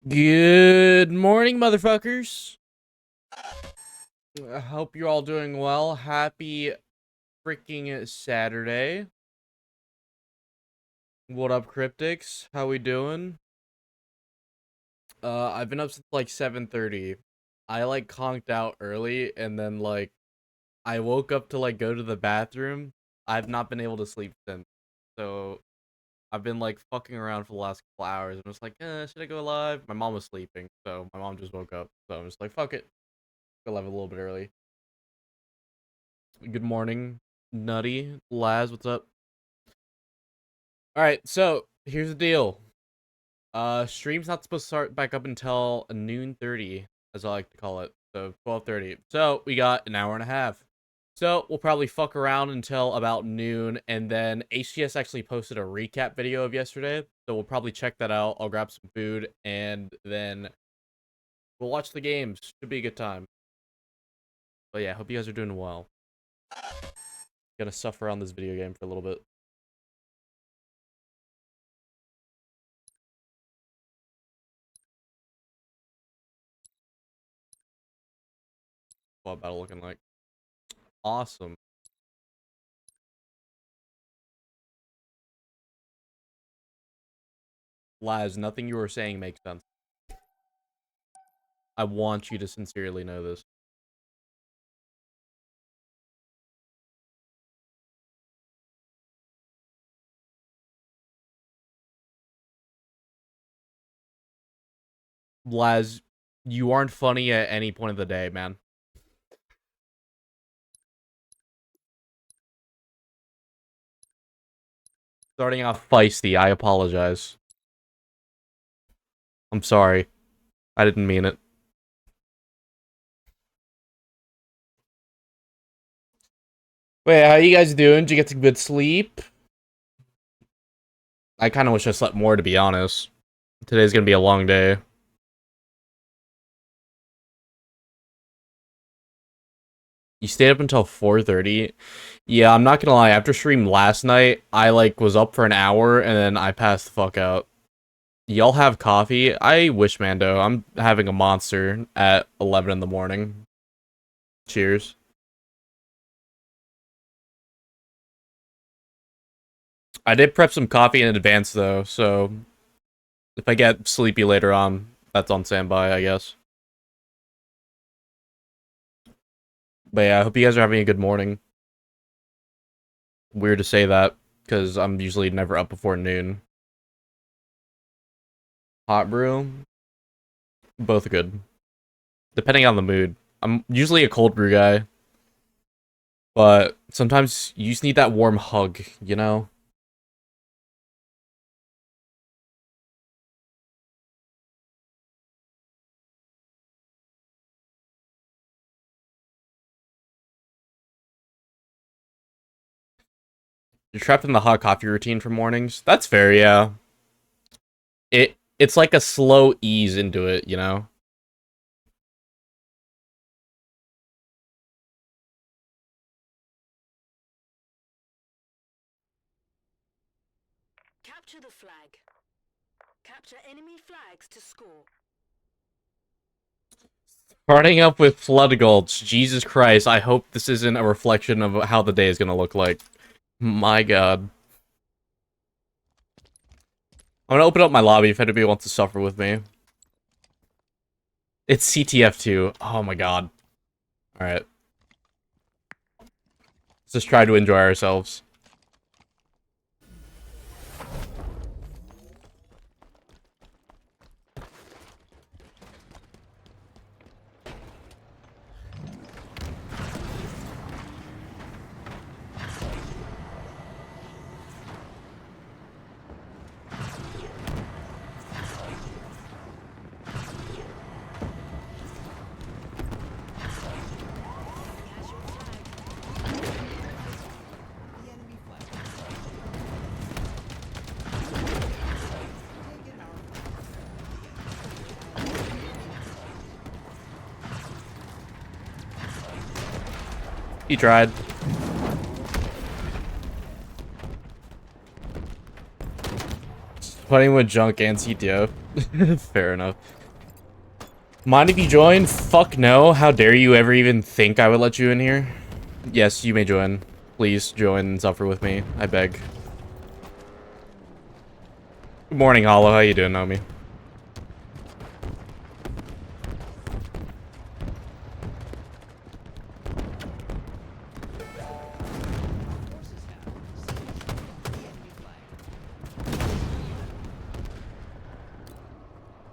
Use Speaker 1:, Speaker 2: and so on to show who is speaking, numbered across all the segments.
Speaker 1: Good morning, motherfuckers. I hope you're all doing well. Happy freaking Saturday. What up, Cryptics? How we doing? I've been up since like 7:30. I like conked out early and then like I woke up to like go to the bathroom. I've not been able to sleep since. So I've been like fucking around for the last couple hours. I'm just like, should I go live? My mom was sleeping, so my mom just woke up. So I'm just like, fuck it. Go live a little bit early. Good morning, Nutty. Laz, what's up? Alright, so here's the deal. Stream's not supposed to start back up until noon 30, as I like to call it. So 12:30. So we got an hour and a half. So we'll probably fuck around until about noon, and then HCS actually posted a recap video of yesterday. So we'll probably check that out. I'll grab some food, and then we'll watch the games. Should be a good time. But yeah, hope you guys are doing well. Gonna suffer on this video game for a little bit. What battle looking like? Awesome. Laz, nothing you were saying makes sense. I want you to sincerely know this. Laz, you aren't funny at any point of the day, man. Starting off feisty, I apologize. I'm sorry. I didn't mean it. Wait, how you guys doing? Did you get some good sleep? I kind of wish I slept more, to be honest. Today's gonna be a long day. You stayed up until 4:30? Yeah, I'm not gonna lie. After stream last night, I, like, was up for an hour, and then I passed the fuck out. Y'all have coffee? I wish, Mando. I'm having a monster at 11 in the morning. Cheers. I did prep some coffee in advance, though, so if I get sleepy later on, that's on standby, I guess. But yeah, I hope you guys are having a good morning. Weird to say that, because I'm usually never up before noon. Hot brew? Both good. depending on the mood. I'm usually a cold brew guy, but sometimes you just need that warm hug, you know? You're trapped in the hot coffee routine for mornings. That's fair, yeah. It's like a slow ease into it, you know?
Speaker 2: Capture the flag. Capture enemy flags to score.
Speaker 1: Starting up with Flood Gulch. Jesus Christ, I hope this isn't a reflection of how the day is gonna look like. My god. I'm gonna open up my lobby if anybody wants to suffer with me. It's CTF2. Oh my god. Alright. Let's just try to enjoy ourselves. He tried. Putting with junk and CTO. Fair enough. Mind if you join? Fuck no. How dare you ever even think I would let you in here? Yes, you may join. Please join and suffer with me. I beg. Good morning, Hollow. How you doing, Naomi?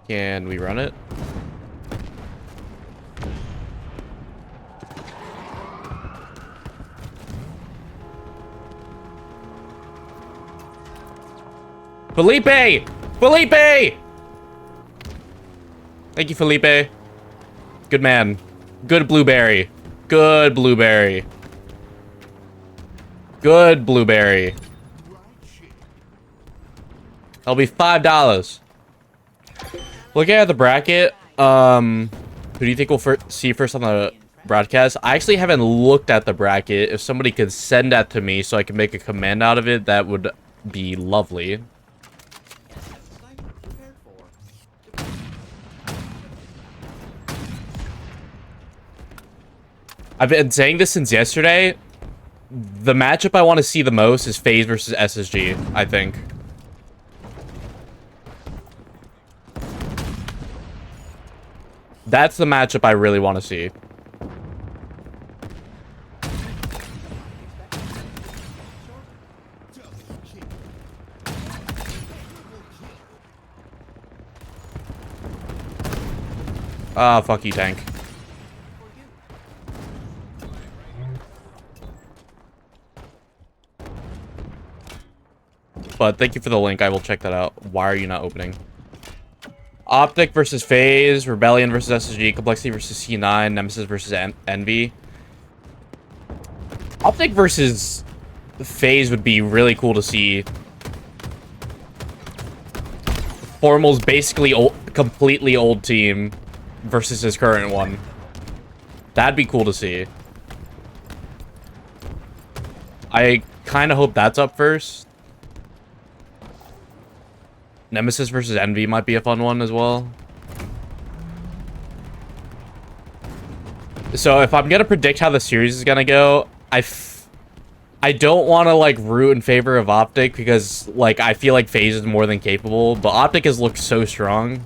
Speaker 1: Can we run it? Felipe! Felipe! Thank you, Felipe. Good man. Good blueberry. Good blueberry. Good blueberry. That'll be $5. Looking at the bracket, who do you think we'll see first on the broadcast? I actually haven't looked at the bracket. If somebody could send that to me so I can make a command out of it, that would be lovely. I've been saying this since yesterday. The matchup I want to see the most is FaZe versus SSG, I think. That's the matchup I really want to see. Ah, fuck you, tank. But thank you for the link. I will check that out. Why are you not opening? Optic versus FaZe, Rebellion versus SSG, Complexity versus C9, Nemesis versus Envy. Optic versus FaZe would be really cool to see. Formal's basically completely old team versus his current one. That'd be cool to see. I kind of hope that's up first. Nemesis versus Envy might be a fun one as well. So if I'm gonna predict how the series is gonna go, I don't want to like root in favor of Optic because like I feel like FaZe is more than capable, but Optic has looked so strong.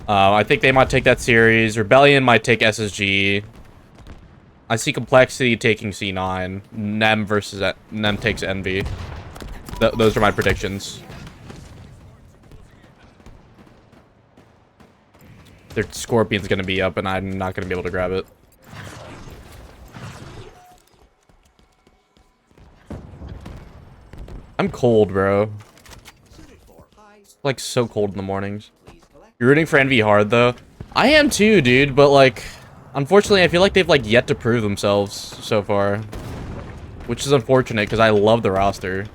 Speaker 1: I think they might take that series. Rebellion might take SSG. I see Complexity taking C9. Nem takes Envy. Those are my predictions. their Scorpion's gonna be up and I'm not gonna be able to grab it. I'm cold, bro. It's like so cold in the mornings. You're rooting for Envy hard though. I am too, dude, but like unfortunately I feel like they've like yet to prove themselves so far. Which is unfortunate because I love the roster.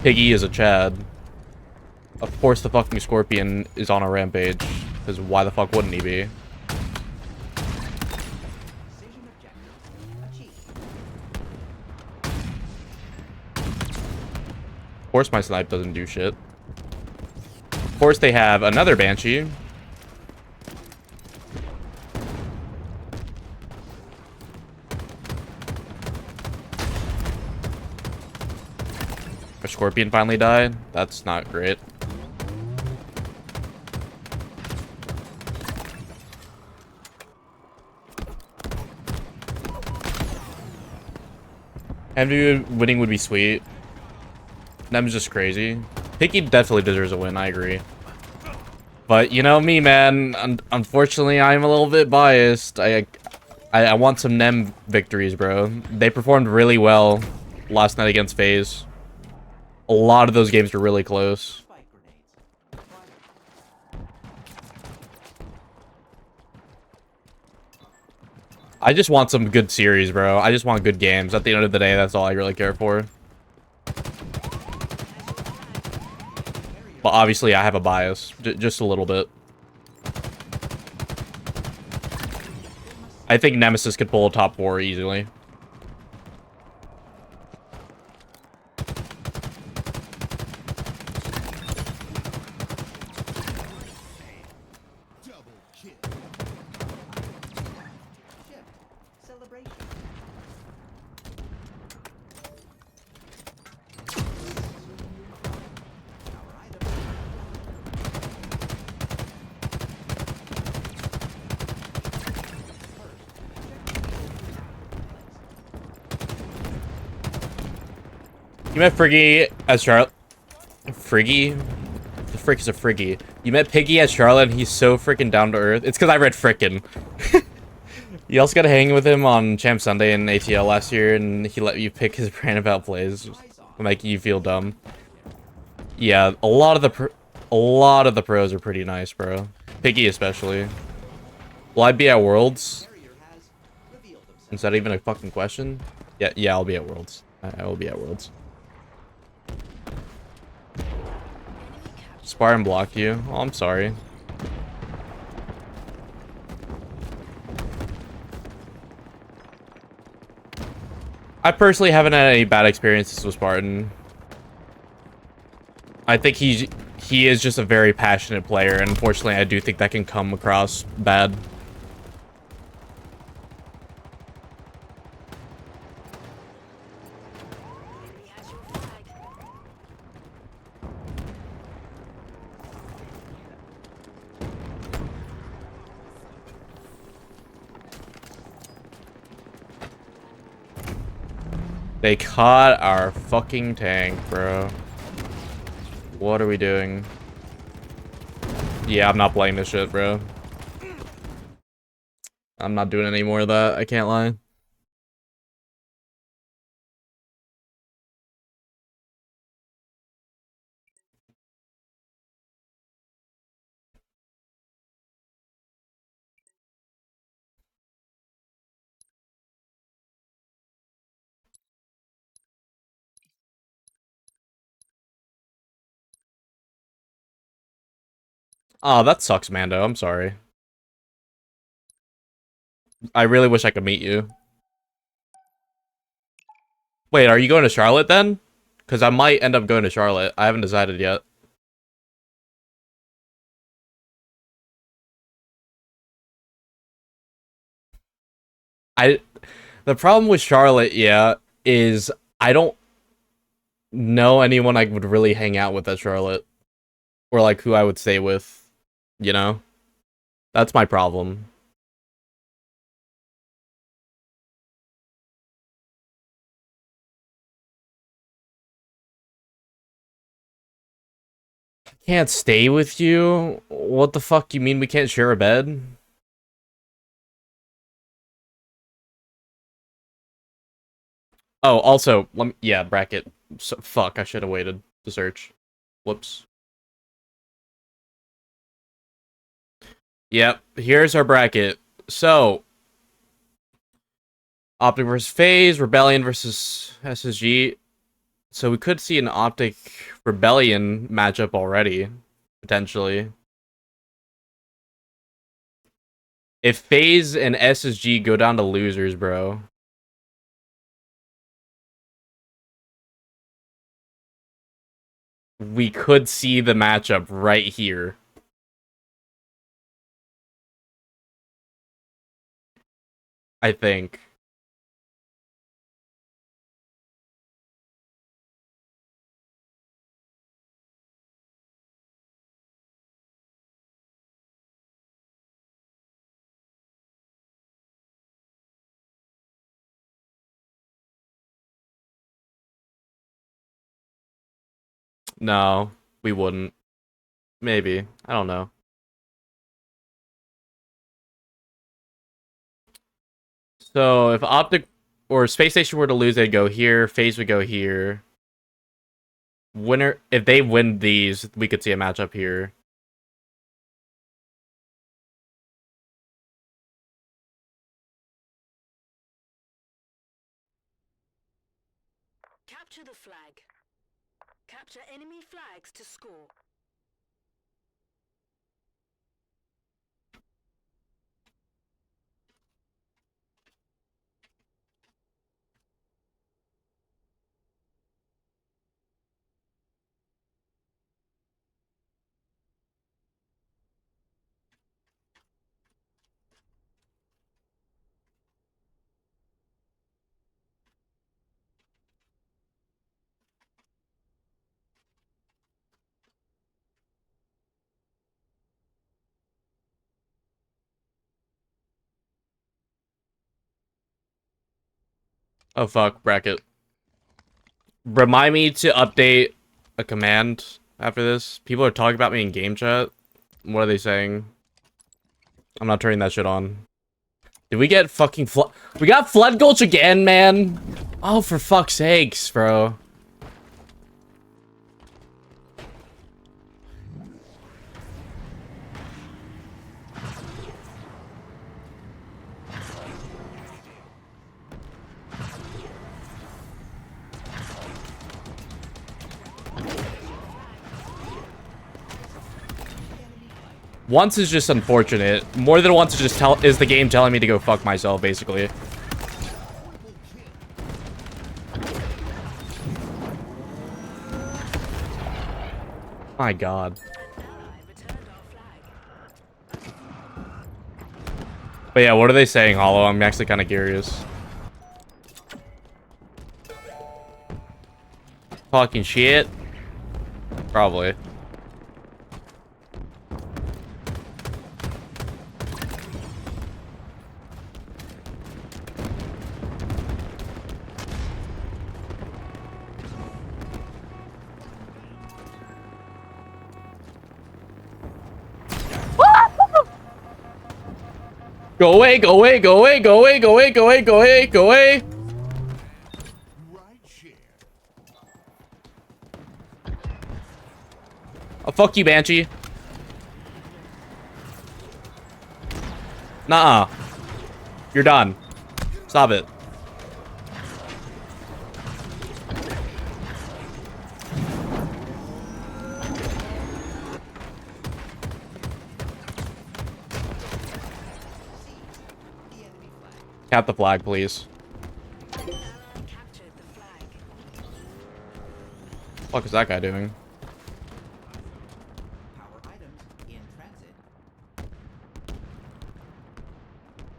Speaker 1: Piggy is a Chad. Of course the fucking Scorpion is on a rampage. Because why the fuck wouldn't he be? Of course my snipe doesn't do shit. Of course they have another Banshee. Our Scorpion finally died. That's not great. Envy winning would be sweet. Nem's just crazy. Picky definitely deserves a win, I agree. But you know me, man. Unfortunately, I'm a little bit biased. I want some Nem victories, bro. They performed really well last night against FaZe. A lot of those games were really close. I just want some good series, bro. I just want good games. At the end of the day, that's all I really care for. But obviously, I have a bias. Just a little bit. I think Nemesis could pull a top 4 easily. You met Friggy as Charlotte. Friggy? The frick is a Friggy. You met Piggy as Charlotte and he's so freaking down to earth. It's because I read frickin'. You also got to hang with him on Champ Sunday in ATL last year and he let you pick his brand about plays. Making you feel dumb. Yeah, a lot of the pros are pretty nice, bro. Piggy especially. Will I be at Worlds? Is that even a fucking question? Yeah, I'll be at Worlds. I will be at Worlds. Spartan blocked you. Oh, I'm sorry. I personally haven't had any bad experiences with Spartan. I think he is just a very passionate player, and unfortunately I do think that can come across bad. They caught our fucking tank, bro. What are we doing? Yeah, I'm not playing this shit, bro. I'm not doing any more of that, I can't lie. Oh, that sucks, Mando. I'm sorry. I really wish I could meet you. Wait, are you going to Charlotte then? Because I might end up going to Charlotte. I haven't decided yet. The problem with Charlotte, yeah, is I don't know anyone I would really hang out with at Charlotte. Or like who I would stay with, you know? That's my problem. Can't stay with you? What the fuck you mean we can't share a bed? Oh, also, yeah, bracket. So, fuck, I should have waited to search. Whoops. Yep, here's our bracket. So, Optic versus FaZe, Rebellion versus SSG. So we could see an Optic Rebellion matchup already, potentially. If FaZe and SSG go down to losers, bro. We could see the matchup right here. I think. No, we wouldn't. Maybe. I don't know. So if Optic or Space Station were to lose, they'd go here. FaZe would go here. Winner, if they win these, we could see a matchup here.
Speaker 2: Capture the flag. Capture enemy flags to score.
Speaker 1: Oh fuck, bracket. Remind me to update a command after this. People are talking about me in game chat. What are they saying? I'm not turning that shit on. Did we get fucking we got Flood Gulch again, man? Oh, for fuck's sakes, bro. Once is just unfortunate. More than once is the game telling me to go fuck myself, basically. My god. But yeah, what are they saying, Hollow? I'm actually kind of curious. Talking shit? Probably. Go away, go away, go away, go away, go away, go away, go away, go away. Oh, fuck you, Banshee. Nuh-uh. You're done. Stop it. Cap the flag, please. What is that guy doing?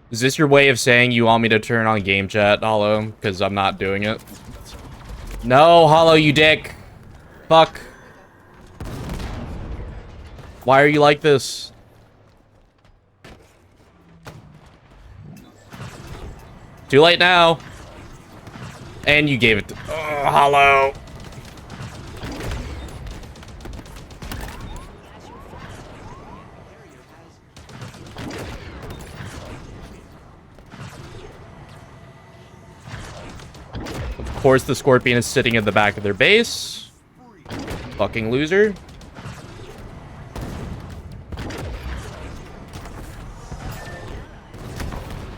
Speaker 1: Is this your way of saying you want me to turn on game chat, Hollow? Because I'm not doing it. No, Hollow, you dick. Fuck. Why are you like this? Too late now. And you gave it to... Oh, Hollow. course, the Scorpion is sitting at the back of their base. Fucking loser.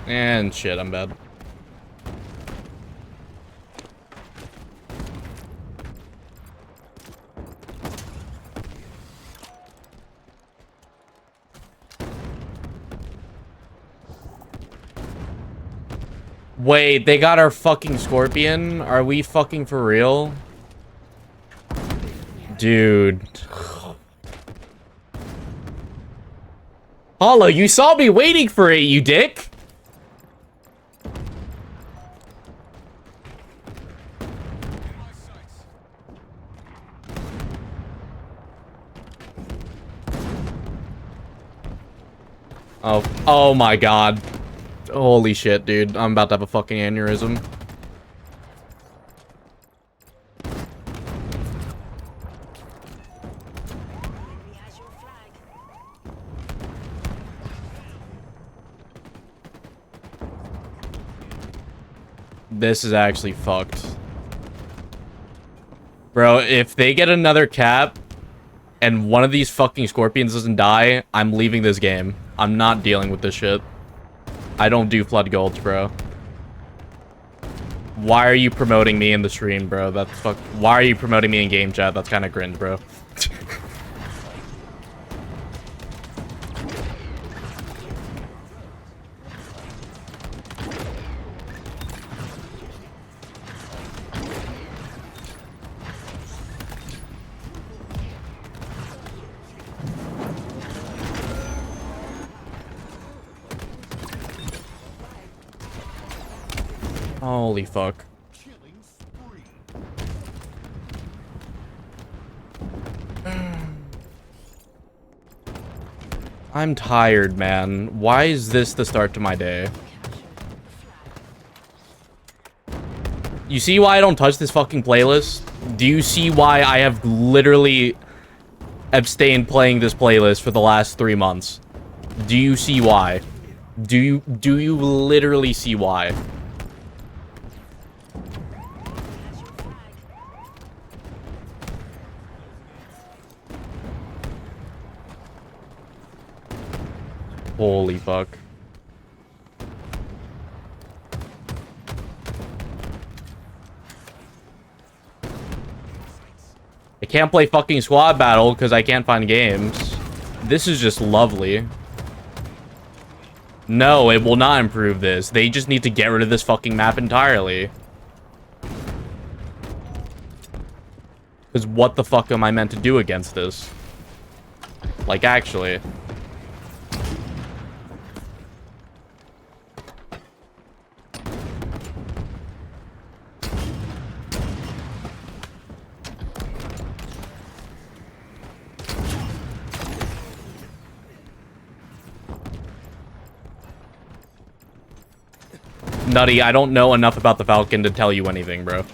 Speaker 1: And shit, I'm bad. Wait, they got our fucking Scorpion? Are we fucking for real? Dude. Hollow, you saw me waiting for it, you dick! Oh my god. Holy shit, dude. I'm about to have a fucking aneurysm. This is actually fucked. Bro, if they get another cap and one of these fucking Scorpions doesn't die, I'm leaving this game. I'm not dealing with this shit. I don't do Flood Gulch, bro. Why are you promoting me in the stream, bro? That's fuck. Why are you promoting me in game chat? That's kind of cringe, bro. Holy fuck. I'm tired, man. Why is this the start to my day? You see why I don't touch this fucking playlist? Do you see why I have literally abstained playing this playlist for the last 3 months? Do you see why? Do you literally see why? Holy fuck. I can't play fucking squad battle because I can't find games. This is just lovely. No, it will not improve this. They just need to get rid of this fucking map entirely. Because what the fuck am I meant to do against this? Like, actually. Nutty, I don't know enough about the Falcon to tell you anything, bro.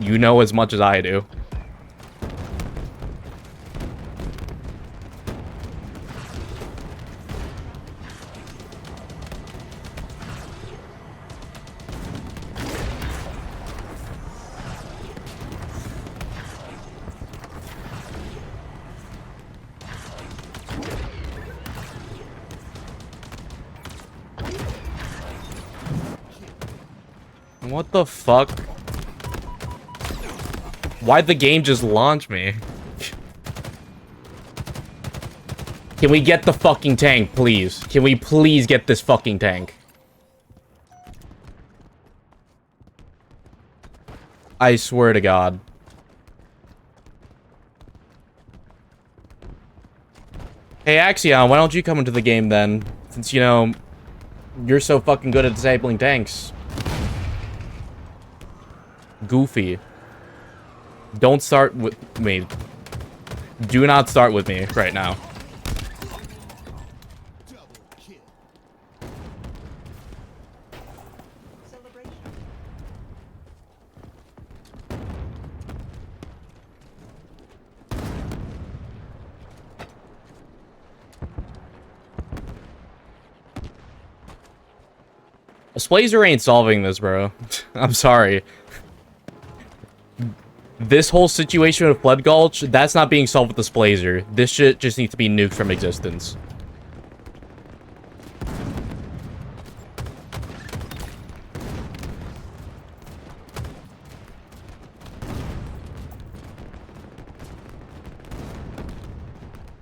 Speaker 1: You know as much as I do. What the fuck? Why'd the game just launch me? Can we get the fucking tank, please? Can we please get this fucking tank? I swear to God. Hey, Axion, why don't you come into the game then? Since, you know, you're so fucking good at disabling tanks. Goofy. Don't start with me. Do not start with me right now. A Splazer ain't solving this, bro. I'm sorry. This whole situation with Flood Gulch, that's not being solved with this Blazer. This shit just needs to be nuked from existence.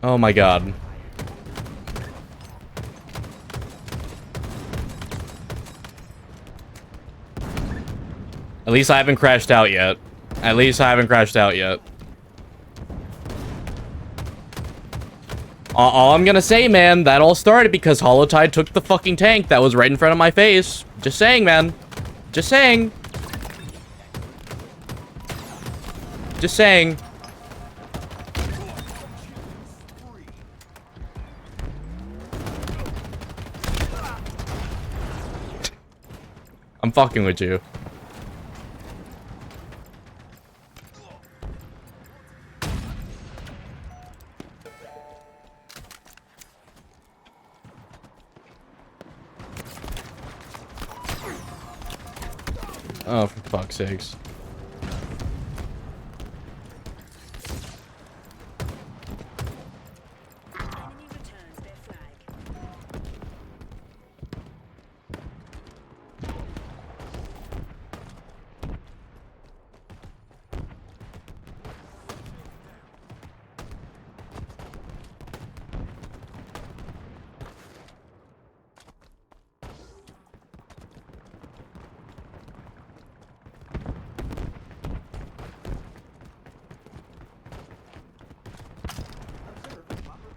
Speaker 1: Oh my god. At least I haven't crashed out yet. At least I haven't crashed out yet. All I'm gonna say, man, that all started because Holotide took the fucking tank that was right in front of my face. Just saying, man. Just saying. Just saying. I'm fucking with you. Oh, for fuck's sakes.
Speaker 2: Enemy returns their flag.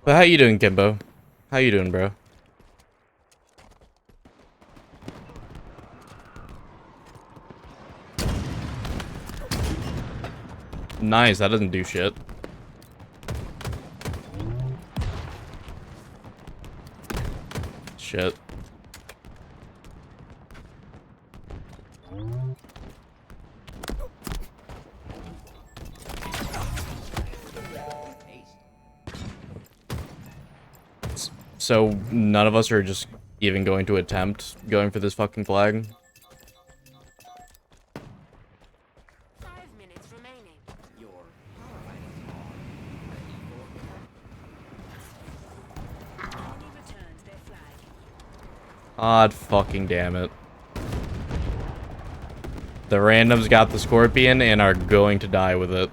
Speaker 1: But how you doing, Kimbo? How you doing, bro? Nice, that doesn't do shit. Shit. So none of us are just even going to attempt going for this fucking flag.
Speaker 2: 5 minutes remaining. Enemy returns their flag.
Speaker 1: God fucking damn it. The randoms got the Scorpion and are going to die with it.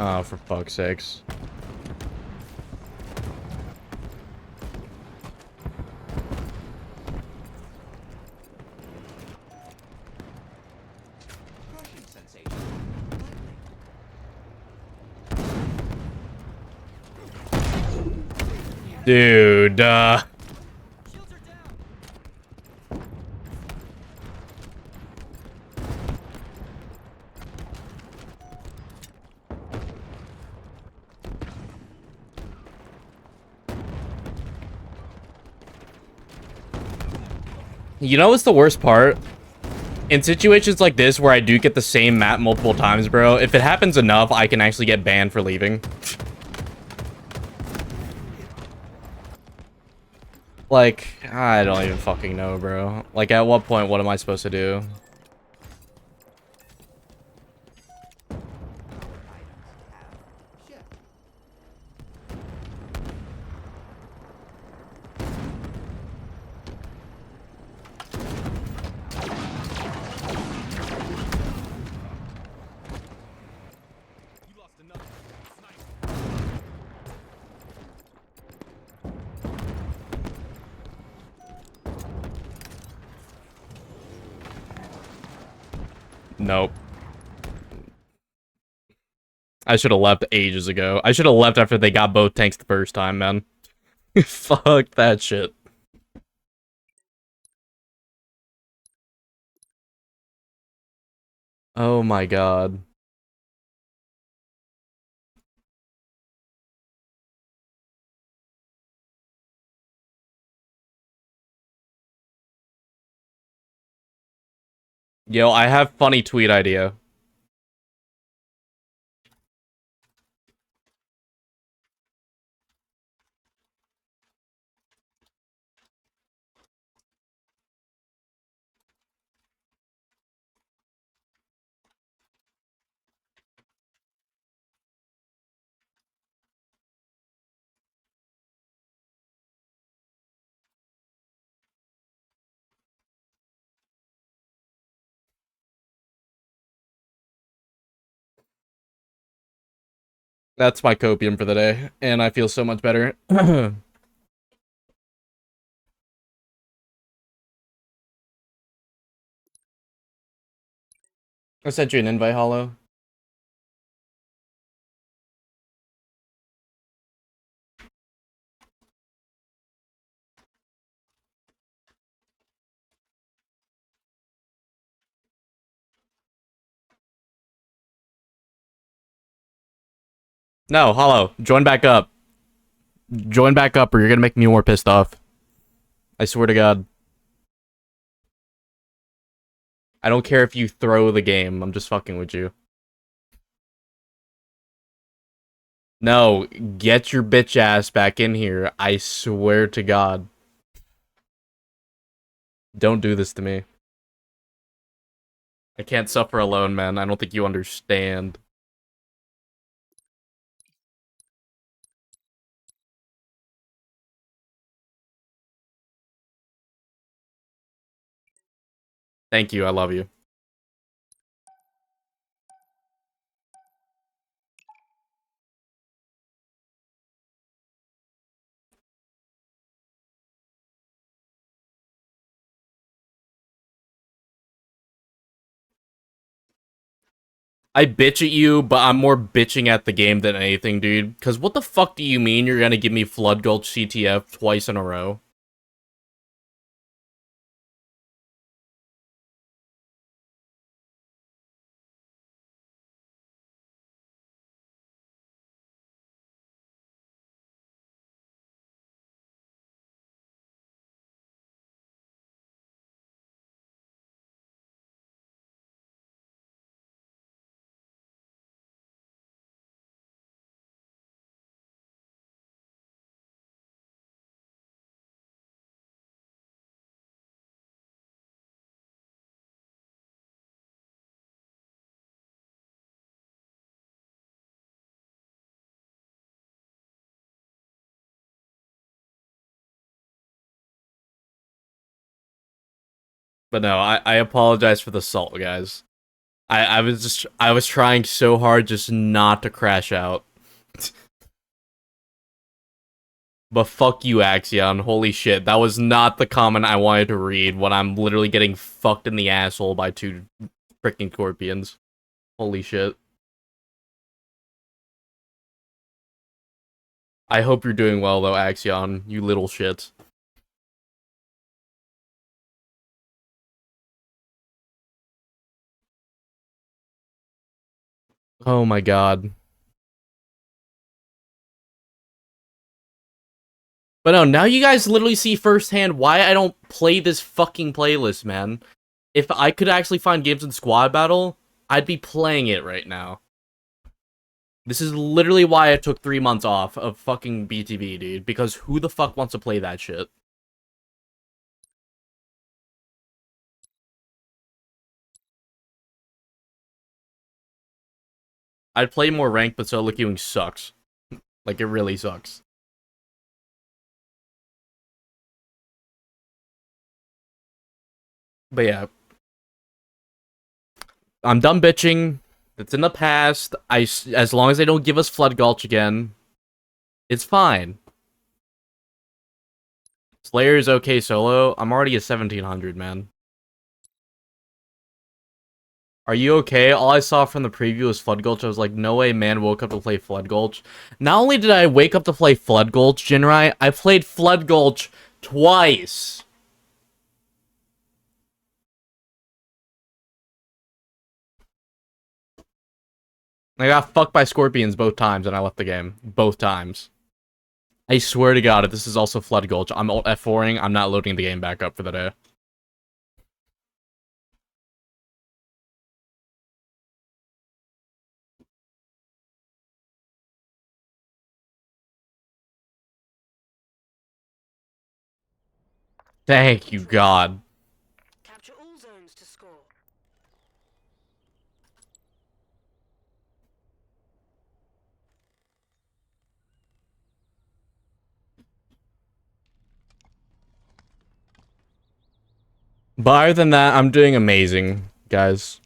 Speaker 1: Oh, for fuck's sakes. Dude, You know what's the worst part? In situations like this where I do get the same map multiple times, bro, if it happens enough, I can actually get banned for leaving. Like, I don't even fucking know, bro. Like, at what point, what am I supposed to do? Nope. I should have left ages ago. I should have left after they got both tanks the first time, man. Fuck that shit. Oh my god. Yo, I have funny tweet idea. That's my copium for the day, and I feel so much better. I sent you an invite, Hollow. No, Hollow, join back up. Join back up or you're gonna make me more pissed off. I swear to God. I don't care if you throw the game, I'm just fucking with you. No, get your bitch ass back in here. I swear to God. Don't do this to me. I can't suffer alone, man. I don't think you understand. Thank you, I love you. I bitch at you, but I'm more bitching at the game than anything, dude. Because what the fuck do you mean you're gonna give me Flood Gulch CTF twice in a row? But no, I apologize for the salt, guys. I was trying so hard just not to crash out. But fuck you, Axion. Holy shit, that was not the comment I wanted to read when I'm literally getting fucked in the asshole by two freaking scorpions. Holy shit. I hope you're doing well though, Axion, you little shit. Oh my god. But no, now you guys literally see firsthand why I don't play this fucking playlist, man. If I could actually find games in Squad Battle, I'd be playing it right now. This is literally why I took 3 months off of fucking BTV, dude. Because who the fuck wants to play that shit? I'd play more ranked, but solo queuing sucks. Like, it really sucks. But yeah. I'm done bitching. It's in the past. As long as they don't give us Flood Gulch again, it's fine. Slayer is okay solo. I'm already at 1700, man. Are you okay? All I saw from the preview was Flood Gulch. I was like, no way, man woke up to play Flood Gulch. Not only did I wake up to play Flood Gulch, Jinrai, I played Flood Gulch twice. I got fucked by scorpions both times and I left the game. Both times. I swear to God, if this is also Flood Gulch, I'm alt F4ing, I'm not loading the game back up for the day. Thank you, God.
Speaker 2: Capture all zones to score.
Speaker 1: But other than that, I'm doing amazing, guys.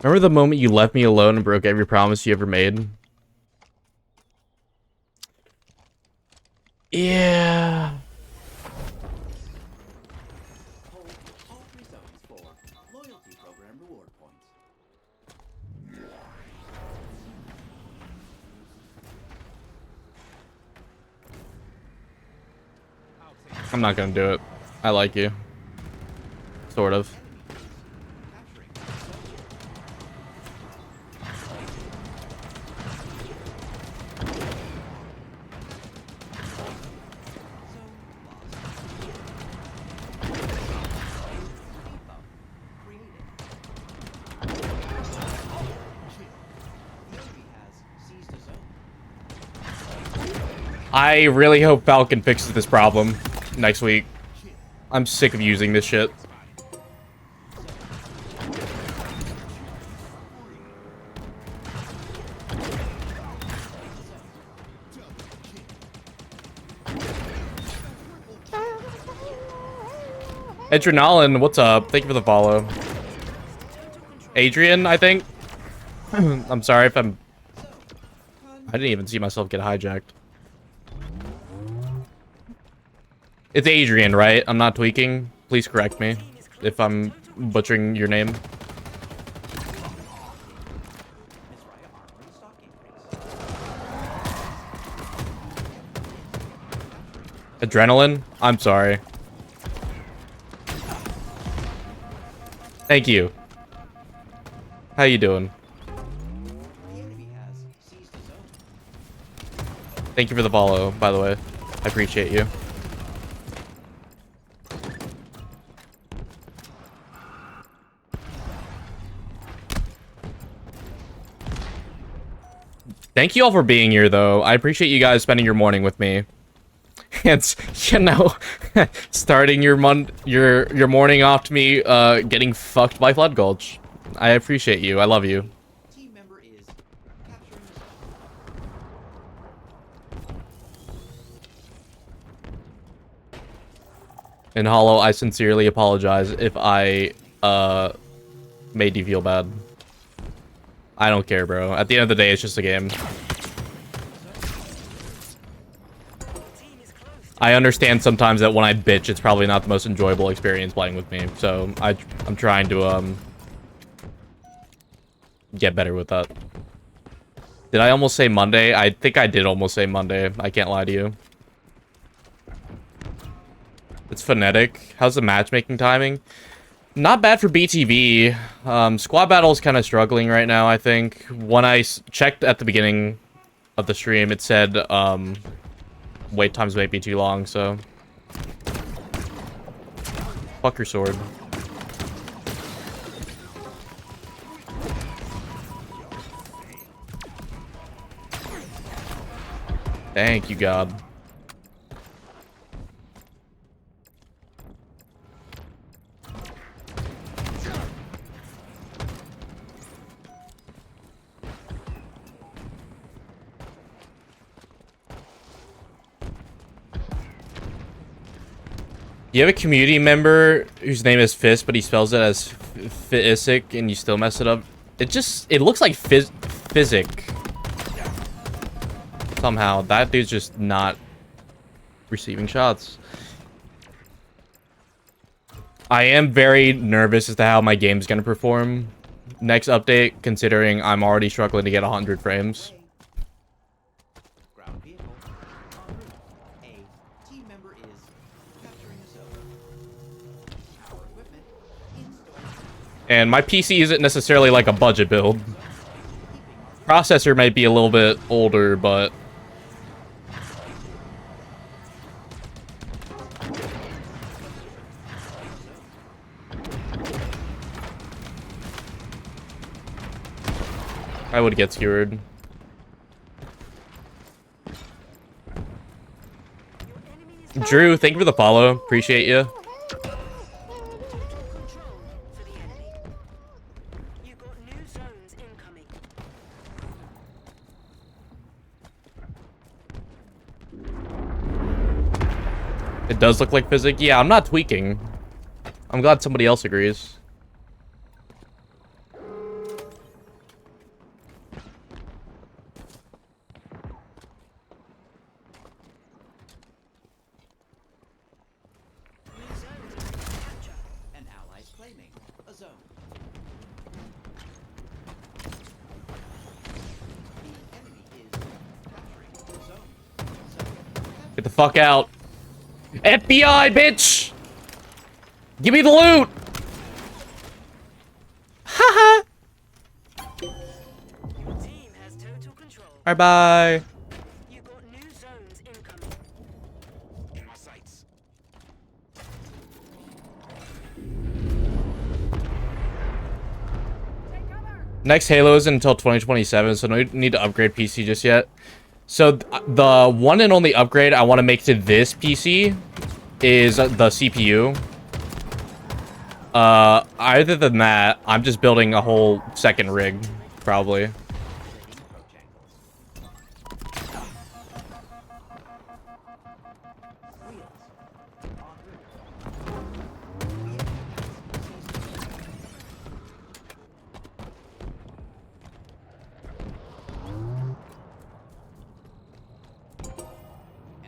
Speaker 1: Remember the moment you left me alone and broke every promise you ever made? Yeah.
Speaker 3: Hold all 3 zones for loyalty program reward points.
Speaker 1: I'm not gonna do it. I like you. Sort of. I really hope Falcon fixes this problem next week. I'm sick of using this shit. Adrenaline, what's up? Thank you for the follow. Adrian, I think. I'm sorry if I'm... I didn't even see myself get hijacked. It's Adrian, right? I'm not tweaking. Please correct me if I'm butchering your name. Adrenaline? I'm sorry. Thank you. How you doing? Thank you for the follow, by the way. I appreciate you. Thank you all for being here, though. I appreciate you guys spending your morning with me. It's, you know, starting your morning off to me, getting fucked by Flood Gulch. I appreciate you. I love you.
Speaker 3: Team member is capturing the
Speaker 1: And Hollow, I sincerely apologize if I, made you feel bad. I don't care, bro. At the end of the day, it's just a game. I understand sometimes that when I bitch, it's probably not the most enjoyable experience playing with me. So I'm trying to get better with that. Did I almost say Monday? I think I did almost say Monday. I can't lie to you. It's phonetic. How's the matchmaking timing? Not bad for BTV. Squad Battle's kind of struggling right now, I think. When I checked at the beginning of the stream, it said wait times might be too long, so... Fuck your sword. Thank you, God. You have a community member whose name is Fist, but he spells it as Physic, and you still mess it up. It looks like Physic. Somehow. That dude's just not receiving shots. I am very nervous as to how my game's gonna perform next update, considering I'm already struggling to get 100 frames.
Speaker 3: ground vehicle. En route. A team member is capturing a zone. Our equipment in storage.
Speaker 1: And my PC isn't necessarily like a budget build.
Speaker 3: Keeping our
Speaker 1: Processor might be a little bit older, but I would get skewered. Drew, thank you for the follow. Appreciate you.
Speaker 2: Control for the enemy. You got new zones incoming.
Speaker 1: It does look like physics. Yeah, I'm not tweaking. I'm glad somebody else agrees.
Speaker 2: New zones are ready to capture.
Speaker 3: An ally's claiming a zone. The enemy is capturing the zone.
Speaker 1: Get the fuck out. FBI, bitch! Give me the loot! Haha!
Speaker 2: Your team has total control.
Speaker 1: Bye-bye.
Speaker 2: You got new zones incoming.
Speaker 3: In my sights.
Speaker 1: Next Halo is until 2027, so no need to upgrade PC just yet. So the one and only upgrade I want to make to this PC is the CPU. Other than that, I'm just building a whole second rig, probably.
Speaker 3: An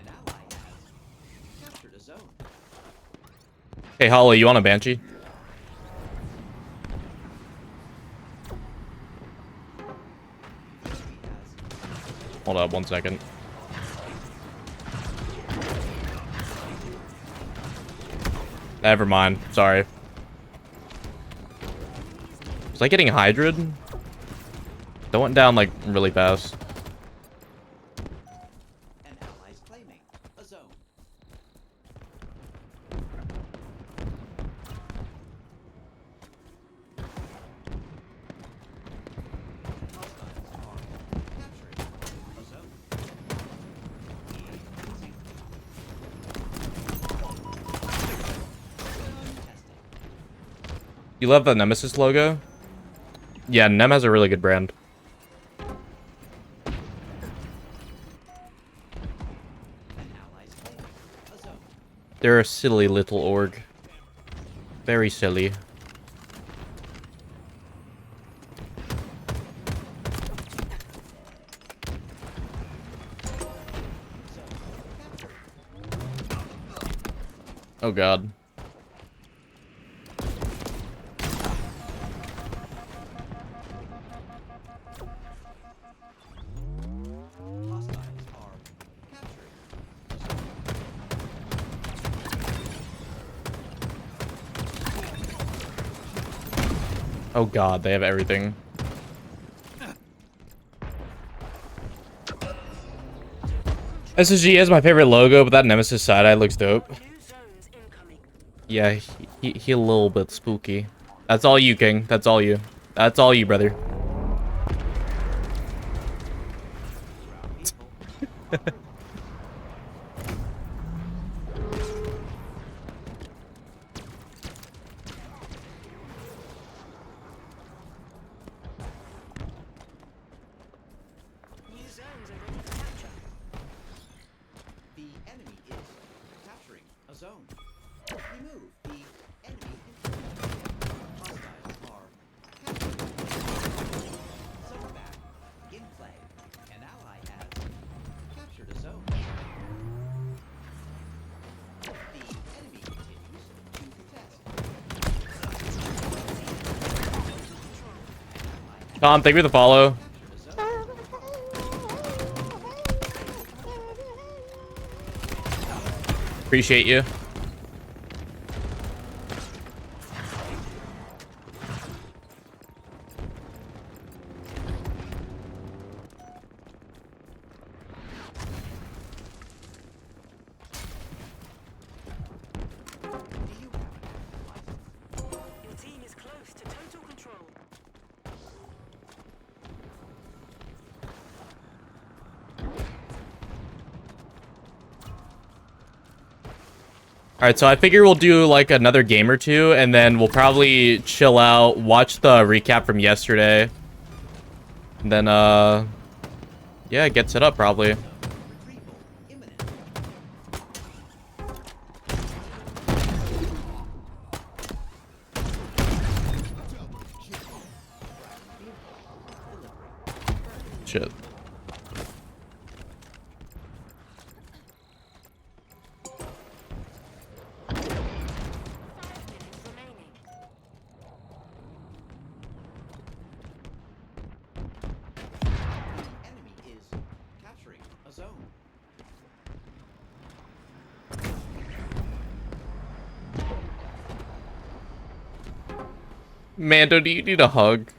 Speaker 3: ally has captured a zone.
Speaker 1: Hey, Holly, you want a Banshee? Hold up 1 second. Never mind. Sorry. Was I getting Hydra'd? That went down, like, really fast.
Speaker 3: An ally's claiming a zone. Hostiles are capturing a zone.
Speaker 1: You love the Nemesis logo? Yeah, Nem has a really good brand.
Speaker 3: An ally's claiming a zone.
Speaker 1: They're a silly little org. Very silly. Oh god.
Speaker 3: Hostiles are capturing a zone.
Speaker 1: Oh god, they have everything. SSG is my favorite logo, but that Nemesis side-eye looks dope.
Speaker 2: New zones incoming.
Speaker 1: Yeah, he a little bit spooky. That's all you, King. That's all you. That's all you, brother.
Speaker 2: New zones are ready for capture.
Speaker 3: The enemy is capturing a zone. Remove the enemy infantry. Hostiles are capturing. Zone back. In play. An ally has captured a zone. The enemy continues to contest.
Speaker 1: Tom, thank you for the follow.
Speaker 3: Captured a zone.
Speaker 1: Appreciate you. Alright, so I figure we'll do like another game or two, and then we'll probably chill out, watch the recap from yesterday. And then, yeah, get set up probably.
Speaker 3: Retrieval imminent.
Speaker 1: Shit.
Speaker 2: remaining.
Speaker 3: Enemy is capturing a zone.
Speaker 1: Mando, do you need a hug?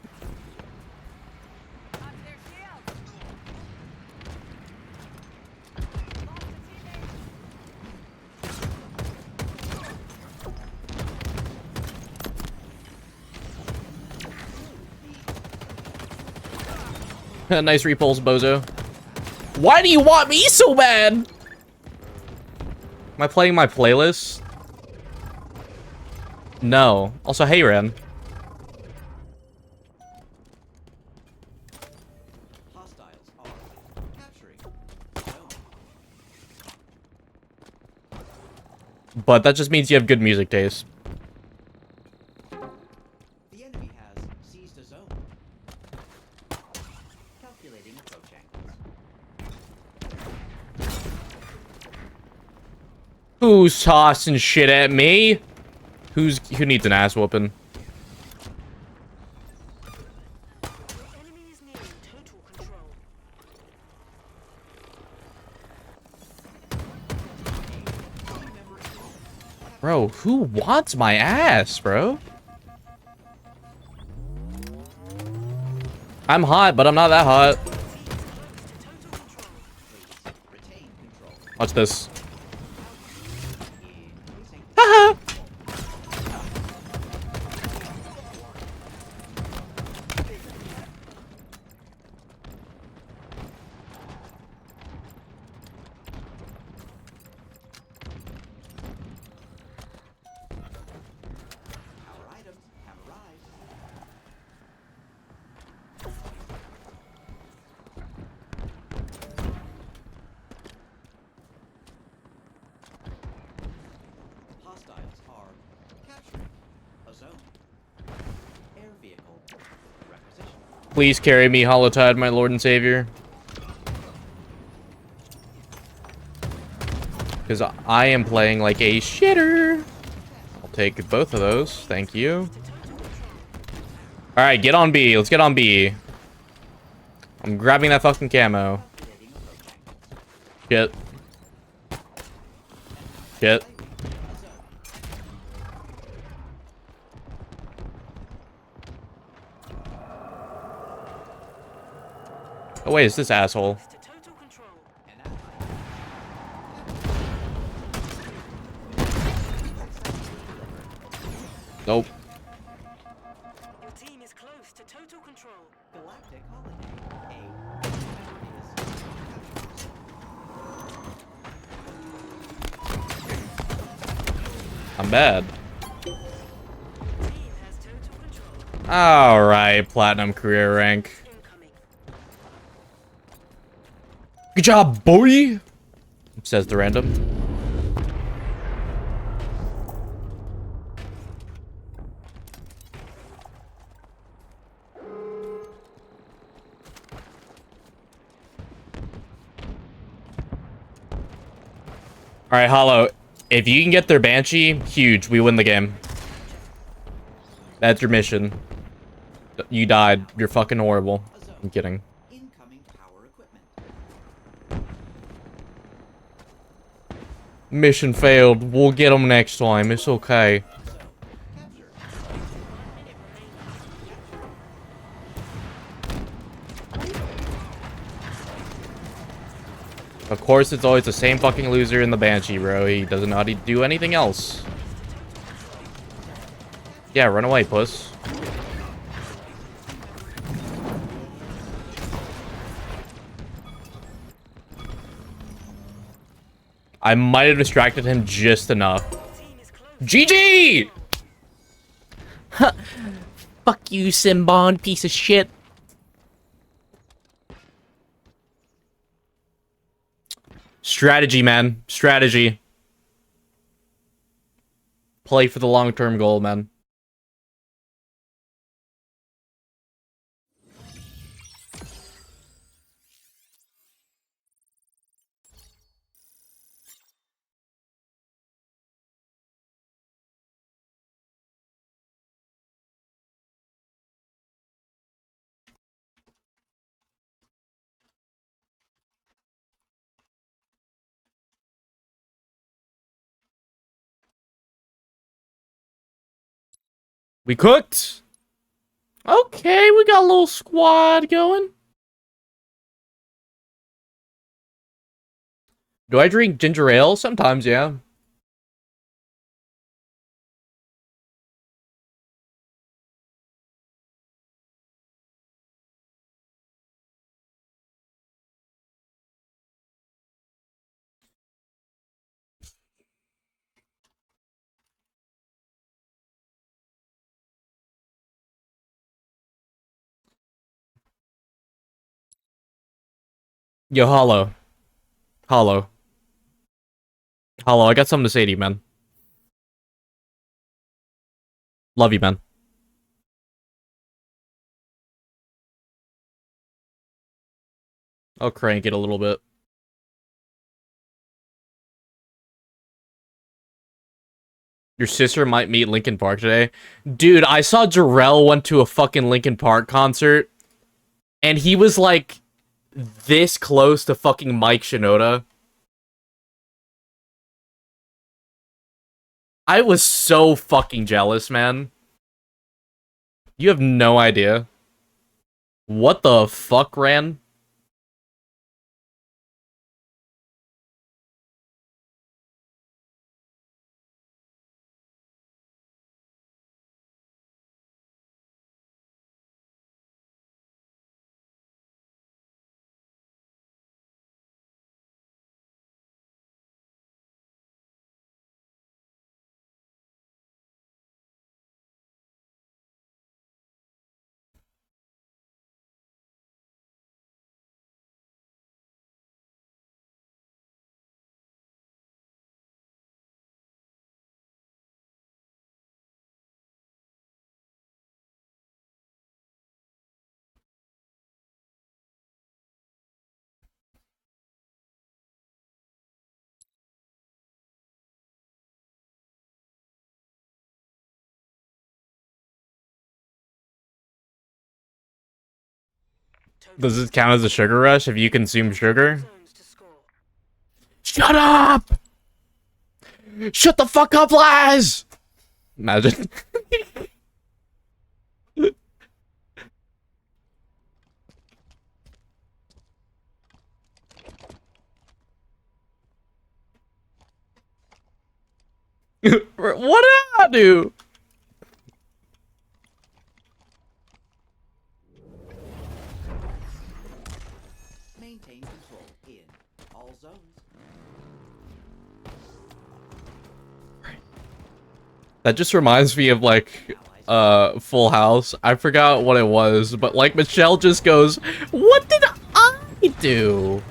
Speaker 1: Nice repulse, bozo. Why do you want me so bad? Am I playing my playlist? No. Also, hey, Ren.
Speaker 3: Hostiles are capturing a zone.
Speaker 1: But that just means you have good music taste.
Speaker 3: The enemy has seized a zone. Calculating approach angles.
Speaker 1: Who's tossing shit at me? Who needs an ass whooping?
Speaker 2: Your enemy is nearing total control.
Speaker 1: Bro, who wants my ass, bro? I'm hot, but I'm not that hot.
Speaker 3: Please retain control.
Speaker 1: Watch this.
Speaker 3: Increasing.
Speaker 1: Haha.
Speaker 3: Our items have arrived. Hostiles are capturing a zone. Air vehicle requisition.
Speaker 1: Please carry me, Holotide, my lord and savior. Because I am playing like a shitter. I'll take both of those. Thank you. Alright, get on B. Let's get on B. I'm grabbing that fucking camo.
Speaker 3: Calculating approach angles.
Speaker 1: Shit. Shit.
Speaker 3: A zone.
Speaker 1: Oh wait, it's this asshole.
Speaker 2: To total control.
Speaker 3: An ally.
Speaker 1: Nope.
Speaker 2: Your team is close to total control.
Speaker 3: Galactic holiday. A team member is captured.
Speaker 1: I'm bad.
Speaker 2: Team has total control.
Speaker 1: Alright, platinum career rank.
Speaker 2: Incoming.
Speaker 1: Good job, boy! Says the random. Alright, Hollow. If you can get their Banshee, huge. We win the game. That's your mission. You died. You're fucking horrible.
Speaker 3: A zone.
Speaker 1: I'm kidding.
Speaker 3: Incoming power equipment.
Speaker 1: Mission failed. We'll get them next time. It's okay.
Speaker 3: Zone. Capture.
Speaker 2: 1 minute remaining.
Speaker 1: Of course, it's always the same fucking loser in the Banshee, bro. He doesn't know how to do anything else. Yeah, run away, puss. I might have distracted him just enough. GG! Fuck you, Simbon, piece of shit. Strategy, man. Strategy. Play for the long-term goal, man. We cooked. Okay, we got a little squad going. Do I drink ginger ale? Sometimes, yeah. Yo, Hollow. Hollow. Hollow, I got something to say to you, man. Love you, man. I'll crank it a little bit. Your sister might meet Linkin Park today. Dude, I saw Jarrell went to a fucking Linkin Park concert. And he was like this close to fucking Mike Shinoda. I was so fucking jealous, man. You have no idea. What the fuck, Ran? Does this count as a sugar rush if you consume sugar?
Speaker 2: Zones to score.
Speaker 1: Shut up! Shut the fuck up, Laz! Imagine. What did I do?
Speaker 3: Maintain control in all zones.
Speaker 1: That just reminds me of like Full House. I forgot what it was, but like Michelle just goes, "What did I do?"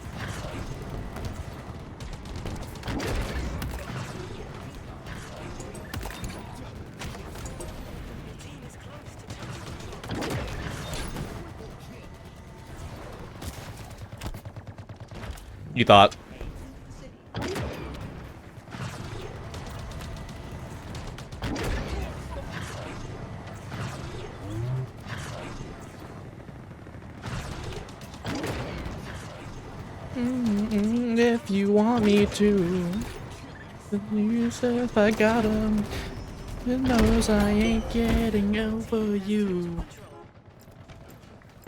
Speaker 2: Team is close to taking
Speaker 1: You thought. If you want me to, you say if I got him, it knows I ain't getting over you.
Speaker 2: control.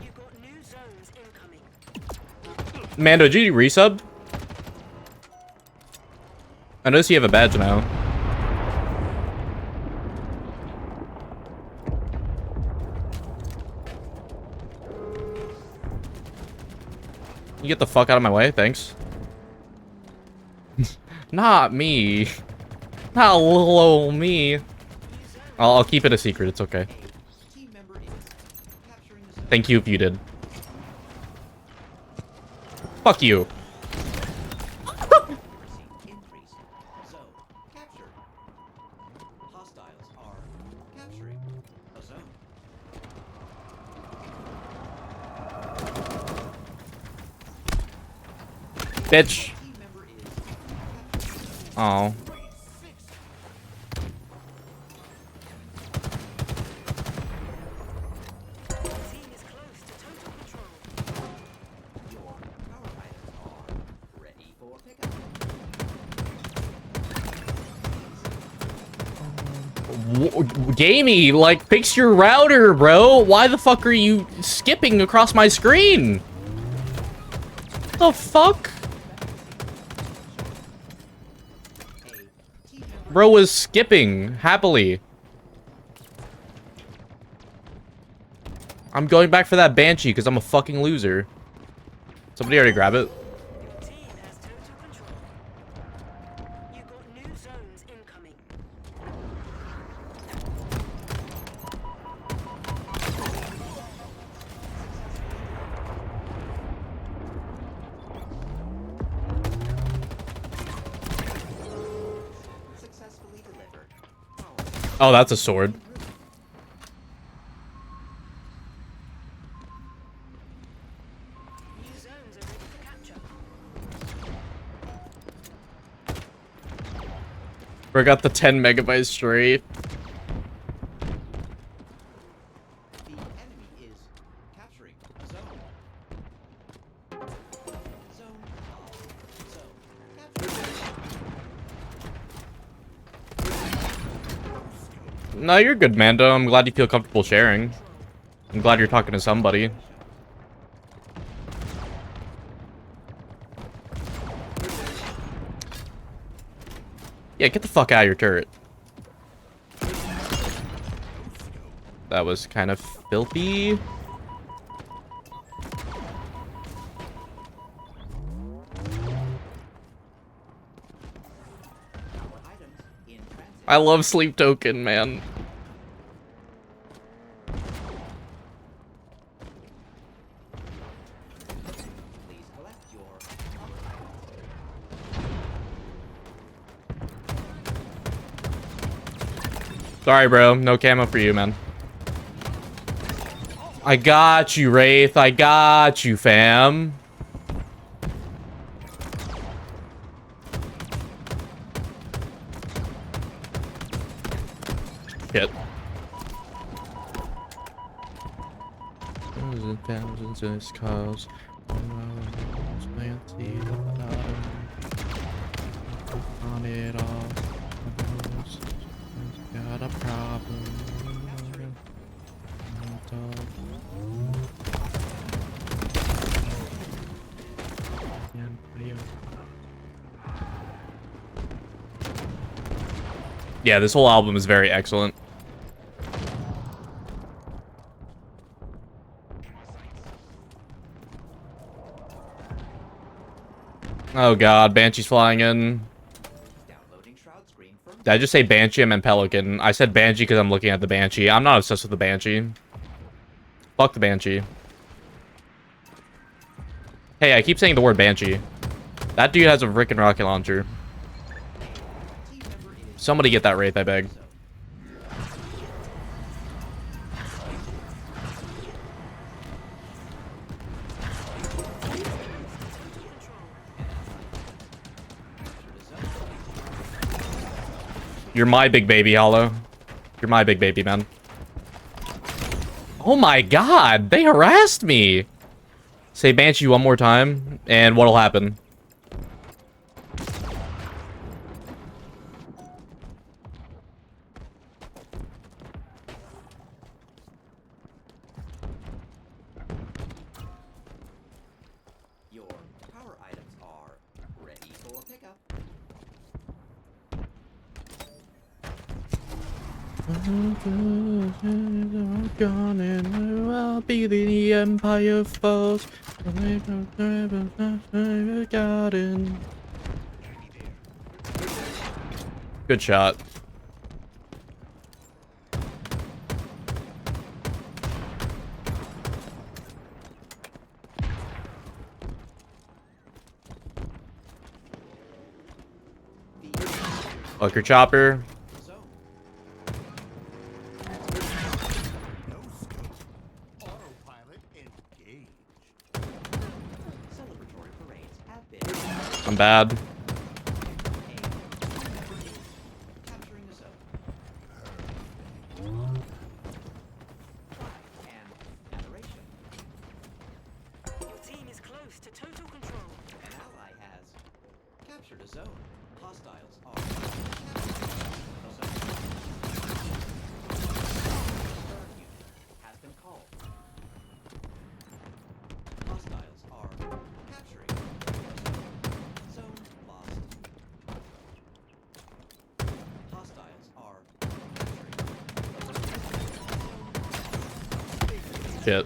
Speaker 2: You've got new zones incoming.
Speaker 1: Mando, did you resub? I notice you have a badge now. You get the fuck out of my way, thanks. Not me. Hello, me. I'll keep it a secret. It's okay.
Speaker 3: A team member is capturing the zone.
Speaker 1: Thank you if you did. Fuck you.
Speaker 3: Accuracy increase. Zone captured. Hostiles are capturing a zone.
Speaker 1: Bitch.
Speaker 3: Team member is capturing
Speaker 1: Oh.
Speaker 2: Team is close to total control.
Speaker 3: your power items are ready for pickup.
Speaker 1: Gamey, like, fix your router, bro. Why the fuck are you skipping across my screen? The fuck?
Speaker 3: A team member
Speaker 1: Bro was skipping happily. I'm going back for that Banshee because I'm a fucking loser. Somebody already grab it.
Speaker 2: Your team has total control. You got new zones incoming.
Speaker 3: successfully delivered.
Speaker 1: Oh, that's a sword.
Speaker 2: New zones are ready for capture.
Speaker 1: Forgot the 10 megabytes straight.
Speaker 3: The enemy is capturing a zone. Zone lost. Zone captured.
Speaker 1: No, you're good, Mando. I'm glad you feel comfortable sharing. I'm glad you're talking to somebody. Yeah, get the fuck out of your turret. That was kind of filthy.
Speaker 3: Power items in transit.
Speaker 1: I love Sleep Token, man.
Speaker 3: Please collect your power items.
Speaker 1: Sorry, bro. No camo for you, man. I got you, Wraith. I got you, fam. Shit. Thousands of calls. On it all. Got a problem. Yeah, this whole album is very excellent. Oh god, Banshee's flying in.
Speaker 3: Downloading shroud screen from
Speaker 1: Did I just say Banshee? I meant Pelican. I said Banshee because I'm looking at the Banshee. I'm not obsessed with the Banshee. Fuck the Banshee. Hey, I keep saying the word Banshee. That dude has a frickin' rocket launcher.
Speaker 3: team member is
Speaker 1: Somebody get that Wraith, I beg.
Speaker 3: zone.
Speaker 1: You're my big baby, Hollow. You're my big baby, man. Oh my god, they harassed me. Say Banshee one more time, and what'll happen?
Speaker 3: Your power items are ready for pickup.
Speaker 1: I'll be the Empire Force. Garden. Good shot. Fuck your chopper.
Speaker 3: Zone.
Speaker 4: Autopilot engaged.
Speaker 3: Celebratory parades have been.
Speaker 1: I'm bad.
Speaker 3: A team member is capturing the zone. Pride and adoration.
Speaker 2: Your team is close to total control.
Speaker 3: An ally has captured a zone. Hostiles are capturing a zone. Third unit has been called. Hostiles are capturing a zone. Zone lost. Hostiles are capturing a zone.
Speaker 1: Shit.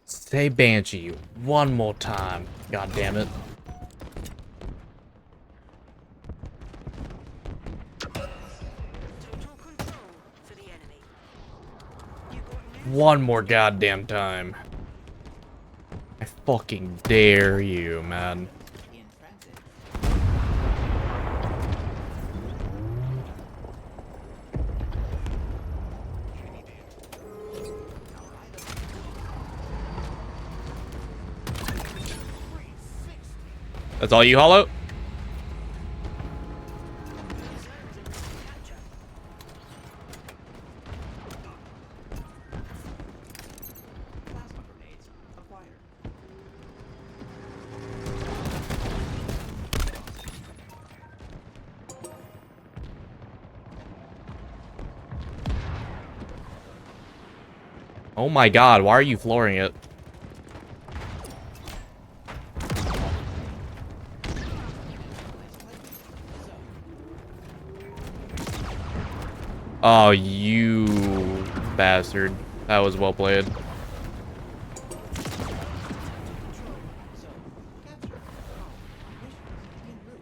Speaker 1: Say Banshee one more time. God damn it.
Speaker 2: Total control for the enemy. You got new
Speaker 1: One more goddamn time. I fucking dare you, man.
Speaker 3: In transit.
Speaker 1: That's all you, Hollow?
Speaker 2: zones in capture.
Speaker 3: Plasma grenades acquired.
Speaker 1: Oh my god, why are you flooring it? Oh, you bastard. That was well played.
Speaker 3: Zone captured. Missions en route.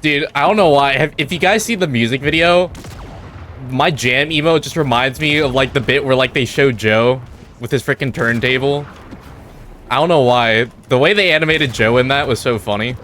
Speaker 1: Dude, I don't know why. If you guys see the music video, my jam emote just reminds me of like the bit where like they show Joe with his freaking turntable. I don't know why. The way they animated Joe in that was so funny.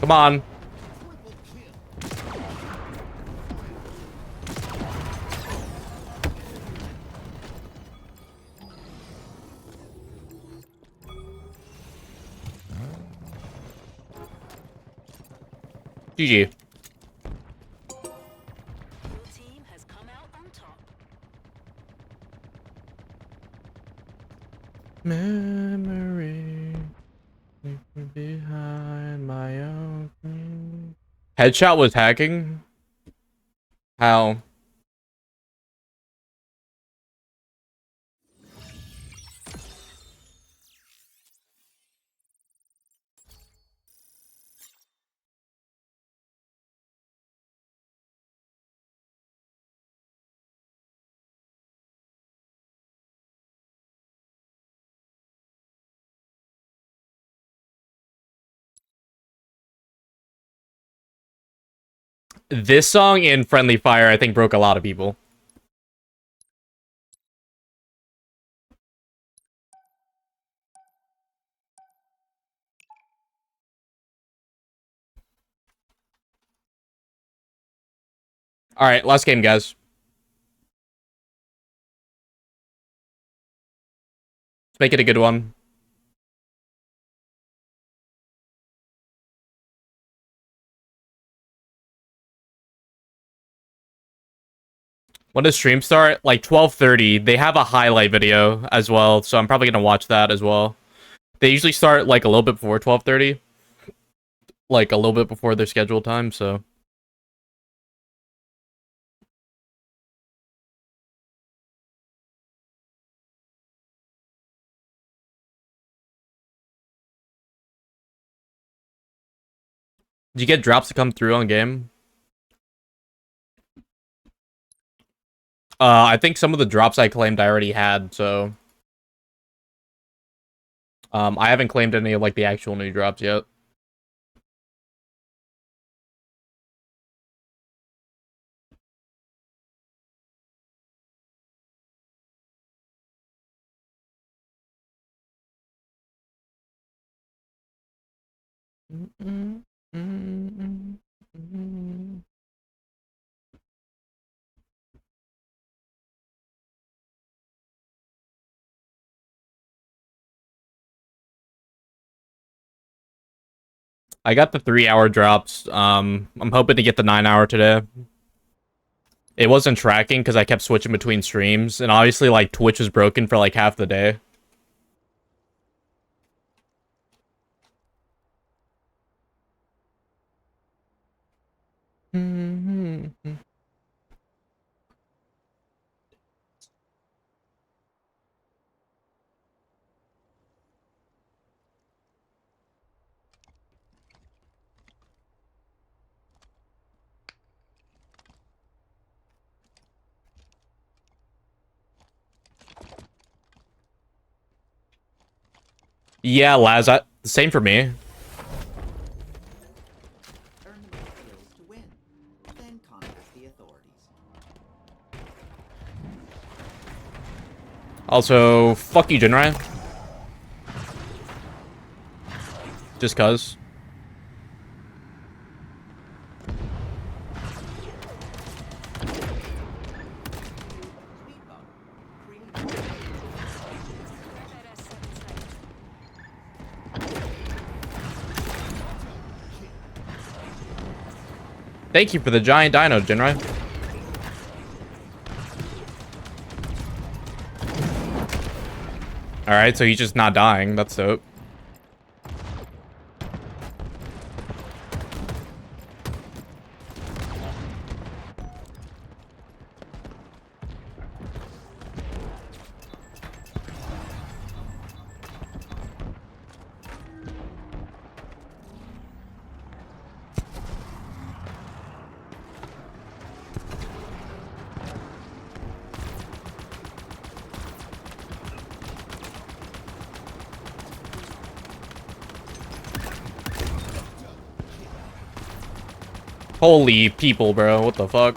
Speaker 1: Come on. GG.
Speaker 2: Your team has come out on top.
Speaker 1: Memory behind my own. Headshot was hacking? How? This song in Friendly Fire, I think, broke a lot of people. All right, last game, guys. Let's make it a good one. When does stream start? Like 12:30. They have a highlight video as well, so I'm probably gonna watch that as well. They usually start like a little bit before 12:30, like a little bit before their scheduled time. So Did you get drops to come through on game? I think some of the drops I claimed I already had, so... I haven't claimed any of, like, the actual new drops yet. I got the 3-hour drops. I'm hoping to get the 9-hour today. It wasn't tracking because I kept switching between streams, and obviously, like, Twitch was broken for, like, half the day. Yeah, Laz, same for me.
Speaker 3: Earn the skills to win. Then contact the authorities.
Speaker 1: Also, fuck you, Jinrai. Just cuz.
Speaker 3: Speed bump. Cream.
Speaker 1: Thank you for the giant dino, Jinrai. Alright, so he's just not dying. That's dope. Holy people, bro. What the fuck?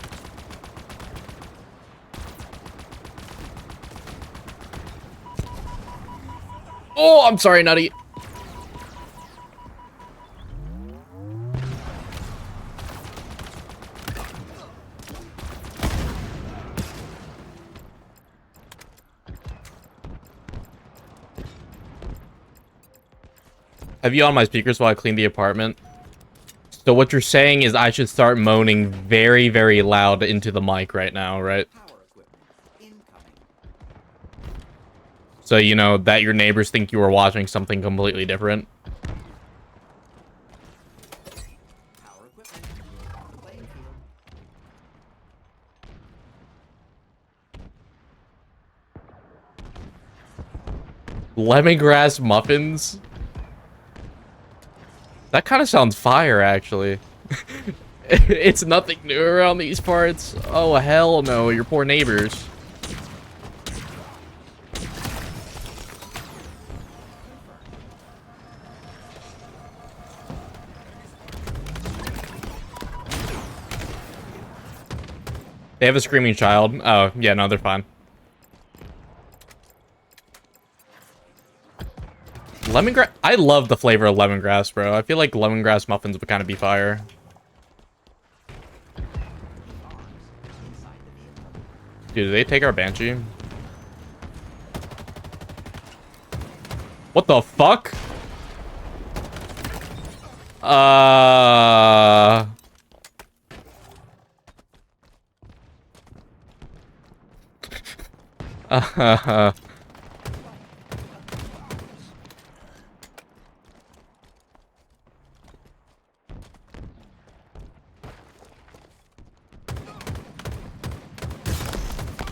Speaker 1: Oh, I'm sorry, Nutty. Have you on my speakers while I clean the apartment? So what you're saying is I should start moaning very, very loud into the mic right now, right?
Speaker 3: Power equipment. Incoming.
Speaker 1: So, you know, that your neighbors think you were watching something completely different.
Speaker 3: Power equipment. On the playing field.
Speaker 1: Lemongrass muffins? That kind of sounds fire, actually. It's nothing new around these parts. Oh, hell no, your poor neighbors. They have a screaming child. Oh, yeah, no, they're fine. Lemongrass. I love the flavor of lemongrass, bro. I feel like lemongrass muffins would kind of be fire. Dude, did they take our Banshee? What the fuck?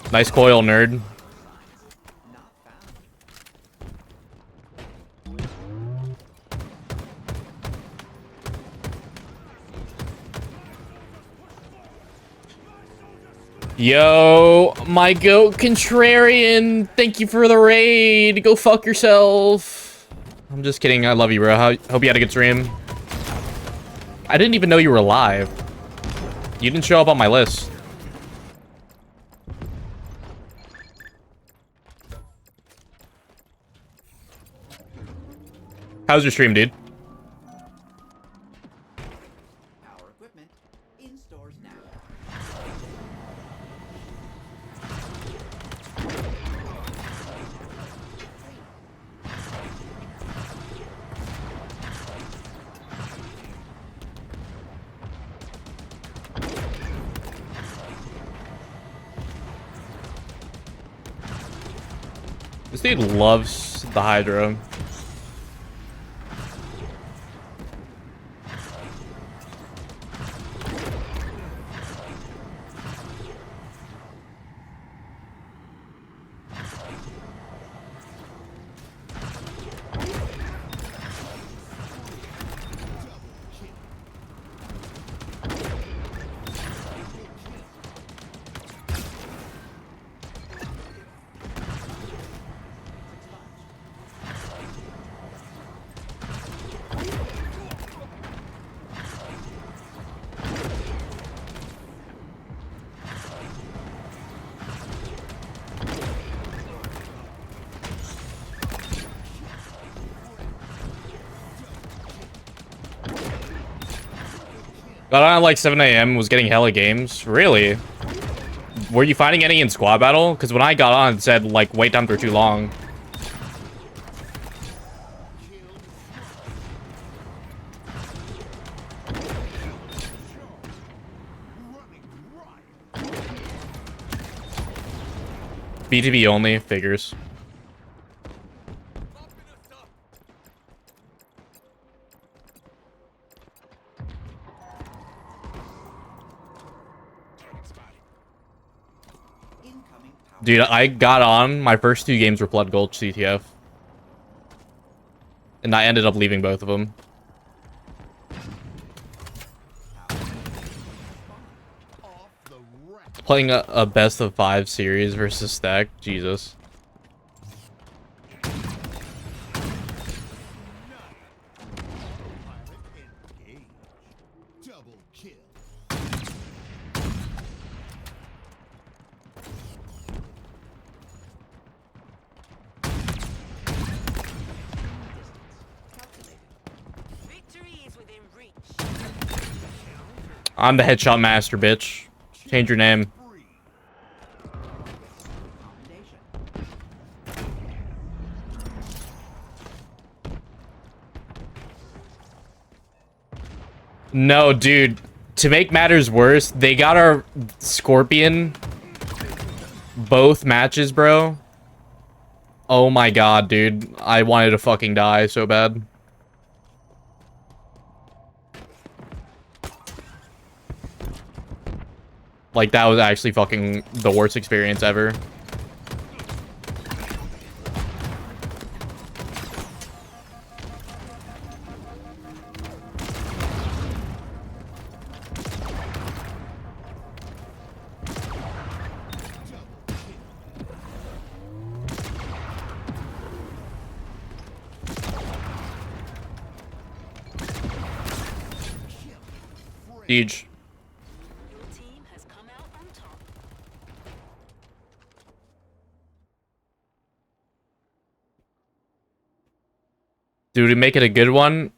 Speaker 1: Nice coil, nerd.
Speaker 3: Not found.
Speaker 1: Yo, my goat contrarian, thank you for the raid. Go fuck yourself. I'm just kidding. I love you, bro. Hope you had a good stream. I didn't even know you were alive. You didn't show up on my list. How's your stream, dude?
Speaker 3: Power equipment in stores now.
Speaker 1: This dude loves the Hydra. Got on at like 7 a.m. was getting hella games. Really? Were you finding any in squad battle? Because when I got on, it said like wait times were too long. BTB only figures.
Speaker 3: Incoming power.
Speaker 1: Dude, I got on. My first 2 games were Blood Gulch CTF. And I ended up leaving both of them.
Speaker 4: Off the rack.
Speaker 1: Playing a best of 5 series versus Stack. Jesus.
Speaker 4: Autopilot engaged. Double kill.
Speaker 3: Calculated.
Speaker 2: Victory is within reach.
Speaker 1: I'm the headshot master, bitch. Change your name.
Speaker 4: Free.
Speaker 3: Commendation.
Speaker 1: No, dude. To make matters worse, they got our Scorpion both matches, bro. Oh my god, dude. I wanted to fucking die so bad. Like, that was actually fucking the worst experience ever. Siege.
Speaker 2: Your team has come out on top.
Speaker 1: Dude, to make it a good one.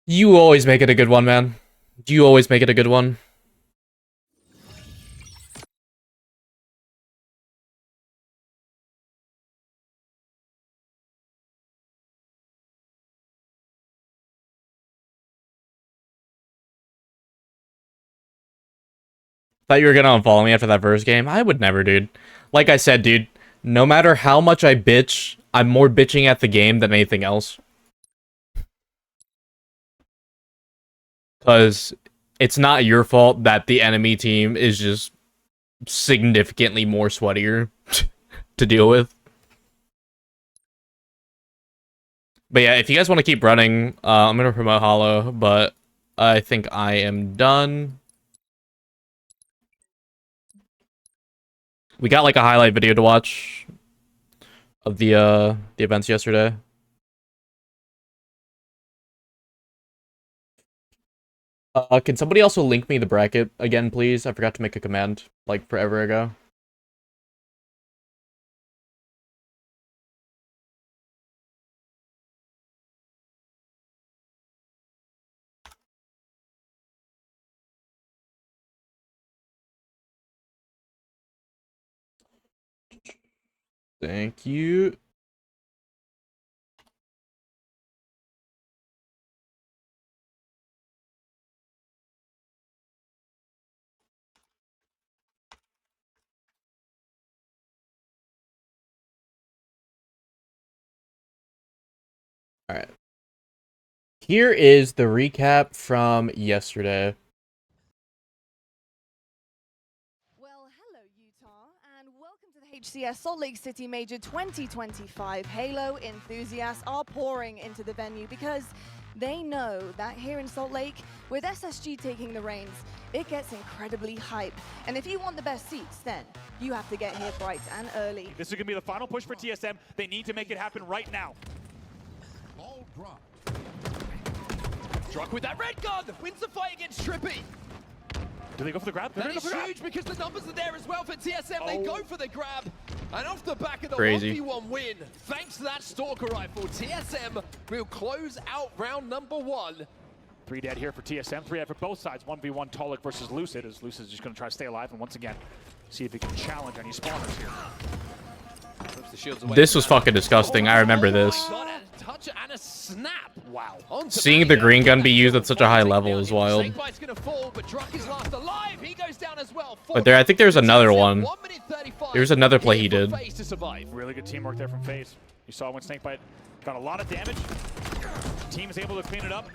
Speaker 1: You always make it a good one, man. You always make it a good one. Thought you were gonna unfollow me after that first game. I would never, dude. Like I said, dude, no matter how much I bitch, I'm more bitching at the game than anything else. Because it's not your fault that the enemy team is just significantly more sweatier to deal with. But yeah, if you guys want to keep running, I'm gonna promote Hollow, but I think I am done. We got like a highlight video to watch of the events yesterday. Can somebody also link me the bracket again, please? I forgot to make a command like forever ago. Thank you. All right. Here is the recap from yesterday.
Speaker 5: Well, hello Utah, and welcome to the HCS Salt Lake City Major 2025. Halo enthusiasts are pouring into the venue because they know that here in Salt Lake, with SSG taking the reins, it gets incredibly hype. And if you want the best seats, then you have to get here bright and early.
Speaker 6: This is going to be the final push for TSM. They need to make it happen right now.
Speaker 4: All dropped.
Speaker 7: Drunk with that red gun, wins the fight against Trippy.
Speaker 6: Do they go for the grab?
Speaker 7: That is huge because the numbers are there as well for TSM. They go for the grab. And off the back of the
Speaker 1: Crazy.
Speaker 7: 1v1 win, thanks to that Stalker rifle, TSM will close out round number 1.
Speaker 6: 3 dead here for TSM, 3 dead for both sides. 1v1 Tolik versus Lucid, as Lucid is just going to try to stay alive and once again see if he can challenge any spawners here.
Speaker 7: Flips the shields away
Speaker 1: This
Speaker 7: from
Speaker 1: was
Speaker 7: that.
Speaker 1: fucking disgusting. I remember this.
Speaker 7: God, and a touch and a snap.
Speaker 6: Wow.
Speaker 7: Onto
Speaker 1: Seeing the
Speaker 7: Vega.
Speaker 1: green gun be used at such a high level is wild.
Speaker 7: Snakebite's gonna fall, but Drunk is last alive. He goes down as well.
Speaker 1: But there, I think there's another one.
Speaker 7: 1 minute 35.
Speaker 1: There's another play he
Speaker 7: Here
Speaker 1: did.
Speaker 7: for FaZe to survive.
Speaker 6: Really good teamwork there from FaZe. You saw when Snakebite got a lot of damage. Team is able to clean it up.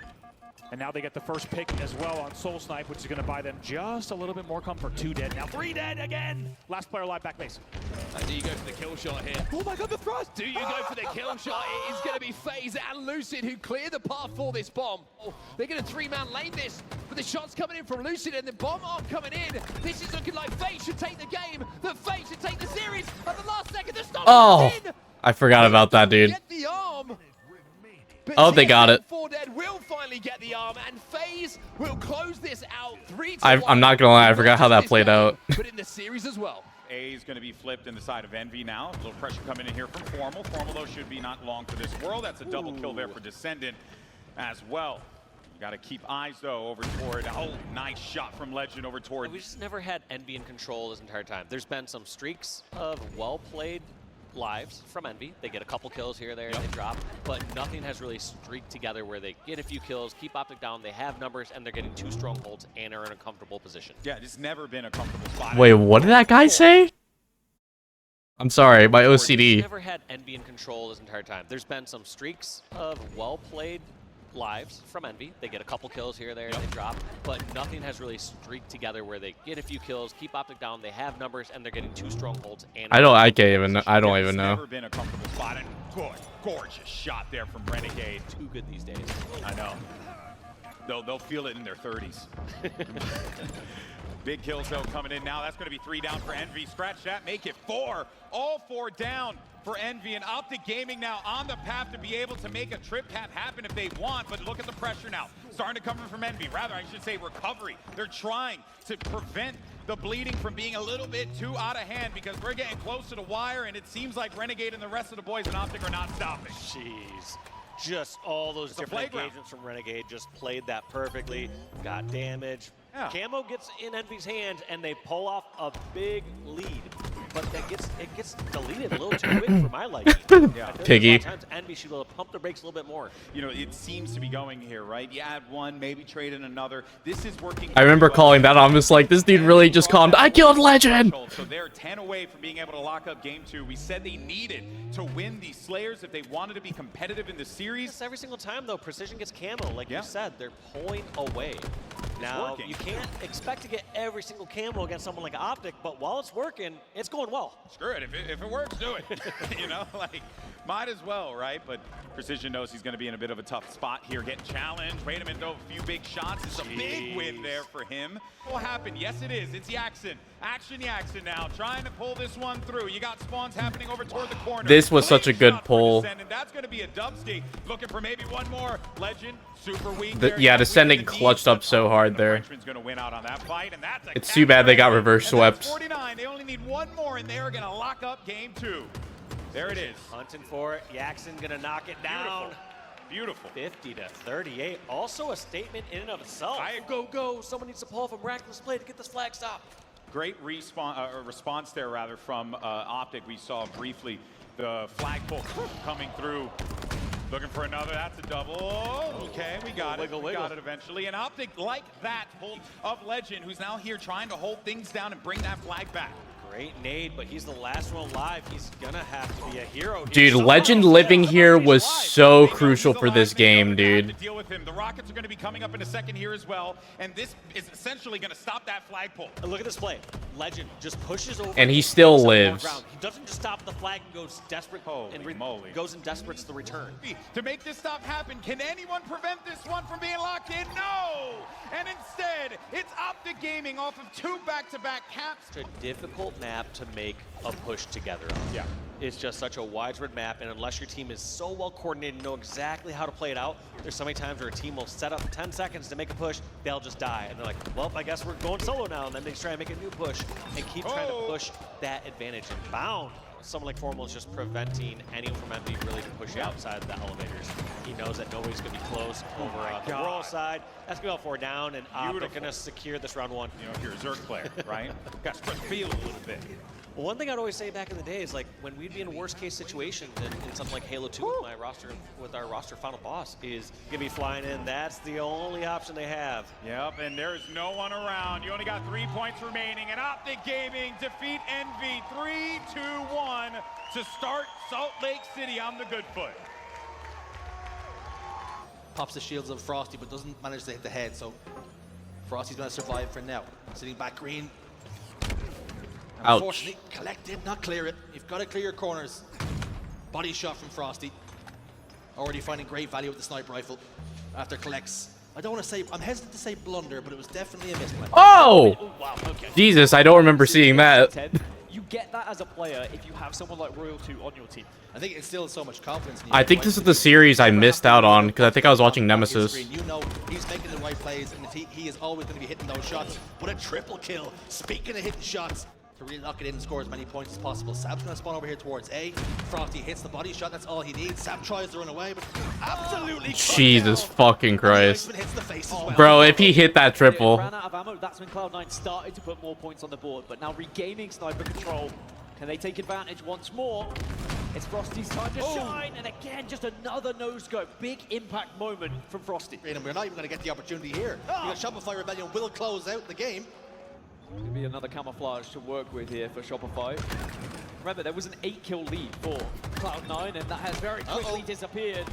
Speaker 6: And now they get the first pick as well on Soul Snipe, which is going to buy them just a little bit more comfort. 2 dead, now 3 dead again. Last player alive, back base.
Speaker 7: And do you go for the kill shot here? Oh my god, the thrust! Do you go for the kill shot? It is going to be FaZe and Lucid who clear the path for this bomb. Oh, they're going to 3-man lane this, but the shots coming in from Lucid and the bomb arm coming in. This is looking like FaZe should take the game, that FaZe should take the series. At the last second, the stop
Speaker 1: Oh,
Speaker 7: in.
Speaker 1: I forgot about that, dude.
Speaker 7: Get the arm. But
Speaker 1: Oh, they got it.
Speaker 7: 4 dead will finally get the arm, and FaZe will close this out 3-1.
Speaker 1: I'm not gonna lie, I forgot how that played out.
Speaker 7: But in the series as well.
Speaker 8: A is going to be flipped in the side of Envy now. A little pressure coming in here from Formal. Formal, though, should be not long for this world. That's a double kill there for Descendant as well. You got to keep eyes, though, over toward... Oh, nice shot from Legend over toward...
Speaker 9: We just never had Envy in control this entire time. There's been some streaks of well-played lives from Envy. They get a couple kills here, there, they drop, but nothing has really streaked together where they get a few kills, keep Optic down, they have numbers, and they're getting 2 strongholds and are in a comfortable position.
Speaker 8: Yeah, it's never been a comfortable spot.
Speaker 1: Wait, what did that guy say? I'm sorry, my
Speaker 9: We
Speaker 1: OCD.
Speaker 9: never had Envy in control this entire time. There's been some streaks of well-played lives from Envy. They get a couple kills here, there, they drop, but nothing has really streaked together where they get a few kills, keep Optic down, they have numbers, and they're getting 2 strongholds and
Speaker 1: I can't even. I don't
Speaker 8: Yeah,
Speaker 1: even
Speaker 8: it's
Speaker 1: know.
Speaker 8: never been a comfortable spot. And good, gorgeous shot there from Renegade.
Speaker 9: too good these days.
Speaker 8: I know. They'll feel it in their 30s. Big kills, though, coming in now. That's going to be 3 down for Envy. Scratch that, make it 4. All 4 down for Envy. And Optic Gaming now on the path to be able to make a trip cap happen if they want. But look at the pressure now. Starting to come in from Envy. Rather, I should say recovery. They're trying to prevent the bleeding from being a little bit too out of hand because we're getting close to the wire. And it seems like Renegade and the rest of the boys in Optic are not stopping.
Speaker 9: Jeez. Just all those
Speaker 8: It's a
Speaker 9: different
Speaker 8: playground.
Speaker 9: engagements from Renegade just played that perfectly. Got damage.
Speaker 8: Yeah.
Speaker 9: Camo gets in Envy's hands and they pull off a big lead. But it gets deleted a little too quick for my liking.
Speaker 8: Yeah.
Speaker 1: Piggy.
Speaker 9: A lot of times Envy should pump the brakes a little bit more.
Speaker 8: You know, it seems to be going here, right? You add one, maybe trade in another. This is working.
Speaker 1: I remember
Speaker 8: very well.
Speaker 1: calling that. I'm just like, this dude really just calmed. I killed Legend.
Speaker 8: So they're 10 away from being able to lock up game 2. We said they needed to win these Slayers if they wanted to be competitive in the series.
Speaker 9: Every single time though, Precision gets camo, like
Speaker 8: Yeah.
Speaker 9: you said, they're pulling away. Now,
Speaker 8: working.
Speaker 9: you can't expect to get every single camo against someone like Optic, but while it's working, it's going well.
Speaker 8: Screw it. If it works, do it. You know, like, might as well, right? But Precision knows he's going to be in a bit of a tough spot here, getting challenged. Wait a minute, though, a few big shots. It's a big win there for him. What will happen? Yes, it is. It's Yaxon. Action Yaxon now, trying to pull this one through. You got spawns happening over toward the corner.
Speaker 1: This was such a good pull.
Speaker 8: And that's going to be a dubsty. Looking for maybe one more. Legend, super weak.
Speaker 1: Yeah, Descending clutched up so hard there.
Speaker 8: Gonna win out on that fight, and that's
Speaker 1: It's too bad they got reverse swept.
Speaker 8: 49. They only need one more, and they're gonna lock up game 2. There it is.
Speaker 9: Hunting for it. Yaxon gonna knock it down.
Speaker 8: Beautiful.
Speaker 9: 50 to 38. Also a statement in and of itself. Go. Someone needs to pull from Reckless Play to get this flag stop.
Speaker 8: Great response there, rather, from Optic. We saw briefly the flagpole coming through. Looking for another. That's a double. Okay, we got it. We got it eventually. And Optic, like that, pulled of Legend, who's now here trying to hold things down and bring that flag back.
Speaker 9: Great nade, but he's the last one alive. He's gonna have to be a hero
Speaker 1: Dude,
Speaker 9: here.
Speaker 1: Legend living here was so crucial for this game, dude.
Speaker 8: Deal with him. The Rockets are going to be coming up in a second here as well, and this is essentially going to stop that flagpole.
Speaker 9: Look at this play. Legend just pushes over,
Speaker 1: and he still lives.
Speaker 9: He doesn't just stop the flag and goes desperate.
Speaker 8: Holy moly.
Speaker 9: Goes in desperate to the return.
Speaker 8: To make this stop happen, can anyone prevent this one from being locked in? No! And instead, it's Optic Gaming off of 2 back-to-back caps.
Speaker 9: It's a difficult map to make a push together on.
Speaker 8: Yeah.
Speaker 9: It's just such a widespread map, and unless your team is so well coordinated and know exactly how to play it out, there's so many times where a team will set up 10 seconds to make a push, they'll just die. And they're like, well, I guess we're going solo now. And then they try to make a new push and keep trying to push that advantage. And bound, someone like Formal is just preventing anyone from Envy really to push outside the elevators. He knows that nobody's going to be close over the Royal side. That's going to go 4 down, and they're going to secure this round 1.
Speaker 8: You know, if you're a Zerg player, right? Got to spread the field a little bit.
Speaker 9: Well, one thing I'd always say back in the day is, like, when we'd be in a worst case situation in something like Halo 2 with our roster final boss, is gonna be flying in. That's the only option they have.
Speaker 8: Yep, and there's no one around. You only got 3 points remaining, and Optic Gaming defeat Envy 3-2-1 to start Salt Lake City on the good foot.
Speaker 10: Pops the shields of Frosty, but doesn't manage to hit the head, so Frosty's gonna survive for now. Sitting back green.
Speaker 1: Ouch.
Speaker 10: Unfortunately, Collect did not clear it. You've got to clear your corners. Body shot from Frosty. Already finding great value with the sniper rifle. After Collect's, I don't want to say, I'm hesitant to say blunder, but it was definitely a misplay.
Speaker 1: Oh!
Speaker 9: Wow, okay.
Speaker 1: Jesus, I don't remember seeing that.
Speaker 11: You get that as a player if you have someone like Royal 2 on your team.
Speaker 10: I think it instills so much confidence in you.
Speaker 1: I think this is the series I missed out on, because I think I was watching Nemesis.
Speaker 10: You know he's making the right plays, and he is always going to be hitting those shots. What a triple kill. Speaking of hitting shots, to really lock it in and score as many points as possible. Sam's going to spawn over here towards A. Frosty hits the body shot. That's all he needs. Sam tries to run away, but absolutely
Speaker 1: Jesus fucking Christ.
Speaker 10: hits the face as well.
Speaker 1: Bro, if he hit that triple.
Speaker 11: Ran out of ammo. That's when Cloud9 started to put more points on the board, but now regaining sniper control. Can they take advantage once more? It's Frosty's time to shine, and again, just another no-scope. Big impact moment from Frosty.
Speaker 10: And we're not even going to get the opportunity here. Because Shopify Rebellion will close out the game.
Speaker 11: Could be another camouflage to work with here for Shopify. Remember, there was an 8-kill lead for Cloud9, and that has very quickly disappeared.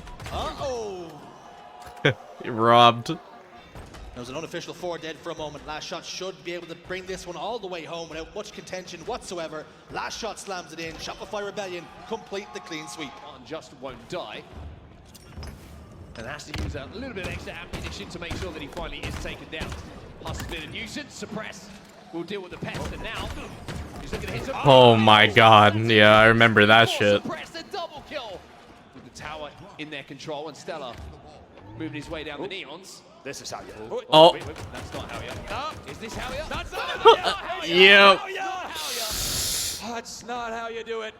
Speaker 1: Robbed.
Speaker 10: There was an unofficial 4 dead for a moment. Last shot should be able to bring this one all the way home without much contention whatsoever. Last shot slams it in. Shopify Rebellion complete the clean sweep.
Speaker 7: Just won't die. And has to use a little bit of extra ammunition to make sure that he finally is taken down. Plus a bit of nuisance, suppress. We'll deal with the pest, and now he's looking to hit some.
Speaker 1: Oh my god, yeah, I remember that shit.
Speaker 7: Suppress a double kill with the tower in their control, and Stella moving his way down the neons. This is how you.
Speaker 1: Oh.
Speaker 7: Wait, that's not how you. No, is this how you? That's not how you.
Speaker 1: Yep.
Speaker 7: That's not how you do it.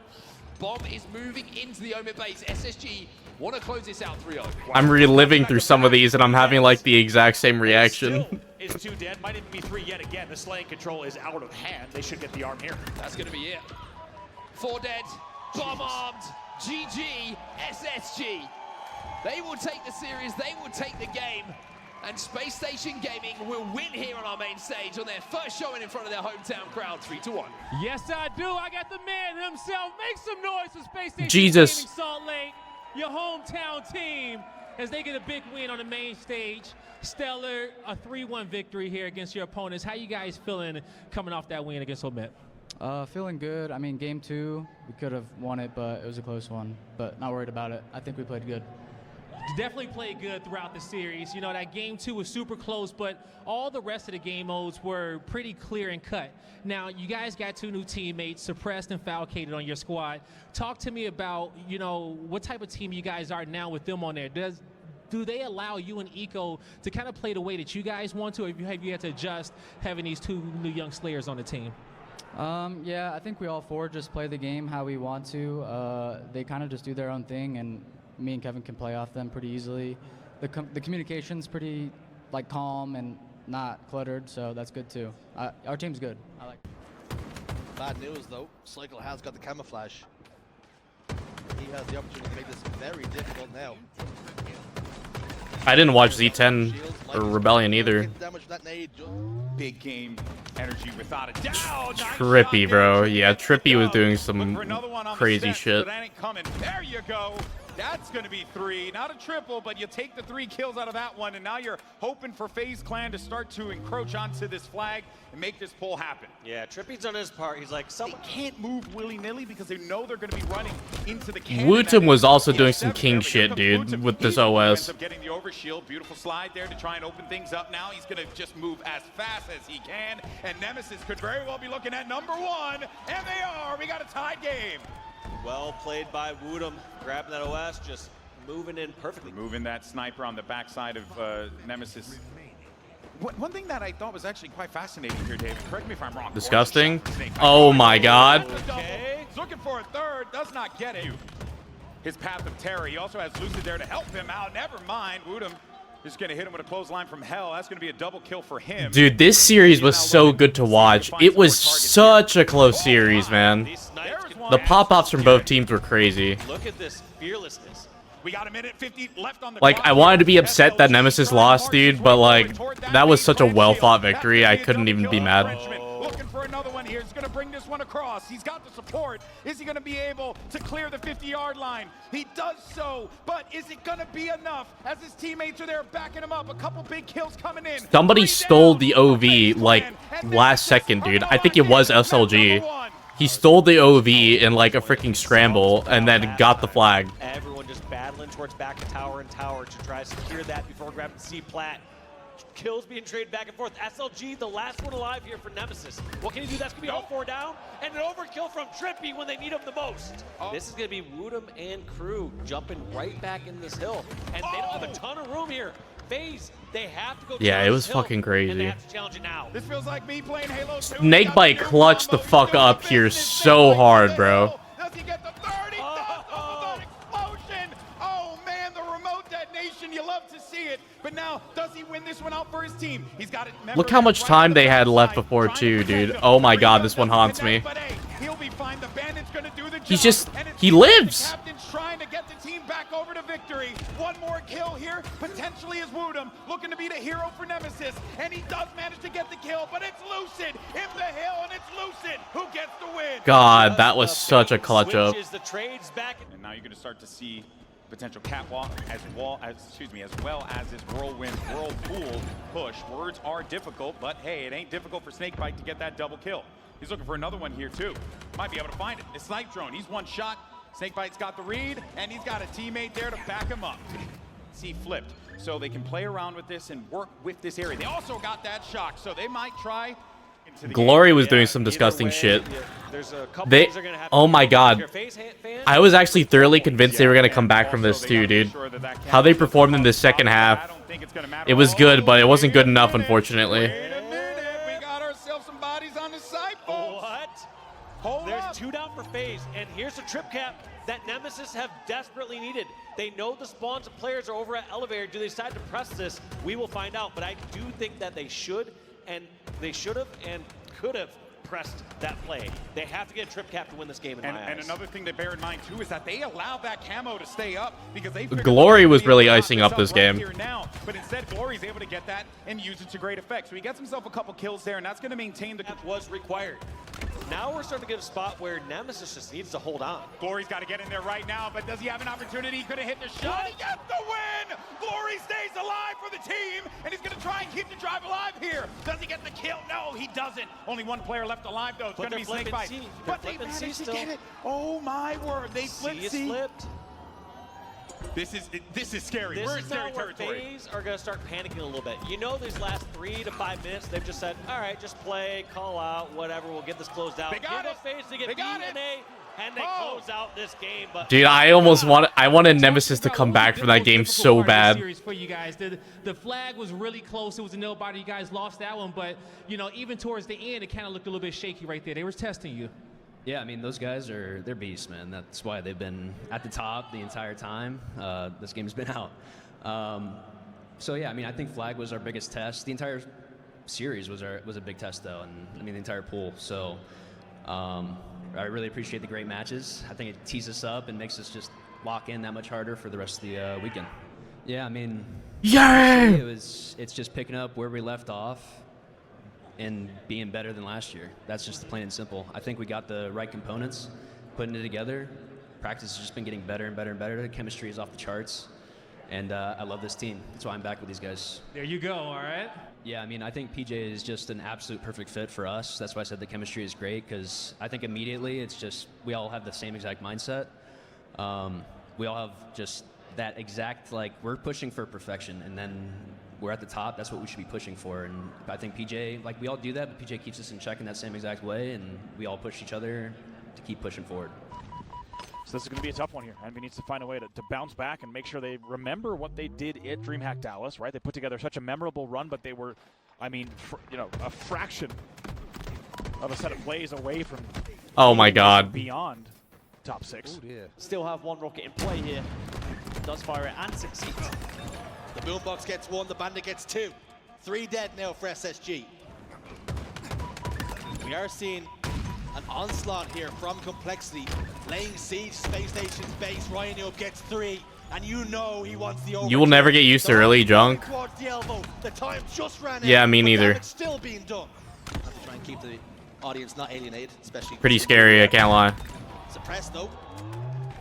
Speaker 7: Bomb is moving into the Omen base. SSG want to close this out 3-0.
Speaker 1: I'm reliving through some of these and I'm having like the exact same reaction.
Speaker 6: Is 2 dead. Might even be 3 yet again. The slaying control is out of hand. They should get the arm here.
Speaker 7: That's going to be it. 4 dead. Bomb armed. GG. SSG. They will take the series. They will take the game. And Space Station Gaming will win here on our main stage on their first showing in front of their hometown crowd, 3-1.
Speaker 12: Yes, I do. I got the man himself. Make some noise for Space Station
Speaker 1: Jesus.
Speaker 12: Gaming Salt Lake. your hometown team as they get a big win on the main stage. Stellar, a 3-1 victory here against your opponents. How you guys feeling coming off that win against Omet?
Speaker 13: Feeling good. I mean, game 2, we could have won it, but it was a close one. But not worried about it. I think we played good.
Speaker 12: Definitely played good throughout the series. You know, that game 2 was super close, but all the rest of the game modes were pretty clear and cut. Now, you guys got 2 new teammates, Suppressed and Falcated, on your squad. Talk to me about, you know, what type of team you guys are now with them on there. Do they allow you and Eco to kind of play the way that you guys want to, or have you had to adjust having these 2 new young Slayers on the team?
Speaker 13: Yeah, I think we all 4 just play the game how we want to. They kind of just do their own thing, and me and Kevin can play off them pretty easily. The communication's pretty like calm and not cluttered, so that's good too. Our team's good. I like it.
Speaker 10: Bad news though, Cycle has got the camouflage. He has the opportunity to make this very difficult now.
Speaker 1: I didn't watch Z10 or Rebellion either.
Speaker 8: Big game energy without a doubt.
Speaker 1: Trippy, bro. Yeah, Trippy was doing some crazy shit.
Speaker 8: That ain't coming. There you go. That's going to be 3. Not a triple, but you take the 3 kills out of that one, and now you're hoping for FaZe Clan to start to encroach onto this flag and make this pull happen.
Speaker 9: Yeah, Trippy's on his part. He's like,
Speaker 8: They can't move willy-nilly because they know they're going to be running into the cannon.
Speaker 1: Wootum was also doing some king shit, dude, with this OS.
Speaker 8: Getting the overshield, beautiful slide there to try and open things up now. He's going to just move as fast as he can, and Nemesis could very well be looking at number 1, and they are. We got a tied game.
Speaker 9: well played by Wootum, grabbing that OS, just moving in perfectly.
Speaker 8: Moving that sniper on the backside of Nemesis. One thing that I thought was actually quite fascinating here, David, correct me if I'm wrong.
Speaker 1: Disgusting. Oh my god.
Speaker 8: Okay. He's looking for a third, does not get it. His path of terror. He also has Lucid there to help him out. Never mind. Wootum just going to hit him with a clothesline from hell. That's going to be a double kill for him.
Speaker 1: Dude, this series was so good to watch. It was such a close series, man. The pop-offs from both teams were crazy.
Speaker 9: Look at this fearlessness.
Speaker 8: We got a minute 50 left on the
Speaker 1: Like, I wanted to be upset that Nemesis lost, dude, but like, that was such a well-fought victory, I couldn't even be mad.
Speaker 8: Looking for another one here. He's going to bring this one across. He's got the support. Is he going to be able to clear the 50-yard line? He does so, but is it going to be enough as his teammates are there backing him up? A couple big kills coming in.
Speaker 1: Somebody stole the OV, like, last second, dude. I think it was SLG. He stole the OV in, like, a freaking scramble and then got the flag.
Speaker 9: Everyone just battling towards back of tower and tower to try to secure that before grabbing C-Plat. Kills being traded back and forth. SLG, the last one alive here for Nemesis. What can he do? That's going to be all 4 down. And an overkill from Trippy when they need him the most. This is going to be Wootum and crew jumping right back in this hill. And they don't have a ton of room here. FaZe, they have to go.
Speaker 1: Yeah, it was fucking crazy.
Speaker 9: And they have to challenge it now.
Speaker 8: This feels like me playing Halo 2.
Speaker 1: Snakebite clutched the fuck up here so hard, bro.
Speaker 8: Does he get the 30? That explosion! Oh man, the remote detonation. You love to see it. But now, does he win this one out for his team? He's got it.
Speaker 1: Look how much time they had left before, too, dude. Oh my god, this one haunts me.
Speaker 8: He'll be fine. The bandit's gonna do the job.
Speaker 1: He's just, he lives.
Speaker 8: The captain's trying to get the team back over to victory. One more kill here, potentially is Wootum, looking to be the hero for Nemesis, and he does manage to get the kill, but it's Lucid in the hill, and it's Lucid who gets the win.
Speaker 1: God, that was such a clutch up.
Speaker 8: And now you're gonna start to see potential catwalk as well as this whirlwind whirlpool push. Words are difficult, but hey, it ain't difficult for Snakebite to get that double kill. He's looking for another one here too. Might be able to find it. The snipe drone. He's one shot. Snakebite's got the read, and he's got a teammate there to back him up. See, flipped. So they can play around with this and work with this area. They also got that shock, so they might try.
Speaker 1: Glory was doing some disgusting shit. Oh my god. I was actually thoroughly convinced they were going to come back from this too, dude. How they performed in the second half. It was good, but it wasn't good enough, unfortunately.
Speaker 9: There's 2 down for FaZe, and here's a trip cap that Nemesis have desperately needed. They know the spawns of players are over at Elevator. Do they decide to press this? We will find out, but I do think that they should, and they should have and could have pressed that play. They have to get a trip cap to win this game in my eyes.
Speaker 8: And another thing to bear in mind too is that they allow that camo to stay up because they
Speaker 1: Glory was really icing up this game.
Speaker 8: Now. but instead Glory's able to get that and use it to great effect. So he gets himself a couple kills there, and that's going to maintain the...
Speaker 9: That was required. Now we're starting to get a spot where Nemesis just needs to hold on.
Speaker 8: Glory's got to get in there right now, but does he have an opportunity? He could have hit the shot. He gets the win! Glory stays alive for the team, and he's going to try and keep the drive alive here. Does he get the kill? No, he doesn't. Only one player left alive, though. It's going to be Snakebite. But they managed to get it. Oh, my word. They flipped C. This is scary. We're in scary territory.
Speaker 9: FaZe are going to start panicking a little bit. You know, these last 3 to 5 minutes, they've just said, all right, just play, call out, whatever, we'll get this closed out.
Speaker 8: They got it.
Speaker 9: FaZe to get B and A, and they close out this game. But
Speaker 1: Dude, I wanted Nemesis to come back from that game so bad.
Speaker 12: For you guys, the flag was really close. It was a nobody. You guys lost that one, but you know, even towards the end, it kind of looked a little bit shaky right there. They were testing you.
Speaker 14: Yeah, I mean, those guys they're beasts, man. That's why they've been at the top the entire time this game's been out. So yeah, I mean, I think flag was our biggest test. The entire series was a big test, though, and I mean the entire pool. So I really appreciate the great matches. I think it tees us up and makes us just lock in that much harder for the rest of the weekend. Yeah, I mean, it's just picking up where we left off and being better than last year. That's just plain and simple. I think we got the right components, putting it together. Practice has just been getting better and better and better. The chemistry is off the charts, and I love this team. That's why I'm back with these guys.
Speaker 12: There you go, all right?
Speaker 14: Yeah, I mean, I think PJ is just an absolute perfect fit for us. That's why I said the chemistry is great, because I think immediately it's just we all have the same exact mindset. We all have just that exact, like, we're pushing for perfection, and then we're at the top. That's what we should be pushing for. And I think PJ, like, we all do that, but PJ keeps us in check in that same exact way, and we all push each other to keep pushing forward.
Speaker 6: So this is going to be a tough one here. Envy needs to find a way to bounce back and make sure they remember what they did at DreamHack Dallas, right? They put together such a memorable run, but they were, I mean, a fraction of a set of plays away from
Speaker 1: Oh my God.
Speaker 6: beyond top 6.
Speaker 11: Oh dear. Still have one rocket in play here. Does fire it and succeeds.
Speaker 10: The Boombox gets 1, the Bandit gets 2. 3 dead now for SSG. We are seeing an onslaught here from Complexity, laying siege to Space Station's base. Ryan Up gets 3, and you know he wants the over.
Speaker 1: You will never get used to early junk.
Speaker 10: The elbow. The time just ran
Speaker 1: Yeah,
Speaker 10: out,
Speaker 1: me
Speaker 10: but
Speaker 1: neither.
Speaker 10: damage still being done. Have to try and keep the audience not alienated, especially.
Speaker 1: Pretty scary, I can't lie.
Speaker 10: Suppressed though.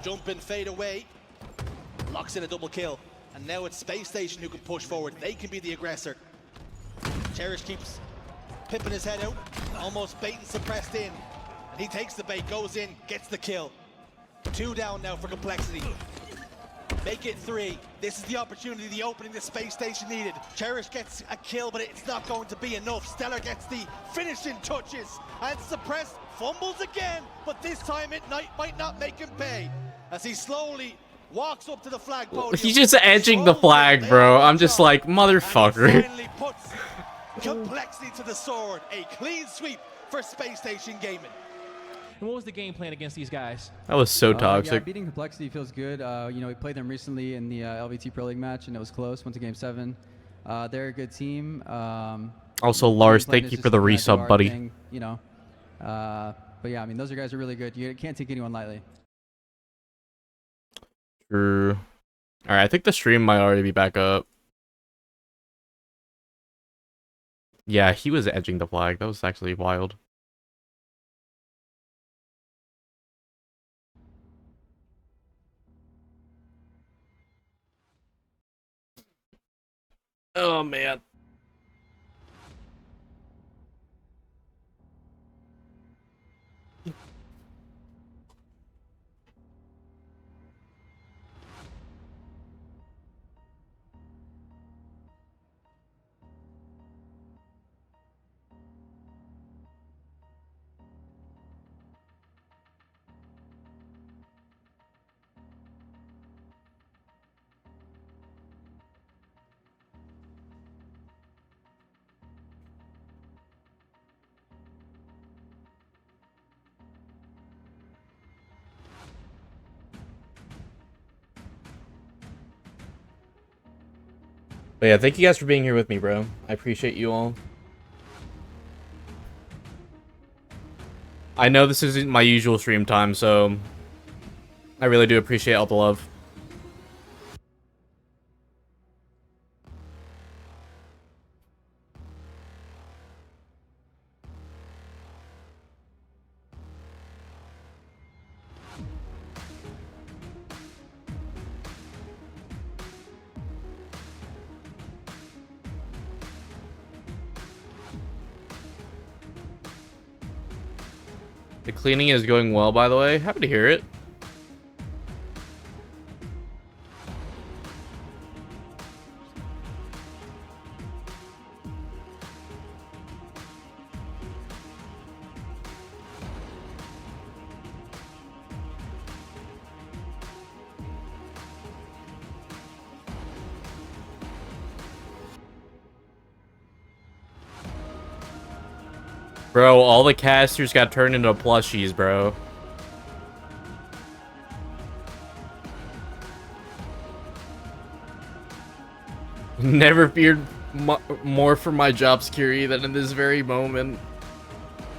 Speaker 10: Jump and fade away. Locks in a double kill. And now it's Space Station who can push forward. They can be the aggressor. Cherish keeps pipping his head out. Almost bait and suppressed in. And he takes the bait, goes in, gets the kill. 2 down now for Complexity. Make it 3. This is the opportunity, the opening the Space Station needed. Cherish gets a kill, but it's not going to be enough. Stellar gets the finishing touches. And Suppressed fumbles again, but this time it might not make him pay. As he slowly walks up to the flag podium.
Speaker 1: He's just edging the flag, bro. I'm just like, motherfucker.
Speaker 10: Finally puts Complexity to the sword. A clean sweep for Space Station Gaming.
Speaker 12: And what was the game plan against these guys?
Speaker 1: That was so
Speaker 13: Yeah,
Speaker 1: toxic.
Speaker 13: beating Complexity feels good. You know, we played them recently in the LVT Pro League match, and it was close. Went to Game 7. They're a good team.
Speaker 1: Also, Lars,
Speaker 13: game plan
Speaker 1: thank
Speaker 13: is
Speaker 1: you
Speaker 13: just
Speaker 1: for the
Speaker 13: to kinda do
Speaker 1: resub,
Speaker 13: our
Speaker 1: buddy.
Speaker 13: thing, you know. But yeah, I mean, those guys are really good. You can't take anyone lightly.
Speaker 1: True. Alright, I think the stream might already be back up. Yeah, he was edging the flag. That was actually wild. Oh, man. But yeah, thank you guys for being here with me, bro. I appreciate you all. I know this isn't my usual stream time, so I really do appreciate all the love. The cleaning is going well, by the way. Happy to hear it. Bro, all the casters got turned into plushies, bro. Never feared more for my job security than in this very moment.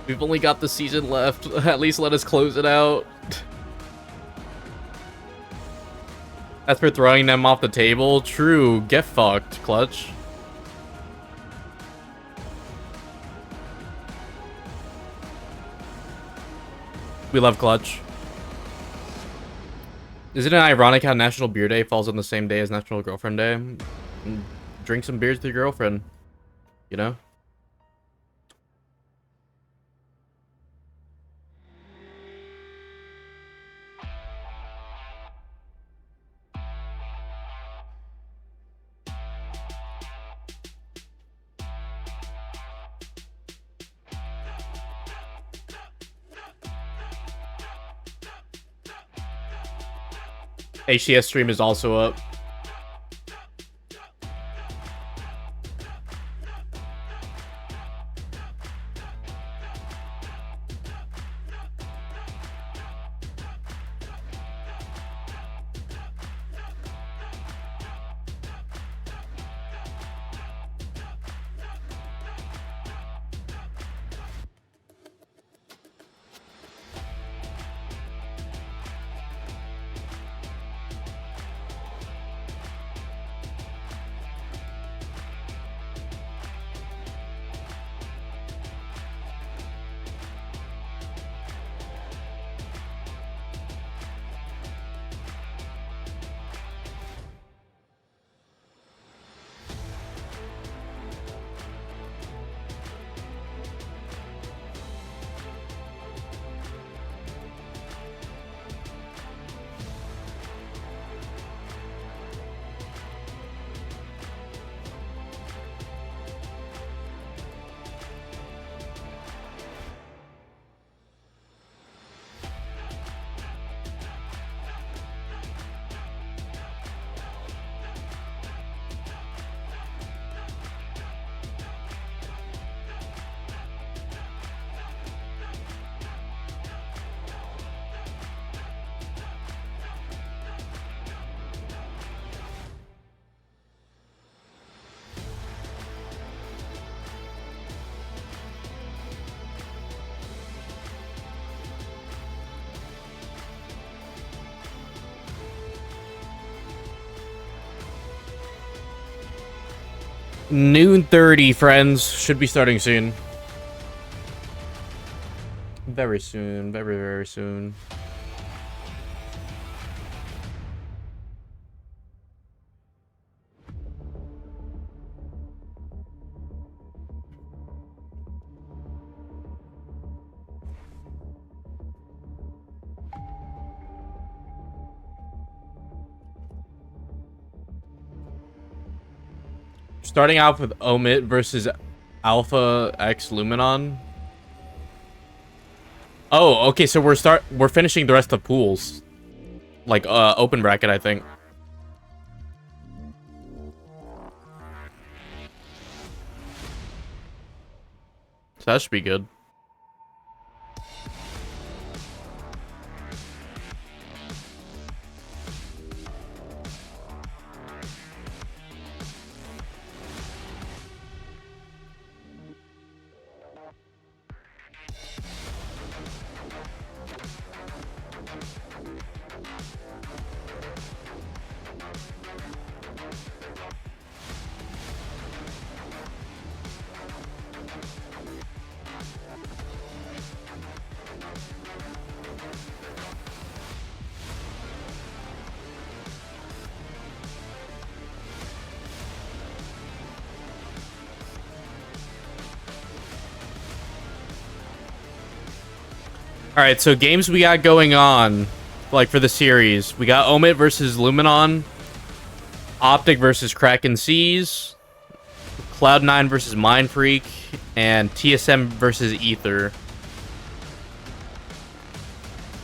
Speaker 1: We've only got the season left. At least let us close it out. That's for throwing them off the table. True. Get fucked, Clutch. We love Clutch. Isn't it ironic how National Beer Day falls on the same day as National Girlfriend Day? Drink some beers with your girlfriend, you know? HCS stream is also up. Noon 30, friends. Should be starting soon. Very soon. Very, very soon. Starting off with Omit versus Alpha X Luminon. Oh, okay, so we're finishing the rest of the pools. Like open bracket, I think. So that should be good. All right, so games we got going on, like for the series, we got Omit versus Luminon, Optic versus Kraken Seas, Cloud9 versus Mind Freak, and TSM versus Ether.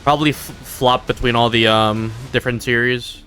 Speaker 1: Probably flop between all the different series.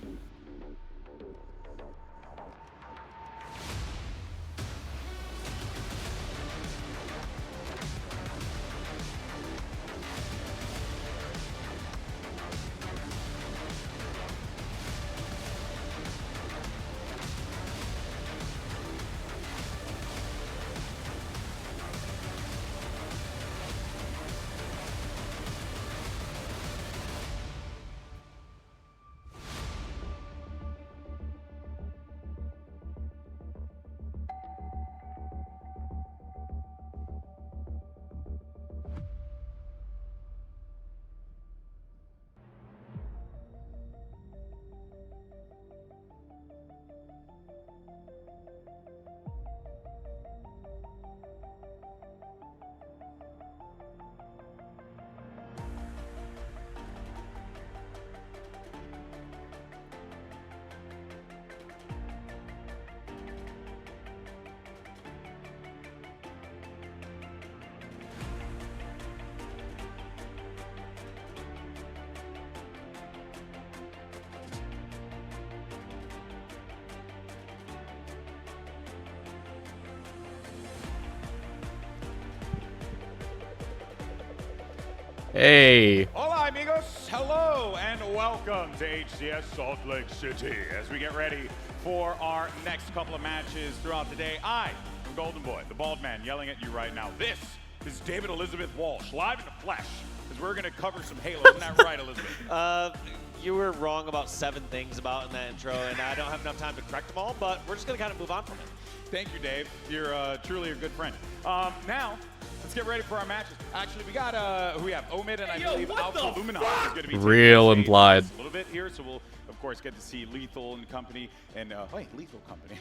Speaker 1: Hey.
Speaker 8: Hola, amigos. Hello, and welcome to HCS Salt Lake City as we get ready for our next couple of matches throughout the day. I am Golden Boy, the bald man, yelling at you right now. This is David Elizabeth Walsh, live in the flesh, as we're going to cover some Halo. Isn't that right, Elizabeth?
Speaker 9: You were wrong about 7 things about in that intro, and I don't have enough time to correct them all, but we're just going to kind of move on from it.
Speaker 8: Thank you, Dave. You're truly a good friend. Now, let's get ready for our matches. Actually, we got who we have Omid and I believe Alpha Luminon is going to be
Speaker 1: Real implied.
Speaker 8: a little bit here, so we'll of course get to see Lethal and company and wait, Lethal company.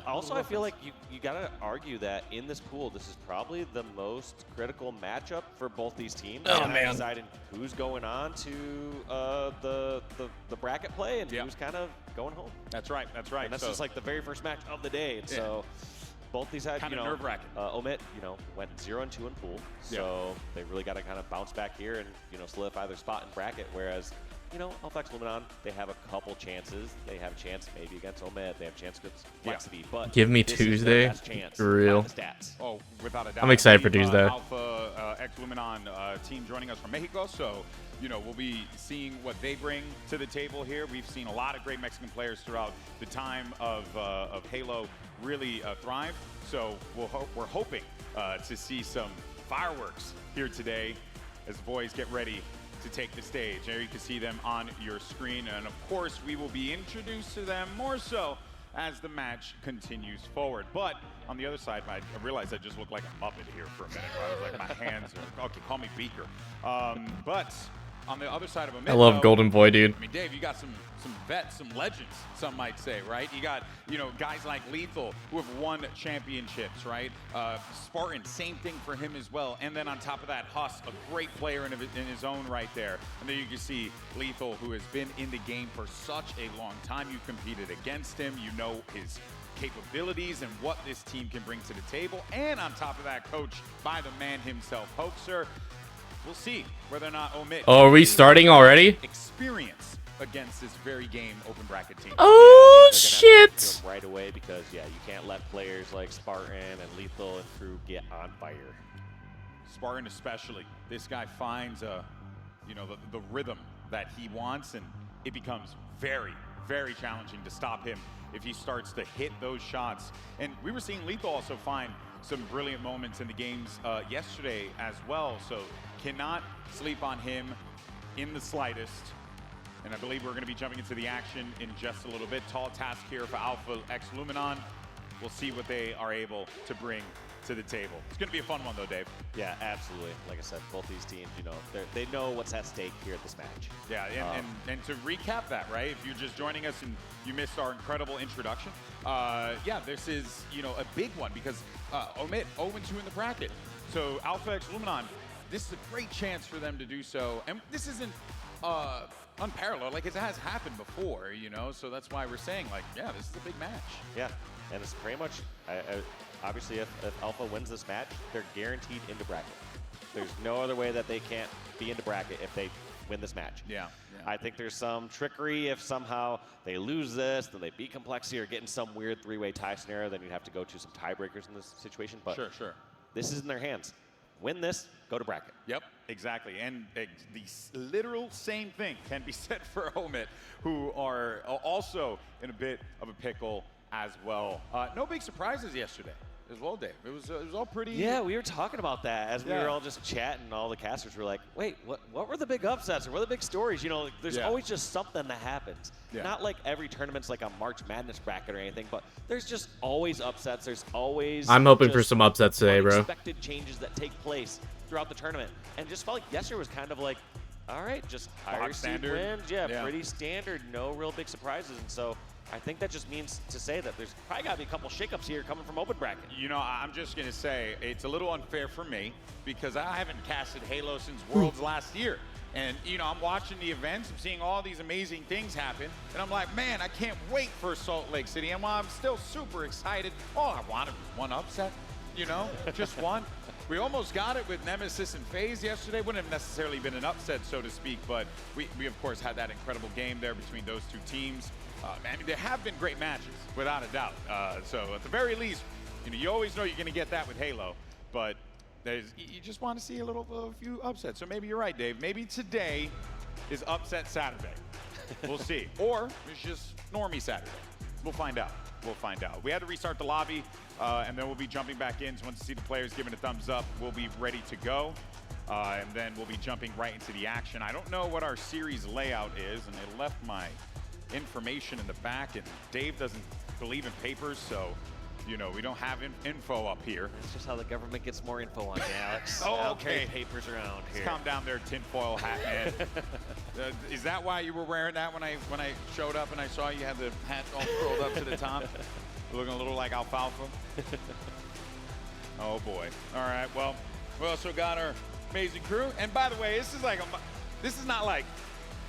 Speaker 9: Also, I feel like you gotta argue that in this pool, this is probably the most critical matchup for both these teams.
Speaker 1: Oh, man.
Speaker 9: Deciding who's going on to the bracket play and who's kind of going home.
Speaker 8: That's right. That's right.
Speaker 9: And this
Speaker 8: So-
Speaker 9: is like the very first match of the day, and so both these had,
Speaker 8: Kinda nerve-wracking.
Speaker 9: Omit, went 0-2 in pool, so they really got to kind of bounce back here and solidify their spot in bracket. Whereas, LFX Luminon, they have a couple chances. They have a chance maybe against Omit. They have a chance against Flexity, but
Speaker 1: Give me
Speaker 9: this is their
Speaker 1: Tuesday.
Speaker 9: best chance
Speaker 1: For real.
Speaker 9: by the stats.
Speaker 8: Oh, without a doubt.
Speaker 1: I'm excited for
Speaker 8: I believe,
Speaker 1: Tuesday.
Speaker 8: Alpha X Luminon team joining us from Mexico, so we'll be seeing what they bring to the table here. We've seen a lot of great Mexican players throughout the time of Halo really thrive. So we're hoping to see some fireworks here today as the boys get ready to take the stage. There you can see them on your screen, and of course we will be introduced to them more so as the match continues forward. But on the other side, I realized I just looked like a Muppet here for a minute. I was like, my hands are, okay, call me Beaker. But on the other side of a
Speaker 1: I love Golden Boy, dude.
Speaker 8: I mean, Dave, you got some vets, some legends, some might say, right? You got, guys like Lethal who have won championships, right? Spartan, same thing for him as well. And then on top of that, Huss, a great player in his own right there. And then you can see Lethal, who has been in the game for such a long time. You competed against him. You know his capabilities and what this team can bring to the table. And on top of that, coached by the man himself, Hoaxer. We'll see whether or not Omit.
Speaker 1: Oh, are we starting already?
Speaker 8: Experience against this very game open bracket team.
Speaker 1: Oh,
Speaker 9: They're gonna have to
Speaker 1: shit.
Speaker 9: do them right away because, you can't let players like Spartan and Lethal and crew get on fire.
Speaker 8: Spartan especially. This guy finds the rhythm that he wants, and it becomes very, very challenging to stop him if he starts to hit those shots. And we were seeing Lethal also find some brilliant moments in the games yesterday as well, so cannot sleep on him in the slightest. And I believe we're going to be jumping into the action in just a little bit. Tall task here for Alpha X Luminon. We'll see what they are able to bring to the table. It's going to be a fun one though, Dave.
Speaker 9: Yeah, absolutely. Like I said, both these teams, they know what's at stake here at this match.
Speaker 8: Yeah, and to recap that, right? If you're just joining us and you missed our incredible introduction, this is, a big one because Omit 0-2 in the bracket. So Alpha X Luminon this is a great chance for them to do so. And this isn't unparalleled, like it has happened before, you know, so that's why we're saying, like, yeah, this is a big match.
Speaker 15: Yeah, and it's pretty much, obviously, if Alpha wins this match, they're guaranteed into bracket. There's no other way that they can't be into bracket if they win this match.
Speaker 8: Yeah.
Speaker 15: I think there's some trickery if somehow they lose this, then they beat Complexity or get in some weird three-way tie scenario, then you'd have to go to some tiebreakers in this situation. But
Speaker 8: Sure.
Speaker 15: this is in their hands. Win this, go to bracket.
Speaker 8: Yep, exactly. And the literal same thing can be said for Omit, who are also in a bit of a pickle as well. No big surprises yesterday as well, Dave. It was all pretty.
Speaker 15: Yeah, we were talking about that as we were all just chatting. All the casters were like, wait, what were the big upsets or what are the big stories? You know, like, there's always just something that happens.
Speaker 8: Yeah.
Speaker 15: Not like every tournament's like a March Madness bracket or anything, but there's just always upsets. There's always
Speaker 1: I'm hoping for some upsets today, bro.
Speaker 15: Unexpected changes that take place throughout the tournament. And just felt like yesterday was kind of like, all right, just higher seed wins. Yeah, pretty standard. No real big surprises. And so I think that just means to say that there's probably got to be a couple shakeups here coming from open bracket.
Speaker 8: You know, I'm just going to say it's a little unfair for me because I haven't casted Halo since Worlds last year. And, you know, I'm watching the events, I'm seeing all these amazing things happen, and I'm like, man, I can't wait for Salt Lake City. And while I'm still super excited, all I wanted was one upset, you know, just one. We almost got it with Nemesis and FaZe yesterday. Wouldn't have necessarily been an upset, so to speak, but we of course, had that incredible game there between those two teams. I mean, there have been great matches, without a doubt. So at the very least, you know, you always know you're going to get that with Halo, but you just want to see a few upsets. So maybe you're right, Dave. Maybe today is upset Saturday. We'll see. Or it's just normie Saturday. We'll find out. We had to restart the lobby, and then we'll be jumping back in. So once you see the players giving a thumbs up, we'll be ready to go. And then we'll be jumping right into the action. I don't know what our series layout is, and they left my information in the back, and Dave doesn't believe in papers, so you know we don't have info up here.
Speaker 15: That's just how the government gets more info on you, Alex.
Speaker 8: Oh, okay.
Speaker 15: Papers around here.
Speaker 8: Calm down there, tinfoil hat man. Is that why you were wearing that when I showed up and I saw you had the hat all curled up to the top, looking a little like alfalfa? Oh boy. All right. Well, we also got our amazing crew, and by the way, this is not like.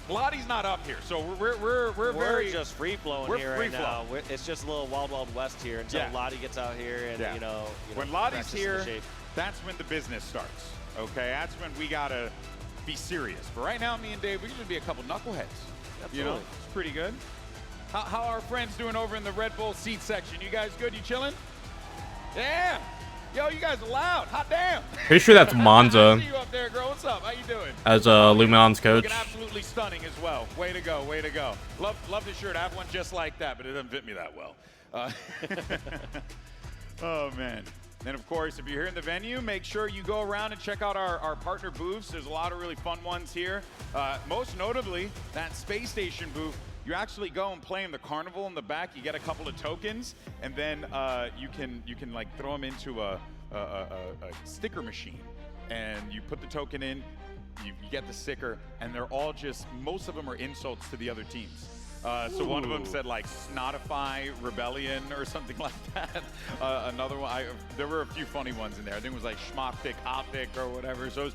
Speaker 8: Lottie's not up here, so we're very
Speaker 15: just free flowing here right now. It's just a little wild west here until Lottie gets out here, and you know
Speaker 8: when Lottie's here, that's when the business starts. Okay, that's when we gotta be serious. But right now, me and Dave, we should be a couple knuckleheads.
Speaker 15: Absolutely.
Speaker 8: You know, it's pretty good. How are our friends doing over in the Red Bull seat section? You guys good? You chilling? Yeah. Yo, you guys are loud. Hot damn.
Speaker 1: Pretty sure that's Monza.
Speaker 8: I see you up there, girl. What's up? How you doing?
Speaker 1: As Luminon's coach.
Speaker 8: Looking absolutely stunning as well. Way to go. Way to go. Love the shirt. I have one just like that, but it doesn't fit me that well. Oh, man. And, of course, if you're here in the venue, make sure you go around and check out our partner booths. There's a lot of really fun ones here. Most notably, that space station booth. You actually go and play in the carnival in the back. You get a couple of tokens, and then you can like throw them into a sticker machine, and you put the token in, you get the sticker, and they're all just, most of them are insults to the other teams. So one of them said like Snotify Rebellion or something like that. Another one, there were a few funny ones in there. I think it was like Schmoptic Optic or whatever. So it was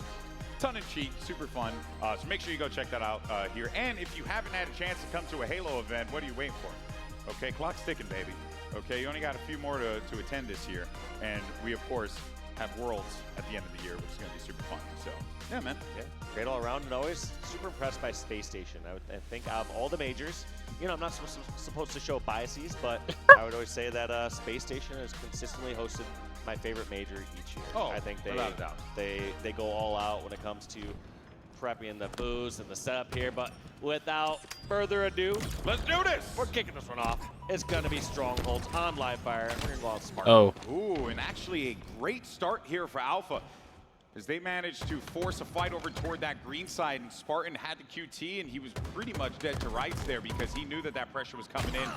Speaker 8: tongue-in-cheek, super fun. So make sure you go check that out here. And if you haven't had a chance to come to a Halo event, what are you waiting for? Okay, clock's ticking, baby. Okay, you only got a few more to attend this year. And we, of course, have Worlds at the end of the year, which is going to be super fun. So, yeah, man.
Speaker 15: Yeah, great all around, and always super impressed by Space Station. I think out of all the majors, you know, I'm not supposed to show biases, but I would always say that Space Station has consistently hosted my favorite major each year.
Speaker 8: Oh,
Speaker 15: I think
Speaker 8: without a doubt.
Speaker 15: they go all out when it comes to prepping the booths and the setup here. But without further ado,
Speaker 8: let's do this.
Speaker 15: We're kicking this one off. It's gonna be Strongholds on live fire. We're gonna go out smart.
Speaker 1: Oh.
Speaker 8: Ooh, and actually a great start here for Alpha, as they managed to force a fight over toward that green side, and Spartan had the QT, and he was pretty much dead to rights there because he knew that pressure was coming in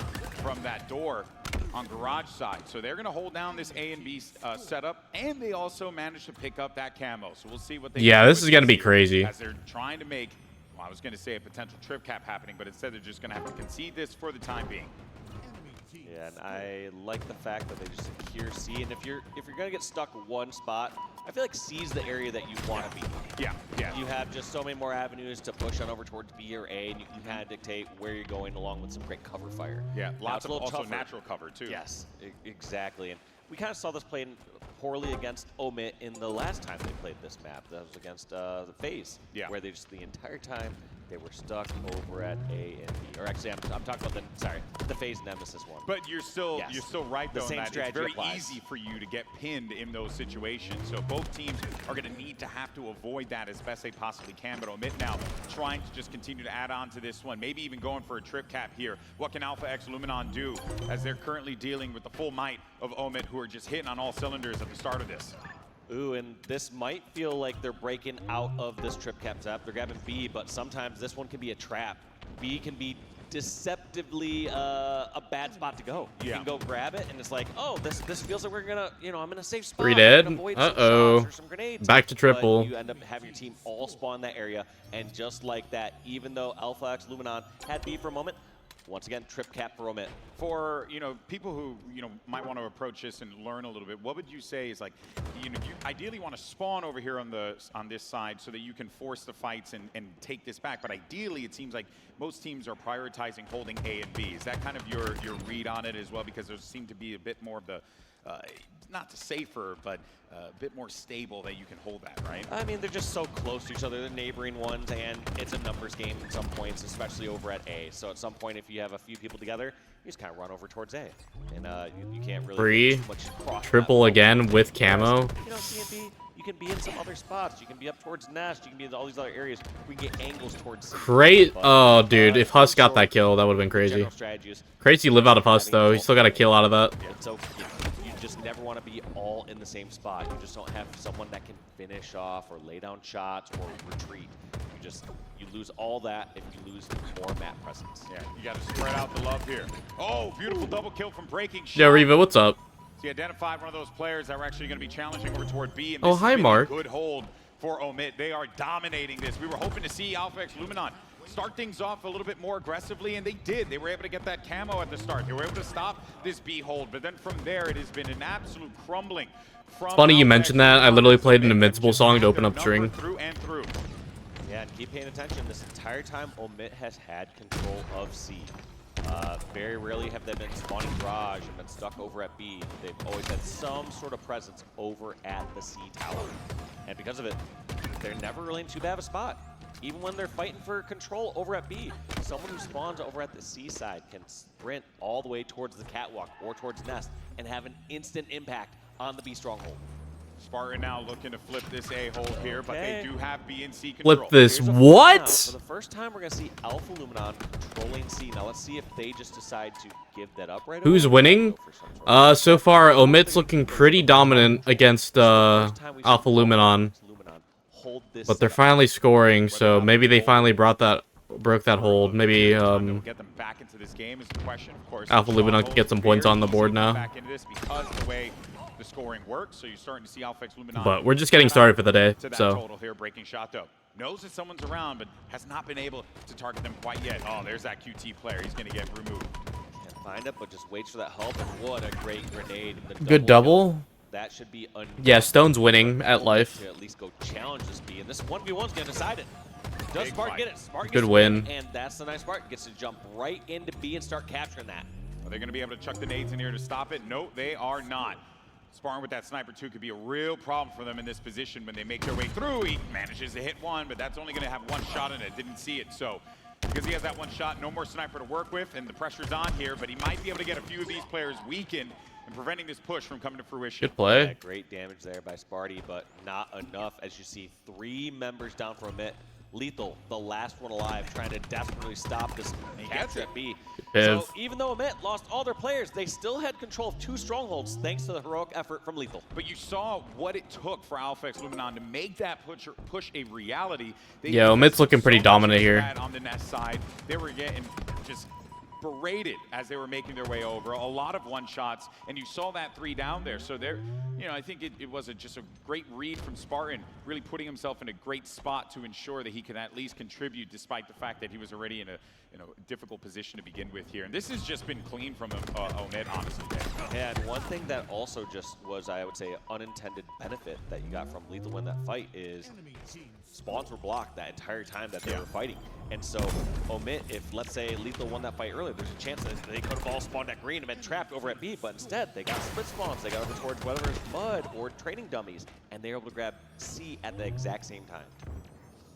Speaker 8: from that door on garage side. So they're going to hold down this A and B setup, and they also managed to pick up that camo. So we'll see what they
Speaker 1: Yeah, this is going to be crazy.
Speaker 8: as they're trying to make, well, I was going to say a potential trip cap happening, but instead they're just going to have to concede this for the time being.
Speaker 9: Yeah, and I like the fact that they just secure C. And if you're gonna get stuck one spot, I feel like C is the area that you want to be.
Speaker 8: Yeah, yeah.
Speaker 9: You have just so many more avenues to push on over towards B or A, and you can kind of dictate where you're going along with some great cover fire.
Speaker 8: Yeah,
Speaker 9: Now,
Speaker 8: lots
Speaker 9: it's a
Speaker 8: of
Speaker 9: little
Speaker 8: also
Speaker 9: tougher.
Speaker 8: natural cover too.
Speaker 9: Yes, exactly. And we kind of saw this playing poorly against Omit in the last time they played this map. That was against the FaZe, where they just the entire time they were stuck over at A and B. Or actually, I'm talking about the FaZe Nemesis one.
Speaker 8: But you're still right though.
Speaker 9: The same
Speaker 8: in that
Speaker 9: strategy
Speaker 8: it's very
Speaker 9: applies.
Speaker 8: easy for you to get pinned in those situations. So both teams are going to need to have to avoid that as best they possibly can. But Omit now trying to just continue to add on to this one, maybe even going for a trip cap here. What can Alpha X Luminon do as they're currently dealing with the full might of Omit, who are just hitting on all cylinders at the start of this?
Speaker 9: Ooh, and this might feel like they're breaking out of this trip cap zap. They're grabbing B, but sometimes this one can be a trap. B can be deceptively a bad spot to go. You can go grab it, and it's like, oh, this feels like we're gonna, I'm in a safe spot.
Speaker 1: 3 dead.
Speaker 9: I'm gonna avoid some
Speaker 1: Uh-oh.
Speaker 9: shots or some grenades.
Speaker 1: Back to triple.
Speaker 9: But you end up having your team all spawn in that area, and just like that, even though Alpha X Luminon had B for a moment, once again, trip cap for Omit.
Speaker 8: For people who might want to approach this and learn a little bit, what would you say is like, you ideally want to spawn over here on this side so that you can force the fights and take this back. But ideally, it seems like most teams are prioritizing holding A and B. Is that kind of your read on it as well? Because there seem to be a bit more of the not the safer, but a bit more stable that you can hold that, right?
Speaker 9: I mean, they're just so close to each other, the neighboring ones, and it's a numbers game at some points, especially over at A. So at some point, if you have a few people together, you just kind of run over towards A, and you can't really
Speaker 1: Free
Speaker 9: do too much cross
Speaker 1: triple
Speaker 9: map.
Speaker 1: again with camo.
Speaker 9: CNB, you can be in some other spots. You can be up towards Nest. You can be in all these other areas. We can get angles towards C.
Speaker 1: Great. Oh, dude, if Huss got that kill, that would have been crazy. Crazy live out of Huss, though. He still got a kill out of that.
Speaker 9: So you just never want to be all in the same spot. You just don't have someone that can finish off or lay down shots or retreat. You lose all that if you lose more map presence.
Speaker 8: Yeah, you got to spread out the love here. Oh, beautiful double kill from Breaking Shot.
Speaker 1: Yo, Reva, what's up?
Speaker 8: So he identified one of those players that were actually going to be challenging over toward B. And
Speaker 1: Oh,
Speaker 8: this
Speaker 1: hi,
Speaker 8: has been
Speaker 1: Mark.
Speaker 8: a good hold for Omit. They are dominating this. We were hoping to see Alpha X Luminon start things off a little bit more aggressively, and they did. They were able to get that camo at the start. They were able to stop this B hold, but then from there, it has been an absolute crumbling.
Speaker 1: It's funny you mentioned that. I literally played an Invincible song to open up string.
Speaker 8: Through and through.
Speaker 9: Yeah, and keep paying attention. This entire time, Omit has had control of C. Very rarely have they been spawning Garage and been stuck over at B. They've always had some sort of presence over at the C tower. And because of it, they're never really in too bad of a spot. Even when they're fighting for control over at B, someone who spawns over at the C side can sprint all the way towards the catwalk or towards Nest and have an instant impact on the B stronghold.
Speaker 8: Spartan now looking to flip this A-hole here, but they do have B and C control.
Speaker 1: Flip this what?
Speaker 9: For the first time, we're going to see Alpha Luminon controlling C. Now let's see if they just decide to give that up right away.
Speaker 1: Who's winning? So far, Omit's looking pretty dominant against Alpha Luminon. But they're finally scoring, so maybe they finally broke that hold. Maybe
Speaker 8: get them back into this game is the question, of course.
Speaker 1: Alpha Luminon can get some points on the board now.
Speaker 8: Back into this because the way the scoring works, so you're starting to see Alpha X Luminon.
Speaker 1: But we're just getting started for the day,
Speaker 8: to that
Speaker 1: so.
Speaker 8: total here, Breaking Shot though. Knows that someone's around, but has not been able to target them quite yet. Oh, there's that QT player. He's going to get removed.
Speaker 9: Can't find it, but just waits for that help. And what a great grenade.
Speaker 1: Good double.
Speaker 9: That should be
Speaker 1: Yeah, Stone's winning at life.
Speaker 9: To at least go challenge this B, and this 1v1's going to decide it. Does Spartan get it? Spartan
Speaker 1: Good
Speaker 9: gets
Speaker 1: win.
Speaker 9: And that's the nice part. Gets to jump right into B and start capturing that.
Speaker 8: Are they going to be able to chuck the nades in here to stop it? No, they are not. Sparring with that sniper too could be a real problem for them in this position when they make their way through. He manages to hit one, but that's only going to have one shot in it. Didn't see it, so because he has that one shot, no more sniper to work with, and the pressure's on here, but he might be able to get a few of these players weakened and preventing this push from coming to fruition.
Speaker 1: Good play.
Speaker 9: Yeah, great damage there by Sparty, but not enough. As you see, 3 members down for Omit. Lethal, the last one alive, trying to desperately stop this capture at B. So even though Omit lost all their players, they still had control of 2 strongholds thanks to the heroic effort from Lethal.
Speaker 8: But you saw what it took for Alpha X Luminon to make that push a reality.
Speaker 1: Yeah, Omit's looking pretty dominant here.
Speaker 8: On the Nest side, they were getting just berated as they were making their way over. A lot of one-shots, and you saw that 3 down there. So there, you know, I think it was just a great read from Spartan, really putting himself in a great spot to ensure that he could at least contribute, despite the fact that he was already in a difficult position to begin with here. And this has just been clean from Omit, honestly.
Speaker 9: And one thing that also just was, I would say, unintended benefit that you got from Lethal win that fight is spawns were blocked that entire time that they were fighting. And so Omit, if let's say Lethal won that fight earlier, there's a chance that they could have all spawned at green and been trapped over at B, but instead they got split spawns. They got over towards whether it's mud or training dummies, and they were able to grab C at the exact same time.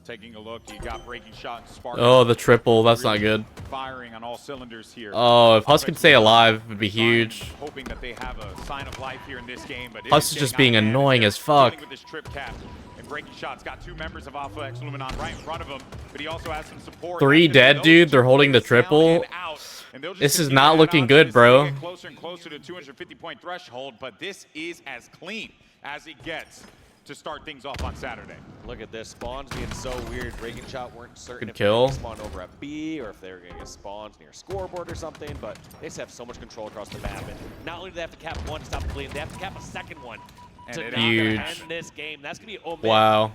Speaker 8: Taking a look, you got breaking shot and Spartan.
Speaker 1: Oh, the triple. That's not good.
Speaker 8: Firing on all cylinders here.
Speaker 1: Oh, if Husk could stay alive, it would be huge.
Speaker 8: Hoping that they have a sign of life here in this game, but
Speaker 1: Husk is just being annoying as fuck.
Speaker 8: With this trip cap and breaking shots, got 2 members of Alpha X Luminon right in front of him, but he also has some support.
Speaker 1: 3 dead, dude. They're holding the triple. This is not looking good, bro.
Speaker 8: Get closer and closer to 250-point threshold, but this is as clean as it gets to start things off on Saturday.
Speaker 9: Look at this, spawns being so weird. Breaking shot weren't certain
Speaker 1: Good
Speaker 9: if they were
Speaker 1: kill.
Speaker 9: gonna spawn over at B or if they were going to get spawns near scoreboard or something, but they just have so much control across the map. And not only do they have to cap one to stop the bleeding, they have to cap a second one to
Speaker 1: Huge.
Speaker 9: end this game. That's going to be Omit.
Speaker 1: Wow.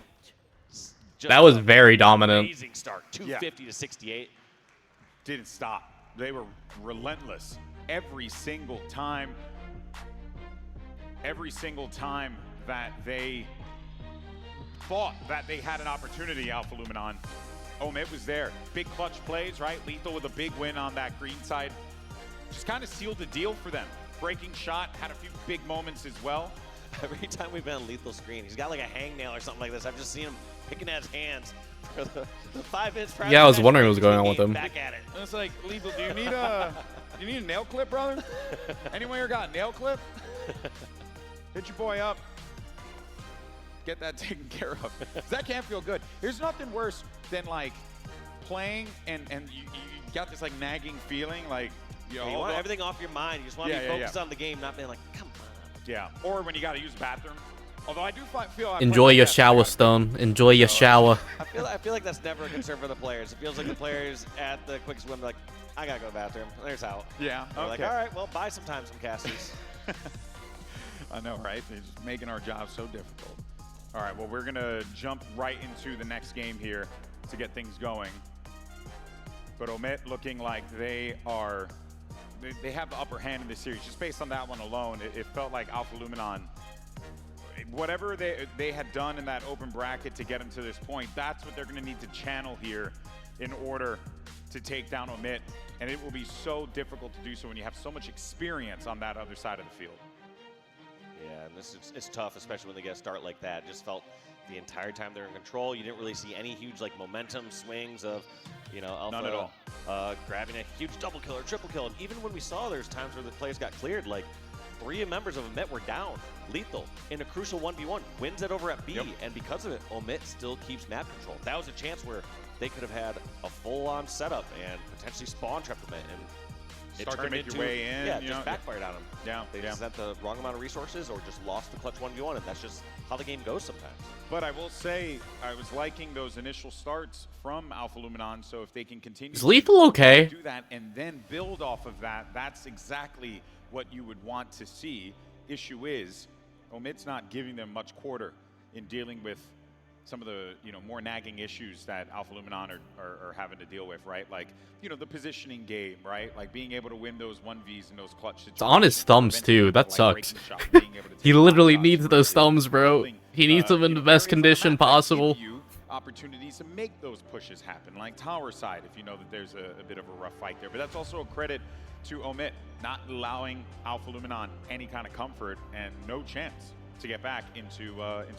Speaker 9: Just
Speaker 1: That was very dominant.
Speaker 9: Amazing start, 250 to 68.
Speaker 8: Didn't stop. They were relentless every single time. Every single time that they thought that they had an opportunity, Alpha Luminon, Omit was there. Big clutch plays, right? Lethal with a big win on that green side. Just kind of sealed the deal for them. Breaking shot, had a few big moments as well.
Speaker 9: Every time we've been on Lethal screen, he's got like a hangnail or something like this. I've just seen him picking at his hands for the 5 minutes prior.
Speaker 1: Yeah, I was wondering what was going on with him.
Speaker 9: Back at it.
Speaker 8: It's like, Lethal, do you need a nail clip, brother? Anyone here got a nail clip? Hit your boy up. Get that taken care of. That can't feel good. There's nothing worse than like playing and you got this like nagging feeling, like
Speaker 9: you want everything off your mind. You just want to be focused on the game, not being like, come on.
Speaker 8: Yeah. Or when you got to use the bathroom. Although I do feel
Speaker 1: Enjoy your shower, Stone. Enjoy your shower.
Speaker 9: I feel like that's never a concern for the players. It feels like the players at the quick swim, like, I gotta go to the bathroom. There's out.
Speaker 8: Yeah.
Speaker 9: They're like, all right, well, buy some time, some Cassies.
Speaker 8: I know, right? They're just making our job so difficult. All right, well, we're going to jump right into the next game here to get things going. But Omit looking like they have the upper hand in this series. Just based on that one alone, it felt like Alpha Luminon, whatever they had done in that open bracket to get them to this point, that's what they're going to need to channel here in order to take down Omit. And it will be so difficult to do so when you have so much experience on that other side of the field.
Speaker 9: Yeah, and it's tough, especially when they get a start like that. It just felt the entire time they're in control. You didn't really see any huge like momentum swings of, you know, Alpha
Speaker 8: none at all.
Speaker 9: Grabbing a huge double kill or triple kill. And even when we saw there's times where the players got cleared, like 3 members of Omit were down. Lethal in a crucial 1v1 wins it over at B, and because of it, Omit still keeps map control. That was a chance where they could have had a full-on setup and potentially spawn trapped Omit and
Speaker 8: start to make your way in.
Speaker 9: Yeah, just backfired on them.
Speaker 8: Yeah,
Speaker 9: they just sent the wrong amount of resources or just lost the clutch 1v1, and that's just how the game goes sometimes.
Speaker 8: But I will say, I was liking those initial starts from Alpha Luminon, so if they can continue
Speaker 1: Is Lethal okay?
Speaker 8: to do that and then build off of that, that's exactly what you would want to see. Issue is, Omit's not giving them much quarter in dealing with some of the more nagging issues that Alpha Luminon are having to deal with, right? Like, the positioning game, right? Like being able to win those 1Vs and those clutch situations.
Speaker 1: It's on his thumbs too. That sucks. He literally needs those thumbs, bro. He needs them in the best condition possible.
Speaker 8: Opportunities to make those pushes happen, like tower side, if you know that there's a bit of a rough fight there. But that's also a credit to Omit, not allowing Alpha Luminon any kind of comfort and no chance to get back into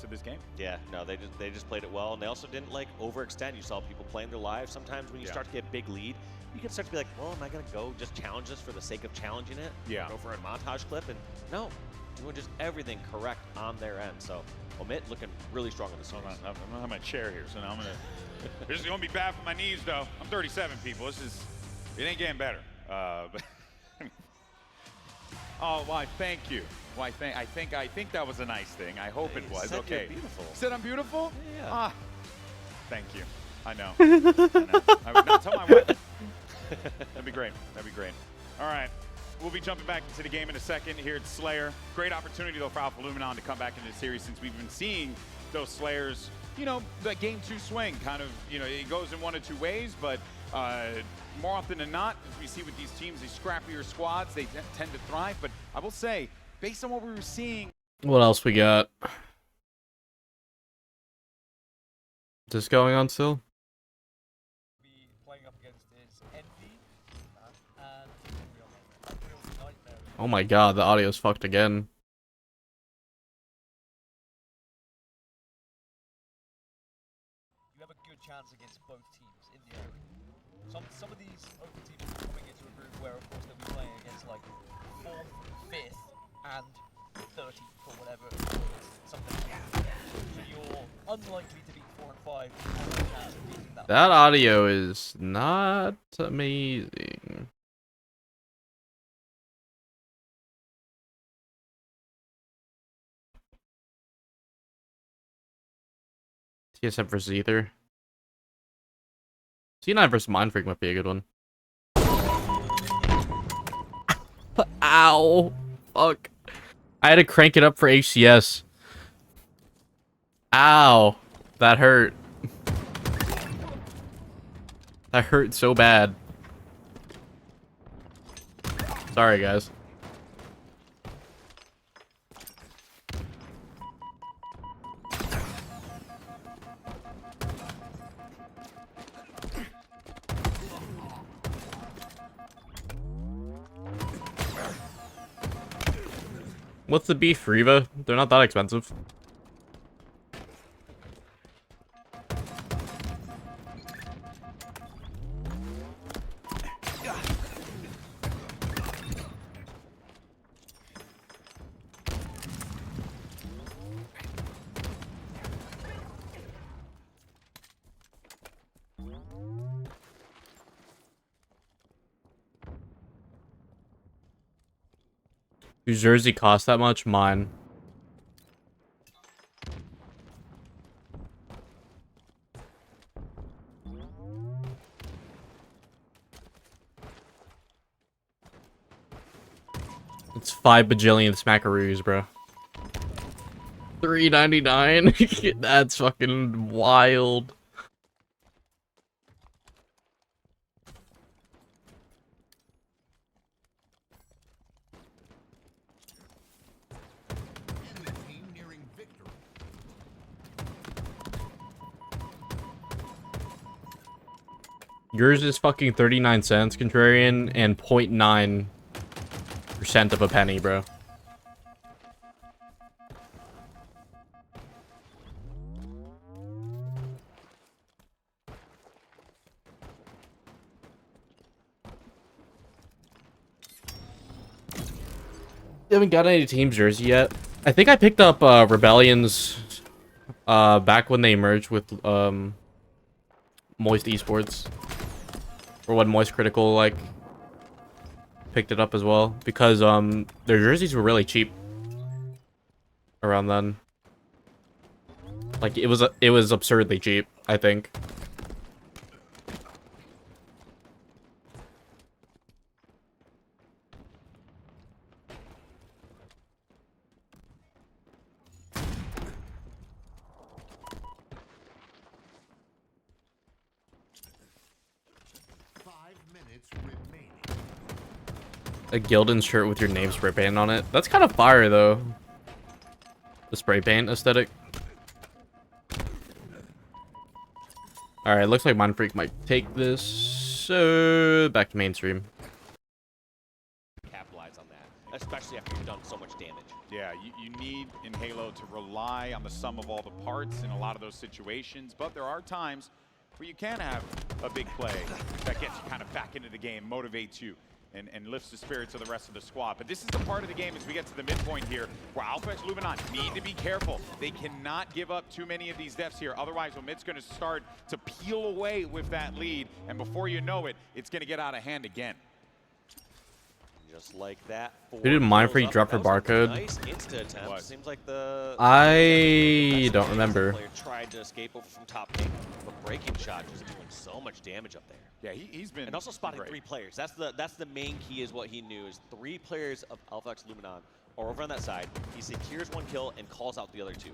Speaker 8: this game.
Speaker 9: Yeah, no, they just played it well, and they also didn't like overextend. You saw people playing their lives. Sometimes when you start to get a big lead, you can start to be like, well, am I gonna go just challenge this for the sake of challenging it?
Speaker 8: Yeah.
Speaker 9: Go for a montage clip, and no, doing just everything correct on their end. So Omit looking really strong in this one.
Speaker 8: I don't have my chair here, so now I'm gonna. This is gonna be bad for my knees, though. I'm 37, people. It ain't getting better. But oh, why? Thank you. Why? I think that was a nice thing. I hope it was. Okay.
Speaker 9: You're beautiful.
Speaker 8: Said I'm beautiful?
Speaker 9: Yeah.
Speaker 8: Ah, thank you. I know. I know. Now tell my wife. That'd be great. That'd be great. All right. We'll be jumping back into the game in a second here at Slayer. Great opportunity, though, for Alpha Luminon to come back into the series since we've been seeing those Slayers, you know, the game 2 swing kind of, you know, it goes in one of two ways, but more often than not, as we see with these teams, these scrappier squads, they tend to thrive. But I will say, based on what we were seeing.
Speaker 1: What else we got? Is this going on still? Oh my god, the audio's fucked again.
Speaker 16: You have a good chance against both teams in the area. Some of these open teams are coming into a group where, of course, they'll be playing against like 4th, 5th, and 30th or whatever. Something like that. So you're unlikely to beat 4 and 5. You have a chance of beating that.
Speaker 1: That audio is not amazing. TSM versus Ether. C9 versus Mindfreak might be a good one. Ow. Fuck. I had to crank it up for HCS. Ow. That hurt. That hurt so bad. Sorry, guys. What's the beef, Riva? They're not that expensive. Does jersey cost that much? Mine. It's 5 bajillion smackaroos, bro. $3.99? That's fucking wild. Yours is fucking 39 cents, Contrarian, and 0.9% of a penny, bro. You haven't got any team's jersey yet. I think I picked up Rebellion's back when they merged with Moist Esports. Or when Moist Critical like picked it up as well, because their jerseys were really cheap around then. Like it was absurdly cheap, I think. A Gildan shirt with your name spray paint on it. That's kind of fire, though. The spray paint aesthetic. Alright, looks like Mindfreak might take this. So, back to mainstream.
Speaker 15: Capitalize on that, especially after you've done so much damage.
Speaker 8: Yeah, you need in Halo to rely on the sum of all the parts in a lot of those situations, but there are times where you can have a big play that gets you kind of back into the game, motivates you, and lifts the spirits of the rest of the squad. But this is the part of the game as we get to the midpoint here where Alpha X Luminon need to be careful. They cannot give up too many of these deaths here. Otherwise, Omit's going to start to peel away with that lead. And before you know it, it's going to get out of hand again.
Speaker 15: Just like that.
Speaker 1: Who did mine free drop for barcode?
Speaker 15: Nice insta attempt. Seems like the
Speaker 1: I don't remember.
Speaker 15: player tried to escape over from top pink, but breaking shot just doing so much damage up there.
Speaker 8: Yeah, he's been.
Speaker 15: And also spotting
Speaker 8: great.
Speaker 15: 3 players. That's the main key is what he knew is 3 players of Alpha X Luminon are over on that side. He secures 1 kill and calls out the other 2.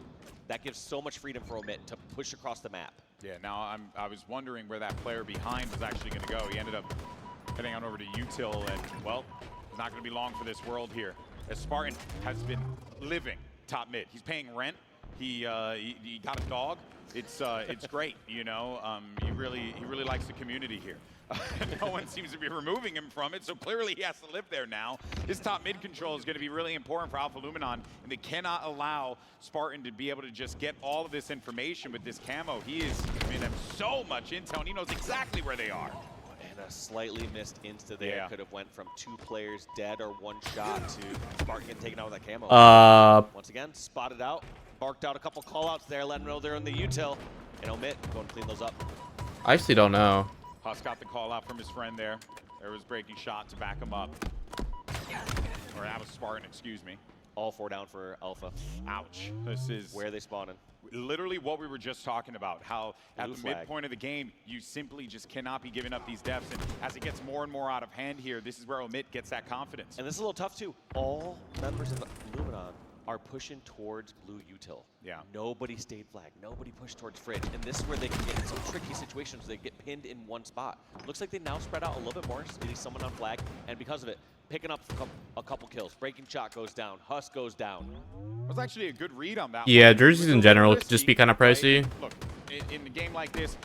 Speaker 15: That gives so much freedom for Omit to push across the map.
Speaker 8: Yeah, now I was wondering where that player behind was actually going to go. He ended up heading on over to Util, and well, it's not going to be long for this world here. As Spartan has been living top mid. He's paying rent. He got a dog. It's great, you know. He really likes the community here. No one seems to be removing him from it, so clearly he has to live there now. This top mid control is going to be really important for Alpha Luminon, and they cannot allow Spartan to be able to just get all of this information with this camo. He is giving them so much intel, and he knows exactly where they are.
Speaker 15: And a slightly missed insta there could have went from 2 players dead or 1 shot to Spartan getting taken out with that camo. Once again, spotted out, barked out a couple call-outs there, letting them know they're in the util, and Omit going to clean those up.
Speaker 1: I actually don't know.
Speaker 8: Huss got the call out from his friend there. There was breaking shot to back him up. Or that was Spartan, excuse me.
Speaker 15: All 4 down for Alpha.
Speaker 8: Ouch. This is
Speaker 15: where they spawning.
Speaker 8: Literally what we were just talking about, how
Speaker 15: Blue
Speaker 8: at the
Speaker 15: flag.
Speaker 8: midpoint of the game, you simply just cannot be giving up these deaths. And as it gets more and more out of hand here, this is where Omit gets that confidence.
Speaker 15: And this is a little tough too. All members of Luminon are pushing towards blue util.
Speaker 8: Yeah.
Speaker 15: Nobody stayed flag. Nobody pushed towards fridge. And this is where they can get in some tricky situations. They get pinned in one spot. Looks like they now spread out a little bit more. Getting someone on flag. And because of it, picking up a couple kills. Breaking shot goes down. Huss goes down.
Speaker 8: It was actually a good read on that
Speaker 1: Yeah,
Speaker 8: one.
Speaker 1: jerseys in general could just be kind of pricey.
Speaker 8: Right? Look, in a game like this,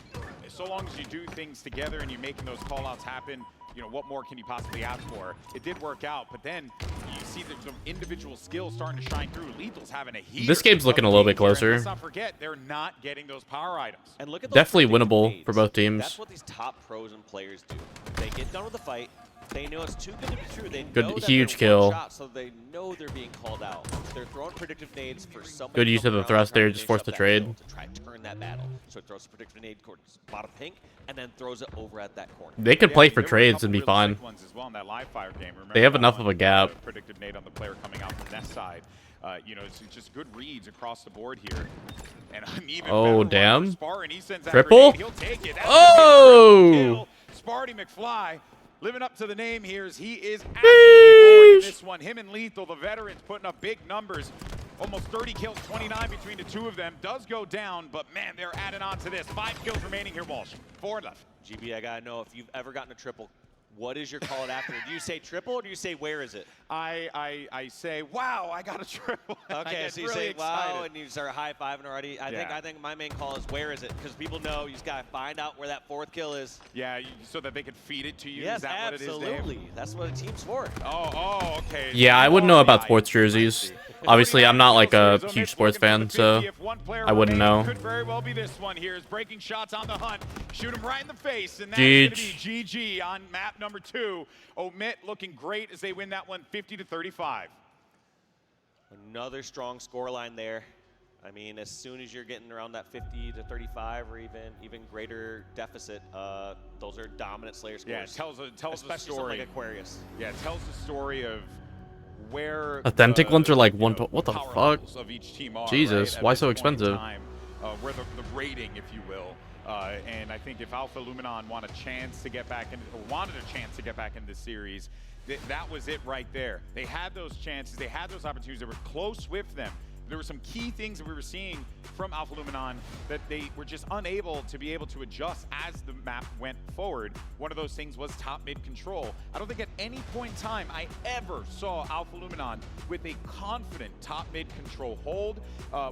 Speaker 8: so long as you do things together and you're making those call-outs happen, you know, what more can you possibly ask for? It did work out, but then you see the individual skills starting to shine through. Lethal's having a heater.
Speaker 1: This game's looking a little bit closer.
Speaker 8: Let's not forget, they're not getting those power items.
Speaker 15: And look at those
Speaker 1: Definitely
Speaker 15: predictive
Speaker 1: winnable
Speaker 15: nades.
Speaker 1: for both teams.
Speaker 15: That's what these top pros and players do. They get done with the fight. They know it's too good to be true. They
Speaker 1: Good,
Speaker 15: know that
Speaker 1: huge
Speaker 15: they're
Speaker 1: kill.
Speaker 15: one shot, so they know they're being called out. They're throwing predictive nades for somebody.
Speaker 1: Good use of the thrust there, just forced the trade.
Speaker 15: To try to turn that battle. So it throws a predictive nade towards bottom pink, and then throws it over at that corner.
Speaker 1: They could play for trades and be fine.
Speaker 8: Ones as well in that live fire game. Remember
Speaker 1: They have
Speaker 8: that
Speaker 1: enough
Speaker 8: one,
Speaker 1: of a gap.
Speaker 8: Predictive nade on the player coming out from that side. You know, it's just good reads across the board here. And an even
Speaker 1: Oh,
Speaker 8: better
Speaker 1: damn.
Speaker 8: one for Spartan. He sends that
Speaker 1: Triple?
Speaker 8: grenade. He'll take it. That's
Speaker 1: Oh!
Speaker 8: gonna be a triple kill. Sparty McFly living up to the name here as he is absolutely roaring in this one. Him and Lethal, the veterans, putting up big numbers. Almost 30 kills, 29 between the 2 of them. Does go down, but man, they're adding on to this. 5 kills remaining here, Walsh. 4 left.
Speaker 15: GB, I gotta know if you've ever gotten a triple. What is your call it after? Do you say triple or do you say where is it?
Speaker 8: I say, wow, I got a triple.
Speaker 15: Okay, so you
Speaker 8: really
Speaker 15: say
Speaker 8: excited.
Speaker 15: wow and you start high-fiving already. I think my main call is where is it? Because people know you just gotta find out where that 4th kill is.
Speaker 8: Yeah, so that they can feed it to you.
Speaker 15: Yes,
Speaker 8: is that
Speaker 15: absolutely.
Speaker 8: What it is, Dave?
Speaker 15: That's what a team's for.
Speaker 8: Oh, okay.
Speaker 1: Yeah, I wouldn't know about sports jerseys. Obviously, I'm not like a huge sports fan, so I wouldn't know.
Speaker 8: Could very well be this one here. Is breaking shots on the hunt. Shoot him right in the face, and that's
Speaker 1: GG.
Speaker 8: going to be GG on map number 2. Omit looking great as they win that one 50-35.
Speaker 15: Another strong scoreline there. I mean, as soon as you're getting around that 50-35 or even greater deficit, those are dominant Slayer scores.
Speaker 8: Yeah, it tells a
Speaker 15: especially
Speaker 8: story.
Speaker 15: something like Aquarius.
Speaker 8: Yeah, it tells the story of where
Speaker 1: Authentic ones are like
Speaker 8: you
Speaker 1: one.
Speaker 8: know,
Speaker 1: What the
Speaker 8: power
Speaker 1: fuck?
Speaker 8: levels of each team are,
Speaker 1: Jesus,
Speaker 8: right,
Speaker 1: why
Speaker 8: at
Speaker 1: so
Speaker 8: this point in
Speaker 1: expensive?
Speaker 8: time, where the rating, if you will. And I think if Alpha Luminon wanted a chance to get back in this series, that was it right there. They had those chances, they had those opportunities, they were close with them. There were some key things that we were seeing from Alpha Luminon that they were just unable to be able to adjust as the map went forward. One of those things was top mid control. I don't think at any point in time I ever saw Alpha Luminon with a confident top mid control hold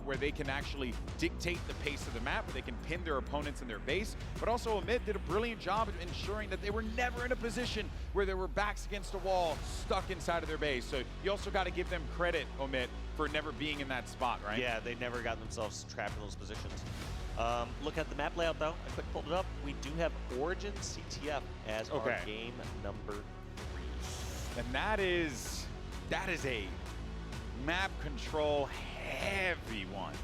Speaker 8: where they can actually dictate the pace of the map, where they can pin their opponents in their base. But also Omit did a brilliant job of ensuring that they were never in a position where they were backs against a wall, stuck inside of their base. So you also got to give them credit, Omit, for never being in that spot, right?
Speaker 15: Yeah, they never got themselves trapped in those positions. Look at the map layout though. I quick pulled it up. We do have Origin CTF as our game number 3.
Speaker 8: And that is a map control heavy one,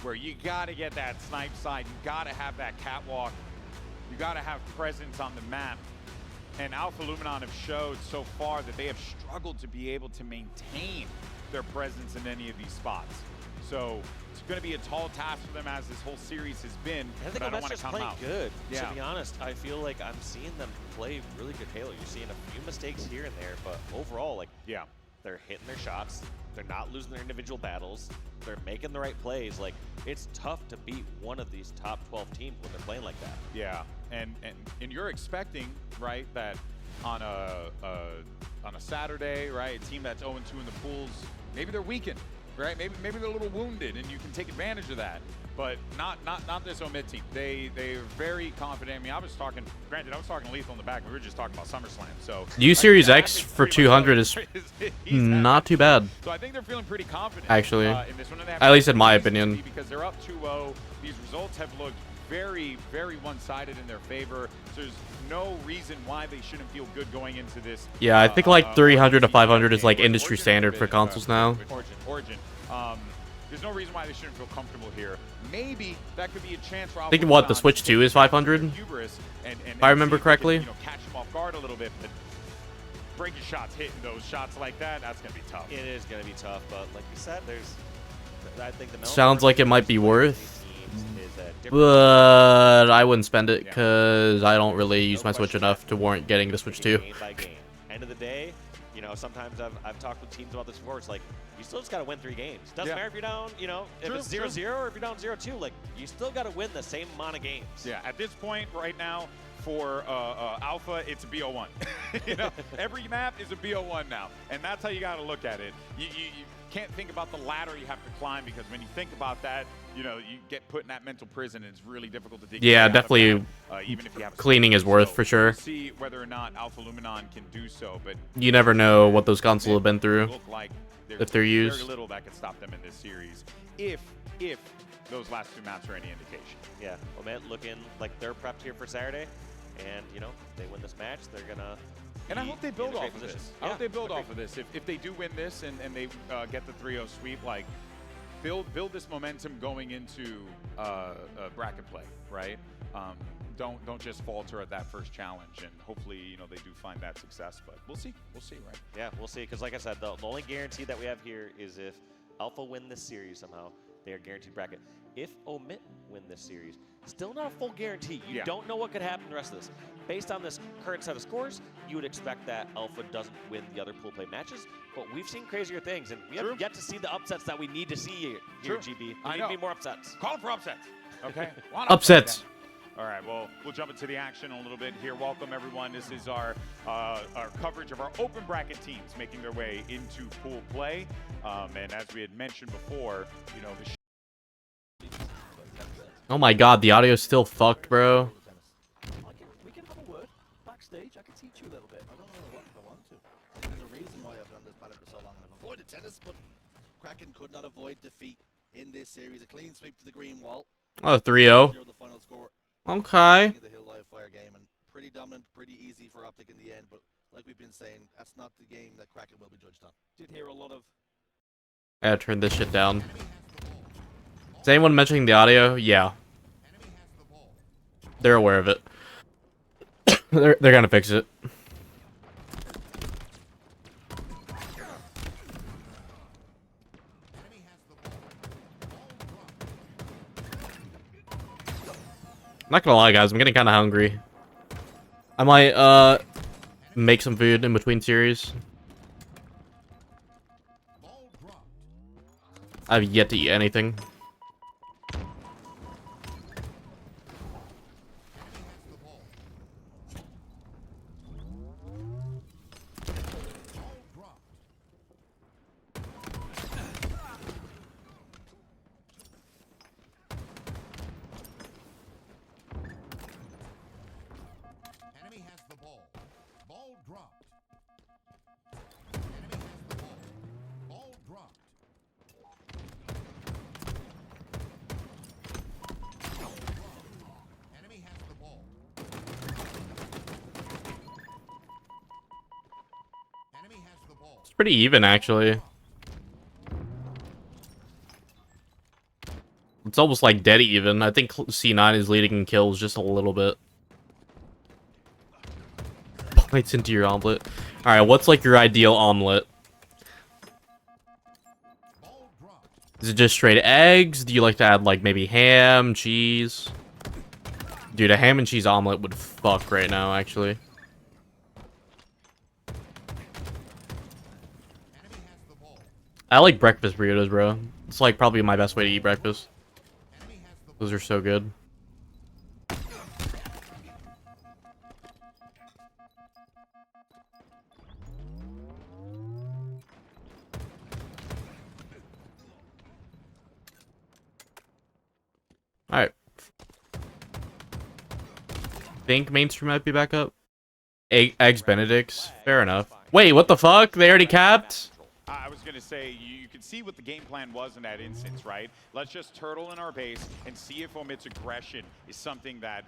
Speaker 8: where you got to get that snipe side, you got to have that catwalk, you got to have presence on the map. And Alpha Luminon have showed so far that they have struggled to be able to maintain their presence in any of these spots. So it's going to be a tall task for them, as this whole series has been.
Speaker 15: I think
Speaker 8: but I don't
Speaker 15: Omet's
Speaker 8: want to
Speaker 15: just
Speaker 8: come
Speaker 15: playing
Speaker 8: out.
Speaker 15: good.
Speaker 8: Yeah.
Speaker 15: To be honest, I feel like I'm seeing them play really good Halo. You're seeing a few mistakes here and there, but overall, like,
Speaker 8: yeah,
Speaker 15: they're hitting their shots. They're not losing their individual battles. They're making the right plays. Like, it's tough to beat one of these top 12 teams when they're playing like that.
Speaker 8: Yeah, and you're expecting, right, that on a Saturday, right, a team that's 0-2 in the pools, maybe they're weakened, right? Maybe they're a little wounded, and you can take advantage of that. But not this Omid team. They're very confident. I mean, I was talking Lethal in the back. We were just talking about SummerSlam. So
Speaker 1: U Series X for 200 is not too bad.
Speaker 8: So I think they're feeling pretty confident.
Speaker 1: Actually,
Speaker 8: in this one.
Speaker 1: at least in my opinion.
Speaker 8: Because they're up 2-0. These results have looked very, very one-sided in their favor. So there's no reason why they shouldn't feel good going into this.
Speaker 1: Yeah, I think like 300 to 500 is like industry standard for consoles now.
Speaker 8: Origin. There's no reason why they shouldn't feel comfortable here. Maybe that could be a chance for
Speaker 1: I think what the Switch 2 is 500, if I remember correctly.
Speaker 8: Can, catch them off guard a little bit, but breaking shots, hitting those shots like that, that's gonna be tough.
Speaker 15: It is gonna be tough, but like you said, I think the
Speaker 1: sounds like it might be worth, but I wouldn't spend it because I don't really use my Switch enough to warrant getting the Switch 2.
Speaker 15: Game by game. End of the day, you know, sometimes I've talked with teams about this before. It's like, you still just got to win 3 games. Doesn't matter if you're down, you know, if it's 0-0 or if you're down 0-2, like, you still got to win the same amount of games.
Speaker 8: Yeah, at this point right now, for Alpha, it's a BO1. You know, every map is a BO1 now, and that's how you got to look at it. You can't think about the ladder you have to climb, because when you think about that, you know, you get put in that mental prison, and it's really difficult to dig.
Speaker 1: Yeah, definitely.
Speaker 8: Even if you have
Speaker 1: cleaning is worth for sure.
Speaker 8: We'll see whether or not Alpha Luminon can do so, but
Speaker 1: you never know what those consoles have been through.
Speaker 8: Look like
Speaker 1: if they're used.
Speaker 8: Very little that could stop them in this series, if those last 2 maps are any indication.
Speaker 15: Yeah, Omet looking like they're prepped here for Saturday, and you know, if they win this match, they're gonna.
Speaker 8: And I hope they build off of
Speaker 15: position.
Speaker 8: this. I hope they build off of this. If they do win this and they get the 3-0 sweep, like build this momentum going into bracket play, right? Don't just falter at that first challenge, and hopefully, you know, they do find that success. But we'll see, right?
Speaker 15: Yeah, we'll see. Because like I said, the only guarantee that we have here is if Alpha win this series somehow, they are guaranteed bracket. If Omit win this series, still not a full guarantee. You don't know what could happen the rest of this. Based on this current set of scores, you would expect that Alpha doesn't win the other pool play matches, but we've seen crazier things, and we haven't yet to see the upsets that we need to see here, GB. We need more upsets.
Speaker 8: Call for upsets. Okay.
Speaker 1: Upsets.
Speaker 8: All right, well, we'll jump into the action a little bit here. Welcome, everyone. This is our coverage of our open bracket teams making their way into pool play. And as we had mentioned before, you know,
Speaker 1: Oh my god, the audio's still fucked, bro.
Speaker 16: We can have a word backstage. I can teach you a little bit. I don't know what I want to. There's a reason why I've done this battle for so long. I've avoided tennis, but Kraken could not avoid defeat in this series. A clean sweep to the green wall.
Speaker 1: Oh, 3-0.
Speaker 16: The final score.
Speaker 1: Okay.
Speaker 16: The Hill Live Fire game, and pretty dominant, pretty easy for Optic in the end. But like we've been saying, that's not the game that Kraken will be judged on. Did hear a lot of.
Speaker 1: I gotta turn this shit down. Is anyone mentioning the audio? Yeah. They're aware of it. they're gonna fix it. Not gonna lie, guys, I'm getting kind of hungry. I might make some food in between series. I've yet to eat anything.
Speaker 4: Enemy has the ball. Ball dropped. Enemy has the ball. Ball dropped. Enemy has the ball. Enemy has the ball.
Speaker 1: It's pretty even, actually. It's almost like dead even. I think C9 is leading in kills just a little bit. bites into your omelet. All right, what's like your ideal omelet? Is it just straight eggs? Do you like to add like maybe ham, cheese? Dude, a ham and cheese omelet would fuck right now, actually. I like breakfast burritos, bro. It's like probably my best way to eat breakfast. Those are so good. Alright. Think mainstream might be back up. Eggs Benedicts. Fair enough. Wait, what the fuck? They already capped?
Speaker 8: I was going to say, you could see what the game plan was in that instance, right? Let's just turtle in our base and see if Omit's aggression is something that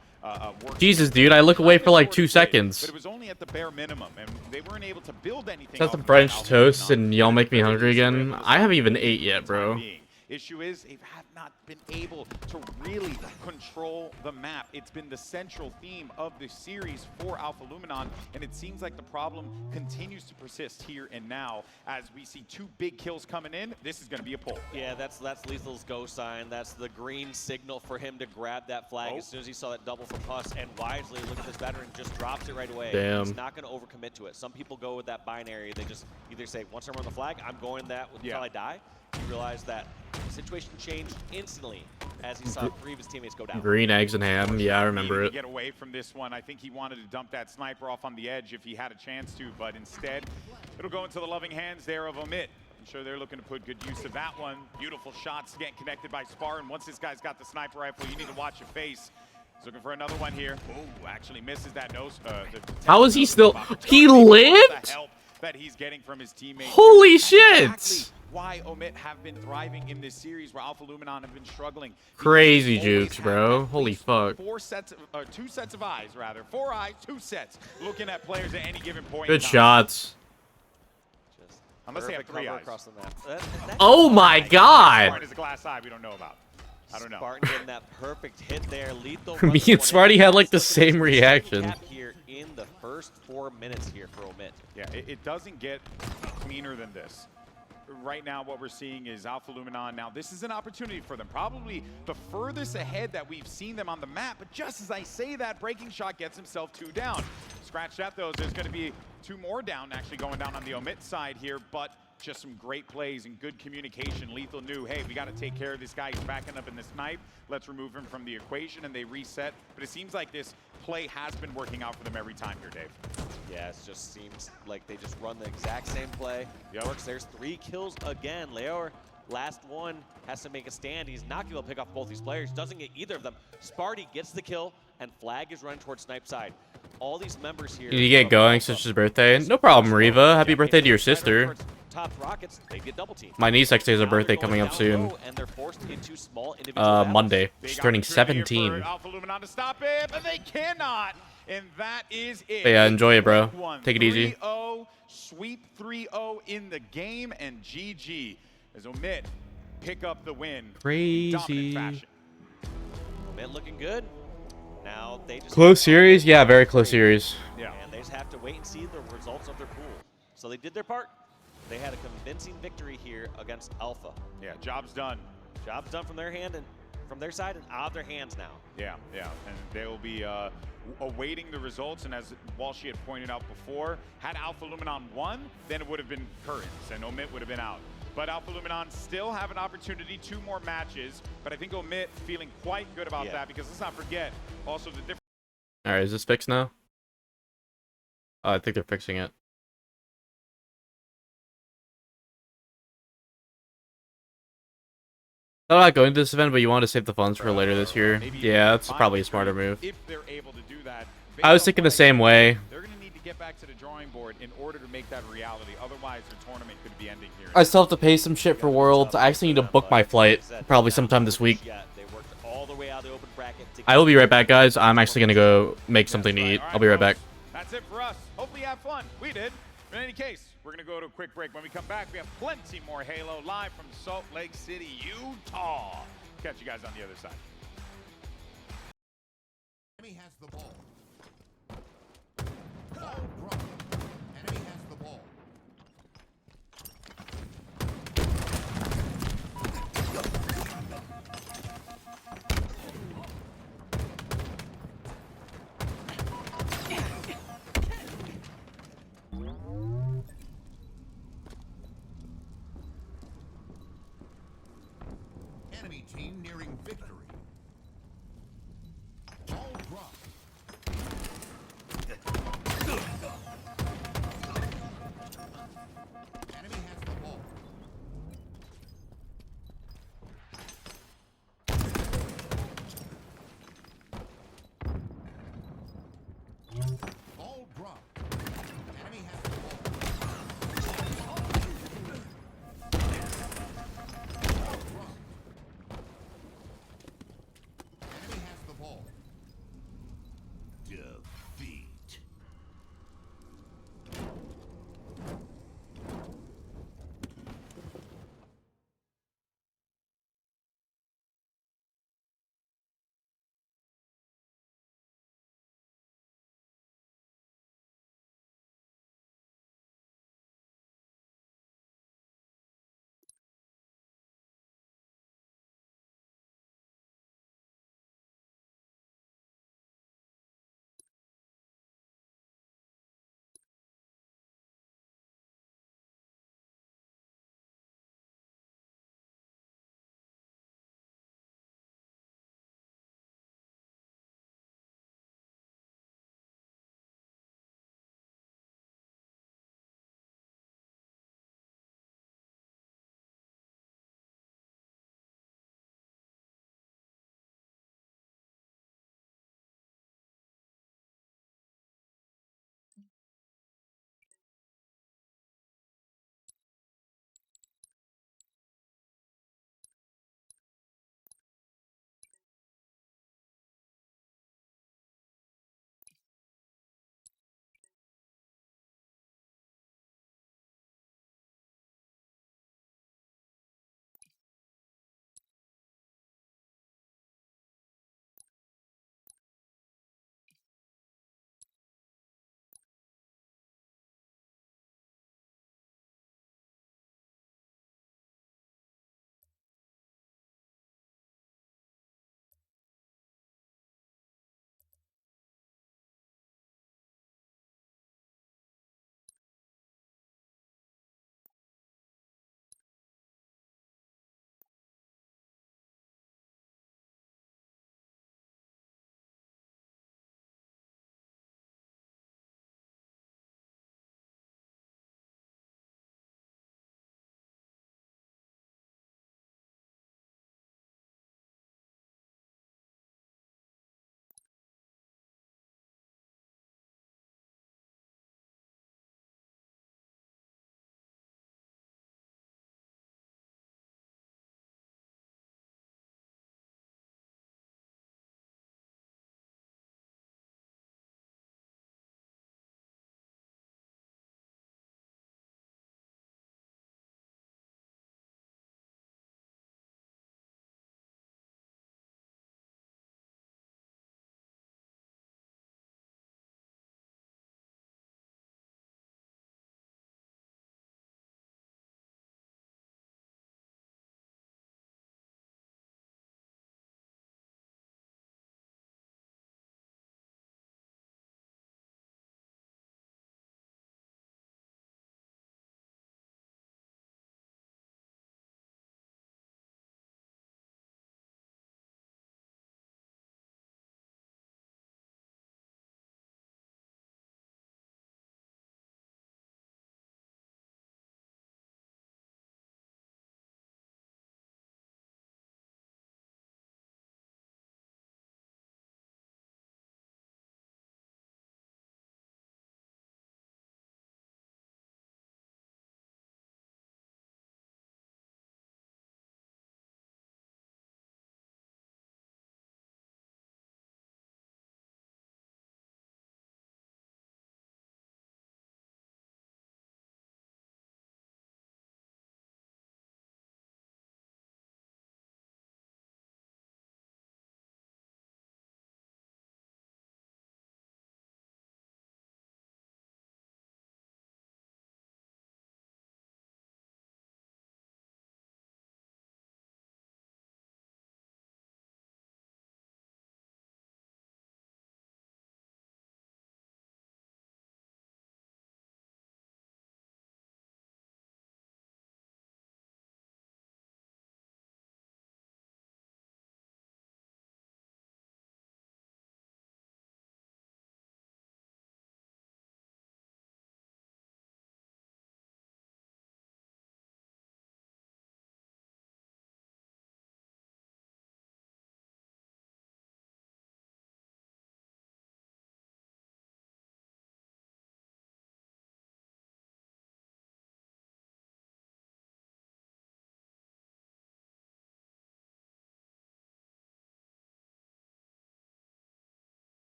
Speaker 8: works.
Speaker 1: Jesus, dude, I look away for like 2 seconds.
Speaker 8: But it was only at the bare minimum, and they weren't able to build anything.
Speaker 1: Got some French toast and y'all make me hungry again. I haven't even ate yet, bro.
Speaker 8: Issue is, they have not been able to really control the map. It's been the central theme of the series for Alpha Luminon, and it seems like the problem continues to persist here and now. As we see 2 big kills coming in, this is going to be a pull.
Speaker 9: Yeah, that's Lethal's go sign. That's the green signal for him to grab that flag as soon as he saw that double from Puss. And wisely, look at this veteran, just drops it right away.
Speaker 1: Damn.
Speaker 9: He's not going to overcommit to it. Some people go with that binary. They just either say, once I'm on the flag, I'm going that until I die. He realized that the situation changed instantly as he saw 3 of his teammates go down.
Speaker 1: Green eggs and ham. Yeah, I remember it.
Speaker 8: Get away from this one. I think he wanted to dump that sniper off on the edge if he had a chance to, but instead, it'll go into the loving hands there of Omit. I'm sure they're looking to put good use of that one. Beautiful shots getting connected by Spar, and once this guy's got the sniper rifle, you need to watch your face. He's looking for another one here. Oh, actually misses that nose.
Speaker 1: How is he still? He lived?
Speaker 8: The help that he's getting from his teammates.
Speaker 1: Holy shit!
Speaker 8: Exactly why Omit have been thriving in this series where Alpha Luminon have been struggling.
Speaker 1: Crazy jukes, bro. Holy fuck.
Speaker 8: 2 sets of eyes, rather. 4 eyes, 2 sets, looking at players at any given point.
Speaker 1: Good shots.
Speaker 8: Unless they have 3 eyes.
Speaker 9: Across the map.
Speaker 1: Oh my god.
Speaker 8: Spartan is a glass eye we don't know about. I don't know.
Speaker 9: Spartan getting that perfect hit there. Lethal.
Speaker 1: Me and Smarty had like the same reaction.
Speaker 9: Here in the first 4 minutes here for Omit.
Speaker 8: Yeah, it doesn't get cleaner than this. Right now, what we're seeing is Alpha Luminon. Now, this is an opportunity for them. Probably the furthest ahead that we've seen them on the map. But just as I say that, Breaking Shot gets himself 2 down. Scratch that, though. There's going to be 2 more down, actually going down on the Omit side here. But just some great plays and good communication. Lethal knew, hey, we got to take care of this guy. He's backing up in the snipe. Let's remove him from the equation, and they reset. But it seems like this play has been working out for them every time here, Dave.
Speaker 9: Yeah, it just seems like they just run the exact same play. Works. There's 3 kills again. Leo, last one, has to make a stand. He's not going to be able to pick off both these players. Doesn't get either of them. Sparty gets the kill, and Flag is running towards Snipe side. All these members here.
Speaker 1: Did you get going since his birthday? No problem, Riva. Happy birthday to your sister.
Speaker 9: Top rockets, they get double team.
Speaker 1: My niece actually has a birthday coming up soon.
Speaker 9: And they're forced into small individual
Speaker 1: Monday. She's turning 17.
Speaker 8: Alpha Luminon to stop it, but they cannot. And that is it.
Speaker 1: But yeah, enjoy it, bro. Take it easy.
Speaker 8: 3-0, sweep 3-0 in the game, and GG as Omit pick up the win.
Speaker 1: Crazy.
Speaker 9: Omit looking good. Now they just
Speaker 1: close series? Yeah, very close series.
Speaker 9: Yeah. And they just have to wait and see the results of their pool. So they did their part. They had a convincing victory here against Alpha.
Speaker 8: Yeah, job's done.
Speaker 9: Job's done from their hand and from their side and out of their hands now.
Speaker 8: Yeah, and they will be awaiting the results. And as Walshy had pointed out before, had Alpha Luminon won, then it would have been curtains and Omit would have been out. But Alpha Luminon still have an opportunity, 2 more matches. But I think Omit feeling quite good about that because let's not forget also the difference.
Speaker 1: All right, is this fixed now? I think they're fixing it. I'm not going to this event, but you want to save the funds for later this year. Yeah, that's probably a smarter move.
Speaker 8: If they're able to do that,
Speaker 1: I was thinking the same way.
Speaker 8: They're going to need to get back to the drawing board in order to make that reality. Otherwise, their tournament could be ending here.
Speaker 1: I still have to pay some shit for Worlds. I actually need to book my flight probably sometime this week. I will be right back, guys. I'm actually going to go make something to eat. I'll be right back.
Speaker 8: That's it for us. Hopefully you have fun. We did. But in any case, we're going to go to a quick break. When we come back, we have plenty more Halo live from Salt Lake City, Utah. Catch you guys on the other side.
Speaker 4: Enemy has the ball. Ball dropped. Enemy team nearing victory. Ball dropped. Enemy has the ball. Ball dropped. Enemy has the ball. Ball dropped.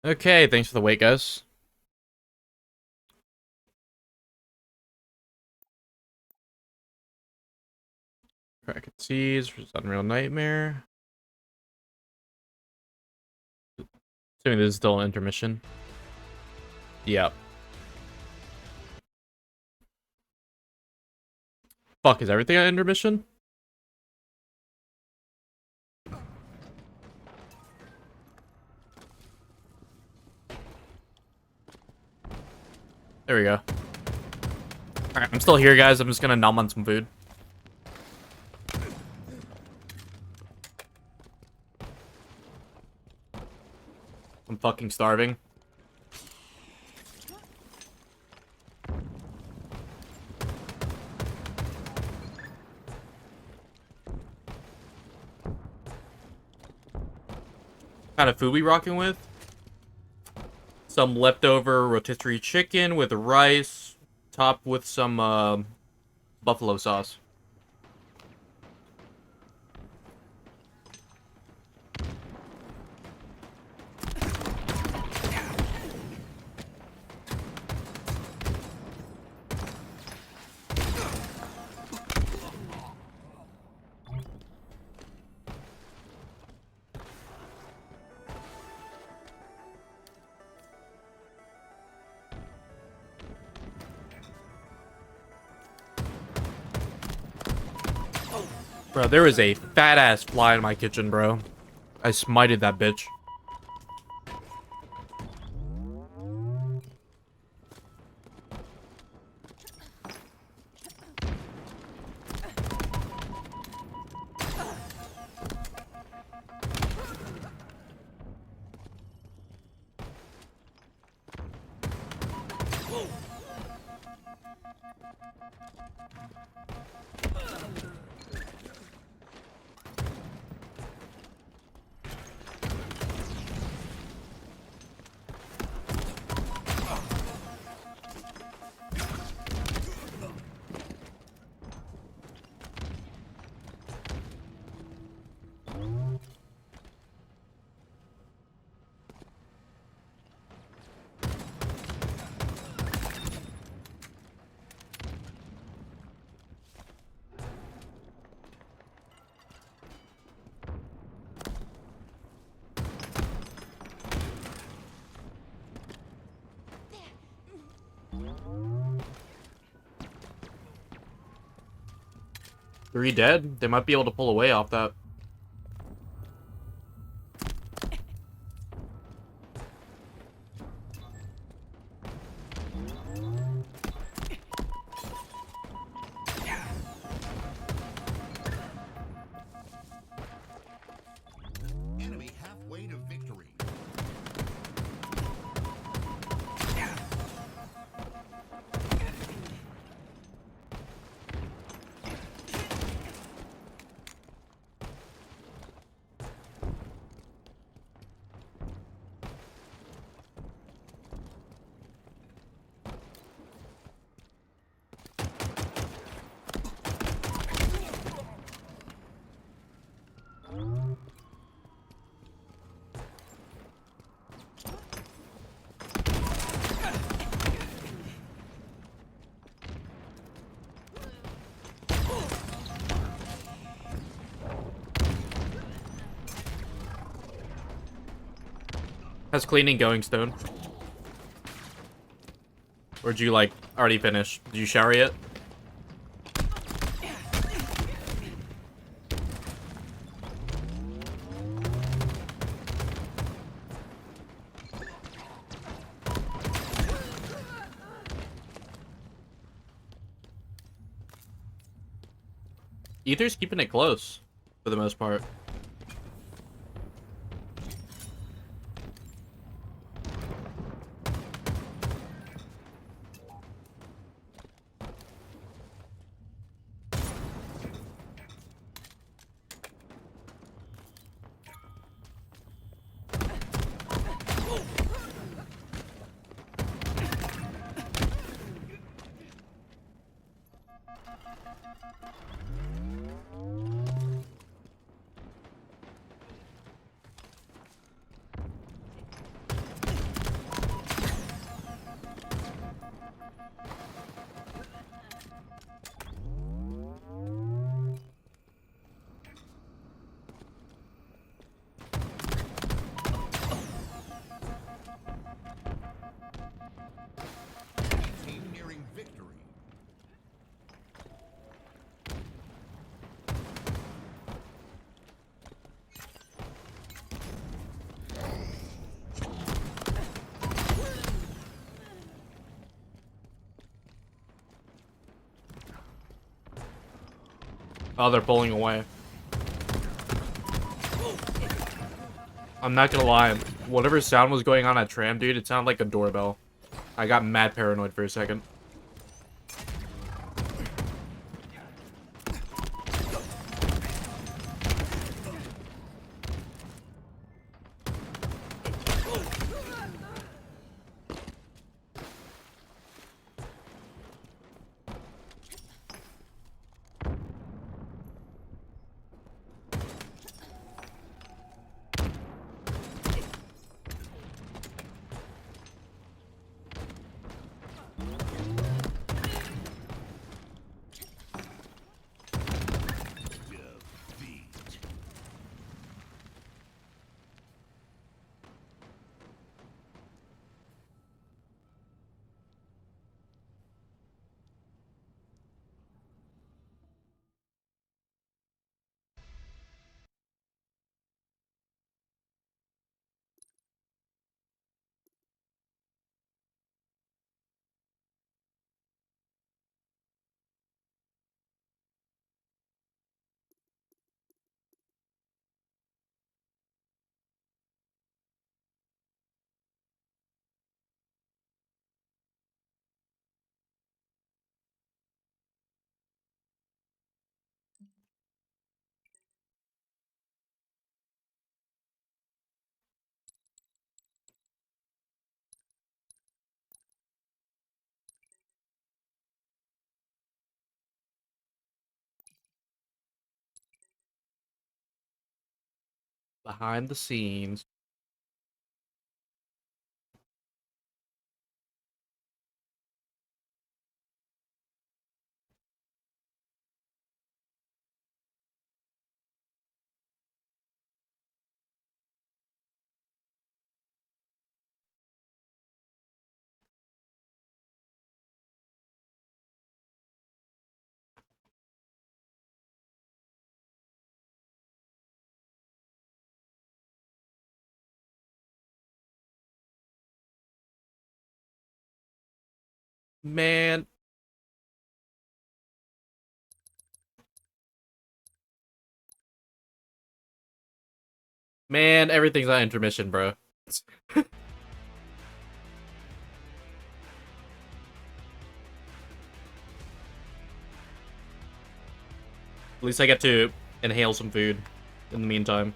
Speaker 1: Okay, thanks for the wait, guys. Cracked Seas, Unreal Nightmare. Assuming this is still an intermission. Yep. Fuck, is everything an intermission? There we go. Alright, I'm still here, guys. I'm just gonna nom on some food. I'm fucking starving. Kind of food we rocking with? Some leftover rotisserie chicken with rice, topped with some buffalo sauce. Bro, there is a fat-ass fly in my kitchen, bro. I smited that bitch. Three dead? They might be able to pull away off that.
Speaker 4: Enemy halfway to victory.
Speaker 1: How's cleaning going, Stone? Or did you, like, already finish? Did you shower yet? Ether's keeping it close, for the most part. Oh, they're pulling away. I'm not gonna lie. Whatever sound was going on at Tram, dude, it sounded like a doorbell. I got mad paranoid for a second. Behind the scenes. Man. Man, everything's on intermission, bro. At least I get to inhale some food in the meantime.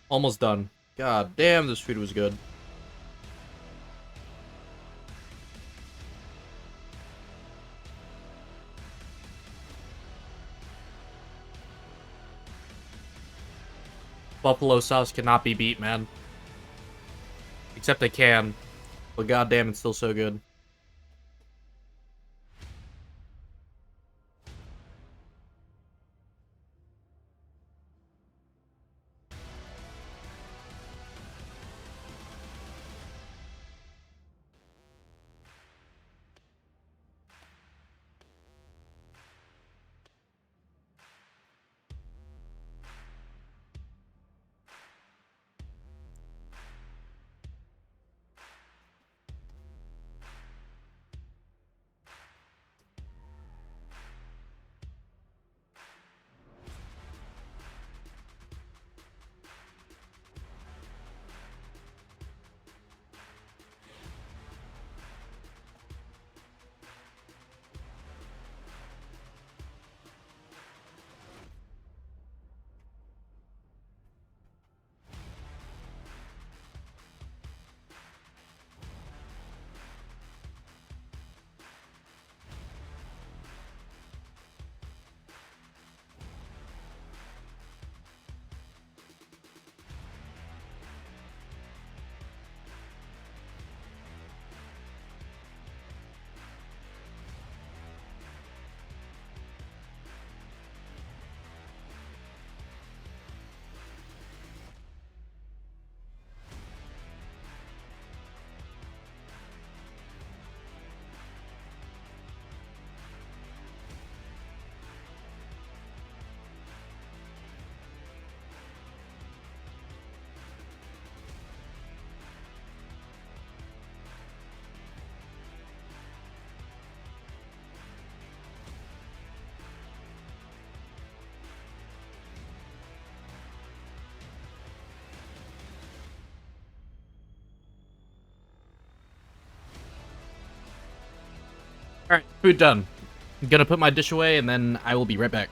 Speaker 1: Almost done. God damn, this food was good. Buffalo sauce cannot be beat, man. Except they can. But goddamn, it's still so good. Alright, food done. I'm gonna put my dish away and then I will be right back.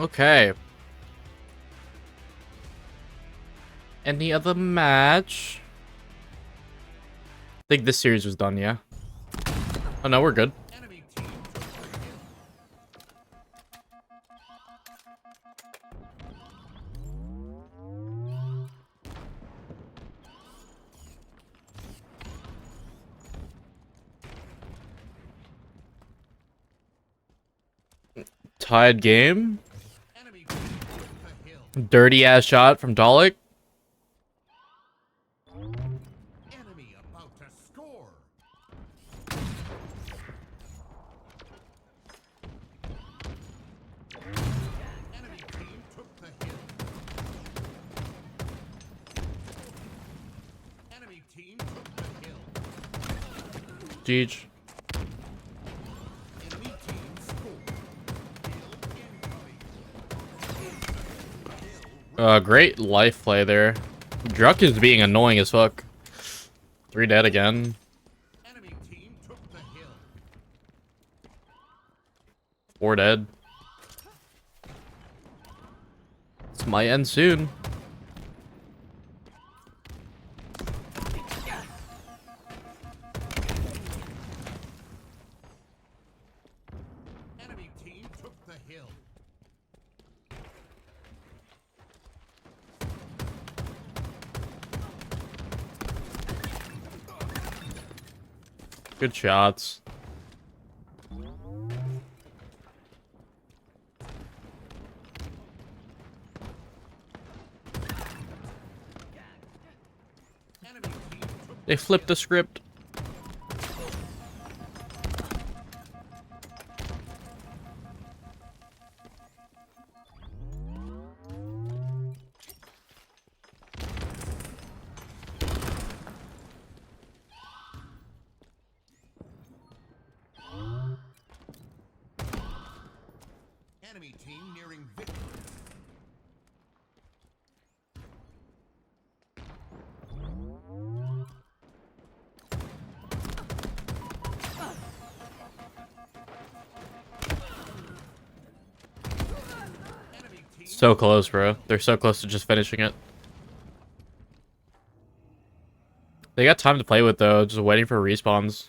Speaker 1: Okay. Any other match? think this series was done, yeah. Oh no, we're good. Tied game. Dirty ass shot from Dalek.
Speaker 4: Enemy about to score. Enemy team took the hill. Enemy team took the hill.
Speaker 1: Jeej.
Speaker 4: Enemy team scored.
Speaker 1: Great life play there. Druck is being annoying as fuck. 3 dead again.
Speaker 4: Enemy team took the hill.
Speaker 1: 4 dead. This might end soon.
Speaker 4: Enemy team took the hill.
Speaker 1: Good shots. They flipped the script.
Speaker 4: Enemy team nearing victory.
Speaker 1: So close, bro. They're so close to just finishing it. They got time to play with, though. Just waiting for respawns.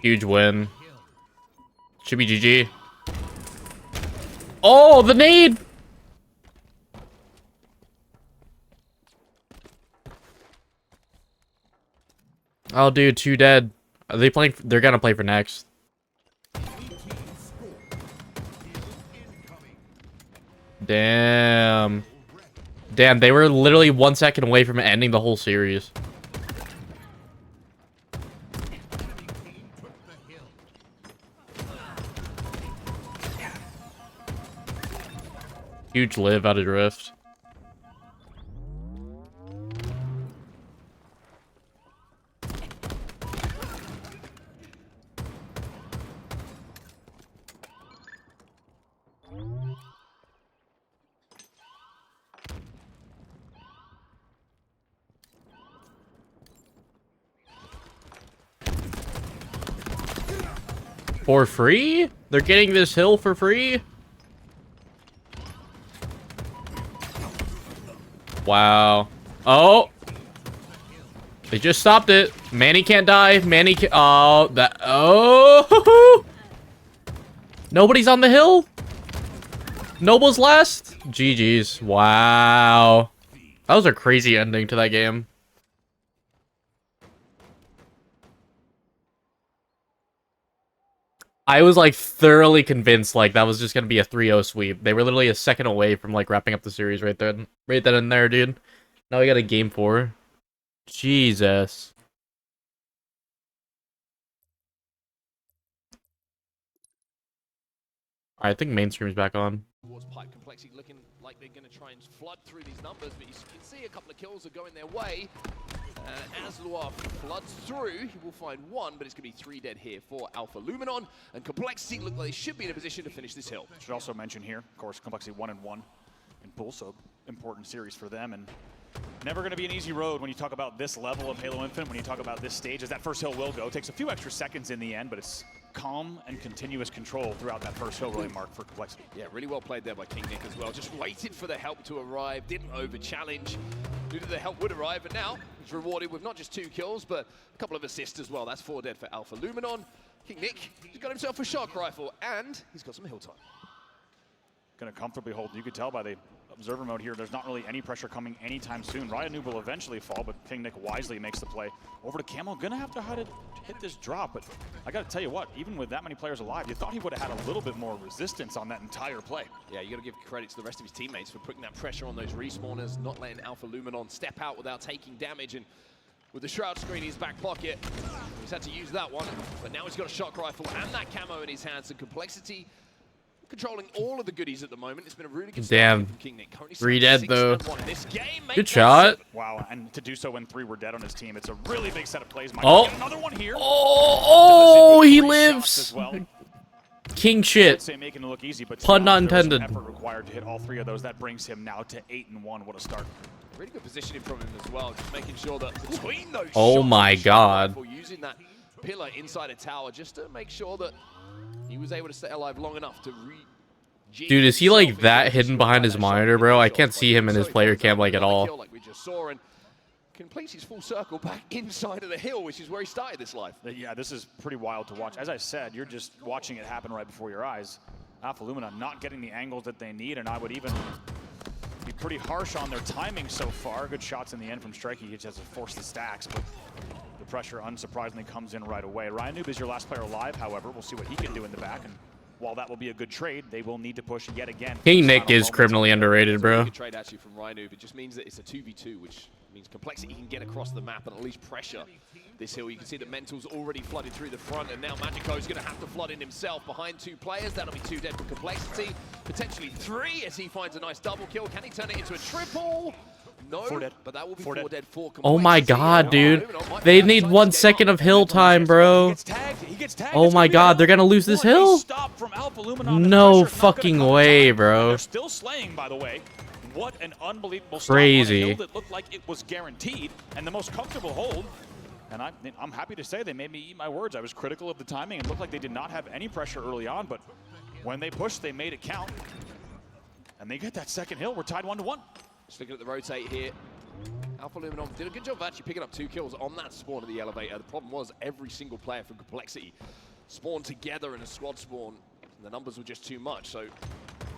Speaker 1: Huge win. Should be GG. Oh, the nade! Oh, dude, 2 dead. Are they playing? They're gonna play for next. Damn. Damn, they were literally 1 second away from ending the whole series. Huge live out of drift. For free? They're getting this hill for free? Wow. Oh. They just stopped it. Manny can't die. Manny can't. Oh, that. Oh. Nobody's on the hill. Noble's last. GG's. Wow. That was a crazy ending to that game. I was like thoroughly convinced like that was just gonna be a 3-0 sweep. They were literally a second away from like wrapping up the series right then and there, dude. Now we got a game 4. Jesus. I think mainstream's back on.
Speaker 7: Pipe Complexity looking like they're going to try and flood through these numbers, but you can see a couple of kills are going their way. As Loire floods through, he will find 1, but it's going to be 3 dead here for Alpha Luminon, and Complexity look like they should be in a position to finish this hill.
Speaker 6: Should also mention here, of course, Complexity 1-1 in pool, so important series for them, and Never going to be an easy road when you talk about this level of Halo Infinite, when you talk about this stage, as that first hill will go. It takes a few extra seconds in the end, but it's calm and continuous control throughout that first hill really, Mark, for Complexity.
Speaker 7: Yeah, really well played there by King Nick as well. Just waited for the help to arrive, didn't over-challenge. Knew that the help would arrive, and now he's rewarded with not just 2 kills, but a couple of assists as well. That's 4 dead for Alpha Luminon. King Nick, he's got himself a shock rifle, and he's got some hill time.
Speaker 6: Going to comfortably hold. You could tell by the observer mode here, there's not really any pressure coming anytime soon. Ryanoob will eventually fall, but King Nick wisely makes the play. Over to Camo, gonna have to hit this drop, but I gotta tell you what, even with that many players alive, you thought he would have had a little bit more resistance on that entire play.
Speaker 7: Yeah, you gotta give credit to the rest of his teammates for putting that pressure on those respawners, not letting Alpha Luminon step out without taking damage, and with the Shroud screen in his back pocket, he's had to use that one, but now he's got a shock rifle and that camo in his hands, and Complexity controlling all of the goodies at the moment. It's been a really good
Speaker 1: damn.
Speaker 7: from King Nick.
Speaker 1: 3 dead though.
Speaker 7: This game,
Speaker 1: good shot.
Speaker 6: Wow, and to do so when 3 were dead on his team, it's a really big set of plays.
Speaker 1: Oh,
Speaker 6: another one here.
Speaker 1: Oh, he lives.
Speaker 6: Well.
Speaker 1: King shit.
Speaker 6: Say making it look easy, but
Speaker 1: pun not intended.
Speaker 6: Effort required to hit all 3 of those. That brings him now to 8-1. What a start.
Speaker 7: Really good positioning from him as well, just making sure that between those
Speaker 1: oh my god.
Speaker 7: Using that pillar inside a tower just to make sure that he was able to stay alive long enough to
Speaker 1: dude, is he like that hidden behind his monitor, bro? I can't see him in his player cam like at all.
Speaker 7: Like we just saw, and completes his full circle back inside of the hill, which is where he started this life.
Speaker 6: Yeah, this is pretty wild to watch. As I said, you're just watching it happen right before your eyes. Alpha Luminon not getting the angles that they need, and I would even be pretty harsh on their timing so far. Good shots in the end from Strikey. He just has to force the stacks, but the pressure unsurprisingly comes in right away. Ryanoob is your last player alive, however. We'll see what he can do in the back, and while that will be a good trade, they will need to push yet again.
Speaker 1: King Nick is criminally underrated, bro.
Speaker 7: A good trade actually from Ryanoob. It just means that it's a 2v2, which means Complexity can get across the map and at least pressure this hill. You can see that Mental's already flooded through the front, and now Magico's going to have to flood in himself behind 2 players. That'll be 2 dead for Complexity, potentially 3 as he finds a nice double kill. Can he turn it into a triple? No,
Speaker 6: 4 dead.
Speaker 7: But that will be 4 dead for Complexity.
Speaker 1: Oh my god, dude. They need 1 second of hill time, bro. Oh my god, they're gonna lose this hill? No fucking way, bro.
Speaker 6: They're still slaying, by the way. What an unbelievable stop
Speaker 1: crazy.
Speaker 6: on a hill that looked like it was guaranteed and the most comfortable hold. And I'm happy to say they made me eat my words. I was critical of the timing. It looked like they did not have any pressure early on, but when they pushed, they made it count. And they get that second hill. We're tied 1-1.
Speaker 7: Just looking at the rotate here. Alpha Luminon did a good job of actually picking up 2 kills on that spawn of the elevator. The problem was every single player from Complexity spawned together in a squad spawn. And the numbers were just too much. So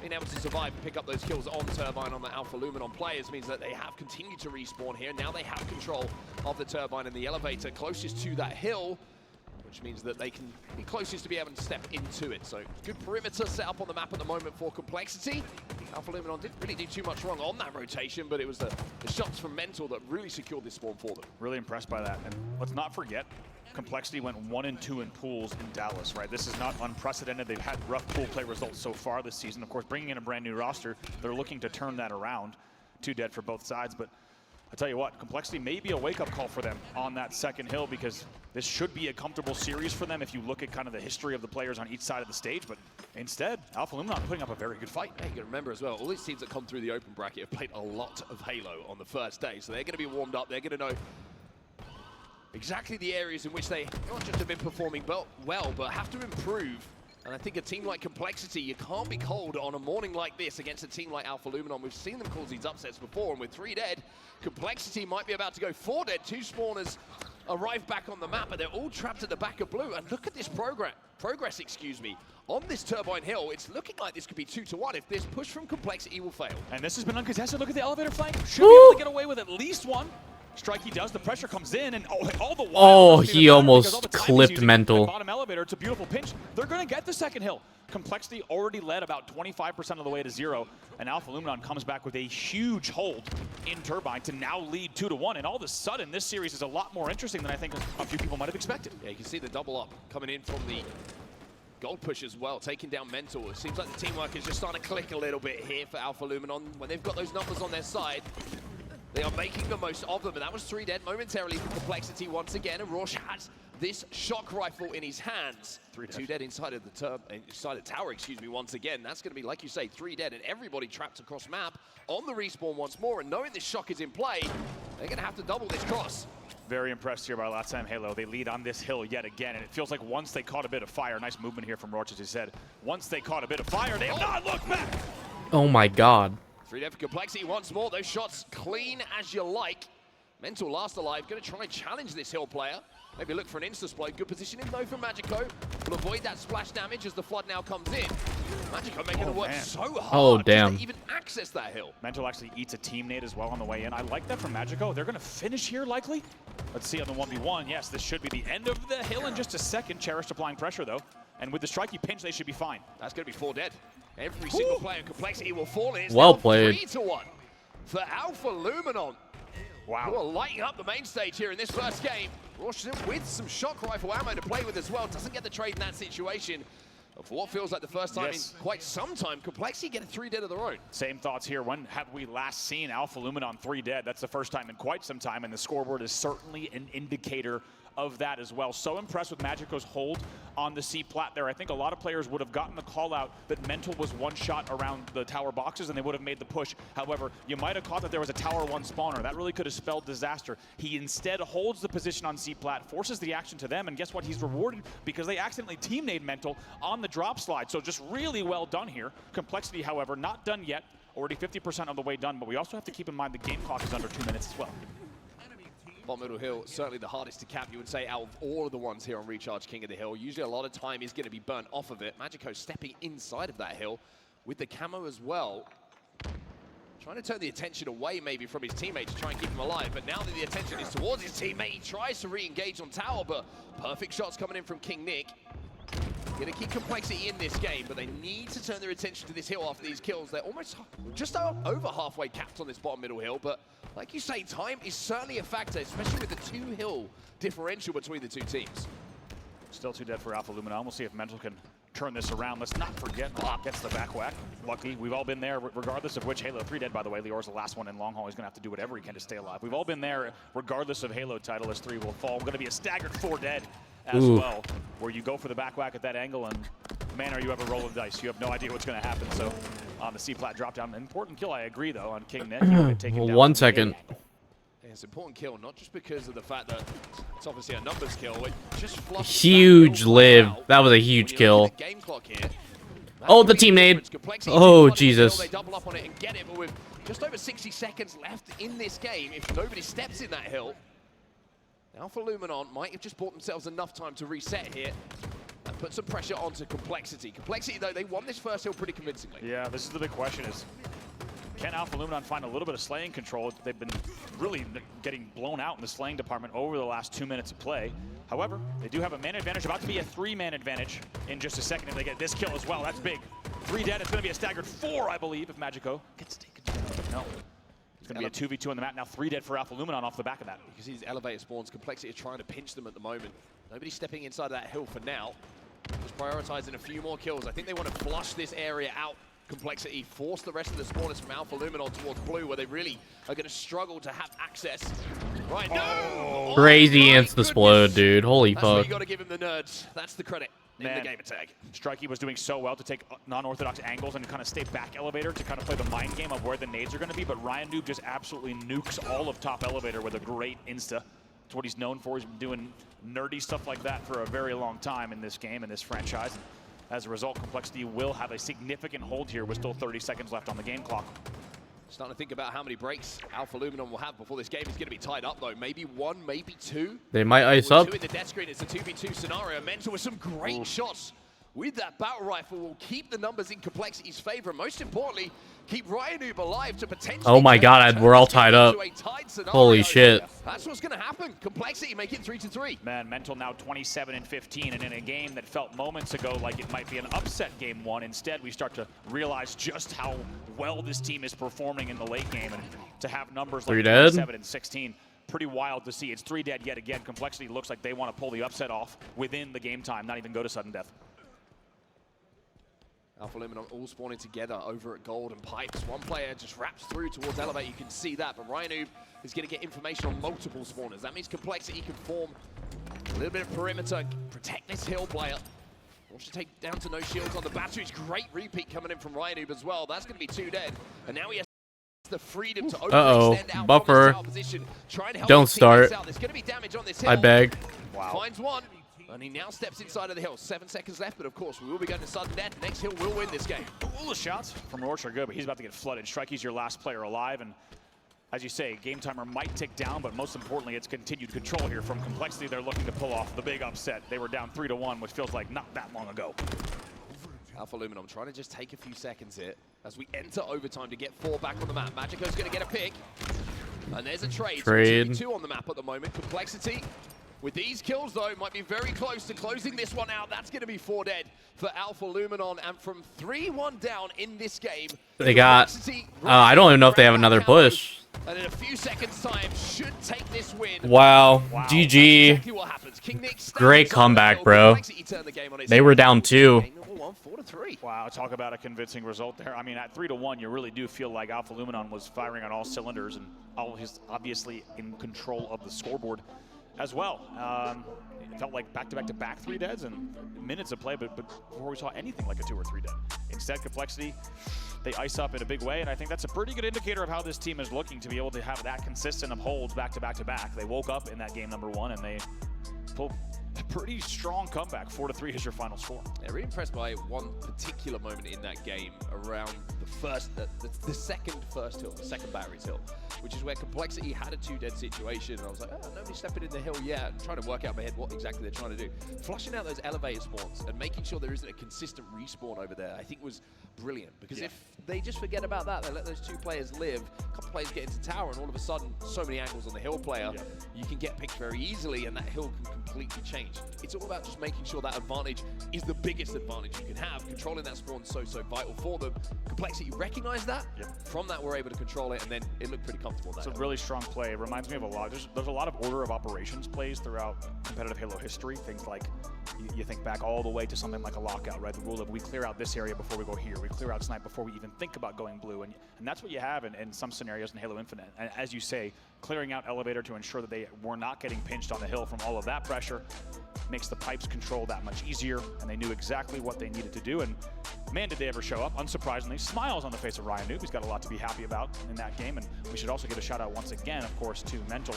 Speaker 7: being able to survive and pick up those kills on Turbine on the Alpha Luminon players means that they have continued to respawn here. Now they have control of the Turbine and the elevator closest to that hill, which means that they can be closest to be able to step into it. So good perimeter set up on the map at the moment for Complexity. Alpha Luminon didn't really do too much wrong on that rotation, but it was the shots from Mental that really secured this spawn for them.
Speaker 6: Really impressed by that. And let's not forget, Complexity went 1-2 in pools in Dallas, right? This is not unprecedented. They've had rough pool play results so far this season. Of course, bringing in a brand new roster, they're looking to turn that around. 2 dead for both sides, but I tell you what, Complexity may be a wake-up call for them on that second hill, because this should be a comfortable series for them if you look at kind of the history of the players on each side of the stage, but instead, Alpha Luminon putting up a very good fight.
Speaker 7: Yeah, you got to remember as well, all these teams that come through the open bracket have played a lot of Halo on the first day, so they're going to be warmed up, they're going to know exactly the areas in which they not just have been performing well, but have to improve. And I think a team like Complexity, you can't be cold on a morning like this against a team like Alpha Luminon. We've seen them cause these upsets before, and with 3 dead, Complexity might be about to go 4 dead. 2 spawners arrive back on the map, but they're all trapped at the back of blue. And look at this progress, on this Turbine Hill. It's looking like this could be 2-1 if this push from Complexity will fail.
Speaker 6: And this has been uncontested. Look at the elevator flank. Should be able to get away with at least 1. Strikey does, the pressure comes in, and all the while,
Speaker 1: he almost clipped Mental.
Speaker 6: Bottom elevator, it's a beautiful pinch. They're going to get the second hill. Complexity already led about 25% of the way to 0, and Alpha Luminon comes back with a huge hold in Turbine to now lead 2-1, and all of a sudden, this series is a lot more interesting than I think a few people might have expected.
Speaker 7: Yeah, you can see the double up coming in from the gold push as well, taking down Mental. It seems like the teamwork is just starting to click a little bit here for Alpha Luminon. When they've got those numbers on their side, they are making the most of them, and that was 3 dead momentarily for Complexity once again, and Rosh has this shock rifle in his hands. 2 dead inside of the tower, excuse me, once again. That's going to be, like you say, 3 dead, and everybody trapped across map on the respawn once more. And knowing this shock is in play, they're going to have to double this cross.
Speaker 6: Very impressed here by last time Halo. They lead on this hill yet again, and it feels like once they caught a bit of fire, nice movement here from Roach, as he said, once they caught a bit of fire, they have not looked back.
Speaker 1: Oh my god.
Speaker 7: 3 dead for Complexity once more. Those shots clean as you like. Mental last alive, going to try and challenge this hill player. Maybe look for an insta-sploit. Good positioning though from Magico. Will avoid that splash damage as the flood now comes in. Magico making it work so hard to even access that hill.
Speaker 6: Mental actually eats a team nade as well on the way in. I like that from Magico. They're going to finish here likely. Let's see on the 1v1. Yes, this should be the end of the hill in just a second. Cherish applying pressure though. And with the strikey pinch, they should be fine.
Speaker 7: That's going to be 4 dead. Every single player in Complexity will fall in. It's
Speaker 1: well
Speaker 7: now
Speaker 1: played.
Speaker 7: 3-1 for Alpha Luminon.
Speaker 6: Wow.
Speaker 7: Who are lighting up the main stage here in this first game. Washington with some shock rifle ammo to play with as well. Doesn't get the trade in that situation. But for what feels like the first time in quite some time, Complexity get a 3 dead of their own.
Speaker 6: Same thoughts here. When have we last seen Alpha Luminon 3 dead? That's the first time in quite some time, and the scoreboard is certainly an indicator of that as well. So impressed with Magico's hold on the C plat there. I think a lot of players would have gotten the call out that Mental was one shot around the tower boxes and they would have made the push. However, you might have caught that there was a tower 1 spawner. That really could have spelled disaster. He instead holds the position on C plat, forces the action to them, and guess what? He's rewarded because they accidentally team nade Mental on the drop slide. So just really well done here. Complexity, however, not done yet. Already 50% of the way done, but we also have to keep in mind the game clock is under 2 minutes as well.
Speaker 7: Bottom middle hill, certainly the hardest to cap, you would say, out of all of the ones here on Recharge King of the Hill. Usually a lot of time is going to be burnt off of it. Magico stepping inside of that hill with the camo as well. Trying to turn the attention away maybe from his teammate to try and keep him alive, but now that the attention is towards his teammate, he tries to re-engage on tower, but perfect shots coming in from King Nick. Going to keep Complexity in this game, but they need to turn their attention to this hill after these kills. They're almost just over halfway capped on this bottom middle hill, but like you say, time is certainly a factor, especially with the 2 hill differential between the 2 teams.
Speaker 6: Still 2 dead for Alpha Luminon. We'll see if Mental can turn this around. Let's not forget, Block gets the back whack. Lucky, we've all been there, regardless of which Halo. 3 dead, by the way. Lior's the last one in long haul. He's going to have to do whatever he can to stay alive. We've all been there, regardless of Halo title, as 3 will fall. Going to be a staggered 4 dead as well, where you go for the back whack at that angle, and man, are you ever rolling dice. You have no idea what's going to happen. So on the C-plat drop down, important kill, I agree, though, on King Nick.
Speaker 1: 1 second.
Speaker 7: It's an important kill, not just because of the fact that it's obviously a numbers kill. It just
Speaker 1: huge live. That was a huge kill. Oh, the team nade. Oh, Jesus.
Speaker 7: They double up on it and get it, but with just over 60 seconds left in this game, if nobody steps in that hill, Alpha Luminon might have just bought themselves enough time to reset here and put some pressure onto Complexity. Complexity, though, they won this first hill pretty convincingly.
Speaker 6: Yeah, this is the big question is, can Alpha Luminon find a little bit of slaying control? They've been really getting blown out in the slaying department over the last 2 minutes of play. However, they do have a man advantage, about to be a 3-man advantage in just a second if they get this kill as well. That's big. 3 dead, it's going to be a staggered 4, I believe, if Magico gets taken control. No. It's going to be a 2v2 on the map. Now 3 dead for Alpha Luminon off the back of that.
Speaker 7: You can see these elevator spawns. Complexity is trying to pinch them at the moment. Nobody's stepping inside that hill for now. Just prioritizing a few more kills. I think they want to flush this area out. Complexity force the rest of the spawners from Alpha Luminon towards blue, where they really are going to struggle to have access. Right, no!
Speaker 1: Crazy insta-explode, dude. Holy
Speaker 7: That's what
Speaker 1: fuck.
Speaker 7: you got to give him the nerds. That's the credit in the game tag.
Speaker 6: Strikey was doing so well to take non-orthodox angles and kind of stay back elevator to kind of play the mind game of where the nades are going to be, but Ryan Noob just absolutely nukes all of top elevator with a great insta. It's what he's known for. He's been doing nerdy stuff like that for a very long time in this game, in this franchise. And as a result, Complexity will have a significant hold here with still 30 seconds left on the game clock.
Speaker 7: Starting to think about how many breaks Alpha Luminon will have before this game is going to be tied up, though. Maybe 1, maybe 2.
Speaker 1: They might ice up.
Speaker 7: 2 in the death screen. It's a 2v2 scenario. Mental with some great shots with that battle rifle will keep the numbers in Complexity's favor. And most importantly, keep Ryan Noob alive to potentially...
Speaker 1: Oh my god, we're all tied up. Holy shit.
Speaker 7: That's what's going to happen. Complexity make it 3-3.
Speaker 6: Man, Mental now 27-15, and in a game that felt moments ago like it might be an upset game 1, instead we start to realize just how well this team is performing in the late game, and to have numbers like 27-16, pretty wild to see. It's 3 dead yet again. Complexity looks like they want to pull the upset off within the game time, not even go to sudden death.
Speaker 7: Alpha Luminon all spawning together over at Gold and Pipes. One player just wraps through towards Elevate. You can see that, but Ryan Noob is going to get information on multiple spawners. That means Complexity can form a little bit of perimeter, protect this hill player. Wants to take down to no shields on the batteries. Great repeat coming in from Ryan as well. That's going to be 2 dead. And now he has the freedom to overextend out
Speaker 1: buffer.
Speaker 7: from his tower position. Trying to help
Speaker 1: Don't
Speaker 7: his teammates
Speaker 1: start.
Speaker 7: out. There's going to be damage on this hill.
Speaker 1: I beg.
Speaker 6: Wow.
Speaker 7: Finds one. And he now steps inside of the hill. 7 seconds left, but of course, we will be going to sudden death. Next hill will win this game.
Speaker 6: All the shots from Roach are good, but he's about to get flooded. Strikey's your last player alive, and as you say, game timer might tick down, but most importantly, it's continued control here from Complexity. They're looking to pull off the big upset. They were down 3-1, which feels like not that long ago.
Speaker 7: Alpha Luminum trying to just take a few seconds here as we enter overtime to get 4 back on the map. Magico's going to get a pick. And there's a trade.
Speaker 1: Trade.
Speaker 7: 2 on the map at the moment. Complexity, with these kills, though, might be very close to closing this one out. That's going to be 4 dead for Alpha Luminon. And from 3-1 down in this game,
Speaker 1: They got... I don't even know if they have another push.
Speaker 7: and in a few seconds' time, should take this win.
Speaker 1: Wow. GG.
Speaker 7: Exactly what happens. King Nick
Speaker 1: Great comeback, bro.
Speaker 7: Complexity turned the game on its
Speaker 1: They were down 2.
Speaker 7: Game number 1, 4-3.
Speaker 6: Wow, talk about a convincing result there. I mean, at 3-1, you really do feel like Alpha Luminon was firing on all cylinders, and he's obviously in control of the scoreboard as well. It felt like back-to-back-to-back 3 deads and minutes of play, but before we saw anything like a 2 or 3 dead. Instead, Complexity, they ice up in a big way, and I think that's a pretty good indicator of how this team is looking to be able to have that consistent of holds back-to-back-to-back. They woke up in that game number 1, and they pulled a pretty strong comeback. 4-3 is your final score.
Speaker 7: Yeah, really impressed by one particular moment in that game around the second hill, the second batteries hill, which is where Complexity had a 2 dead situation. And I was like, oh, nobody's stepping in the hill yet. I'm trying to work out in my head what exactly they're trying to do. Flushing out those elevator spawns and making sure there isn't a consistent respawn over there, I think was brilliant. Because if they just forget about that, they let those 2 players live, a couple players get into tower, and all of a sudden, so many angles on the hill player, you can get picked very easily, and that hill can completely change. It's all about just making sure that advantage is the biggest advantage you can have. Controlling that spawn is so vital for them. Complexity recognized that. From that, we're able to control it, and then it looked pretty comfortable.
Speaker 6: It's a really strong play. It reminds me of a lot. There's a lot of order of operations plays throughout competitive Halo history. Things like you think back all the way to something like a lockout, right? The rule of we clear out this area before we go here. We clear out snipe before we even think about going blue, and that's what you have in some scenarios in Halo Infinite. And as you say, clearing out elevator to ensure that they were not getting pinched on the hill from all of that pressure makes the pipes control that much easier, and they knew exactly what they needed to do. And man, did they ever show up. Unsurprisingly, smiles on the face of Ryan Noob. He's got a lot to be happy about in that game, and we should also give a shout out once again, of course, to Mental.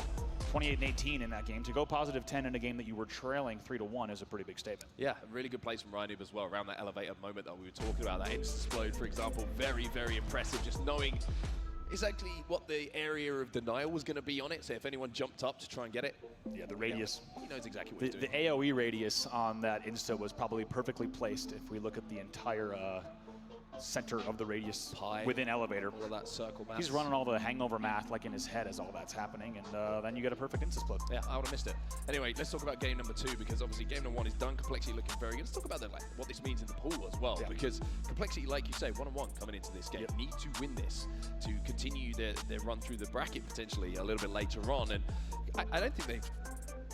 Speaker 6: 28-18 in that game. To go positive 10 in a game that you were trailing 3-1 is a pretty big statement.
Speaker 7: Yeah, a really good place from Ryan Noob as well, around that elevator moment that we were talking about, that Insta-Explode, for example. Very, very impressive, just knowing exactly what the area of denial was going to be on it, so if anyone jumped up to try and get it.
Speaker 6: Yeah, the radius.
Speaker 7: He knows exactly what he's doing.
Speaker 6: The AoE radius on that Insta was probably perfectly placed if we look at the entire center of the radius within elevator.
Speaker 7: All of that circle math.
Speaker 6: He's running all the hangover math like in his head as all that's happening, and then you get a perfect Insta-Explode.
Speaker 7: Yeah, I would have missed it. Anyway, let's talk about game number 2, because obviously game number 1 is done. Complexity looking very good. Let's talk about what this means in the pool as well, because Complexity, like you say, 1-on-1 coming into this game, need to win this to continue their run through the bracket potentially a little bit later on. And I don't think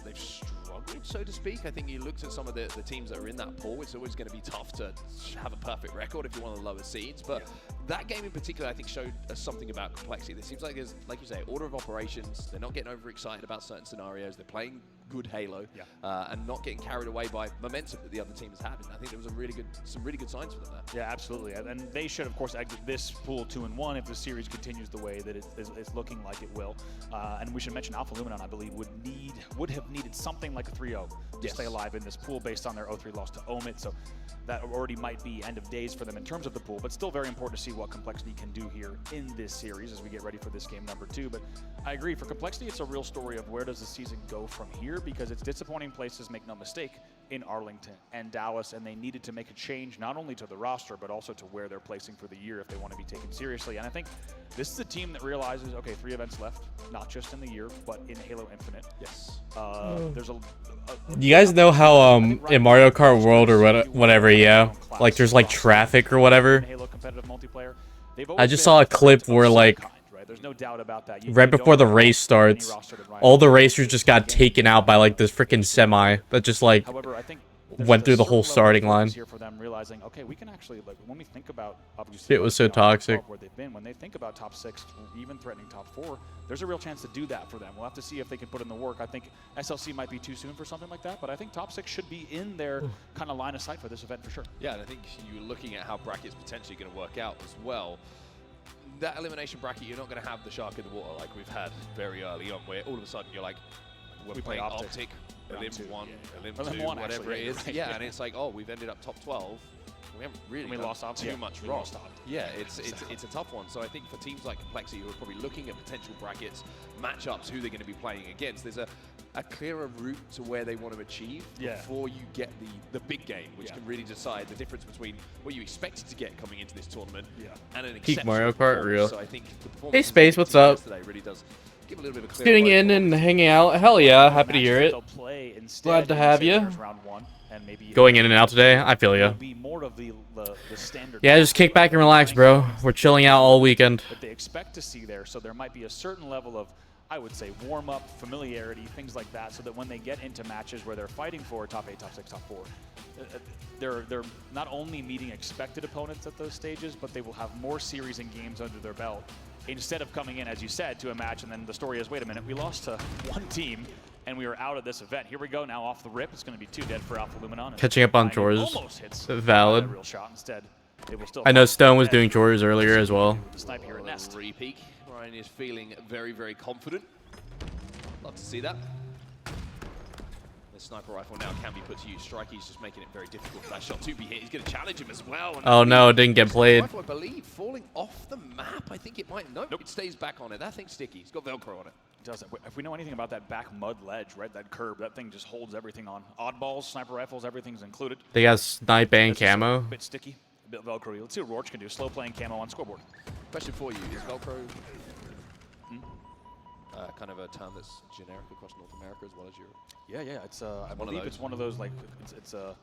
Speaker 7: they've struggled, so to speak. I think you looked at some of the teams that are in that pool, it's always going to be tough to have a perfect record if you're one of the lower seeds. But that game in particular, I think, showed us something about Complexity. It seems like there's, like you say, order of operations. They're not getting overexcited about certain scenarios. They're playing good Halo and not getting carried away by momentum that the other team has had. And I think there was some really good signs for them there.
Speaker 6: Yeah, absolutely. And they should, of course, exit this pool 2-1 if the series continues the way that it's looking like it will. And we should mention Alpha Luminon, I believe, would have needed something like a 3-0 to stay alive in this pool based on their 0-3 loss to Omid. So that already might be end of days for them in terms of the pool, but still very important to see what Complexity can do here in this series as we get ready for this game number 2. But I agree, for Complexity, it's a real story of where does the season go from here, because it's disappointing places, make no mistake, in Arlington and Dallas, and they needed to make a change not only to the roster, but also to where they're placing for the year if they want to be taken seriously. And I think this is a team that realizes, okay, 3 events left, not just in the year, but in Halo Infinite.
Speaker 7: Yes.
Speaker 6: There's
Speaker 1: you guys know how in Mario Kart World or whatever, like there's like traffic or whatever.
Speaker 6: Halo competitive multiplayer.
Speaker 1: I just saw a clip where like
Speaker 6: there's no doubt about that.
Speaker 1: right before the race starts, all the racers just got taken out by like this freaking semi that just like went through the whole starting line.
Speaker 6: Here for them realizing, okay, we can actually, like, when we think about
Speaker 1: It was so toxic.
Speaker 6: Where they've been, when they think about top 6, even threatening top 4, there's a real chance to do that for them. We'll have to see if they can put in the work. I think SLC might be too soon for something like that, but I think top 6 should be in their kind of line of sight for this event for sure.
Speaker 7: Yeah, and I think you're looking at how brackets potentially going to work out as well. That elimination bracket, you're not going to have the shark in the water like we've had very early on, where all of a sudden you're like, we're playing Optic, Elim 1, Elim 2, whatever
Speaker 6: actually,
Speaker 7: it is.
Speaker 6: right,
Speaker 7: yeah, and it's like, oh, we've ended up top 12. We haven't really
Speaker 6: lost
Speaker 7: too much wrong. Yeah, it's a tough one. So I think for teams like Complexity, who are probably looking at potential brackets, matchups, who they're going to be playing against, there's a clearer route to where they want to achieve before you get the big game, which can really decide the difference between what you expected to get coming into this tournament and an
Speaker 1: Peak Mario Kart, real.
Speaker 7: So I think the
Speaker 1: Hey Space, what's up?
Speaker 7: really does give a little bit of a
Speaker 1: Tuning in and hanging out. Hell yeah, happy to hear it. Glad to have you. Going in and out today, I feel you. Yeah, just kick back and relax, bro. We're chilling out all weekend.
Speaker 6: That they expect to see there, so there might be a certain level of, I would say, warm-up, familiarity, things like that, so that when they get into matches where they're fighting for top 8, top 6, top 4, they're not only meeting expected opponents at those stages, but they will have more series and games under their belt, instead of coming in, as you said, to a match, and then the story is, wait a minute, we lost to one team, and we were out of this event. Here we go now off the rip. It's going to be 2 dead for Alpha Luminon.
Speaker 1: Catching up on chores. Valid.
Speaker 6: Real shot instead.
Speaker 1: I know Stone was doing chores earlier as well.
Speaker 6: Snipe here at Nest.
Speaker 7: Repeak. Ryan is feeling very, very confident. Love to see that. The sniper rifle now can be put to use. Strikey's just making it very difficult for that shot to be hit. He's going to challenge him as well. And
Speaker 1: oh no, it didn't get played.
Speaker 7: Rifle, I believe, falling off the map. I think it might. Nope, it stays back on it. That thing's sticky. It's got Velcro on it.
Speaker 6: It doesn't. If we know anything about that back mud ledge, right, that curb, that thing just holds everything on. Oddballs, sniper rifles, everything's included.
Speaker 1: They got snipe and camo.
Speaker 6: A bit sticky. A bit Velcro. Let's see what Roach can do. Slow playing camo on scoreboard.
Speaker 7: Question for you: is Velcro kind of a term that's generic across North America as well as Europe?
Speaker 6: Yeah. It's I believe it's one of those, like, it's a.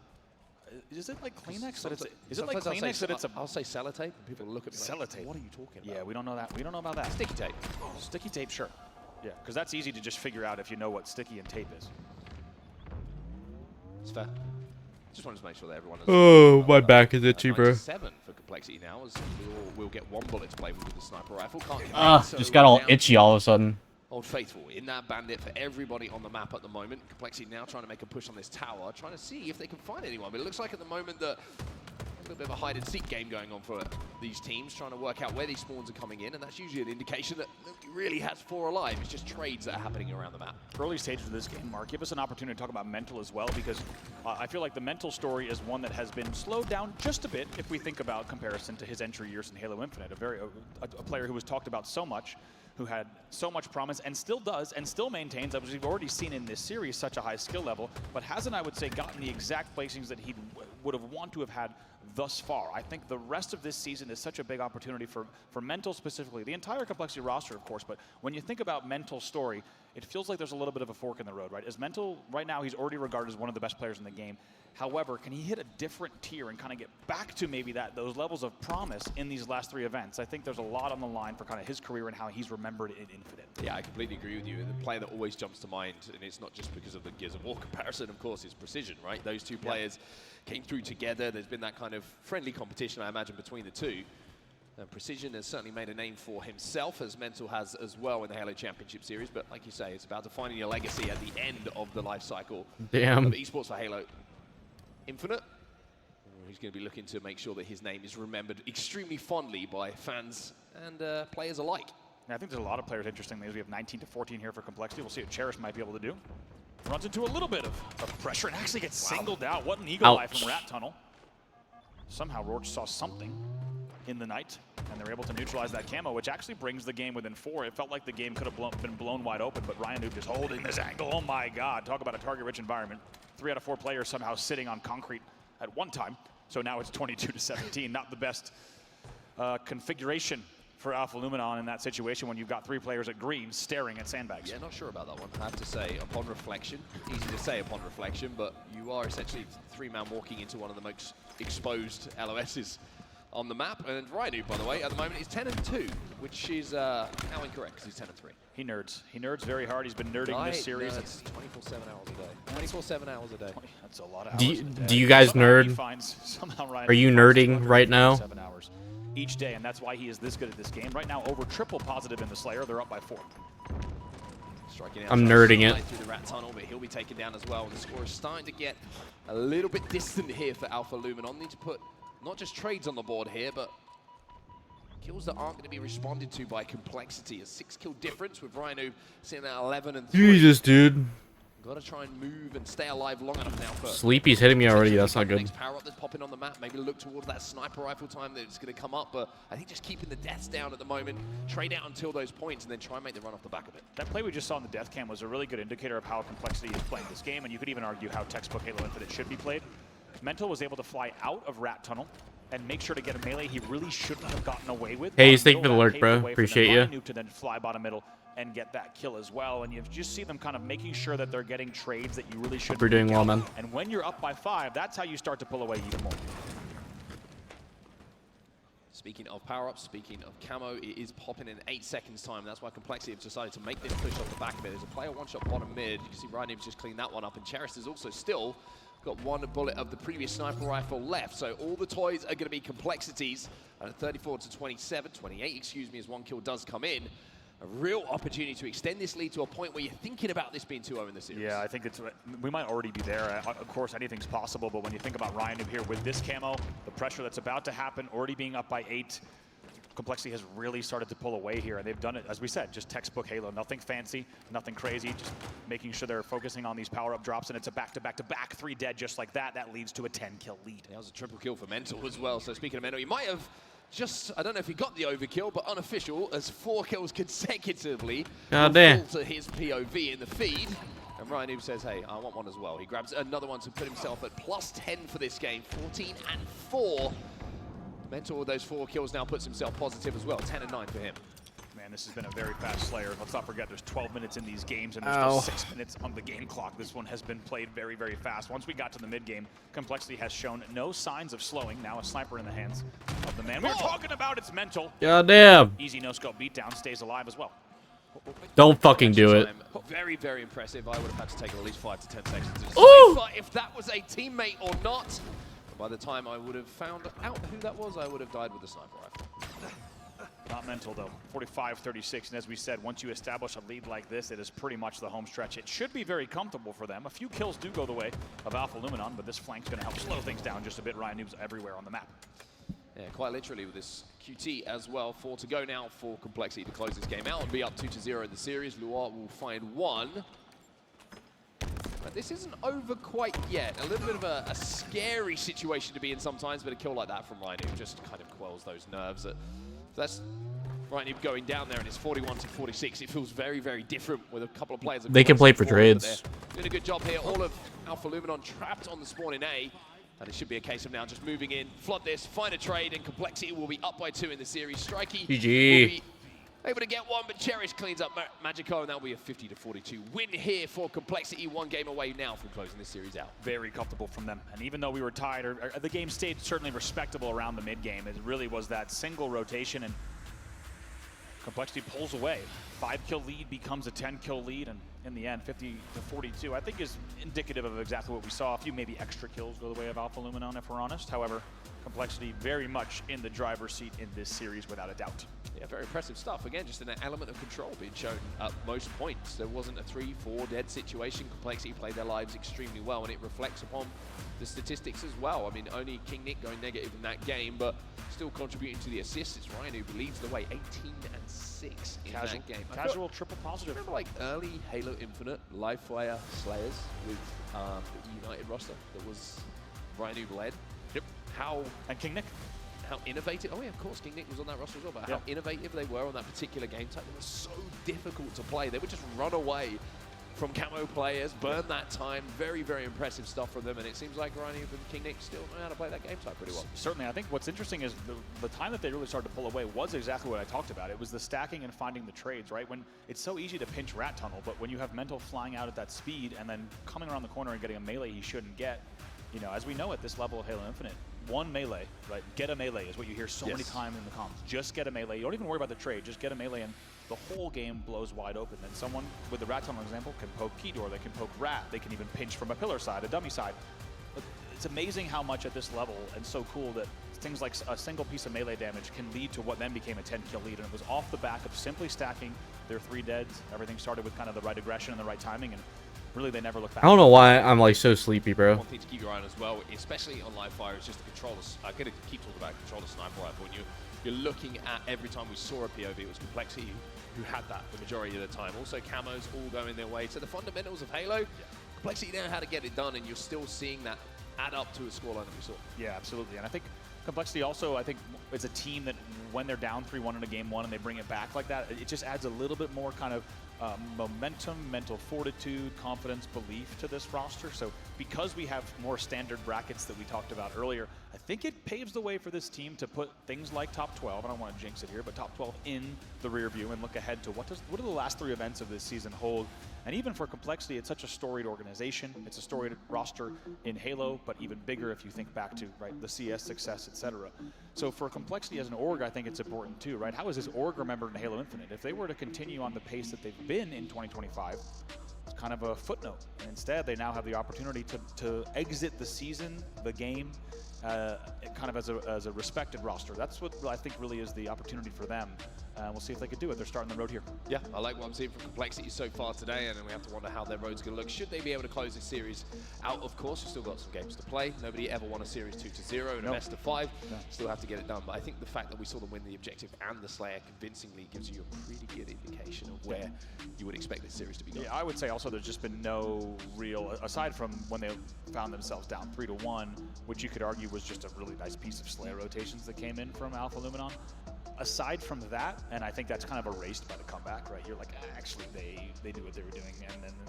Speaker 6: Is it like Kleenex? Is it like Kleenex that it's a?
Speaker 7: I'll say sellotape. People look at me like,
Speaker 6: sellotape.
Speaker 7: What are you talking about?
Speaker 6: Yeah, we don't know that. We don't know about that.
Speaker 7: Sticky tape.
Speaker 6: Sticky tape, sure. Yeah, because that's easy to just figure out if you know what sticky and tape is.
Speaker 7: It's fair. Just wanted to make sure that everyone.
Speaker 1: Oh, my back is itchy, bro.
Speaker 7: 7 for Complexity now, as we'll get 1 bullet to play with the sniper rifle.
Speaker 1: Just got all itchy all of a sudden.
Speaker 7: Old Faithful in that bandit for everybody on the map at the moment. Complexity now trying to make a push on this tower, trying to see if they can find anyone. But it looks like at the moment that a little bit of a hide-and-seek game going on for these teams, trying to work out where these spawns are coming in, and that's usually an indication that nobody really has 4 alive. It's just trades that are happening around the map.
Speaker 6: Early stages of this game, Mark, give us an opportunity to talk about mental as well, because I feel like the mental story is one that has been slowed down just a bit if we think about comparison to his entry years in Halo Infinite, a player who was talked about so much, who had so much promise and still does and still maintains, as we've already seen in this series, such a high skill level, but hasn't, I would say, gotten the exact placings that he would have wanted to have had thus far. I think the rest of this season is such a big opportunity for Mental specifically, the entire Complexity roster, of course, but when you think about Mental's story, it feels like there's a little bit of a fork in the road, right? As Mental, right now, he's already regarded as one of the best players in the game. However, can he hit a different tier and kind of get back to maybe those levels of promise in these last 3 events? I think there's a lot on the line for kind of his career and how he's remembered in Infinite.
Speaker 7: Yeah, I completely agree with you. The player that always jumps to mind, and it's not just because of the Gears of War comparison, of course, is Precision, right? Those 2 players came through together. There's been that kind of friendly competition, I imagine, between the 2. And Precision has certainly made a name for himself, as Mental has as well in the Halo Championship Series. But like you say, it's about defining your legacy at the end of the life cycle of esports for Halo Infinite. He's going to be looking to make sure that his name is remembered extremely fondly by fans and players alike.
Speaker 6: Yeah, I think there's a lot of players, interestingly, as we have 19 to 14 here for Complexity. We'll see what Cherish might be able to do. Runs into a little bit of pressure and actually gets singled out. What an eagle eye from Rat Tunnel. Somehow Roach saw something in the night, and they're able to neutralize that camo, which actually brings the game within 4. It felt like the game could have been blown wide open, but Ryan Noob just holding this angle. Oh my God, talk about a target-rich environment. 3 out of 4 players somehow sitting on concrete at one time, so now it's 22 to 17. Not the best configuration for Alpha Luminon in that situation when you've got 3 players at green staring at sandbags.
Speaker 7: Yeah, not sure about that one. I have to say, upon reflection, easy to say upon reflection, but you are essentially 3-man walking into one of the most exposed LOSs on the map. And Rhino, by the way, at the moment is 10-2, which is now incorrect because he's 10-3.
Speaker 6: He nerds. He nerds very hard. He's been nerding this series.
Speaker 7: It's 24/7 hours a day. 24/7 hours a day.
Speaker 6: That's a lot of hours.
Speaker 1: Do you guys nerd? Are you nerding right now?
Speaker 6: 7 hours each day, and that's why he is this good at this game. Right now, over triple positive in the Slayer. They're up by 4.
Speaker 1: I'm nerding it.
Speaker 7: Through the rat tunnel, but he'll be taken down as well. And the score is starting to get a little bit distant here for Alpha Luminon. Need to put not just trades on the board here, but kills that aren't going to be responded to by Complexity. A 6-kill difference with Rhino sitting at 11 and 3.
Speaker 1: Jesus, dude.
Speaker 7: Got to try and move and stay alive long enough now for
Speaker 1: Sleepy's hitting me already. That's not good.
Speaker 7: next power up that's popping on the map. Maybe look towards that sniper rifle time that's going to come up. But I think just keeping the deaths down at the moment, trade out until those points, and then try and make the run off the back of it.
Speaker 6: That play we just saw in the death cam was a really good indicator of how Complexity is playing this game, and you could even argue how textbook Halo Infinite should be played. Mental was able to fly out of rat tunnel and make sure to get a melee he really shouldn't have gotten away with.
Speaker 1: Hey, thank you for the alert, bro. Appreciate you.
Speaker 6: To then fly bottom middle and get that kill as well, and you just see them kind of making sure that they're getting trades that you really shouldn't.
Speaker 1: We're doing well, man.
Speaker 6: And when you're up by 5, that's how you start to pull away even more.
Speaker 7: Speaking of power-ups, speaking of camo, it is popping in 8 seconds time. That's why Complexity have decided to make this push off the back of it. There's a player one-shot bottom mid. You can see Ryan's just cleaned that one up, and Cheris is also still got 1 bullet of the previous sniper rifle left. So all the toys are going to be Complexities. And at 28, excuse me, as 1 kill does come in. A real opportunity to extend this lead to a point where you're thinking about this being 2-0 in the series.
Speaker 6: Yeah, I think we might already be there. Of course, anything's possible, but when you think about Ryan here with this camo, the pressure that's about to happen, already being up by 8, Complexity has really started to pull away here, and they've done it, as we said, just textbook Halo. Nothing fancy, nothing crazy, just making sure they're focusing on these power-up drops, and it's a back-to-back-to-back 3 dead just like that. That leads to a 10-kill lead.
Speaker 7: That was a triple kill for Mental as well. So speaking of Mental, you might have just, I don't know if he got the overkill, but unofficial, as 4 kills consecutively.
Speaker 1: God damn.
Speaker 7: To his POV in the feed. And Ryan Noob says, hey, I want one as well. He grabs another one to put himself at +10 for this game, 14 and 4. Mental with those 4 kills now puts himself positive as well, 10 and 9 for him.
Speaker 6: Man, this has been a very fast Slayer. Let's not forget there's 12 minutes in these games and there's still 6 minutes on the game clock. This one has been played very, very fast. Once we got to the mid-game, Complexity has shown no signs of slowing. Now a sniper in the hands of the man we're talking about. It's Mental.
Speaker 1: God damn.
Speaker 6: Easy no-scope beatdown, stays alive as well.
Speaker 1: Don't fucking do it.
Speaker 7: Very, very impressive. I would have had to take at least 5 to 10 seconds to
Speaker 1: Ooh!
Speaker 7: decide if that was a teammate or not. By the time I would have found out who that was, I would have died with the sniper rifle.
Speaker 6: Not Mental, though. 45-36, and as we said, once you establish a lead like this, it is pretty much the home stretch. It should be very comfortable for them. A few kills do go the way of Alpha Luminon, but this flank's going to help slow things down just a bit. Ryan Noob's everywhere on the map.
Speaker 7: Yeah, quite literally with this QT as well. 4 to go now for Complexity to close this game out and be up 2-0 in the series. Luar will find 1. But this isn't over quite yet. A little bit of a scary situation to be in sometimes, but a kill like that from Ryan Noob just kind of quells those nerves. That's Ryan Noob going down there, and it's 41-46. It feels very, very different with a couple of players.
Speaker 1: They can play for trades.
Speaker 7: Doing a good job here. All of Alpha Luminon trapped on the spawn in A. And it should be a case of now just moving in, flood this, find a trade, and Complexity will be up by 2 in the series. Strikey will be able to get 1, but Cherish cleans up Magico, and that'll be a 50-42 win here for Complexity. 1 game away now from closing this series out.
Speaker 6: Very comfortable from them. And even though we were tied, or the game stayed certainly respectable around the mid-game, it really was that single rotation, and Complexity pulls away. 5-kill lead becomes a 10-kill lead, and in the end, 50-42, I think is indicative of exactly what we saw. A few maybe extra kills go the way of Alpha Luminon, if we're honest. However, Complexity very much in the driver's seat in this series, without a doubt.
Speaker 7: Yeah, very impressive stuff. Again, just an element of control being shown at most points. There wasn't a 3-4 dead situation. Complexity played their lives extremely well, and it reflects upon the statistics as well. I mean, only King Nick going negative in that game, but still contributing to the assists. It's Ryan who leads the way, 18 and 6 in that game.
Speaker 6: Casual triple positive.
Speaker 7: Remember like early Halo Infinite live fire Slayers with the United roster that was Ryan who led?
Speaker 6: Yep. And King Nick.
Speaker 7: How innovative, oh yeah, of course, King Nick was on that roster as well, but how innovative they were on that particular game type. They were so difficult to play. They would just run away from camo players, burn that time. Very, very impressive stuff from them, and it seems like Ryan and King Nick still know how to play that game type pretty well.
Speaker 6: Certainly, I think what's interesting is the time that they really started to pull away was exactly what I talked about. It was the stacking and finding the trades, right? When it's so easy to pinch Rat Tunnel, but when you have Mental flying out at that speed and then coming around the corner and getting a melee he shouldn't get, you know, as we know at this level of Halo Infinite, one melee, right? Get a melee is what you hear so many times in the comms. Just get a melee. You don't even worry about the trade. Just get a melee, and the whole game blows wide open. Then someone, with the Rat Tunnel example, can poke Keydoor. They can poke Rat. They can even pinch from a pillar side, a dummy side. It's amazing how much at this level, and so cool that things like a single piece of melee damage can lead to what then became a 10-kill lead. And it was off the back of simply stacking their 3 deads. Everything started with kind of the right aggression and the right timing, and really they never looked back.
Speaker 1: I don't know why I'm like so sleepy, bro.
Speaker 7: One thing to keep your eye on as well, especially on live fire, is just the controller. I'm going to keep talking about controller sniper rifle. When you're looking at every time we saw a POV, it was Complexity who had that the majority of the time. Also, camos all going their way. So the fundamentals of Halo, Complexity know how to get it done, and you're still seeing that add up to a scoreline that we saw.
Speaker 6: Yeah, absolutely. And I think Complexity also, I think, is a team that when they're down 3-1 in a game 1 and they bring it back like that, it just adds a little bit more kind of momentum, mental fortitude, confidence, belief to this roster. So because we have more standard brackets that we talked about earlier, I think it paves the way for this team to put things like top 12, I don't want to jinx it here, but top 12 in the rear view and look ahead to what do the last 3 events of this season hold. And even for Complexity, it's such a storied organization. It's a storied roster in Halo, but even bigger if you think back to, right, the CS success, etc. So for Complexity as an org, I think it's important too, right? How is this org remembered in Halo Infinite? If they were to continue on the pace that they've been in 2025, it's kind of a footnote. And instead, they now have the opportunity to exit the season, the game, kind of as a respected roster. That's what I think really is the opportunity for them. We'll see if they can do it. They're starting the road here.
Speaker 7: Yeah, I like what I'm seeing from Complexity so far today, and then we have to wonder how their road's going to look. Should they be able to close this series out? Of course, we've still got some games to play. Nobody ever won a series 2-0 in a best of 5. No. Still have to get it done. But I think the fact that we saw them win the objective and the Slayer convincingly gives you a pretty good indication of where you would expect this series to be going.
Speaker 6: Yeah, I would say also there's just been no real, aside from when they found themselves down 3-1, which you could argue was just a really nice piece of Slayer rotations that came in from Alpha Luminon. Aside from that, and I think that's kind of erased by the comeback, right? You're like, actually, they knew what they were doing,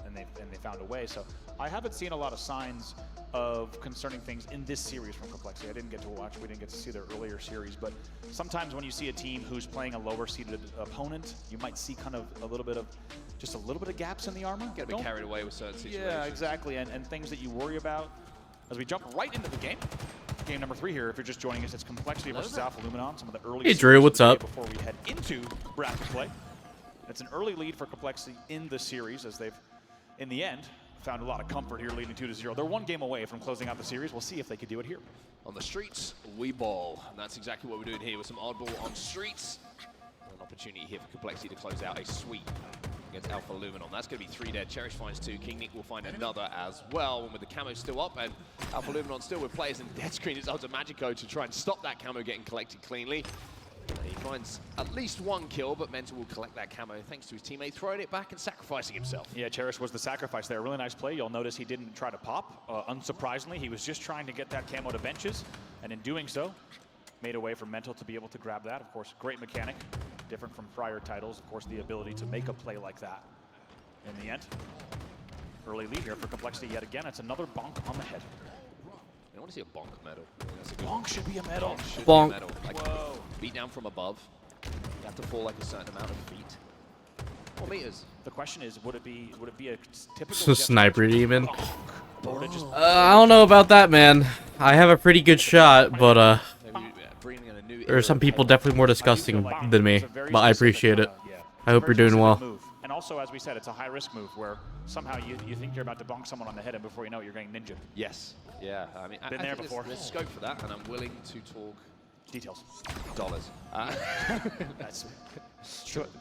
Speaker 6: and they found a way. So I haven't seen a lot of signs of concerning things in this series from Complexity. I didn't get to watch, we didn't get to see their earlier series, but sometimes when you see a team who's playing a lower-seeded opponent, you might see kind of a little bit of gaps in the armor.
Speaker 7: Get a bit carried away with certain situations.
Speaker 6: Yeah, exactly, and things that you worry about. As we jump right into the game. Game number 3 here, if you're just joining us, it's Complexity versus Alpha Luminon, some of the early
Speaker 1: Hey Drew, what's up?
Speaker 6: Before we head into bracket play. It's an early lead for Complexity in the series, as they've, in the end, found a lot of comfort here, leading 2-0. They're 1 game away from closing out the series. We'll see if they could do it here.
Speaker 7: On the streets, we ball. And that's exactly what we're doing here with some oddball on streets. An opportunity here for Complexity to close out a sweep against Alpha Luminon. That's going to be 3 dead. Cherish finds 2. King Nick will find another as well. And with the camo still up and Alpha Luminon still with players in dead screen, it's up to Magico to try and stop that camo getting collected cleanly. And he finds at least 1 kill, but Mental will collect that camo thanks to his teammate throwing it back and sacrificing himself.
Speaker 6: Yeah, Cherish was the sacrifice there. Really nice play. You'll notice he didn't try to pop. Unsurprisingly, he was just trying to get that camo to benches. And in doing so, made a way for Mental to be able to grab that. Of course, great mechanic. Different from prior titles, of course, the ability to make a play like that. In the end, early lead here for Complexity yet again. It's another bonk on the head.
Speaker 7: I want to see a bonk medal.
Speaker 6: Bonk should be a medal.
Speaker 1: Bonk.
Speaker 7: Be a medal. Like, whoa. Beat down from above. You have to fall like a certain amount of feet. 4 meters.
Speaker 6: The question is, would it be a typical
Speaker 1: So sniper demon?
Speaker 6: Just
Speaker 1: I don't know about that, man. I have a pretty good shot, but there are some people definitely more disgusting than me, but I appreciate it. I hope you're doing well.
Speaker 6: And also, as we said, it's a high-risk move where somehow you think you're about to bonk someone on the head, and before you know it, you're getting ninja.
Speaker 7: Yes. Yeah. I mean,
Speaker 6: Been there before.
Speaker 7: There's scope for that, and I'm willing to talk
Speaker 6: details.
Speaker 7: Dollars. That's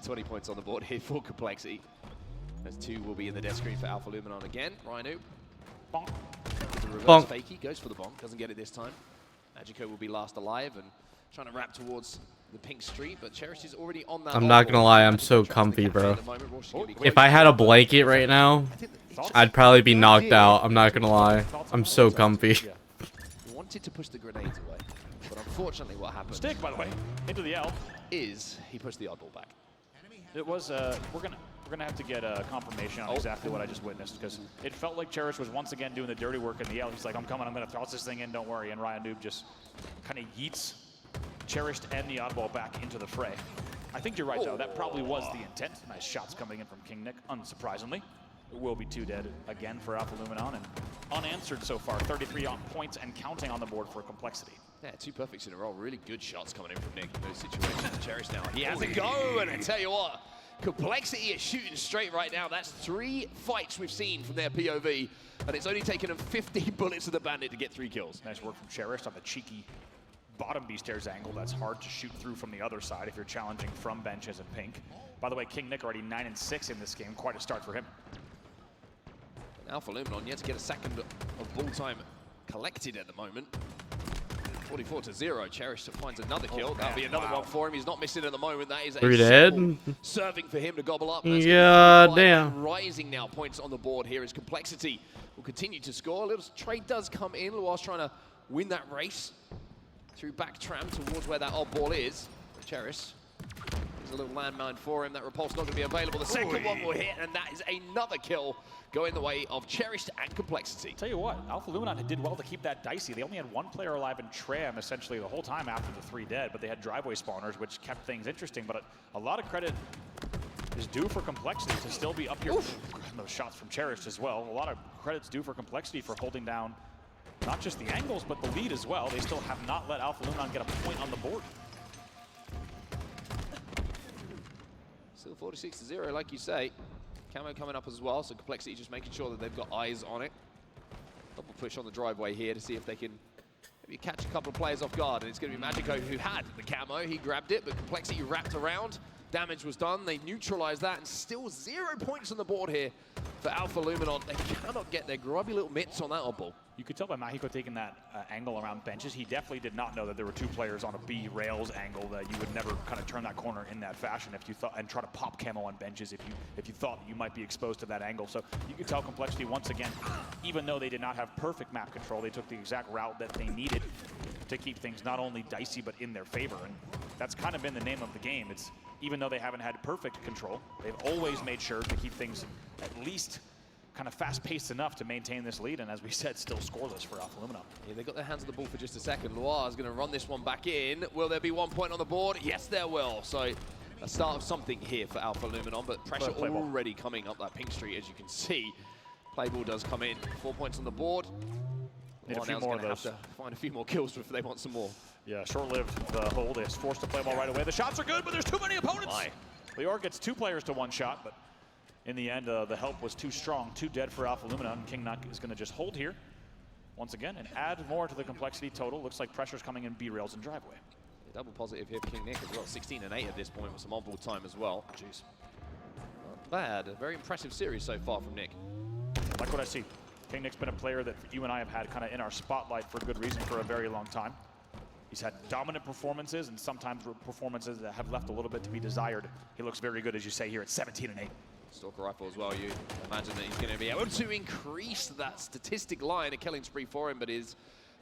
Speaker 7: 20 points on the board here for Complexity. Those 2 will be in the death screen for Alpha Luminon again. Rhino.
Speaker 6: Bonk.
Speaker 7: The reverse
Speaker 1: Bonk.
Speaker 7: fakey goes for the bonk. Doesn't get it this time. Magico will be last alive and trying to wrap towards the pink street, but Cherish is already on that.
Speaker 1: I'm not gonna lie, I'm so comfy, bro. If I had a blanket right now, I'd probably be knocked out. I'm not gonna lie. I'm so comfy.
Speaker 7: He wanted to push the grenades away, but unfortunately what happened...
Speaker 6: Stick, by the way, into the L.
Speaker 7: ...is he pushed the oddball back.
Speaker 6: It was, we're gonna have to get a confirmation on exactly what I just witnessed, because it felt like Cherish was once again doing the dirty work in the L. He's like, I'm coming, I'm gonna toss this thing in, don't worry. And Ryan Noob just kind of yeets Cherished and the oddball back into the fray. I think you're right, though. That probably was the intent. Nice shots coming in from King Nick, unsurprisingly. It will be 2 dead again for Alpha Luminon, and unanswered so far. 33 on points and counting on the board for Complexity.
Speaker 7: Yeah, 2 perfects in a row. Really good shots coming in from Nick in those situations. Cherish now. He has a go, and I tell you what, Complexity is shooting straight right now. That's 3 fights we've seen from their POV, and it's only taken them 50 bullets to the Bandit to get 3 kills.
Speaker 6: Nice work from Cherish on the cheeky bottom B-stairs angle. That's hard to shoot through from the other side if you're challenging from benches in pink. By the way, King Nick already 9-6 in this game. Quite a start for him.
Speaker 7: Alpha Luminon yet to get a second of ball time collected at the moment. 44-0. Cherish finds another kill. That'll be another one for him. He's not missing at the moment. That is a
Speaker 1: 3 dead.
Speaker 7: Serving for him to gobble up.
Speaker 1: Yeah, damn.
Speaker 7: Rising now points on the board here as Complexity will continue to score. A little trade does come in. Luar's trying to win that race through back tram towards where that odd ball is. Cherish. There's a little landmine for him. That repulse not going to be available. The second one will hit, and that is another kill going the way of Cherished and Complexity.
Speaker 6: Tell you what, Alpha Luminon did well to keep that dicey. They only had 1 player alive in Tram essentially the whole time after the 3 dead, but they had driveway spawners, which kept things interesting. But a lot of credit is due for Complexity to still be up here. Those shots from Cherished as well. A lot of credits due for Complexity for holding down not just the angles, but the lead as well. They still have not let Alpha Luminon get a point on the board.
Speaker 7: Still 46-0, like you say. Camo coming up as well, so Complexity just making sure that they've got eyes on it. Double push on the driveway here to see if they can maybe catch a couple of players off guard. And it's going to be Magico who had the camo. He grabbed it, but Complexity wrapped around. Damage was done. They neutralized that, and still 0 points on the board here for Alpha Luminon. They cannot get their grubby little mitts on that odd ball.
Speaker 6: You could tell by Mahiko taking that angle around benches. He definitely did not know that there were 2 players on a B rails angle, that you would never kind of turn that corner in that fashion if you thought, and try to pop camo on benches if you thought you might be exposed to that angle. So you could tell Complexity once again, even though they did not have perfect map control, they took the exact route that they needed to keep things not only dicey but in their favor. And that's kind of been the name of the game. It's even though they haven't had perfect control, they've always made sure to keep things at least kind of fast-paced enough to maintain this lead, and as we said, still scoreless for Alpha Luminon.
Speaker 7: Yeah, they got their hands on the ball for just a second. Luar is going to run this one back in. Will there be 1 point on the board? Yes, there will. So a start of something here for Alpha Luminon, but pressure already coming up that pink street, as you can see. Playball does come in. 4 points on the board.
Speaker 6: Need a few more of those.
Speaker 7: Have to find a few more kills if they want some more.
Speaker 6: Yeah, short-lived the hold. Is forced to play ball right away. The shots are good, but there's too many opponents. Lior gets 2 players to 1 shot, but in the end, the help was too strong. 2 dead for Alpha Luminon. And King Nuck is going to just hold here once again and add more to the Complexity total. Looks like pressure's coming in B rails and driveway.
Speaker 7: Yeah, double positive here for King Nick as well. 16 and 8 at this point with some on-ball time as well.
Speaker 6: Jeez.
Speaker 7: Not bad. A very impressive series so far from Nick.
Speaker 6: Like what I see. King Nick's been a player that you and I have had kind of in our spotlight for good reason for a very long time. He's had dominant performances and sometimes performances that have left a little bit to be desired. He looks very good, as you say here, at 17 and 8.
Speaker 7: Stalker rifle as well. You imagine that he's going to be able to increase that statistic line, a killing spree for him, but is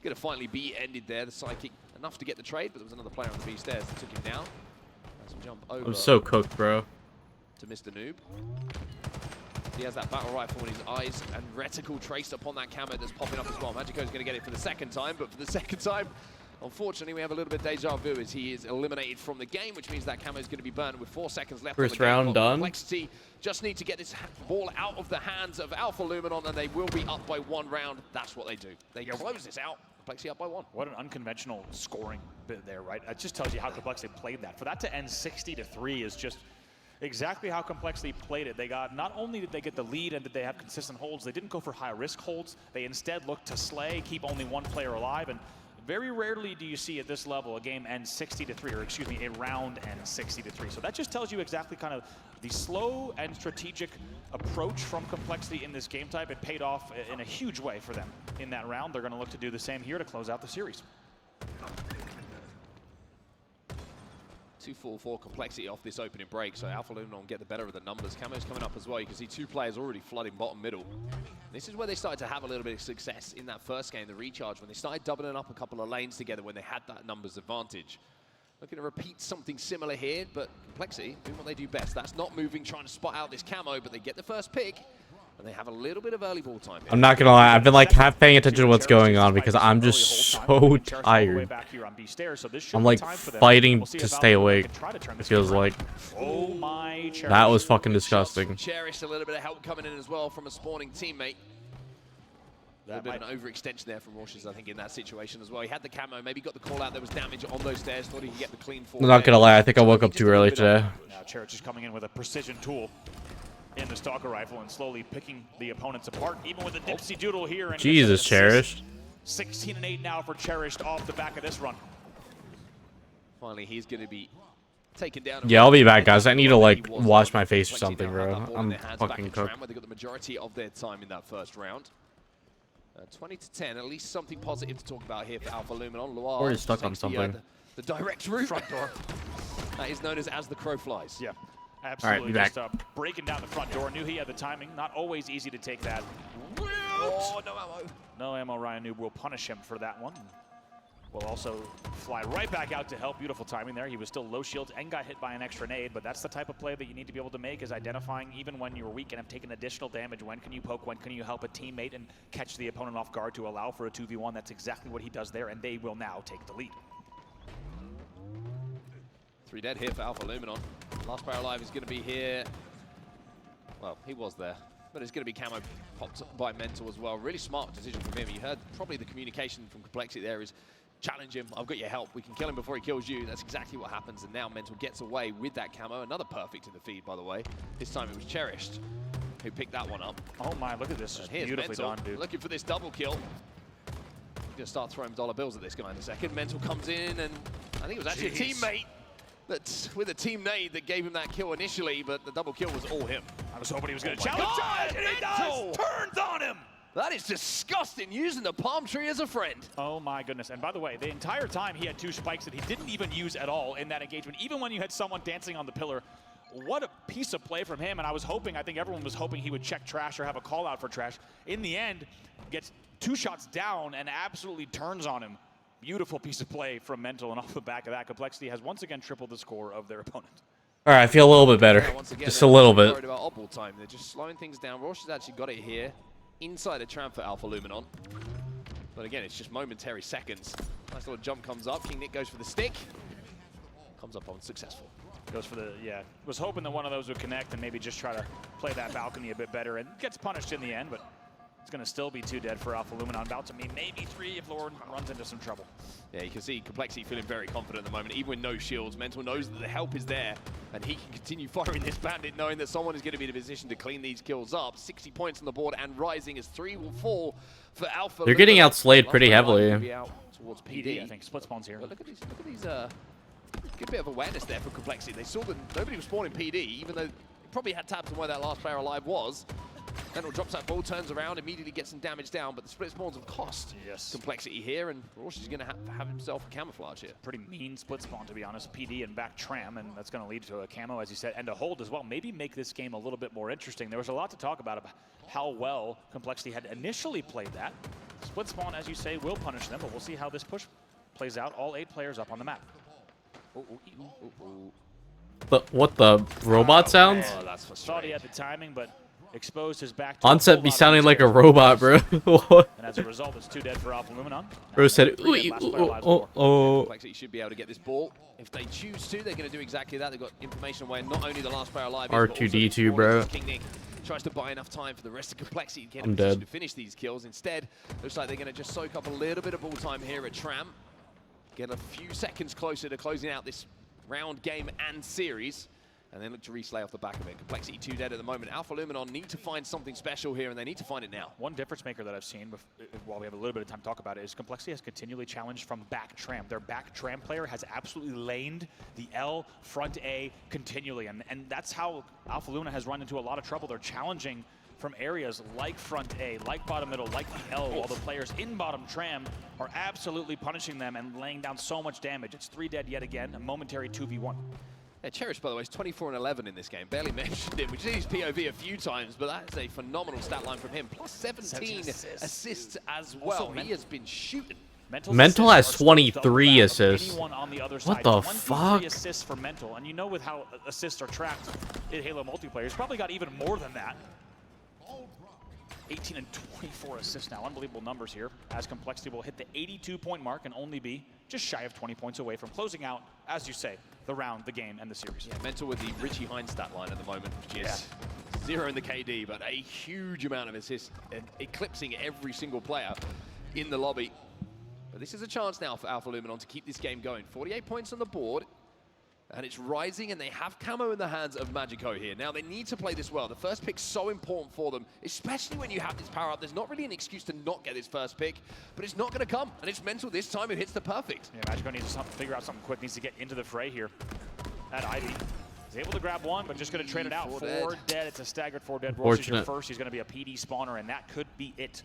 Speaker 7: going to finally be ended there. The psychic enough to get the trade, but there was another player on the B stairs that took him down. Nice jump over.
Speaker 1: I'm so cooked, bro.
Speaker 7: To Mr. Noob. He has that battle rifle in his eyes and reticle traced upon that camo that's popping up as well. Magico's going to get it for the second time, but for the second time, unfortunately, we have a little bit deja vu as he is eliminated from the game, which means that camo is going to be burned with 4 seconds left.
Speaker 1: First
Speaker 7: on the game.
Speaker 1: round done.
Speaker 7: Complexity just need to get this ball out of the hands of Alpha Luminon, and they will be up by 1 round. That's what they do. They close this out. Complexity up by 1.
Speaker 6: What an unconventional scoring bit there, right? It just tells you how Complexity played that. For that to end 60-3 is just exactly how Complexity played it. They got, not only did they get the lead and did they have consistent holds, they didn't go for high risk holds. They instead looked to slay, keep only 1 player alive, and very rarely do you see at this level a game end 60-3, or excuse me, a round end 60-3. So that just tells you exactly kind of the slow and strategic approach from Complexity in this game type. It paid off in a huge way for them in that round. They're going to look to do the same here to close out the series.
Speaker 7: 2-4-4 Complexity off this opening break, so Alpha Luminon get the better of the numbers. Camo's coming up as well. You can see 2 players already flooding bottom middle. This is where they started to have a little bit of success in that first game, the recharge, when they started doubling up a couple of lanes together when they had that numbers advantage. Looking to repeat something similar here, but Complexity doing what they do best. That's not moving, trying to spot out this camo, but they get the first pick. And they have a little bit of early ball time here.
Speaker 1: I'm not gonna lie, I've been like half paying attention to what's going on because I'm just so tired. I'm like fighting to stay awake. It feels like that was fucking disgusting.
Speaker 7: Cherish, a little bit of help coming in as well from a spawning teammate. A little bit of an overextension there from Rorschach, I think, in that situation as well. He had the camo, maybe got the call out. There was damage on those stairs. Thought he could get the clean fall.
Speaker 1: I'm not gonna lie, I think I woke up too early today.
Speaker 6: Now Cherish is coming in with a precision tool in the stalker rifle and slowly picking the opponents apart, even with a dipsy doodle here. And
Speaker 1: Jesus, Cherish.
Speaker 6: 16 and 8 now for Cherished off the back of this run.
Speaker 7: Finally, he's going to be taken down.
Speaker 1: Yeah, I'll be back, guys. I need to like wash my face or something, bro. I'm fucking cooked.
Speaker 7: They got the majority of their time in that first round. 20 to 10, at least something positive to talk about here for Alpha Luminon. Loire
Speaker 1: Or he's stuck on something.
Speaker 7: The direct route. Front door. That is known as the crow flies.
Speaker 6: Yeah. Absolutely,
Speaker 1: right,
Speaker 6: just breaking down the front door. Knew he had the timing. Not always easy to take that.
Speaker 7: Oh, no ammo.
Speaker 6: No ammo. Ryan Noob will punish him for that one. Will also fly right back out to help. Beautiful timing there. He was still low shield and got hit by an extra nade, but that's the type of play that you need to be able to make, is identifying even when you're weak and have taken additional damage. When can you poke? When can you help a teammate and catch the opponent off guard to allow for a 2v1? That's exactly what he does there, and they will now take the lead.
Speaker 7: 3 dead here for Alpha Luminon. Last player alive is going to be here. Well, he was there, but it's going to be camo popped by Mental as well. Really smart decision from him. You heard probably the communication from Complexity there is challenge him. I've got your help. We can kill him before he kills you. That's exactly what happens. And now Mental gets away with that camo. Another perfect in the feed, by the way. This time it was Cherished who picked that one up.
Speaker 6: Oh my, look at this. Just beautifully
Speaker 7: Mental
Speaker 6: done, dude.
Speaker 7: looking for this double kill. He's going to start throwing dollar bills at this guy in a second. Mental comes in, and I think it was actually a teammate that, with a team nade, that gave him that kill initially, but the double kill was all him.
Speaker 6: I was hoping he was going to challenge it, and he does! Turns on him!
Speaker 7: That is disgusting, using the palm tree as a friend.
Speaker 6: Oh my goodness. And by the way, the entire time he had 2 spikes that he didn't even use at all in that engagement. Even when you had someone dancing on the pillar, what a piece of play from him. And I think everyone was hoping he would check trash or have a call out for trash. In the end, gets 2 shots down and absolutely turns on him. Beautiful piece of play from Mental, and off the back of that, Complexity has once again tripled the score of their opponent.
Speaker 1: All right, I feel a little bit better.
Speaker 7: Again,
Speaker 1: just a little bit.
Speaker 7: Worried about oddball time. They're just slowing things down. Roche has actually got it here inside a tram for Alpha Luminon. But again, it's just momentary seconds. Nice little jump comes up. King Nick goes for the stick. Comes up unsuccessful.
Speaker 6: Goes for the, yeah. Was hoping that one of those would connect and maybe just try to play that balcony a bit better, and gets punished in the end, but it's going to still be 2 dead for Alpha Luminon. About to mean maybe 3 if Lord runs into some trouble.
Speaker 7: Yeah, you can see Complexity feeling very confident at the moment, even with no shields. Mental knows that the help is there, and he can continue firing this bandit, knowing that someone is going to be in a position to clean these kills up. 60 points on the board and rising as 3 will fall for Alpha.
Speaker 1: They're getting outslayed pretty heavily.
Speaker 7: Out towards PD,
Speaker 6: I think. Split spawns here.
Speaker 7: But look at these, good bit of awareness there for Complexity. They saw that nobody was spawning PD, even though they probably had tabs on where that last player alive was. Mental drops that ball, turns around, immediately gets some damage down, but the split spawns have cost Complexity here, and Roche is going to have himself a camouflage here.
Speaker 6: Pretty mean split spawn, to be honest. PD and back tram, and that's going to lead to a camo, as you said, and a hold as well. Maybe make this game a little bit more interesting. There was a lot to talk about how well Complexity had initially played that. Split spawn, as you say, will punish them, but we'll see how this push plays out. All 8 players up on the map.
Speaker 1: What the robot sounds?
Speaker 7: Oh, that's
Speaker 6: Thought he had the timing, but exposed his back to
Speaker 1: Onset be sounding like a robot, bro.
Speaker 6: And as a result, it's 2 dead for Alpha Luminon.
Speaker 1: Bro said, oh.
Speaker 7: Complexity should be able to get this ball. If they choose to, they're going to do exactly that. They've got information where not only the last player alive is,
Speaker 1: R2D2, bro.
Speaker 7: King Nick tries to buy enough time for the rest of Complexity to get
Speaker 1: I'm
Speaker 7: in position
Speaker 1: dead.
Speaker 7: to finish these kills. Instead, looks like they're going to just soak up a little bit of ball time here at Tram. Get a few seconds closer to closing out this round, game, and series. And then look to reslay off the back of it. Complexity 2 dead at the moment. Alpha Luminon need to find something special here, and they need to find it now.
Speaker 6: One difference maker that I've seen, while we have a little bit of time to talk about it, is Complexity has continually challenged from back tram. Their back tram player has absolutely laned the L, front A continually, and that's how Alpha Luna has run into a lot of trouble. They're challenging from areas like front A, like bottom middle, like the L, while the players in bottom tram are absolutely punishing them and laying down so much damage. It's 3 dead yet again, a momentary 2v1.
Speaker 7: Yeah, Cherish, by the way, is 24 and 11 in this game. Barely mentioned him. We've seen his POV a few times, but that's a phenomenal stat line from him. Plus 17 assists as well. He has been shooting.
Speaker 1: Mental has 23 assists. What the
Speaker 6: 23
Speaker 1: fuck?
Speaker 6: assists for Mental, and you know with how assists are tracked in Halo multiplayer, he's probably got even more than that. 18 and 24 assists now. Unbelievable numbers here, as Complexity will hit the 82-point mark and only be just shy of 20 points away from closing out, as you say, the round, the game, and the series.
Speaker 17: Yeah, Mental with the Richie Hines stat line at the moment, which is 0 in the KD, but a huge amount of assists, and eclipsing every single player in the lobby. But this is a chance now for Alpha Luminon to keep this game going. 48 points on the board. And it's rising, and they have camo in the hands of Magico here. Now, they need to play this well. The first pick's so important for them, especially when you have this power up. There's not really an excuse to not get this first pick, but it's not going to come. And it's Mental this time who hits the perfect.
Speaker 6: Yeah, Magico needs to figure out something quick. Needs to get into the fray here. At Ivy. He's able to grab one, but just going to trade it out. 4 dead. It's a staggered 4 dead. Royce is your first. He's going to be a PD spawner, and that could be it.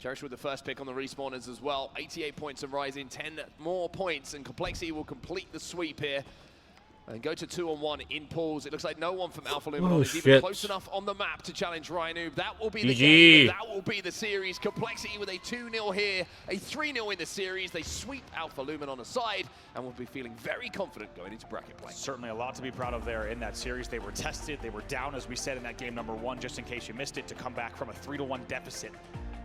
Speaker 17: Cherish with the first pick on the respawners as well. 88 points and rising, 10 more points, and Complexity will complete the sweep here and go to 2-on-1 in pools. It looks like no one from Alpha Luminon is even close enough on the map to challenge Rhino. That will be the game. That will be the series. Complexity with a 2-0 here, a 3-0 in the series. They sweep Alpha Luminon aside and will be feeling very confident going into bracket play.
Speaker 6: Certainly a lot to be proud of there in that series. They were tested. They were down, as we said, in that game number 1, just in case you missed it, to come back from a 3-1 deficit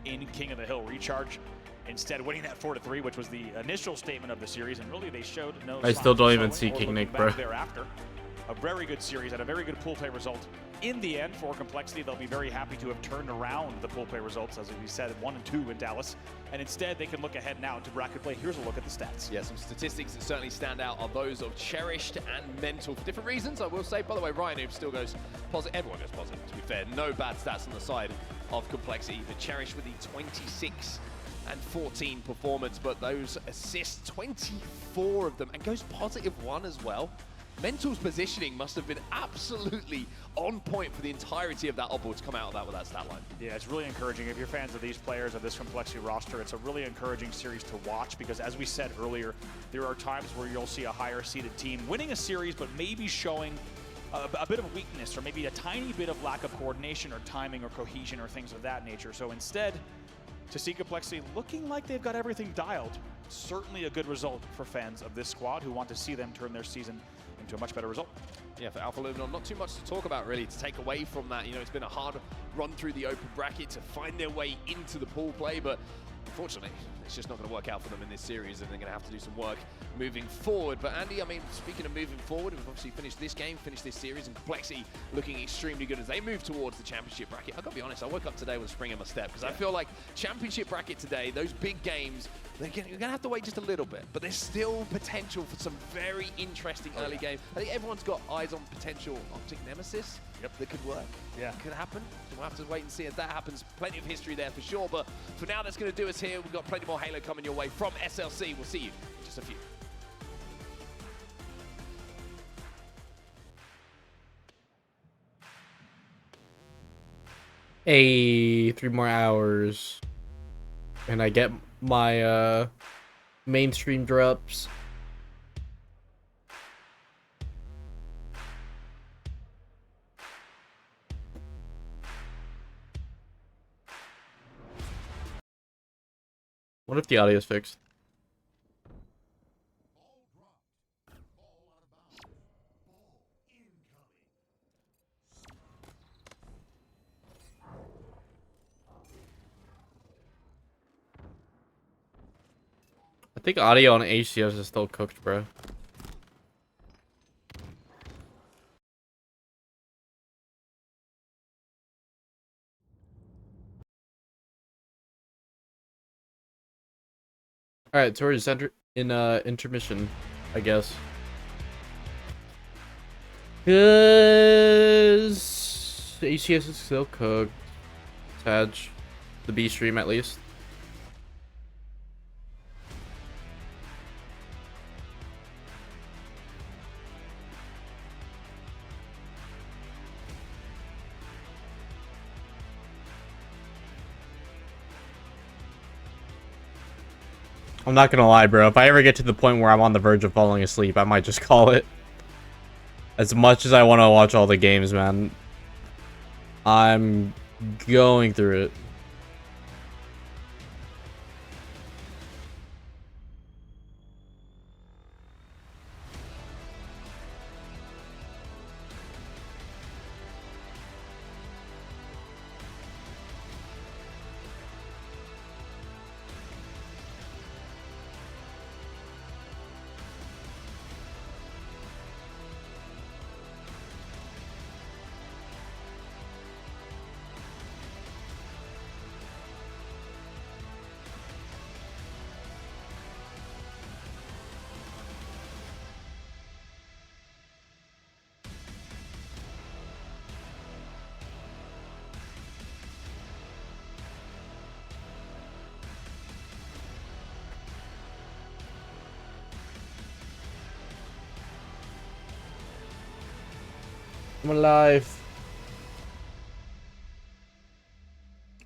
Speaker 6: in King of the Hill recharge, instead winning that 4-3, which was the initial statement of the series, and really they showed no.
Speaker 1: I still don't even see King Nick, bro.
Speaker 6: Thereafter, a very good series and a very good pool play result. In the end, for Complexity, they'll be very happy to have turned around the pool play results, as we said, 1 and 2 in Dallas, and instead they can look ahead now to bracket play. Here's a look at the stats.
Speaker 17: Yeah, some statistics that certainly stand out are those of Cherished and Mental for different reasons, I will say. By the way, Ryan Noob still goes positive. Everyone goes positive, to be fair. No bad stats on the side of Complexity, but Cherished with the 26 and 14 performance, but those assists, 24 of them, and goes positive 1 as well. Mental's positioning must have been absolutely on point for the entirety of that upboard to come out of that with that stat line.
Speaker 6: Yeah, it's really encouraging. If you're fans of these players, of this Complexity roster, it's a really encouraging series to watch because, as we said earlier, there are times where you'll see a higher seeded team winning a series, but maybe showing a bit of weakness or maybe a tiny bit of lack of coordination or timing or cohesion or things of that nature. So instead, to see Complexity looking like they've got everything dialed, certainly a good result for fans of this squad who want to see them turn their season into a much better result.
Speaker 17: Yeah, for Alpha Luminon, not too much to talk about really to take away from that. You know, it's been a hard run through the open bracket to find their way into the pool play, but unfortunately, it's just not going to work out for them in this series, and they're going to have to do some work moving forward. But Andy, I mean, speaking of moving forward, we've obviously finished this game, finished this series, and Complexity looking extremely good as they move towards the championship bracket. I've got to be honest, I woke up today with a spring in my step because I feel like championship bracket today, those big games, you're going to have to wait just a little bit, but there's still potential for some very interesting early games. I think everyone's got eyes on potential Optic Nemesis that could work.
Speaker 6: Yeah.
Speaker 17: Could happen. We'll have to wait and see if that happens. Plenty of history there for sure, but for now, that's going to do us here. We've got plenty more Halo coming your way from SLC. We'll see you in just a few.
Speaker 1: Hey, 3 more hours. And I get my mainstream drops. What if the audio is fixed? I think audio on HCS is still cooked, bro. Alright, so we're just in intermission, I guess. Cause HCS is still cooked. Tag. The B stream at least. I'm not gonna lie, bro. If I ever get to the point where I'm on the verge of falling asleep, I might just call it. As much as I want to watch all the games, man. I'm going through it. I'm alive.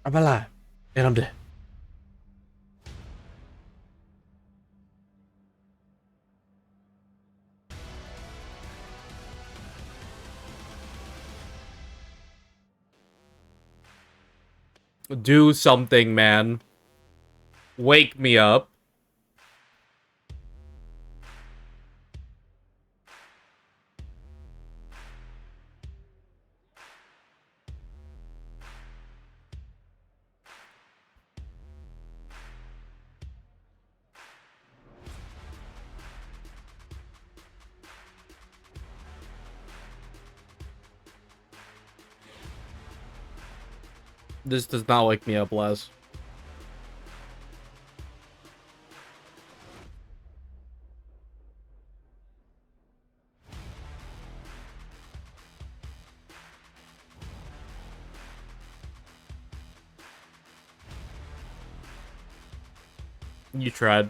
Speaker 1: I'm alive. And I'm dead. Do something, man. Wake me up. This does not wake me up, Les. You tried.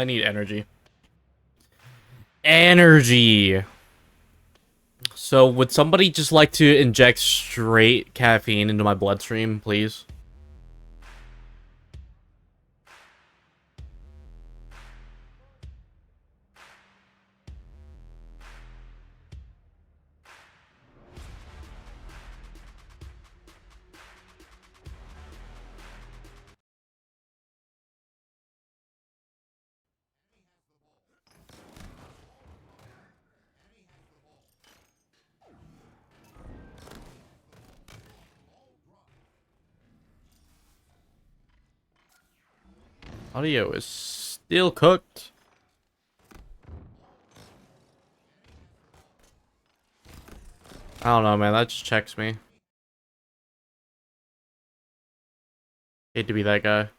Speaker 1: I need energy. Energy! So, would somebody just like to inject straight caffeine into my bloodstream, please? Audio is still cooked. I don't know, man. That just checks me. Hate to be that guy.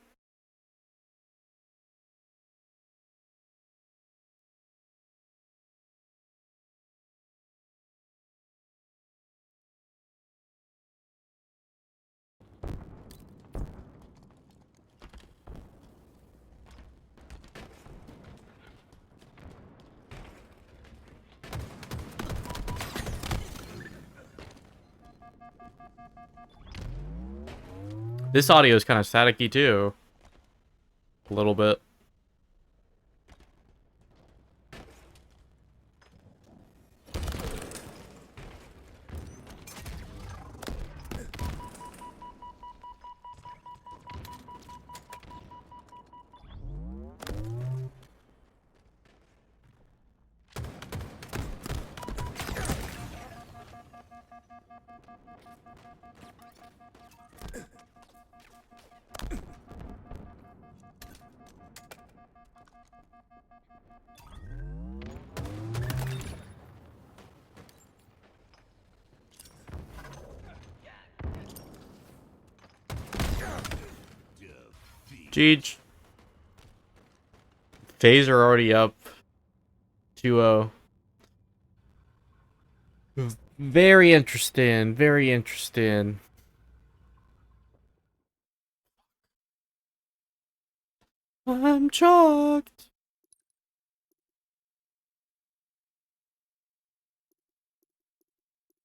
Speaker 1: This audio is kind of staticky too. A little bit. Jeej. Phaser already up 2-0. Very interesting. Very interesting. I'm shocked.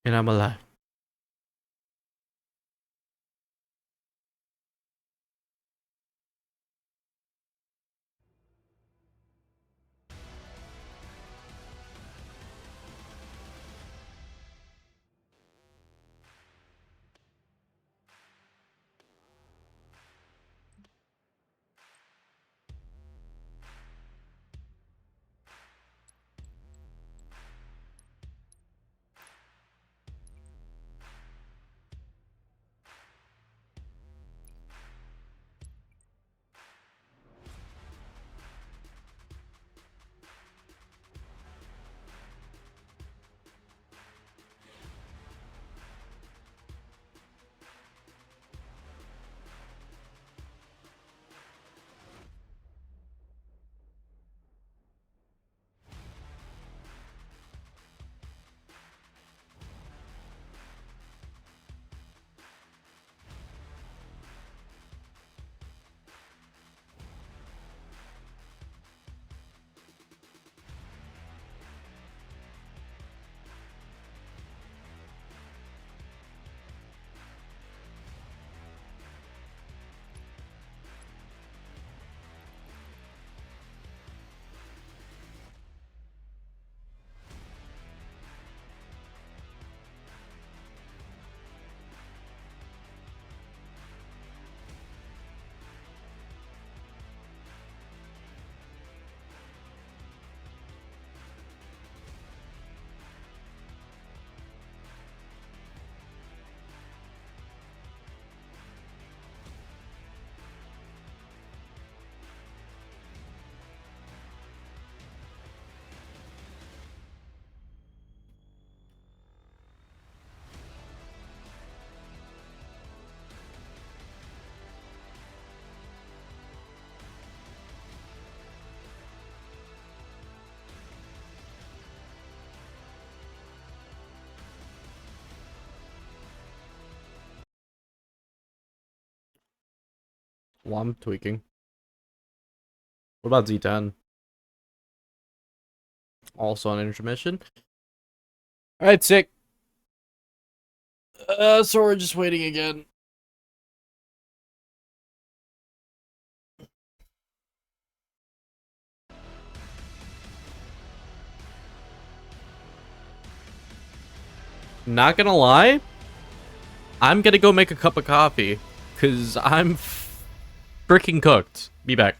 Speaker 1: And I'm alive. Well, I'm tweaking. What about Z10? Also on intermission. Alright, sick. So we're just waiting again. Not gonna lie, I'm gonna go make a cup of coffee, cause I'm freaking cooked. Be back.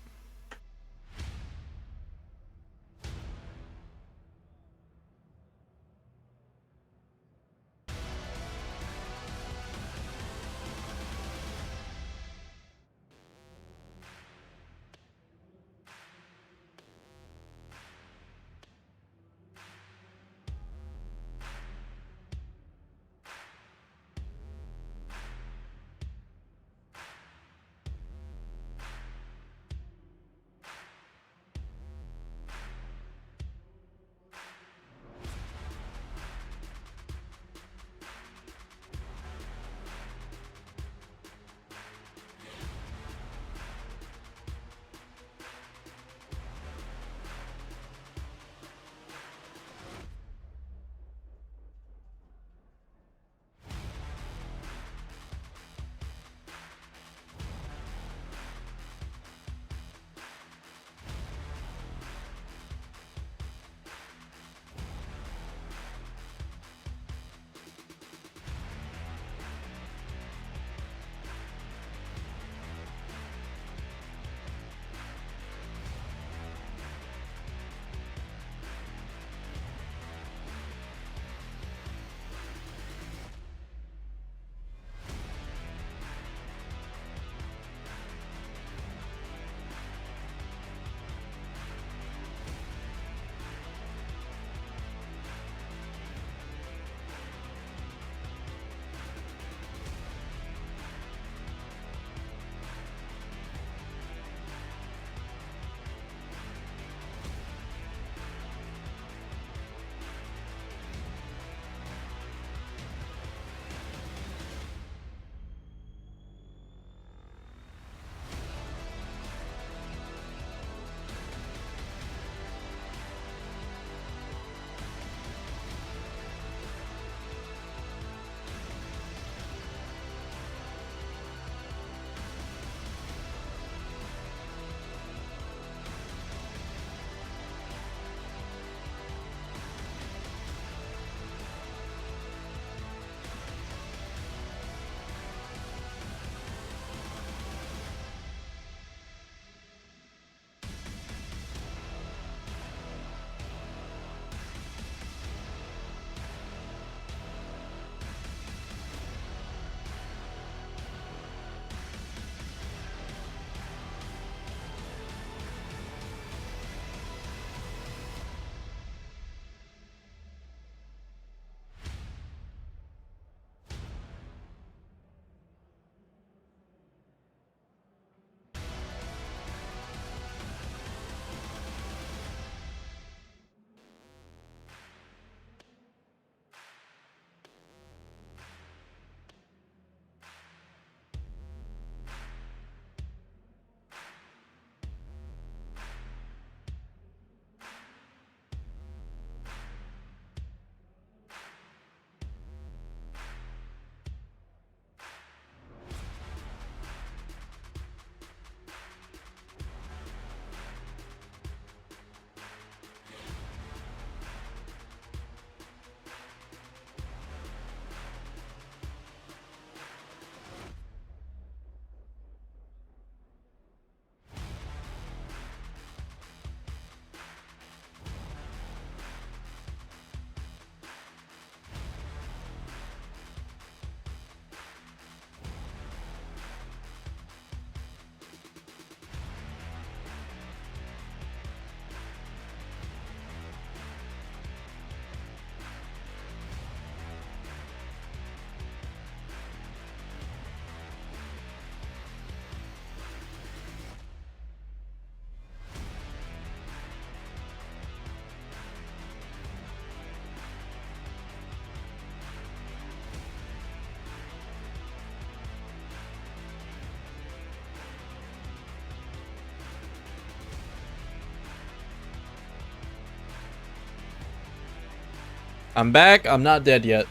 Speaker 1: I'm back. I'm not dead yet.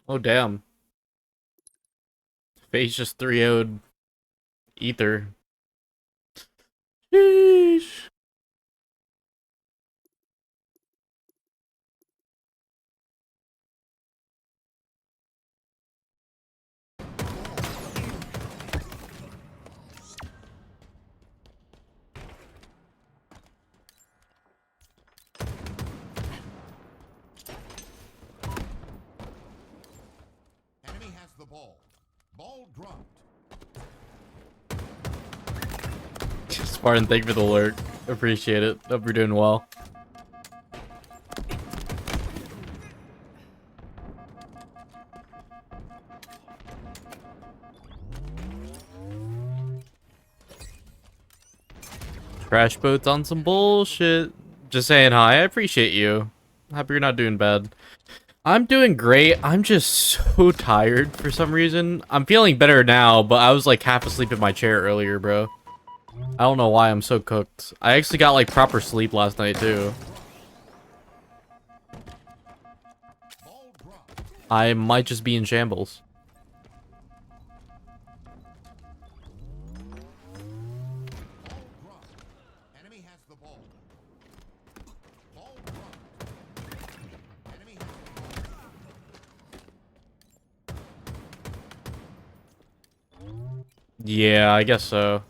Speaker 1: Oh, damn. FaZe just 3-0'd Ether. Sheesh.
Speaker 4: Enemy has the ball. Ball dropped.
Speaker 1: Spartan, thank you for the alert. Appreciate it. Hope you're doing well. Crash boats on some bullshit. Just saying hi. I appreciate you. Happy you're not doing bad. I'm doing great. I'm just so tired for some reason. I'm feeling better now, but I was like half asleep in my chair earlier, bro. I don't know why I'm so cooked. I actually got like proper sleep last night too. I might just be in shambles.
Speaker 4: Enemy has the ball. Ball dropped. Enemy has the ball.
Speaker 1: Yeah, I guess so.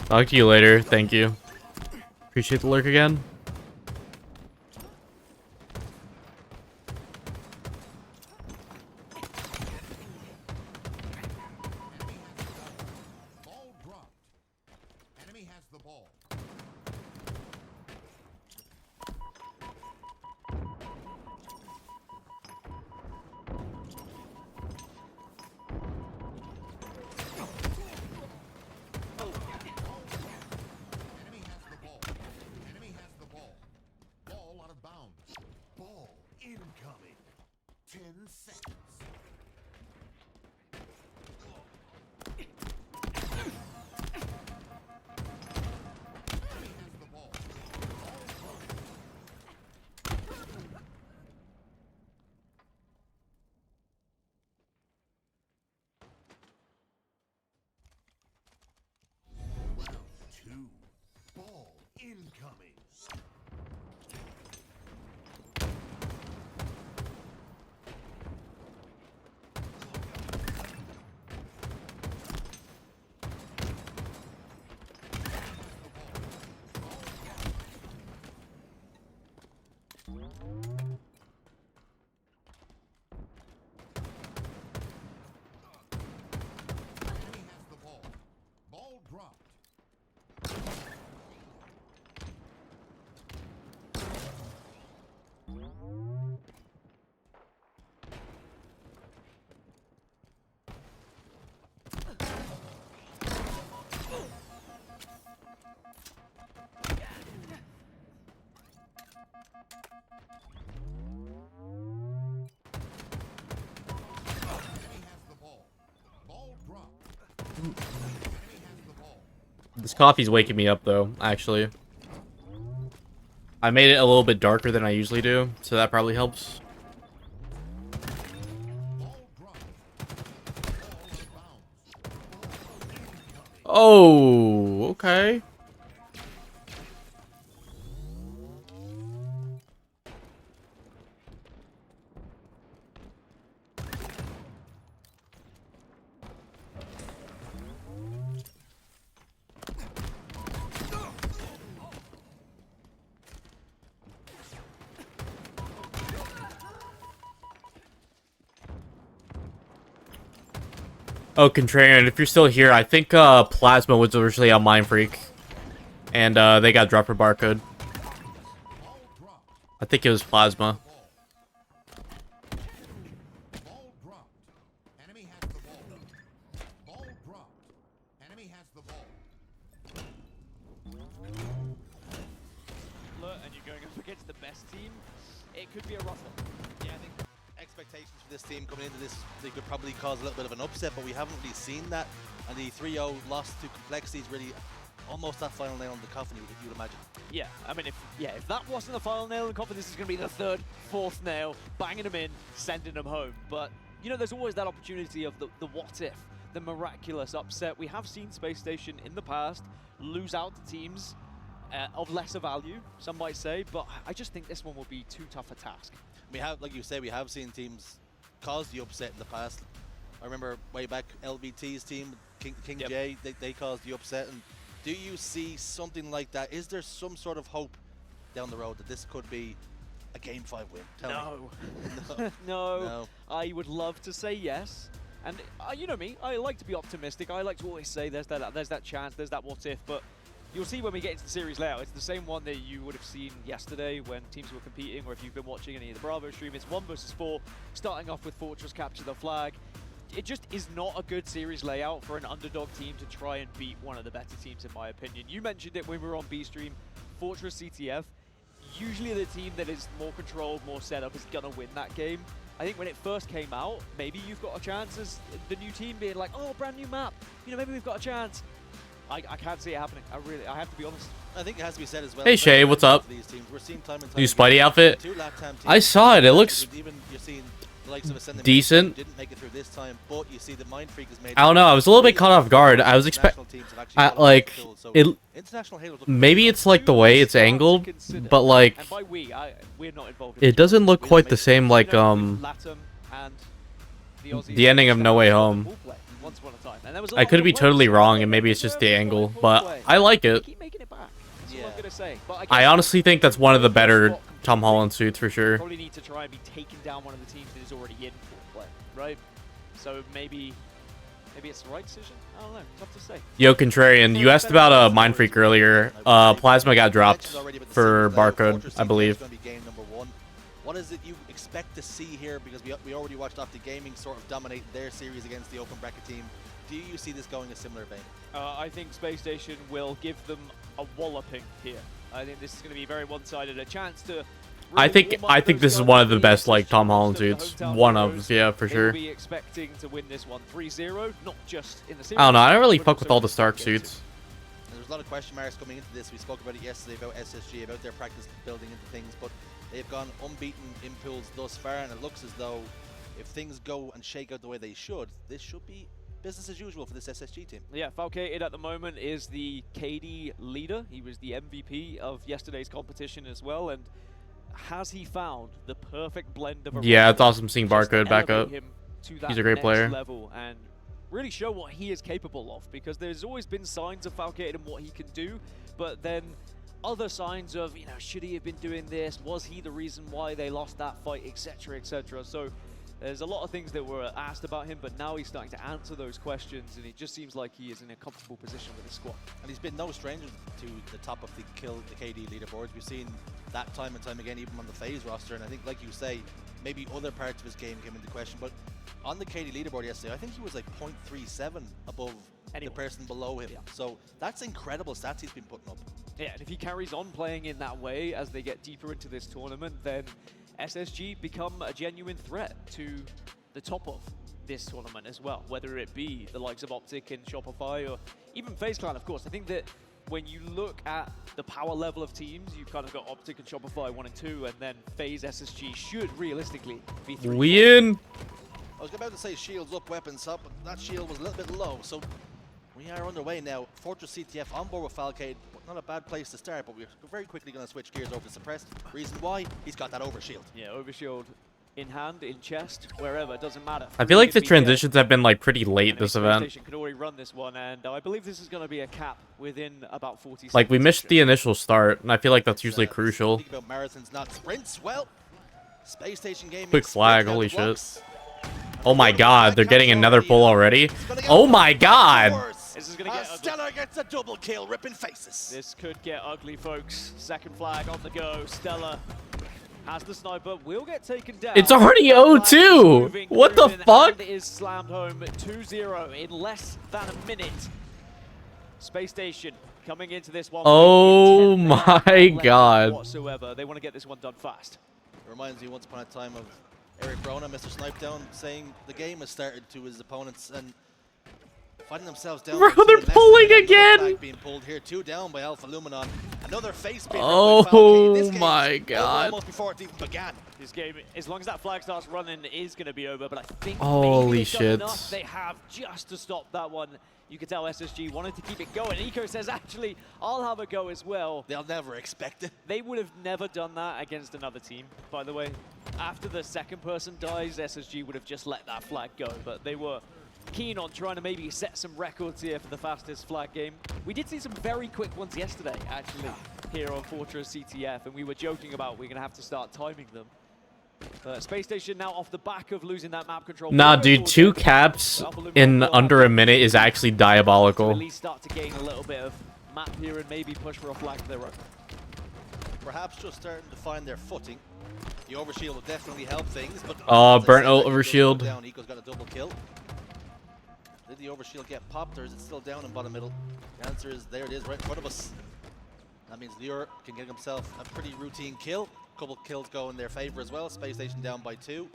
Speaker 1: Talk to you later. Thank you. Appreciate the lurk again.
Speaker 4: Ball dropped. Enemy has the ball. Enemy has the ball. Enemy has the ball. Ball out of bounds. Ball incoming. 10 seconds. Enemy has the ball. Ball dropped. Round 2. Ball incoming. Enemy has the ball. Ball dropped. Enemy has the ball. Ball dropped. Enemy has the ball.
Speaker 1: This coffee's waking me up though, actually. I made it a little bit darker than I usually do, so that probably helps. Oh, okay. Oh, Contrarian, if you're still here, I think Plasma was originally on Mind Freak. And they got dropped for barcode. I think it was Plasma.
Speaker 11: And you're going up against the best team, it could be a rough one.
Speaker 10: Yeah, I think expectations for this team coming into this, they could probably cause a little bit of an upset, but we haven't really seen that. And the 3-0 loss to Complexity is really almost that final nail in the coffin, if you'd imagine.
Speaker 11: Yeah, I mean, if that wasn't the final nail in the coffin, this is going to be the third, fourth nail, banging them in, sending them home. But, you know, there's always that opportunity of the what if, the miraculous upset. We have seen Space Station in the past lose out to teams of lesser value, some might say, but I just think this one will be too tough a task.
Speaker 10: We have, like you say, we have seen teams cause the upset in the past. I remember way back LBT's team, King J, they caused the upset. And do you see something like that? Is there some sort of hope down the road that this could be a Game 5 win? Tell me.
Speaker 11: No. I would love to say yes. And you know me, I like to be optimistic. I like to always say there's that chance, there's that what if, but you'll see when we get into the series layout, it's the same one that you would have seen yesterday when teams were competing, or if you've been watching any of the Bravo stream, it's 1 versus 4, starting off with Fortress capture the flag. It just is not a good series layout for an underdog team to try and beat one of the better teams, in my opinion. You mentioned it when we were on B stream, Fortress CTF, usually the team that is more controlled, more set up is gonna win that game. I think when it first came out, maybe you've got a chance as the new team being like, oh, brand new map, you know, maybe we've got a chance. I can't see it happening. I have to be honest.
Speaker 10: I think it has to be said as well.
Speaker 1: Hey Shay, what's up?
Speaker 10: These teams. We're seeing time and time
Speaker 1: New
Speaker 10: again,
Speaker 1: Spidey outfit?
Speaker 10: two lap time teams.
Speaker 1: I saw it. It looks
Speaker 10: even you're seeing the likes of Ascendant
Speaker 1: decent.
Speaker 10: Didn't make it through this time, but you see the Mind Freak has made.
Speaker 1: I don't know. I was a little bit caught off guard. I was expecting, like, it. Maybe it's like the way it's angled, but like,
Speaker 11: and by we're not involved in
Speaker 1: it doesn't look quite the same. Like
Speaker 11: Latam and
Speaker 1: the ending of No Way Home.
Speaker 11: Once upon a time. And there was a
Speaker 1: I
Speaker 11: lot
Speaker 1: could
Speaker 11: more
Speaker 1: be
Speaker 11: players
Speaker 1: totally
Speaker 11: who
Speaker 1: wrong,
Speaker 11: were
Speaker 1: and maybe it's just the
Speaker 11: deserving
Speaker 1: angle,
Speaker 11: full
Speaker 1: but
Speaker 11: play.
Speaker 1: I like it.
Speaker 11: Keep making it back. That's all I'm gonna say. But
Speaker 1: I honestly think that's one of the better Tom Holland suits for sure.
Speaker 11: Probably need to try and be taking down one of the teams that is already in full play, right? So maybe it's the right decision. I don't know. Tough to say.
Speaker 1: Yo, Contrarian, you asked about Mind Freak earlier. Plasma got dropped for barcode, I believe.
Speaker 10: What is it you expect to see here? Because we already watched Optic Gaming sort of dominate their series against the open bracket team. Do you see this going a similar vein?
Speaker 11: I think Space Station will give them a walloping here. I think this is going to be very one-sided. A chance to.
Speaker 1: I think this is one of the best like Tom Holland suits. One of, yeah, for sure.
Speaker 11: Be expecting to win this one 3-0, not just in the series.
Speaker 1: I don't know. I don't really fuck with all the Stark suits.
Speaker 10: There's a lot of question marks coming into this. We spoke about it yesterday about SSG, about their practice building into things, but they've gone unbeaten in pools thus far, and it looks as though if things go and shake out the way they should, this should be business as usual for this SSG team.
Speaker 11: Yeah, Falcated at the moment is the KD leader. He was the MVP of yesterday's competition as well, and has he found the perfect blend of?
Speaker 1: Yeah, it's awesome seeing Barcode back up. He's a great player.
Speaker 11: Level and really show what he is capable of, because there's always been signs of Falcated and what he can do, but then other signs of, you know, should he have been doing this? Was he the reason why they lost that fight, etc., etc. So there's a lot of things that were asked about him, but now he's starting to answer those questions, and it just seems like he is in a comfortable position with his squad.
Speaker 10: And he's been no stranger to the top of the KD leaderboards. We've seen that time and time again, even on the FaZe roster, and I think, like you say, maybe other parts of his game came into question, but on the KD leaderboard yesterday, I think he was like 0.37 above the person below him. Yeah. So that's incredible stats he's been putting up.
Speaker 11: Yeah, and if he carries on playing in that way as they get deeper into this tournament, then SSG become a genuine threat to the top of this tournament as well, whether it be the likes of Optic and Shopify or even FaZe Clan, of course. I think that when you look at the power level of teams, you've kind of got Optic and Shopify 1 and 2, and then FaZe SSG should realistically be 3.
Speaker 1: Win.
Speaker 10: I was about to say shields up, weapons up, but that shield was a little bit low, so we are underway now. Fortress CTF on board with Falcade. Not a bad place to start, but we're very quickly going to switch gears over to Suppressed. Reason why? He's got that overshield.
Speaker 11: Yeah, overshield in hand, in chest, wherever, it doesn't matter.
Speaker 1: I feel like the transitions have been like pretty late this event.
Speaker 11: Station could already run this one, and I believe this is going to be a cap within about 40 seconds.
Speaker 1: Like, we missed the initial start, and I feel like that's usually crucial.
Speaker 10: Speaking about marathons, not sprints. Well, Space Station Gaming.
Speaker 1: Quick flag, holy shit. Oh my god, they're getting another pull already. Oh my god.
Speaker 11: This is going to get ugly.
Speaker 10: Stella gets a double kill, ripping faces.
Speaker 11: This could get ugly, folks. Second flag on the go. Stella has the sniper, will get taken down.
Speaker 1: It's already 0-2. What the fuck?
Speaker 11: It is slammed home 2-0 in less than a minute. Space Station coming into this one.
Speaker 1: Oh my god.
Speaker 11: Whatsoever. They want to get this one done fast.
Speaker 10: It reminds me once upon a time of Eric Brona, Mr. Snipedown, saying the game has started to his opponents and finding themselves down.
Speaker 1: Bro, they're pulling again.
Speaker 10: Being pulled here, 2 down by Alpha Luminon. Another face being
Speaker 1: oh my god.
Speaker 10: Almost before it even began.
Speaker 11: This game, as long as that flag starts running, is going to be over. But I think
Speaker 1: holy
Speaker 11: maybe
Speaker 1: shit.
Speaker 11: enough they have just to stop that one. You can tell SSG wanted to keep it going. Eco says, actually, I'll have a go as well.
Speaker 10: They'll never expect it.
Speaker 11: They would have never done that against another team, by the way. After the second person dies, SSG would have just let that flag go. But they were keen on trying to maybe set some records here for the fastest flag game. We did see some very quick ones yesterday, actually, here on Fortress CTF. And we were joking about we're going to have to start timing them. Space Station now off the back of losing that map control.
Speaker 1: Nah, dude, 2 caps in under a minute is actually diabolical.
Speaker 11: At least start to gain a little bit of map here and maybe push for a flag of their own.
Speaker 10: Perhaps just starting to find their footing. The overshield will definitely help things, but
Speaker 1: burnt overshield.
Speaker 10: Down. Eco's got a double kill. Did the overshield get popped, or is it still down in bottom middle? The answer is there it is, right in front of us. That means Lure can get himself a pretty routine kill. Couple kills go in their favor as well. Space Station down by 2.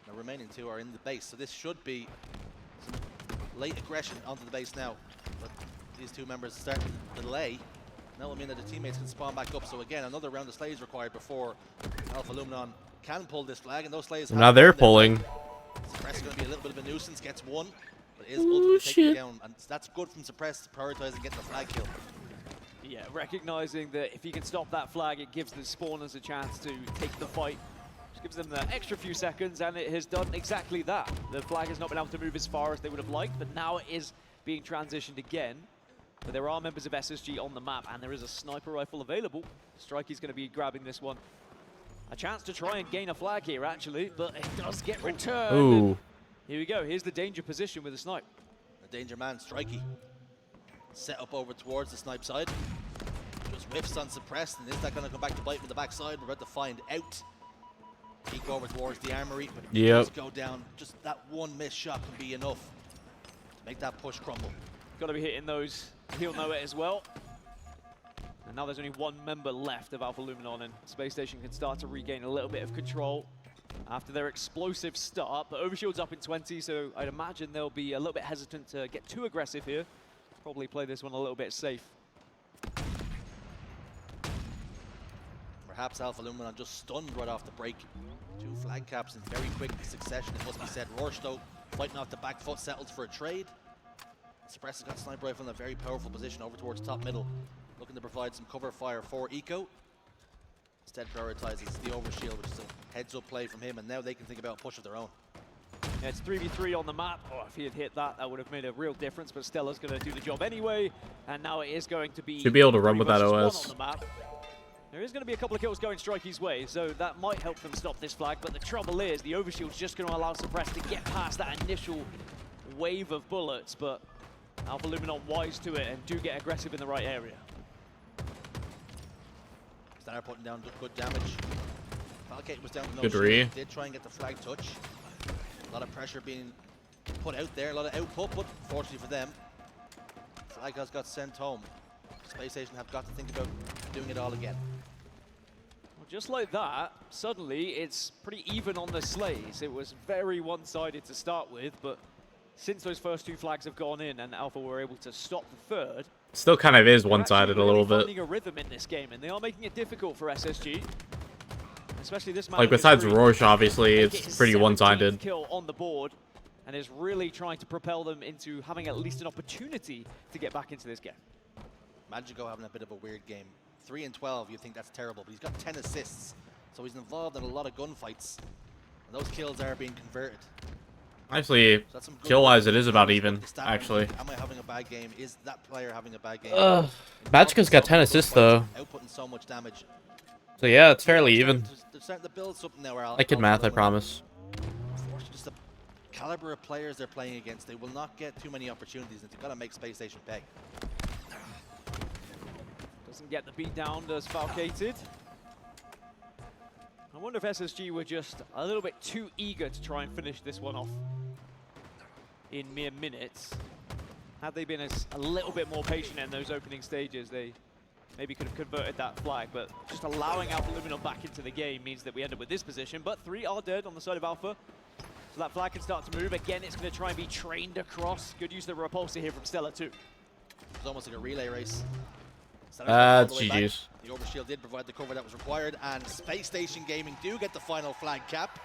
Speaker 10: The remaining 2 are in the base, so this should be some late aggression onto the base now. But these 2 members start to delay. That will mean that the teammates can spawn back up. So again, another round of slays required before Alpha Luminon can pull this flag, and those slays.
Speaker 1: Now they're pulling.
Speaker 10: Suppress is going to be a little bit of a nuisance. Gets 1, but is ultimately taken down, and that's good from Suppress, prioritizing getting the flag kill.
Speaker 11: Yeah, recognizing that if he can stop that flag, it gives the spawners a chance to take the fight. Just gives them the extra few seconds, and it has done exactly that. The flag has not been able to move as far as they would have liked, but now it is being transitioned again. But there are members of SSG on the map, and there is a sniper rifle available. Strikey's going to be grabbing this one. A chance to try and gain a flag here, actually, but it does get returned.
Speaker 1: Ooh.
Speaker 11: Here we go. Here's the danger position with a snipe.
Speaker 10: The danger man, Strikey. Set up over towards the snipe side. Just whiffs on Suppressed, and is that going to come back to bite him in the backside? We're about to find out. Peek over towards the armory, but if
Speaker 1: yep.
Speaker 10: go down, just that one missed shot can be enough to make that push crumble.
Speaker 11: Got to be hitting those. He'll know it as well. And now there's only 1 member left of Alpha Luminon, and Space Station can start to regain a little bit of control after their explosive start. But Overshield's up in 20, so I'd imagine they'll be a little bit hesitant to get too aggressive here. Probably play this one a little bit safe.
Speaker 10: Perhaps Alpha Luminon just stunned right off the break. 2 flag caps in very quick succession, it must be said. Roarch, though, fighting off the back foot, settles for a trade. Suppress has got sniper rifle in a very powerful position over towards top middle, looking to provide some cover fire for Eco. Instead prioritizes the overshield, which is a heads-up play from him, and now they can think about a push of their own.
Speaker 11: Yeah, it's 3v3 on the map. Oh, if he had hit that, that would have made a real difference, but Stella's going to do the job anyway, and now it is going to be...
Speaker 1: Should be able to run with that OS.
Speaker 11: On the map. There is going to be a couple of kills going Strikey's way, so that might help them stop this flag, but the trouble is the overshield's just going to allow Suppress to get past that initial wave of bullets, but Alpha Luminon wise to it and do get aggressive in the right area.
Speaker 10: Stanner putting down good damage. Falcate was down to no
Speaker 1: good
Speaker 10: shield. Did try and get the flag touch. A lot of pressure being put out there, a lot of output, but fortunately for them, flag has got sent home. Space Station have got to think about doing it all again.
Speaker 11: Well, just like that, suddenly it's pretty even on the slays. It was very one-sided to start with, but since those first 2 flags have gone in and Alpha were able to stop the third,
Speaker 1: Still kind of is
Speaker 11: they're
Speaker 1: one-sided
Speaker 11: actually
Speaker 1: a little
Speaker 11: really
Speaker 1: bit.
Speaker 11: finding a rhythm in this game, and they are making it difficult for SSG. Especially this
Speaker 1: Like, besides Rorsch, obviously, it's pretty one-sided.
Speaker 11: Kill on the board, and is really trying to propel them into having at least an opportunity to get back into this game.
Speaker 10: Magico having a bit of a weird game. 3 and 12, you think that's terrible, but he's got 10 assists, so he's involved in a lot of gunfights, and those kills are being converted.
Speaker 1: Actually,
Speaker 10: So
Speaker 1: kill-wise, it is about even, actually.
Speaker 10: Am I having a bad game? Is that player having a bad game?
Speaker 1: Magica's got 10 assists, though.
Speaker 10: Outputting so much damage.
Speaker 1: So yeah, it's fairly even.
Speaker 10: They're starting to build something now where
Speaker 1: I can math, I promise.
Speaker 10: Unfortunately, just the caliber of players they're playing against, they will not get too many opportunities, and they've got to make Space Station pay.
Speaker 11: Doesn't get the beat down, does Falcated. I wonder if SSG were just a little bit too eager to try and finish this one off in mere minutes. Had they been a little bit more patient in those opening stages, they maybe could have converted that flag, but just allowing Alpha Luminol back into the game means that we end up with this position, but 3 are dead on the side of Alpha. So that flag can start to move. Again, it's going to try and be trained across. Good use of the repulsor here from Stella too.
Speaker 10: It's almost like a relay race.
Speaker 1: It's GG's.
Speaker 10: The overshield did provide the cover that was required, and Space Station Gaming do get the final flag cap.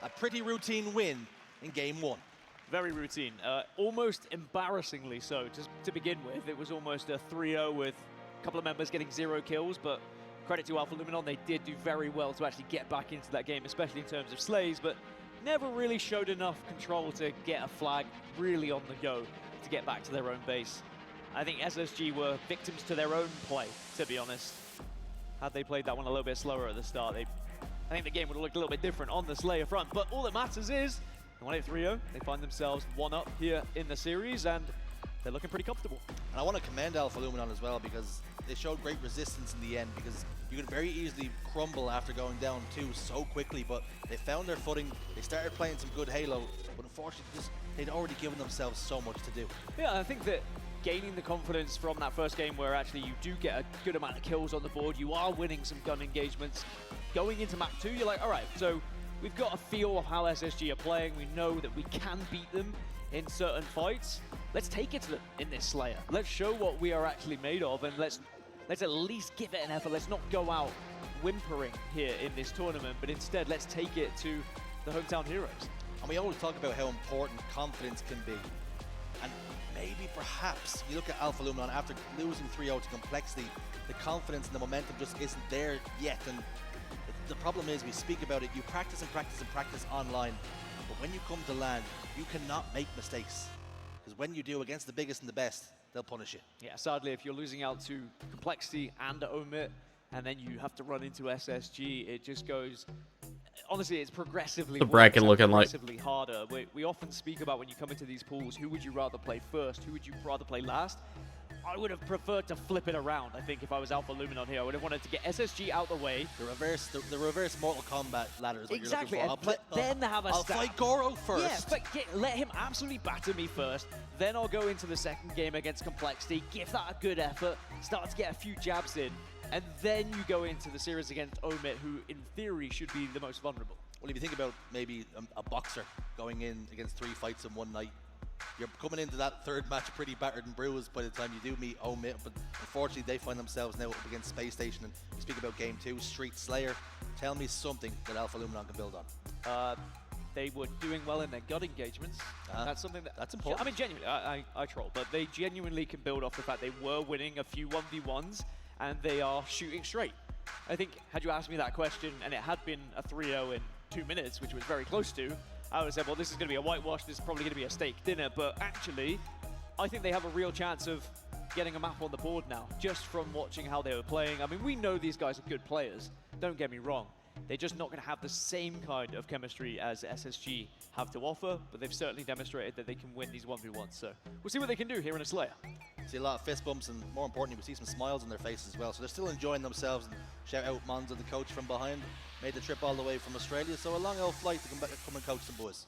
Speaker 10: A pretty routine win in game 1.
Speaker 11: Very routine. Almost embarrassingly so to begin with. It was almost a 3-0 with a couple of members getting 0 kills, but credit to Alpha Luminol, they did do very well to actually get back into that game, especially in terms of slays, but never really showed enough control to get a flag really on the go to get back to their own base. I think SSG were victims to their own play, to be honest. Had they played that one a little bit slower at the start, I think the game would have looked a little bit different on the Slayer front. But all that matters is, they won it 3-0. They find themselves 1-up here in the series, and they're looking pretty comfortable.
Speaker 10: And I want to commend Alpha Luminol as well, because they showed great resistance in the end, because you could very easily crumble after going down 2 so quickly, but they found their footing. They started playing some good Halo, but unfortunately, they'd already given themselves so much to do.
Speaker 11: Yeah, I think that gaining the confidence from that first game where actually you do get a good amount of kills on the board, you are winning some gun engagements. Going into map 2, you're like, all right, so we've got a feel of how SSG are playing. We know that we can beat them in certain fights. Let's take it to them in this Slayer. Let's show what we are actually made of, and let's at least give it an effort. Let's not go out whimpering here in this tournament, but instead let's take it to the hometown heroes.
Speaker 10: And we always talk about how important confidence can be. And maybe perhaps you look at Alpha Luminol after losing 3-0 to Complexity, the confidence and the momentum just isn't there yet. And the problem is, we speak about it, you practice and practice and practice online, but when you come to land, you cannot make mistakes. Because when you do against the biggest and the best, they'll punish you.
Speaker 11: Yeah, sadly, if you're losing out to Complexity and Omit, and then you have to run into SSG, it just goes... Honestly, it's progressively
Speaker 1: the bracket looking like
Speaker 11: harder. We often speak about when you come into these pools, who would you rather play first? Who would you rather play last? I would have preferred to flip it around. I think if I was Alpha Luminol here, I would have wanted to get SSG out the way.
Speaker 10: The reverse Mortal Kombat ladder is what
Speaker 11: exactly.
Speaker 10: you're looking for.
Speaker 11: Then have a
Speaker 10: I'll fight Goro first.
Speaker 11: Yeah, but let him absolutely batter me first. Then I'll go into the second game against Complexity, give that a good effort, start to get a few jabs in, and then you go into the series against Omit, who in theory should be the most vulnerable.
Speaker 10: Well, if you think about maybe a boxer going in against 3 fights in one night, you're coming into that third match pretty battered and bruised by the time you do meet Omit, but unfortunately they find themselves now up against Space Station. And you speak about game 2, Street Slayer. Tell me something that Alpha Luminol can build on.
Speaker 11: They were doing well in their gut engagements. That's something that's important. I mean, genuinely, I troll, but they genuinely can build off the fact they were winning a few 1v1s and they are shooting straight. I think, had you asked me that question and it had been a 3-0 in 2 minutes, which was very close to, I would have said, well, this is going to be a whitewash, this is probably going to be a steak dinner, but actually, I think they have a real chance of getting a map on the board now, just from watching how they were playing. I mean, we know these guys are good players, don't get me wrong. They're just not going to have the same kind of chemistry as SSG have to offer, but they've certainly demonstrated that they can win these 1v1s, so we'll see what they can do here in a Slayer.
Speaker 10: See a lot of fist bumps, and more importantly, we see some smiles on their faces as well, so they're still enjoying themselves. And shout out Monzo, the coach from behind, made the trip all the way from Australia, so a long old flight to come back, come and coach some boys.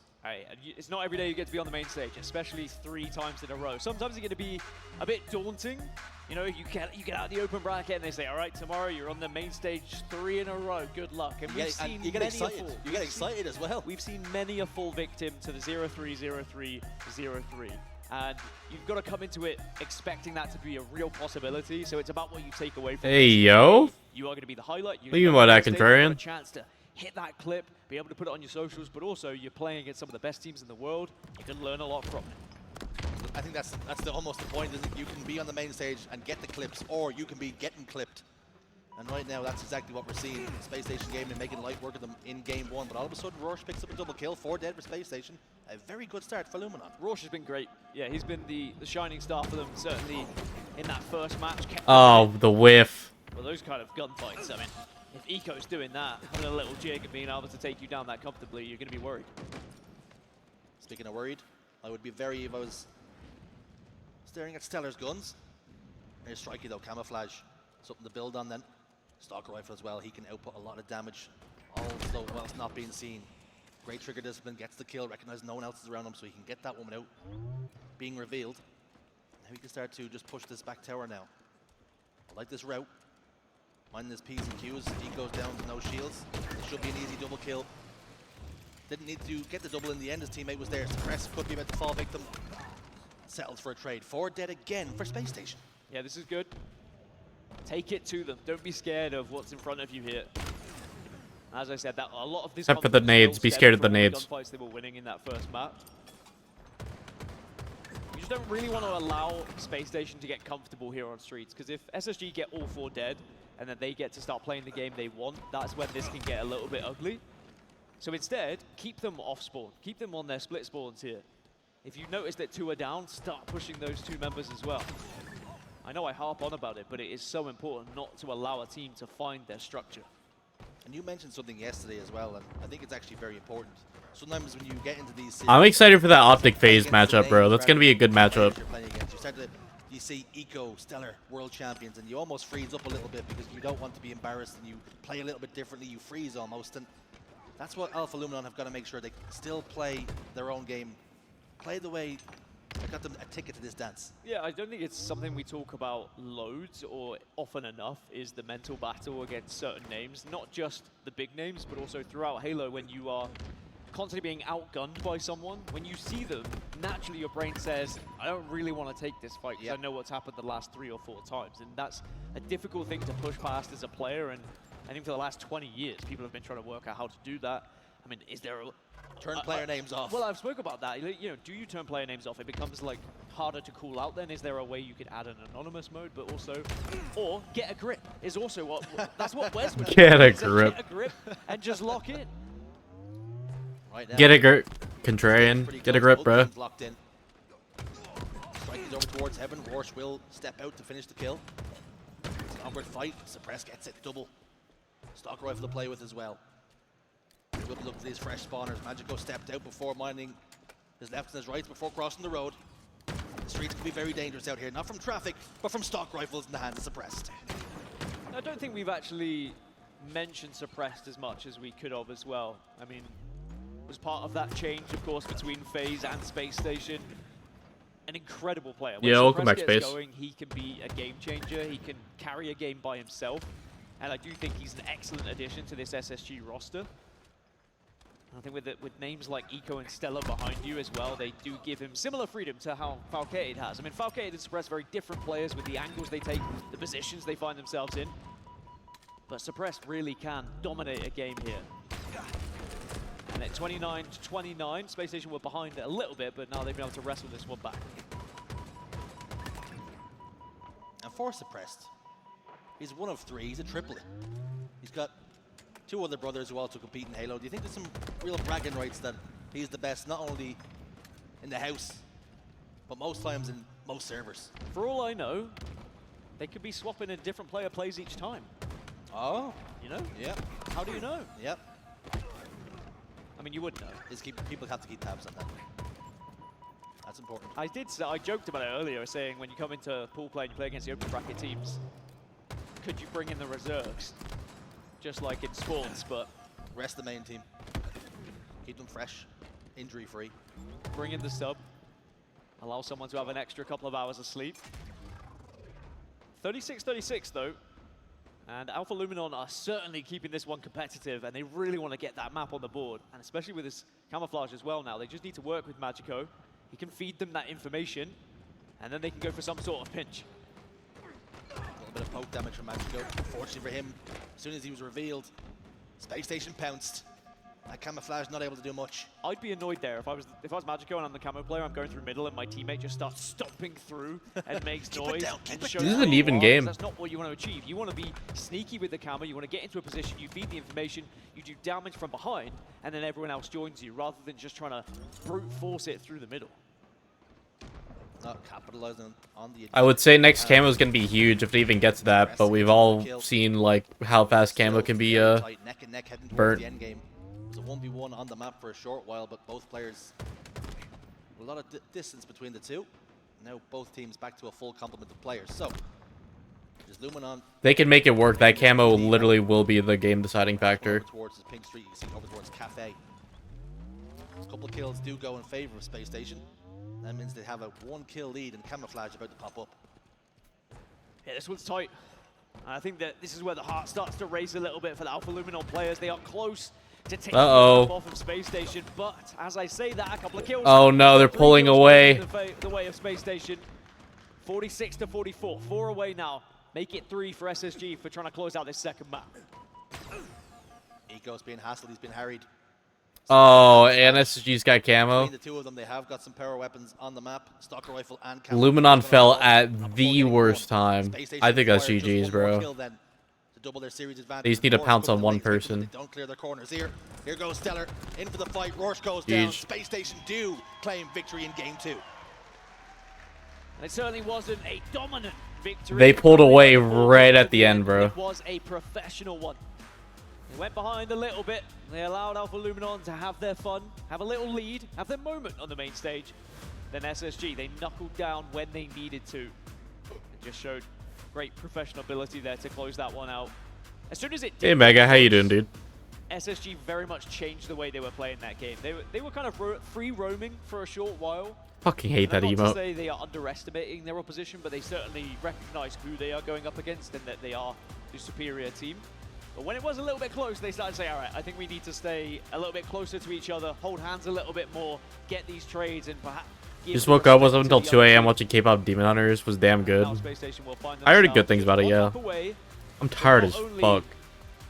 Speaker 11: It's not every day you get to be on the main stage, especially 3 times in a row. Sometimes it's going to be a bit daunting. You know, you get out of the open bracket and they say, all right, tomorrow you're on the main stage 3 in a row. Good luck. And we've seen
Speaker 10: you get excited. You get excited as well.
Speaker 11: We've seen many a full victim to the 0-3, 0-3, 0-3. And you've got to come into it expecting that to be a real possibility. So it's about what you take away from
Speaker 1: Hey,
Speaker 11: this.
Speaker 1: yo.
Speaker 11: You are going to be the highlight.
Speaker 1: What do you mean by that,
Speaker 11: You've
Speaker 1: contrarian?
Speaker 11: got a chance to hit that clip, be able to put it on your socials, but also you're playing against some of the best teams in the world. You can learn a lot from it.
Speaker 10: I think that's almost the point, isn't it? You can be on the main stage and get the clips, or you can be getting clipped. And right now, that's exactly what we're seeing. Space Station Gaming making light work of them in game 1, but all of a sudden, Roche picks up a double kill, 4 dead for Space Station. A very good start for Luminon.
Speaker 11: Roche has been great. Yeah, he's been the shining star for them, certainly in that first match.
Speaker 1: Oh, the whiff.
Speaker 11: Well, those kind of gunfights, I mean, if Eco's doing that, having a little jig and being able to take you down that comfortably, you're going to be worried.
Speaker 10: Speaking of worried, I would be very if I was staring at Stellar's guns. There's Strikey though, camouflage. Something to build on then. Stalker rifle as well, he can output a lot of damage, although whilst not being seen. Great trigger discipline, gets the kill, recognizes no one else is around him, so he can get that woman out. Being revealed. Now he can start to just push this back tower now. I like this route. Minding his P's and Q's, he goes down to no shields. It should be an easy double kill. Didn't need to get the double in the end, his teammate was there. Suppress could be about to fall victim. Settled for a trade. 4 dead again for Space Station.
Speaker 11: Yeah, this is good. Take it to them. Don't be scared of what's in front of you here. As I said, that a lot of this.
Speaker 1: Except for the nades. Be scared of the nades.
Speaker 11: Gunfights they were winning in that first map. You just don't really want to allow Space Station to get comfortable here on streets, because if SSG get all 4 dead and then they get to start playing the game they want, that's when this can get a little bit ugly. So instead, keep them off spawn. Keep them on their split spawns here. If you notice that 2 are down, start pushing those 2 members as well. I know I harp on about it, but it is so important not to allow a team to find their structure.
Speaker 10: And you mentioned something yesterday as well, and I think it's actually very important. Sometimes when you get into these series,
Speaker 1: I'm excited for that Optic Phase matchup, bro. That's going to be a good matchup.
Speaker 10: You see Eco, Stellar, World Champions, and you almost freeze up a little bit because you don't want to be embarrassed and you play a little bit differently, you freeze almost. And that's what Alpha Luminon have got to make sure they still play their own game. Play the way I got them a ticket to this dance.
Speaker 11: Yeah, I don't think it's something we talk about loads or often enough, is the mental battle against certain names. Not just the big names, but also throughout Halo when you are constantly being outgunned by someone. When you see them, naturally your brain says, I don't really want to take this fight because I know what's happened the last 3 or 4 times. And that's a difficult thing to push past as a player. And I think for the last 20 years, people have been trying to work out how to do that. I mean, is there a...
Speaker 10: Turn player names off.
Speaker 11: Well, I've spoke about that. You know, do you turn player names off? It becomes like harder to call out then. Is there a way you could add an anonymous mode, but also, or get a grip is also what, that's what Wes would do.
Speaker 1: Get a grip.
Speaker 11: Get a grip and just lock in.
Speaker 10: Right now,
Speaker 1: Get a grip, contrarian. Get a grip, bro.
Speaker 10: Locked in. Strike is over towards Heaven. Roche will step out to finish the kill. It's an awkward fight. Suppress gets it. Double. Stalker rifle to play with as well. We'll be looking for these fresh spawners. Magico stepped out before minding his left and his right before crossing the road. The streets can be very dangerous out here, not from traffic, but from stock rifles in the hands of Suppressed.
Speaker 11: I don't think we've actually mentioned Suppressed as much as we could have as well. I mean, was part of that change, of course, between FaZe and Space Station. An incredible player. When
Speaker 1: welcome back,
Speaker 11: gets
Speaker 1: Space.
Speaker 11: Going, he can be a game changer. He can carry a game by himself. And I do think he's an excellent addition to this SSG roster. I think with names like Eco and Stella behind you as well, they do give him similar freedom to how Falcated has. I mean, Falcated and Suppressed very different players with the angles they take, the positions they find themselves in. But Suppressed really can dominate a game here. And at 29-29, Space Station were behind it a little bit, but now they've been able to wrestle this one back.
Speaker 10: And for Suppressed, he's 1 of 3. He's a triplet. He's got 2 other brothers who also compete in Halo. Do you think there's some real bragging rights that he's the best, not only in the house, but most times in most servers?
Speaker 11: For all I know, they could be swapping a different player plays each time.
Speaker 10: Oh.
Speaker 11: You know?
Speaker 10: Yep.
Speaker 11: How do you know?
Speaker 10: Yep.
Speaker 11: I mean, you would know.
Speaker 10: People have to keep tabs on that. That's important.
Speaker 11: I joked about it earlier, saying when you come into pool play and you play against the open bracket teams, could you bring in the reserves? Just like in sports, but...
Speaker 10: Rest the main team. Keep them fresh. injury-free.
Speaker 11: Bring in the sub. Allow someone to have an extra couple of hours of sleep. 36-36 though. And Alpha Luminon are certainly keeping this one competitive, and they really want to get that map on the board. And especially with this camouflage as well now, they just need to work with Magico. He can feed them that information, and then they can go for some sort of pinch.
Speaker 10: A little bit of poke damage from Magico. Unfortunately for him, as soon as he was revealed, Space Station pounced. That camouflage not able to do much.
Speaker 11: I'd be annoyed there if I was Magico and I'm the camo player. I'm going through middle and my teammate just starts stomping through and makes noise.
Speaker 1: This is an even game.
Speaker 11: That's not what you want to achieve. You want to be sneaky with the camo. You want to get into a position. You feed the information. You do damage from behind, and then everyone else joins you, rather than just trying to brute force it through the middle.
Speaker 10: Not capitalizing on the.
Speaker 1: I would say next camo is going to be huge if it even gets that, but we've all seen like how fast camo can be
Speaker 10: neck and neck heading towards
Speaker 1: burnt.
Speaker 10: the end game. It was a 1v1 on the map for a short while, but both players, a lot of distance between the two. Now both teams back to a full complement of players. So, just Luminon.
Speaker 1: They can make it work. That camo literally will be the game deciding factor.
Speaker 10: Towards the pink street, you can see over towards Cafe. A couple of kills do go in favor of Space Station. That means they have a 1-kill lead and camouflage about to pop up.
Speaker 11: Yeah, this one's tight. And I think that this is where the heart starts to race a little bit for the Alpha Luminon players. They are close to taking the off of Space Station, but as I say that, a couple of kills.
Speaker 1: Oh no, they're pulling away.
Speaker 11: The way of Space Station. 46-44, 4 away now. Make it 3 for SSG for trying to close out this second map.
Speaker 10: Eco's being hassled, he's been harried.
Speaker 1: Oh, and SSG's got camo.
Speaker 10: Between the two of them, they have got some power weapons on the map. Stalker rifle and camo.
Speaker 1: Luminon fell at the worst time. I think that's GG's, bro. They just need to pounce on one person.
Speaker 10: Don't clear their corners here. Here goes Stellar in for the fight. Roche goes down. Space Station do claim victory in game 2.
Speaker 11: And it certainly wasn't a dominant victory.
Speaker 1: They pulled away right at the end, bro.
Speaker 11: It was a professional one. They went behind a little bit. They allowed Alpha Luminon to have their fun, have a little lead, have their moment on the main stage. Then SSG, they knuckled down when they needed to. And just showed great professional ability there to close that one out. As soon as it did,
Speaker 1: Hey Mega, how you doing, dude?
Speaker 11: SSG very much changed the way they were playing that game. They were kind of free roaming for a short while.
Speaker 1: Fucking hate that
Speaker 11: Not to
Speaker 1: emote.
Speaker 11: say they are underestimating their opposition, but they certainly recognize who they are going up against and that they are the superior team. But when it was a little bit close, they started to say, all right, I think we need to stay a little bit closer to each other, hold hands a little bit more, get these trades, and perhaps...
Speaker 1: Just woke up, was up until 2 AM watching K-pop Demon Hunters, was damn good. I heard good things about it, yeah. I'm tired as fuck.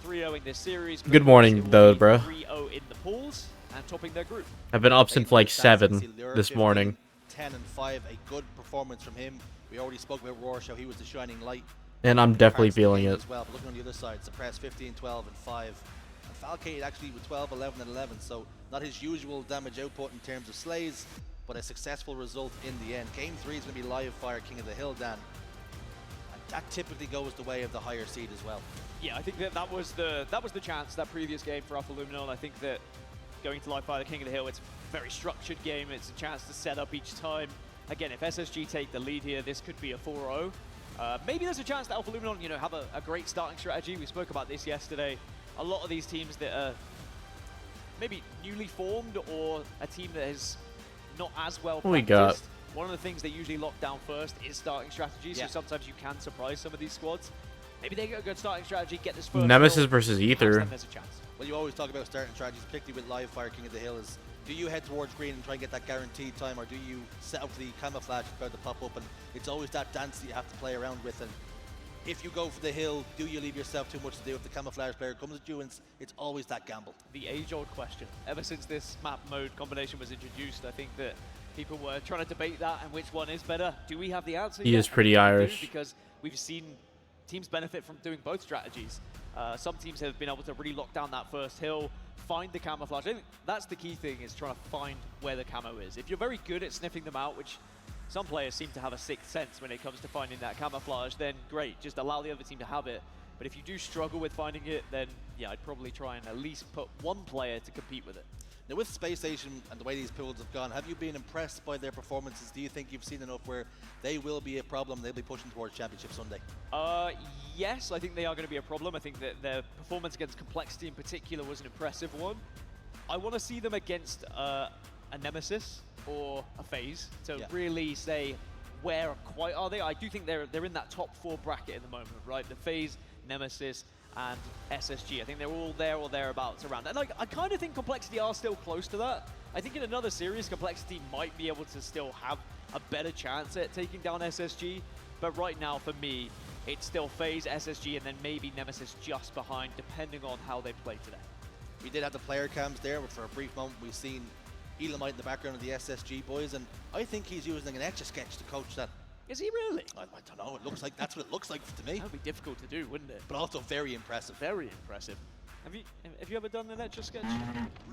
Speaker 11: 3-0 this series,
Speaker 1: Good morning, though, bro.
Speaker 11: 3-0 in the pools and topping their group.
Speaker 1: I've been up since like 7 this morning.
Speaker 10: 10 and 5, a good performance from him. We already spoke about Roche, how he was the shining light.
Speaker 1: And I'm definitely feeling it.
Speaker 10: As well, but looking on the other side, Suppress 15, 12, and 5. And Falcade actually with 12, 11, and 11, so not his usual damage output in terms of slays, but a successful result in the end. Game 3 is going to be live fire King of the Hill, Dan. And that typically goes the way of the higher seed as well.
Speaker 11: Yeah, I think that was the chance, that previous game for Alpha Luminon. I think that going to live fire the King of the Hill, it's a very structured game. It's a chance to set up each time. Again, if SSG take the lead here, this could be a 4-0. Maybe there's a chance that Alpha Luminon, have a great starting strategy. We spoke about this yesterday. A lot of these teams that are maybe newly formed or a team that is not as well practiced. One of the things they usually lock down first is starting strategy, so sometimes you can surprise some of these squads. Maybe they get a good starting strategy, get this first
Speaker 1: Nemesis
Speaker 11: goal,
Speaker 1: versus Ether.
Speaker 11: there's a chance.
Speaker 10: Well, you always talk about starting strategies, particularly with live fire King of the Hill, is do you head towards green and try and get that guaranteed time, or do you set up the camouflage about to pop up? And it's always that dance that you have to play around with. And if you go for the hill, do you leave yourself too much to do if the camouflage player comes at you? And it's always that gamble.
Speaker 11: The age-old question. Ever since this map mode combination was introduced, I think that people were trying to debate that and which one is better. Do we have the answer?
Speaker 1: He is pretty Irish.
Speaker 11: Because we've seen teams benefit from doing both strategies. Some teams have been able to really lock down that first hill, find the camouflage. I think that's the key thing, is trying to find where the camo is. If you're very good at sniffing them out, which some players seem to have a sixth sense when it comes to finding that camouflage, then great, just allow the other team to have it. But if you do struggle with finding it, then yeah, I'd probably try and at least put one player to compete with it.
Speaker 10: Now with Space Station and the way these pools have gone, have you been impressed by their performances? Do you think you've seen enough where they will be a problem, they'll be pushing towards Championship Sunday?
Speaker 11: Yes, I think they are going to be a problem. I think that their performance against Complexity in particular was an impressive one. I want to see them against a Nemesis or a FaZe to really say where quite are they. I do think they're in that top 4 bracket at the moment, right? The FaZe, Nemesis, and SSG. I think they're all there or thereabouts around. And like, I kind of think Complexity are still close to that. I think in another series, Complexity might be able to still have a better chance at taking down SSG. But right now, for me, it's still FaZe, SSG, and then maybe Nemesis just behind, depending on how they play today.
Speaker 10: We did have the player cams there, but for a brief moment, we've seen Elamite in the background of the SSG boys, and I think he's using an Etch-a-Sketch to coach that.
Speaker 11: Is he really?
Speaker 10: I don't know. It looks like that's what it looks like to me.
Speaker 11: That would be difficult to do, wouldn't it?
Speaker 10: But also very impressive.
Speaker 11: Very impressive. Have you ever done an Etch-a-Sketch?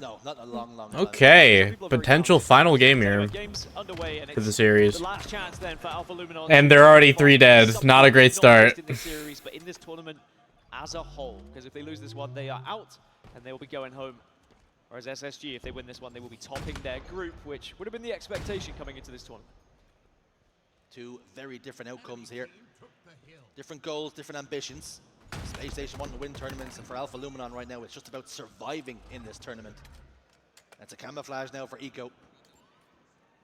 Speaker 10: No, not in a long, long time.
Speaker 1: Okay, potential final game here for the series.
Speaker 11: The last chance then for Alpha Luminon.
Speaker 1: And they're already 3 dead. Not a great start.
Speaker 11: In this series, but in this tournament as a whole, because if they lose this one, they are out and they will be going home. Whereas SSG, if they win this one, they will be topping their group, which would have been the expectation coming into this tournament.
Speaker 10: 2 very different outcomes here. Different goals, different ambitions. Space Station wanting to win tournaments, and for Alpha Luminon right now, it's just about surviving in this tournament. That's a camouflage now for Eco.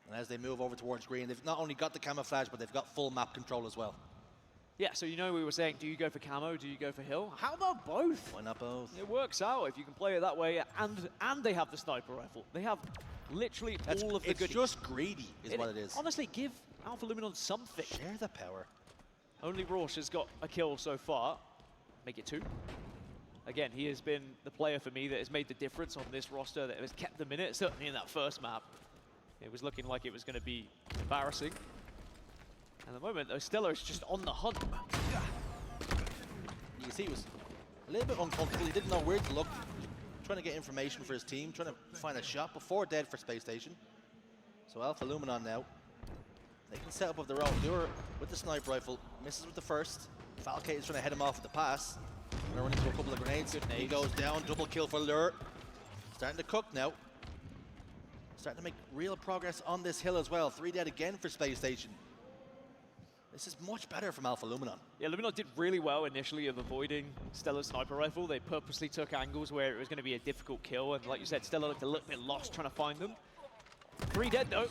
Speaker 10: And as they move over towards green, they've not only got the camouflage, but they've got full map control as well.
Speaker 11: Yeah, so you know we were saying, do you go for camo, do you go for hill? How about both?
Speaker 10: Why not both?
Speaker 11: It works out if you can play it that way, and they have the sniper rifle. They have literally all of the goodies.
Speaker 10: It's just greedy is what it is.
Speaker 11: Honestly, give Alpha Luminon something.
Speaker 10: Share the power.
Speaker 11: Only Rorsch has got a kill so far. Make it 2. Again, he has been the player for me that has made the difference on this roster, that has kept them in it, certainly in that first map. It was looking like it was going to be embarrassing. And at the moment, though, Stellar is just on the hunt.
Speaker 10: You can see he was a little bit uncomfortable. He didn't know where to look. Trying to get information for his team, trying to find a shot before dead for Space Station. So Alpha Luminon now. They can set up of their own. Lure with the sniper rifle, misses with the first. Falcate is trying to head him off with the pass. Gonna run into a couple of grenades. He goes down, double kill for Lure. Starting to cook now. Starting to make real progress on this hill as well. 3 dead again for Space Station. This is much better from Alpha Luminon.
Speaker 11: Yeah, Luminon did really well initially of avoiding Stella's sniper rifle. They purposely took angles where it was going to be a difficult kill, and like you said, Stella looked a little bit lost trying to find them. 3 dead though,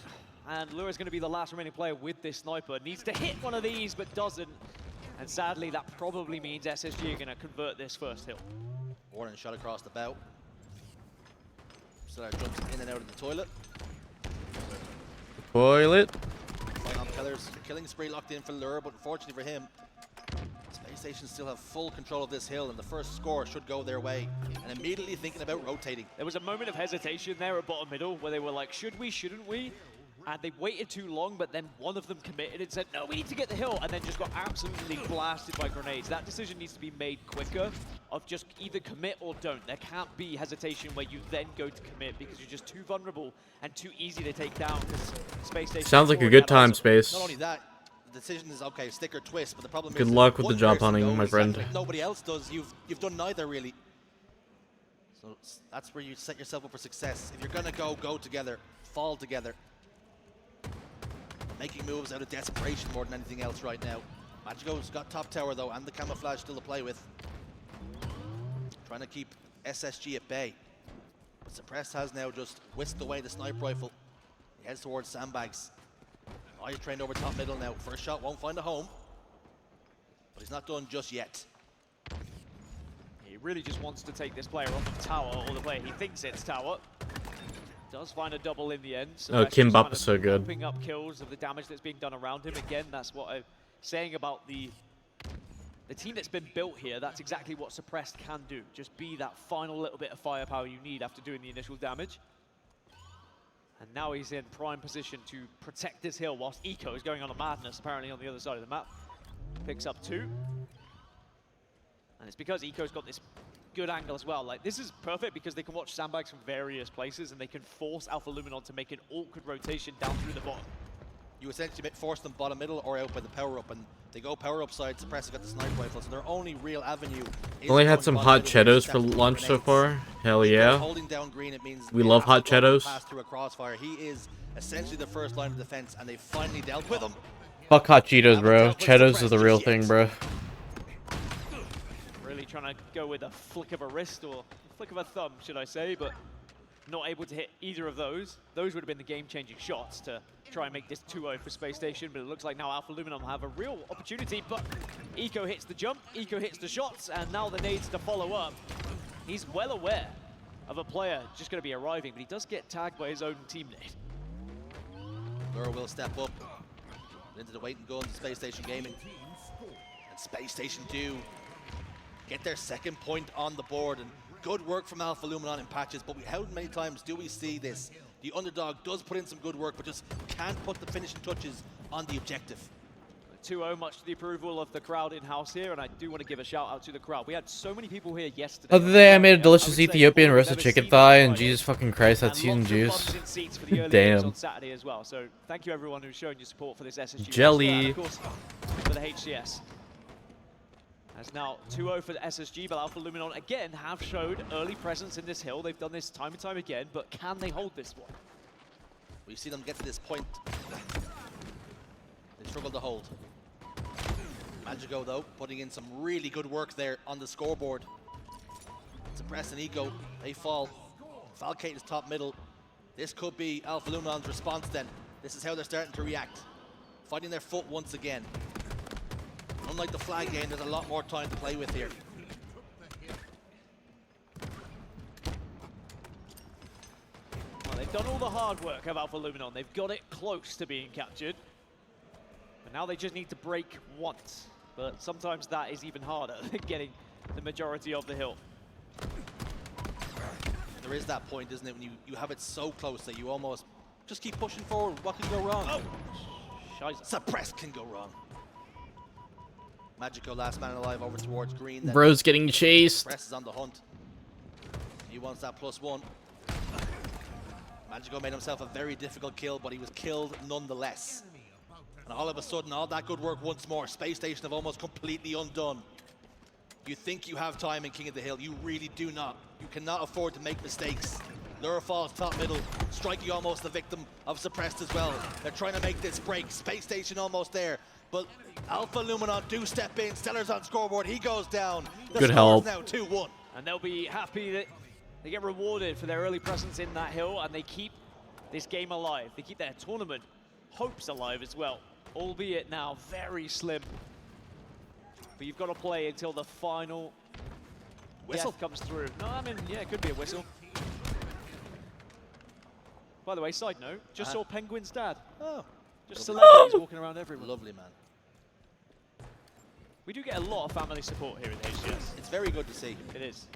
Speaker 11: and Lure is going to be the last remaining player with this sniper. Needs to hit one of these, but doesn't. And sadly, that probably means SSG are going to convert this first hill.
Speaker 10: Warren shot across the bow. Stellar jumps in and out of the toilet.
Speaker 1: Toilet.
Speaker 10: Ion Pillars, killing spree locked in for Lure, but unfortunately for him, Space Station still have full control of this hill, and the first score should go their way. And immediately thinking about rotating.
Speaker 11: There was a moment of hesitation there at bottom middle where they were like, should we, shouldn't we? And they waited too long, but then one of them committed and said, no, we need to get the hill, and then just got absolutely blasted by grenades. That decision needs to be made quicker, of just either commit or don't. There can't be hesitation where you then go to commit because you're just too vulnerable and too easy to take down. Space Station
Speaker 1: Sounds like a good time, Space.
Speaker 10: Not only that, the decision is okay, stick or twist, but the problem
Speaker 1: Good
Speaker 10: is
Speaker 1: luck with the
Speaker 10: one
Speaker 1: jump
Speaker 10: person
Speaker 1: hunting, my
Speaker 10: goes,
Speaker 1: friend.
Speaker 10: and if nobody else does, you've done neither really. So that's where you set yourself up for success. If you're gonna go together, fall together. Making moves out of desperation more than anything else right now. Magico's got top tower though, and the camouflage still to play with. Trying to keep SSG at bay. But Suppressed has now just whisked away the sniper rifle. He heads towards sandbags. Eye trained over top middle now. First shot won't find a home. But he's not done just yet.
Speaker 11: He really just wants to take this player off of tower, or the player he thinks it's tower. Does find a double in the end. So
Speaker 1: Oh, Kimbap is so good.
Speaker 11: Picking up kills of the damage that's being done around him. Again, that's what I'm saying about the team that's been built here. That's exactly what Suppressed can do. Just be that final little bit of firepower you need after doing the initial damage. And now he's in prime position to protect this hill whilst Eco is going on a madness apparently on the other side of the map. Picks up 2. And it's because Eco's got this good angle as well. Like, this is perfect because they can watch sandbags from various places and they can force Alpha Luminon to make an awkward rotation down through the bottom.
Speaker 10: You essentially force them bottom middle or out by the power up, and they go power up side. Suppressed got the sniper rifle, so their only real avenue is
Speaker 1: Only had
Speaker 10: going
Speaker 1: some
Speaker 10: bottom
Speaker 1: hot
Speaker 10: middle,
Speaker 1: Cheetos for lunch so far. Hell
Speaker 10: Because
Speaker 1: yeah.
Speaker 10: holding down green, it means
Speaker 1: We
Speaker 10: they
Speaker 1: love
Speaker 10: have to
Speaker 1: hot
Speaker 10: go
Speaker 1: Cheetos.
Speaker 10: pass through a crossfire. He is essentially the first line of defense, and they finally dealt with him.
Speaker 1: Fuck hot Cheetos, bro. Cheetos is the real thing, bro.
Speaker 11: Really trying to go with a flick of a wrist, or a flick of a thumb, should I say, but not able to hit either of those. Those would have been the game-changing shots to try and make this 2-0 for Space Station, but it looks like now Alpha Luminon will have a real opportunity, but Eco hits the jump, Eco hits the shots, and now the nades to follow up. He's well aware of a player just going to be arriving, but he does get tagged by his own teammate.
Speaker 10: Lure will step up into the wait and go into Space Station Gaming. And Space Station do get their second point on the board, and good work from Alpha Luminon in patches, but how many times do we see this? The underdog does put in some good work, but just can't put the finishing touches on the objective.
Speaker 11: 2-0, much to the approval of the crowd in-house here, and I do want to give a shout out to the crowd. We had so many people here yesterday.
Speaker 1: Other day, I made a delicious Ethiopian roasted chicken thigh, and Jesus fucking Christ, that's human juice. Damn.
Speaker 11: On Saturday as well. So thank you everyone who's shown your support for this SSG.
Speaker 1: Jelly.
Speaker 11: And of course, for the HCS. As now 2-0 for the SSG, but Alpha Luminon again have showed early presence in this hill. They've done this time and time again, but can they hold this one?
Speaker 10: We see them get to this point. They struggle to hold. Magico, though, putting in some really good work there on the scoreboard. Suppress and Eco, they fall. Falcate is top middle. This could be Alpha Luminon's response then. This is how they're starting to react. Finding their foot once again. Unlike the flag game, there's a lot more time to play with here.
Speaker 11: Well, they've done all the hard work of Alpha Luminon. They've got it close to being captured. But now they just need to break once. But sometimes that is even harder than getting the majority of the hill.
Speaker 10: There is that point, isn't it, when you have it so close that you almost just keep pushing forward. What can go wrong?
Speaker 11: Oh! Scheiße.
Speaker 10: Suppress can go wrong. Magico, last man alive, over towards green.
Speaker 1: Bro's getting chased.
Speaker 10: Suppress is on the hunt. He wants that +1. Magico made himself a very difficult kill, but he was killed nonetheless. And all of a sudden, all that good work once more. Space Station have almost completely undone. You think you have time in King of the Hill. You really do not. You cannot afford to make mistakes. Lure falls top middle. Strikey almost the victim of Suppressed as well. They're trying to make this break. Space Station almost there. But Alpha Luminon do step in. Stellar's on scoreboard. He goes down. The
Speaker 1: Good help.
Speaker 10: Now 2-1.
Speaker 11: And they'll be happy that they get rewarded for their early presence in that hill, and they keep this game alive. They keep their tournament hopes alive as well, albeit now very slim. But you've got to play until the final whistle comes through. No, I mean, yeah, it could be a whistle. By the way, side note, just saw Penguin's dad.
Speaker 10: Oh.
Speaker 11: Just celebrities walking around everywhere.
Speaker 10: Lovely, man.
Speaker 11: We do get a lot of family support here in HCS.
Speaker 10: It's very good to see.
Speaker 11: It is.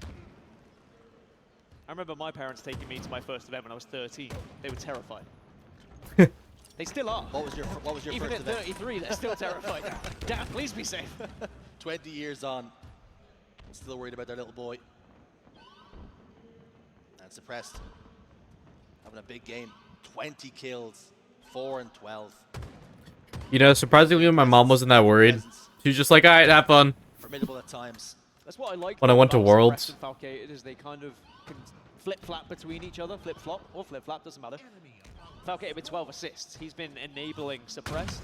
Speaker 11: I remember my parents taking me to my first event when I was 13. They were terrified. They still are.
Speaker 10: What was your
Speaker 11: Even
Speaker 10: first
Speaker 11: at
Speaker 10: event?
Speaker 11: 33, they're still terrified. Dad, please be safe.
Speaker 10: 20 years on, still worried about their little boy. And Suppressed, having a big game. 20 kills, 4 and 12.
Speaker 1: You know, surprisingly, my mom wasn't that worried. She was just like, alright, have fun.
Speaker 10: Formidable at times.
Speaker 11: That's what I like
Speaker 1: when I went to Worlds.
Speaker 11: Falcated is they kind of can flip-flap between each other. Flip-flop or flip-flap, doesn't matter. Falcated with 12 assists. He's been enabling Suppressed.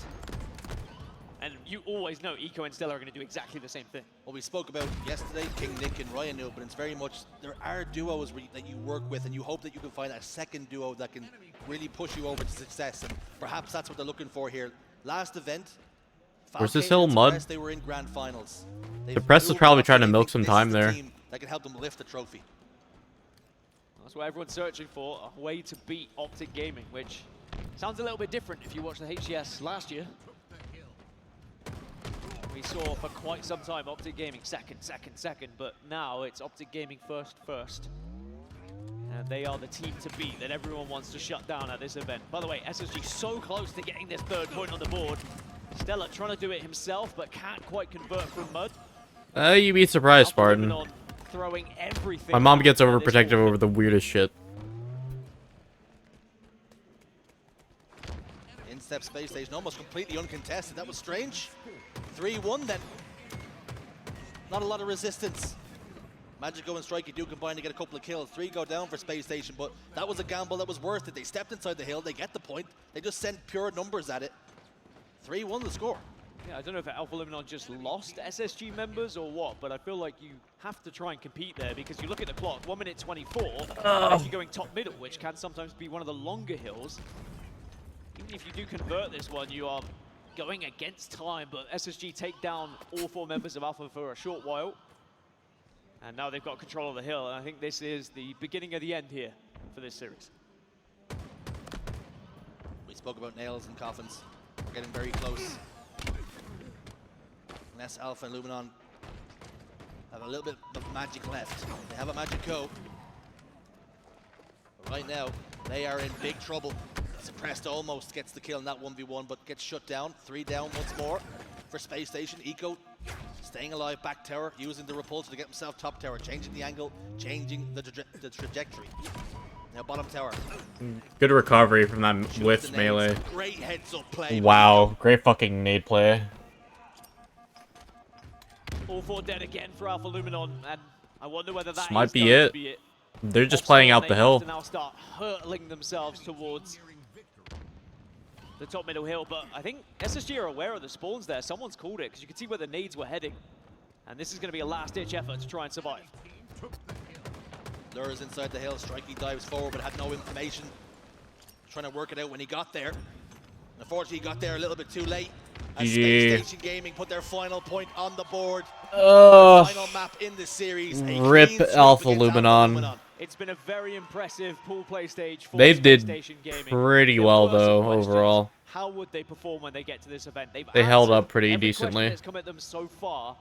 Speaker 11: And you always know Eco and Stella are going to do exactly the same thing.
Speaker 10: What we spoke about yesterday, King Nick and Ryan knew, but it's very much, there are duos that you work with, and you hope that you can find a second duo that can really push you over to success, and perhaps that's what they're looking for here. Last event,
Speaker 1: Where's this hill? Mud?
Speaker 10: They were in grand finals.
Speaker 1: The press is probably trying to milk some time there.
Speaker 10: That can help them lift the trophy.
Speaker 11: That's what everyone's searching for, a way to beat Optic Gaming, which sounds a little bit different if you watched the HCS last year. We saw for quite some time Optic Gaming second, but now it's Optic Gaming first. And they are the team to beat that everyone wants to shut down at this event. By the way, SSG so close to getting this third point on the board. Stella trying to do it himself, but can't quite convert from mud.
Speaker 1: You'd be surprised, Spartan.
Speaker 11: Throwing everything.
Speaker 1: My mom gets overprotective over the weirdest shit.
Speaker 10: In-step Space Station, almost completely uncontested. That was strange. 3-1 then. Not a lot of resistance. Magico and Strikey do combine to get a couple of kills. 3 go down for Space Station, but that was a gamble that was worth it. They stepped inside the hill, they get the point. They just sent pure numbers at it. 3-1 the score.
Speaker 11: Yeah, I don't know if Alpha Luminon just lost SSG members or what, but I feel like you have to try and compete there because you look at the clock, 1 minute 24, and if you're going top middle, which can sometimes be one of the longer hills, even if you do convert this one, you are going against time, but SSG take down all 4 members of Alpha for a short while. And now they've got control of the hill, and I think this is the beginning of the end here for this series.
Speaker 10: We spoke about nails and coffins. We're getting very close. Unless Alpha and Luminon have a little bit of magic left. They have a magic co. But right now, they are in big trouble. Suppressed almost gets the kill in that 1v1, but gets shut down. 3 down once more for Space Station. Eco staying alive, back tower, using the repulsor to get himself top tower, changing the angle, changing the trajectory. Now bottom tower.
Speaker 1: Good recovery from that whiff melee.
Speaker 10: Great heads up play.
Speaker 1: Wow, great fucking nade play.
Speaker 11: All 4 dead again for Alpha Luminon, and I wonder whether that
Speaker 1: Might
Speaker 11: is
Speaker 1: be
Speaker 11: going
Speaker 1: it.
Speaker 11: to be it.
Speaker 1: They're just playing out the hill.
Speaker 11: They have to now start hurtling themselves towards the top middle hill, but I think SSG are aware of the spawns there. Someone's called it, because you can see where the nades were heading. And this is going to be a last-ditch effort to try and survive.
Speaker 10: Lures inside the hill, Strikey dives forward, but had no information. Trying to work it out when he got there. Unfortunately, he got there a little bit too late. As Space Station Gaming put their final point on the board. Final map in the series.
Speaker 1: Rip Alpha Luminon.
Speaker 11: It's been a very impressive pool play stage for
Speaker 1: They
Speaker 11: Space
Speaker 1: did
Speaker 11: Station Gaming.
Speaker 1: pretty well though overall.
Speaker 11: How would they perform when they get to this event?
Speaker 1: They held up
Speaker 11: answered
Speaker 1: pretty
Speaker 11: every
Speaker 1: decently.
Speaker 11: question that's come at them so far,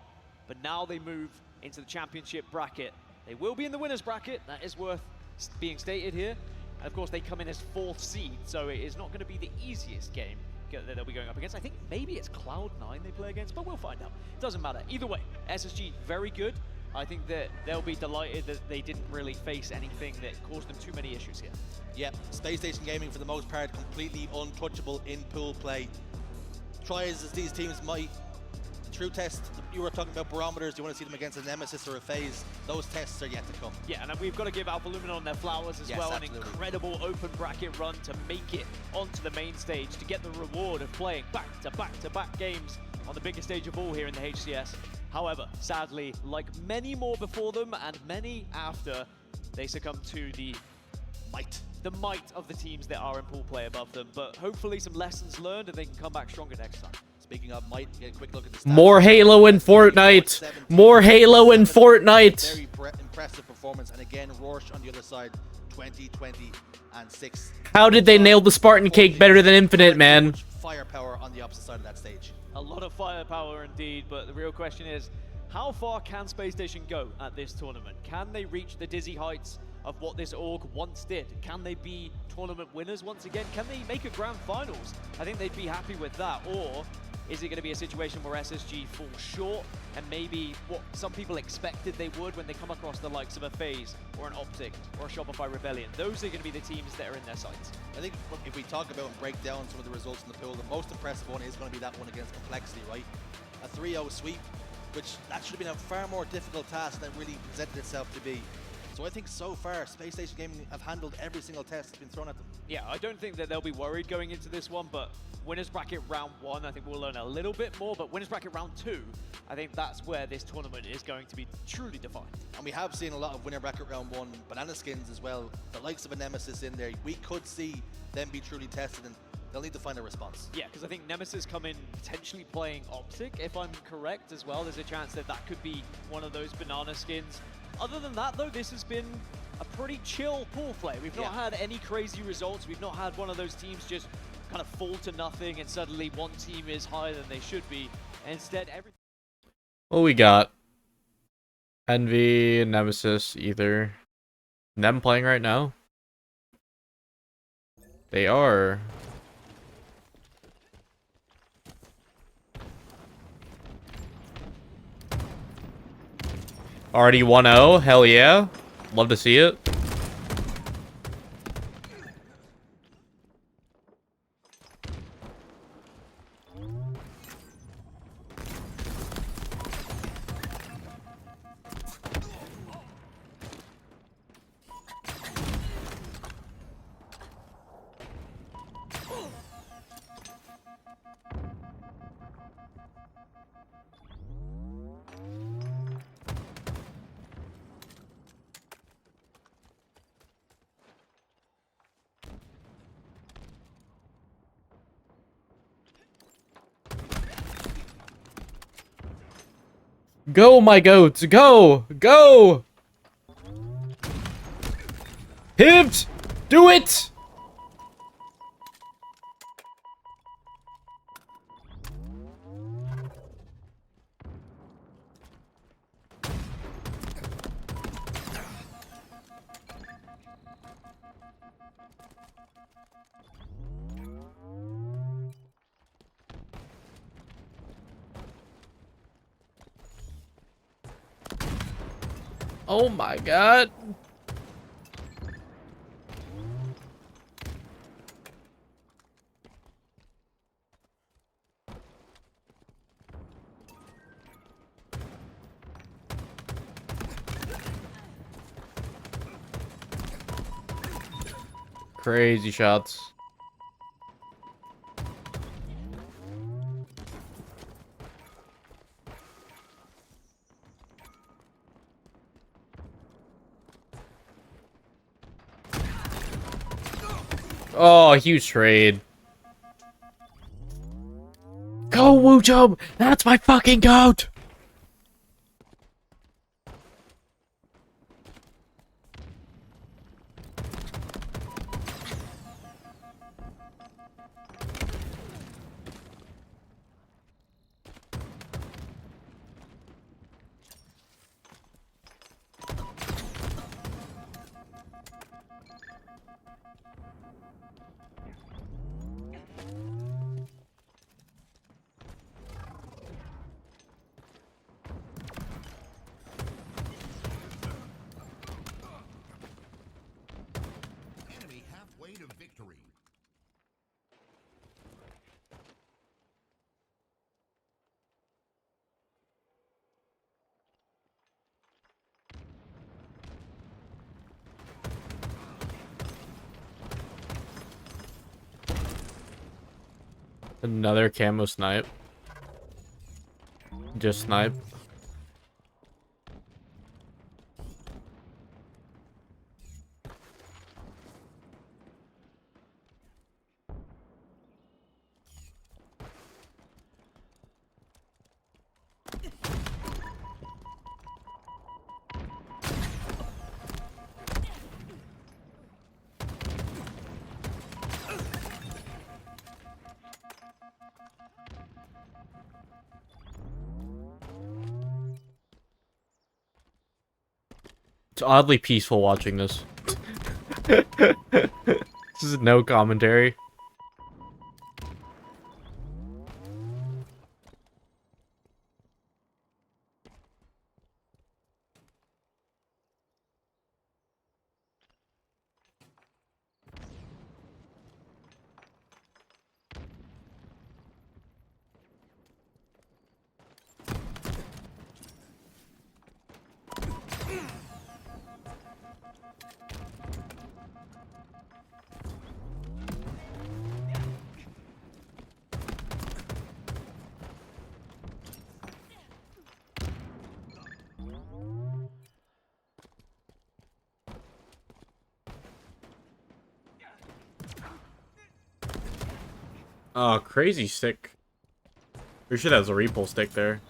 Speaker 11: but now they move into the championship bracket. They will be in the winners bracket. That is worth being stated here. And of course, they come in as 4th seed, so it is not going to be the easiest game that they'll be going up against. I think maybe it's Cloud9 they play against, but we'll find out. It doesn't matter. Either way, SSG, very good. I think that they'll be delighted that they didn't really face anything that caused them too many issues here.
Speaker 10: Yep, Space Station Gaming for the most part completely untouchable in pool play. Try as these teams might. The true test, you were talking about barometers, you want to see them against a Nemesis or a FaZe. Those tests are yet to come.
Speaker 11: Yeah, and we've got to give Alpha Luminon their flowers as well.
Speaker 10: Absolutely.
Speaker 11: An incredible open bracket run to make it onto the main stage, to get the reward of playing back-to-back-to-back games on the biggest stage of all here in the HCS. However, sadly, like many more before them and many after, they succumb to the might of the teams that are in pool play above them. But hopefully some lessons learned and they can come back stronger next time.
Speaker 10: Speaking of might, get a quick look at the stats.
Speaker 1: More Halo in Fortnite. More Halo in Fortnite.
Speaker 10: Very impressive performance, and again, Rorsch on the other side, 20, 20, and 6.
Speaker 1: How did they nail the Spartan cake better than Infinite, man?
Speaker 10: Firepower on the opposite side of that stage.
Speaker 11: A lot of firepower indeed, but the real question is, how far can Space Station go at this tournament? Can they reach the dizzy heights of what this org once did? Can they be tournament winners once again? Can they make a grand finals? I think they'd be happy with that. Or is it going to be a situation where SSG falls short and maybe what some people expected they would when they come across the likes of a FaZe or an Optic or a Shopify Rebellion? Those are going to be the teams that are in their sights.
Speaker 10: I think if we talk about and break down some of the results in the pool, the most impressive one is going to be that one against Complexity, right? A 3-0 sweep, which that should have been a far more difficult task than it really presented itself to be. So I think so far, Space Station Gaming have handled every single test that's been thrown at them.
Speaker 11: Yeah, I don't think that they'll be worried going into this one, but Winners Bracket Round 1, I think we'll learn a little bit more, but Winners Bracket Round 2, I think that's where this tournament is going to be truly defined.
Speaker 10: And we have seen a lot of Winner Bracket Round 1 banana skins as well, the likes of a Nemesis in there. We could see them be truly tested, and they'll need to find a response.
Speaker 11: Yeah, because I think Nemesis come in potentially playing Optic, if I'm correct as well. There's a chance that that could be one of those banana skins. Other than that, though, this has been a pretty chill pool play. We've not had any crazy results. We've not had one of those teams just kind of fall to nothing and suddenly one team is higher than they should be. Instead, everything.
Speaker 1: What we got? Envy, Nemesis, either. Them playing right now? They are. Already 1-0, hell yeah. Love to see it. Go, my goats! Go! Go! Pivot! Do it! Oh my god. Crazy shots. Oh, huge trade. Go, Woojob! That's my fucking goat!
Speaker 4: Enemy halfway to victory.
Speaker 1: Another camo snipe. Just snipe. It's oddly peaceful watching this. This is no commentary. Oh, crazy stick. We should have a repull stick there.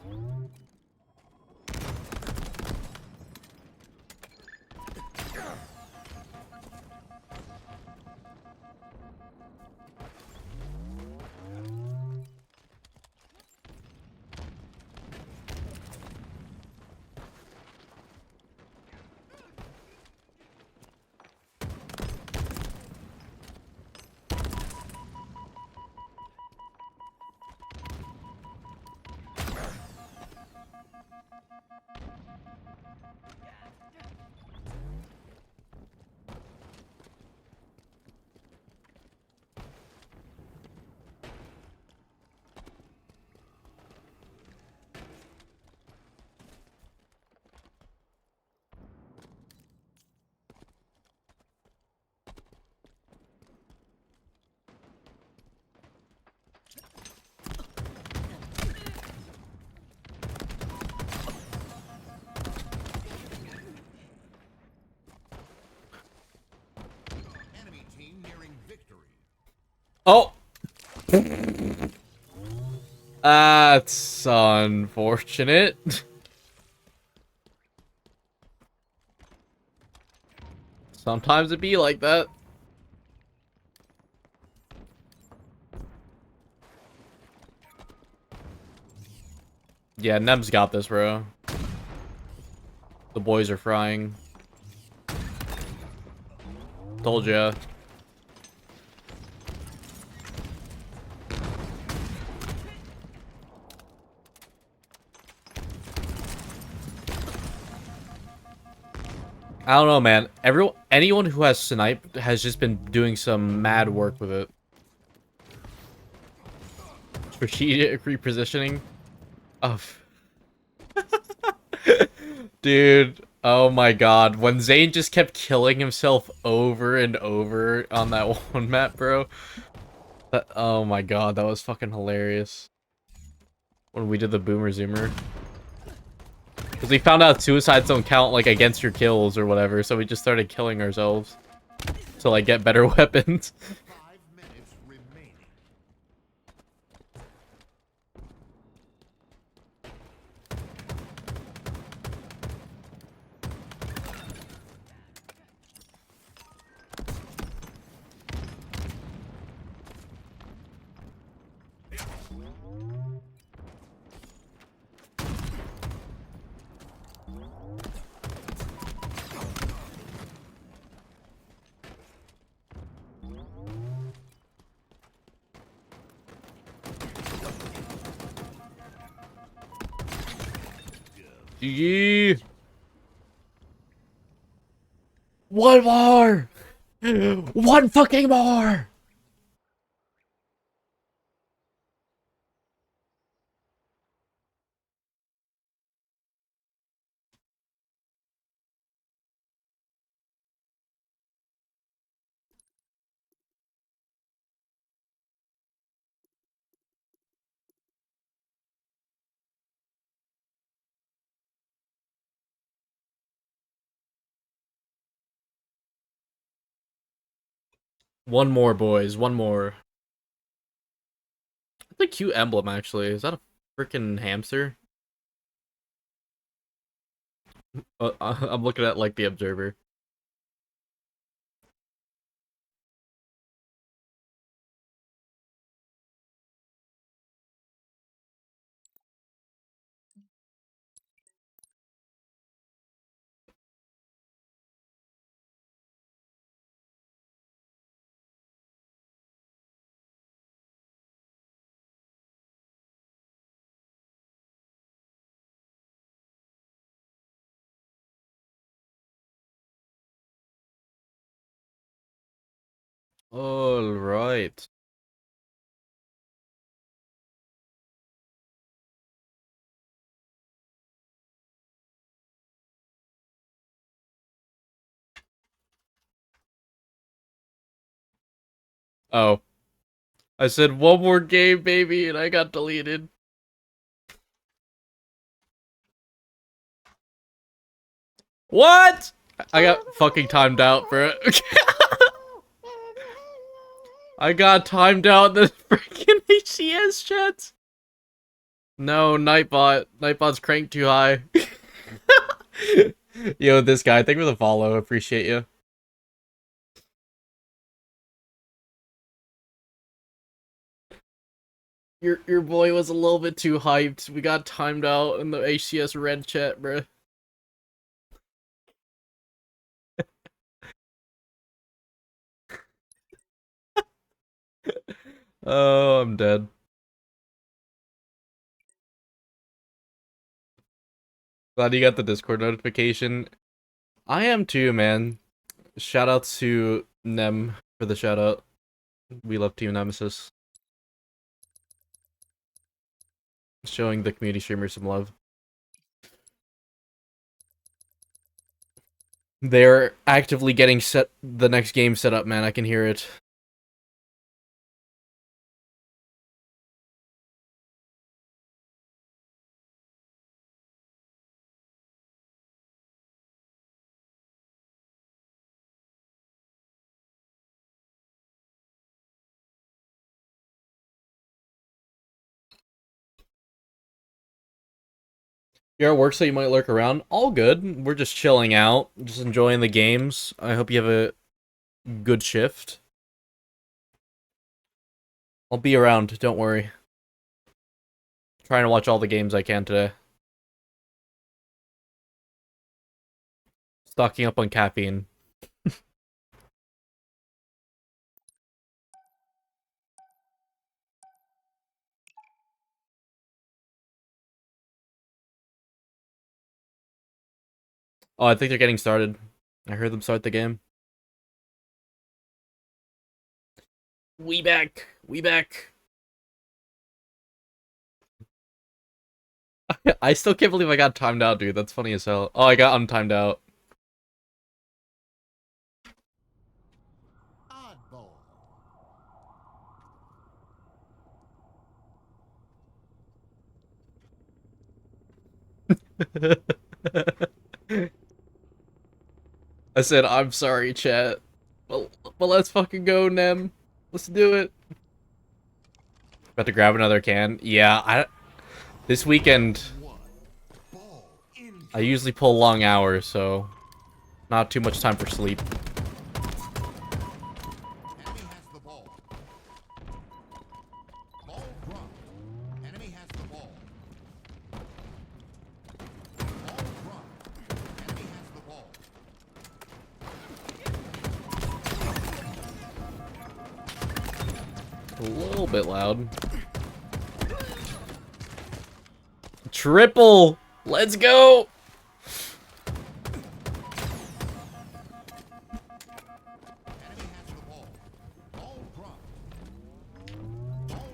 Speaker 4: Enemy team nearing victory.
Speaker 1: Oh! That's unfortunate. Sometimes it be like that. Yeah, Nem's got this, bro. The boys are frying. Told ya. I don't know, man. Anyone who has snipe has just been doing some mad work with it. Strategic repositioning. Oh. Dude. Oh my god. When Zane just kept killing himself over and over on that one map, bro. Oh my god, that was fucking hilarious. When we did the boomer zoomer. Because we found out suicides don't count, like, against your kills or whatever, so we just started killing ourselves. To, like, get better weapons. GG. One more! One fucking more! One more, boys. One more. That's a cute emblem, actually. Is that a freaking hamster? I'm looking at, like, the observer. All right. Oh. I said one more game, baby, and I got deleted. What? I got fucking timed out, bro. I got timed out in the freaking HCS chat. No, Nightbot. Nightbot's cranked too high. Yo, this guy, thank you for the follow. Appreciate you. Your boy was a little bit too hyped. We got timed out in the HCS red chat, bruh. Oh, I'm dead. Glad you got the Discord notification. I am too, man. Shout out to Nem for the shout out. We love Team Nemesis. Showing the community streamers some love. They're actively getting the next game set up, man. I can hear it. You're at work, so you might lurk around. All good. We're just chilling out, just enjoying the games. I hope you have a good shift. I'll be around, don't worry. Trying to watch all the games I can today. Stocking up on caffeine. Oh, I think they're getting started. I heard them start the game. We back. We back. I still can't believe I got timed out, dude. That's funny as hell. Oh, I got untimed out. I said, I'm sorry, chat. Well, let's fucking go, Nem. Let's do it. About to grab another can. Yeah, this weekend, I usually pull long hours, so not too much time for sleep. A little bit loud. Triple! Let's go!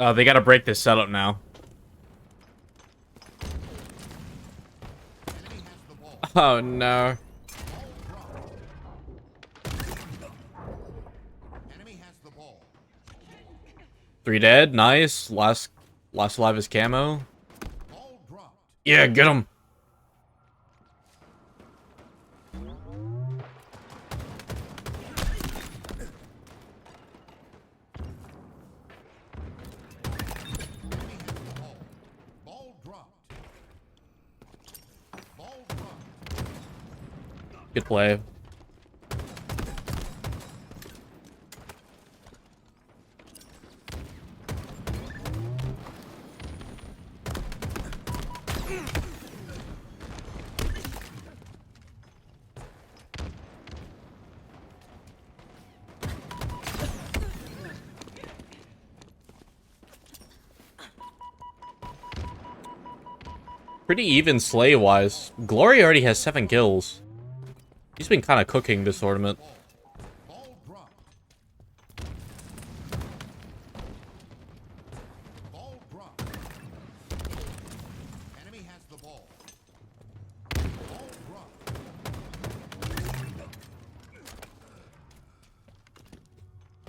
Speaker 1: Oh, they gotta break this setup now. Oh no. Three dead, nice. Last alive is camo. Yeah, get him. Good play. Pretty even slay-wise. Glory already has 7 kills. He's been kind of cooking this tournament.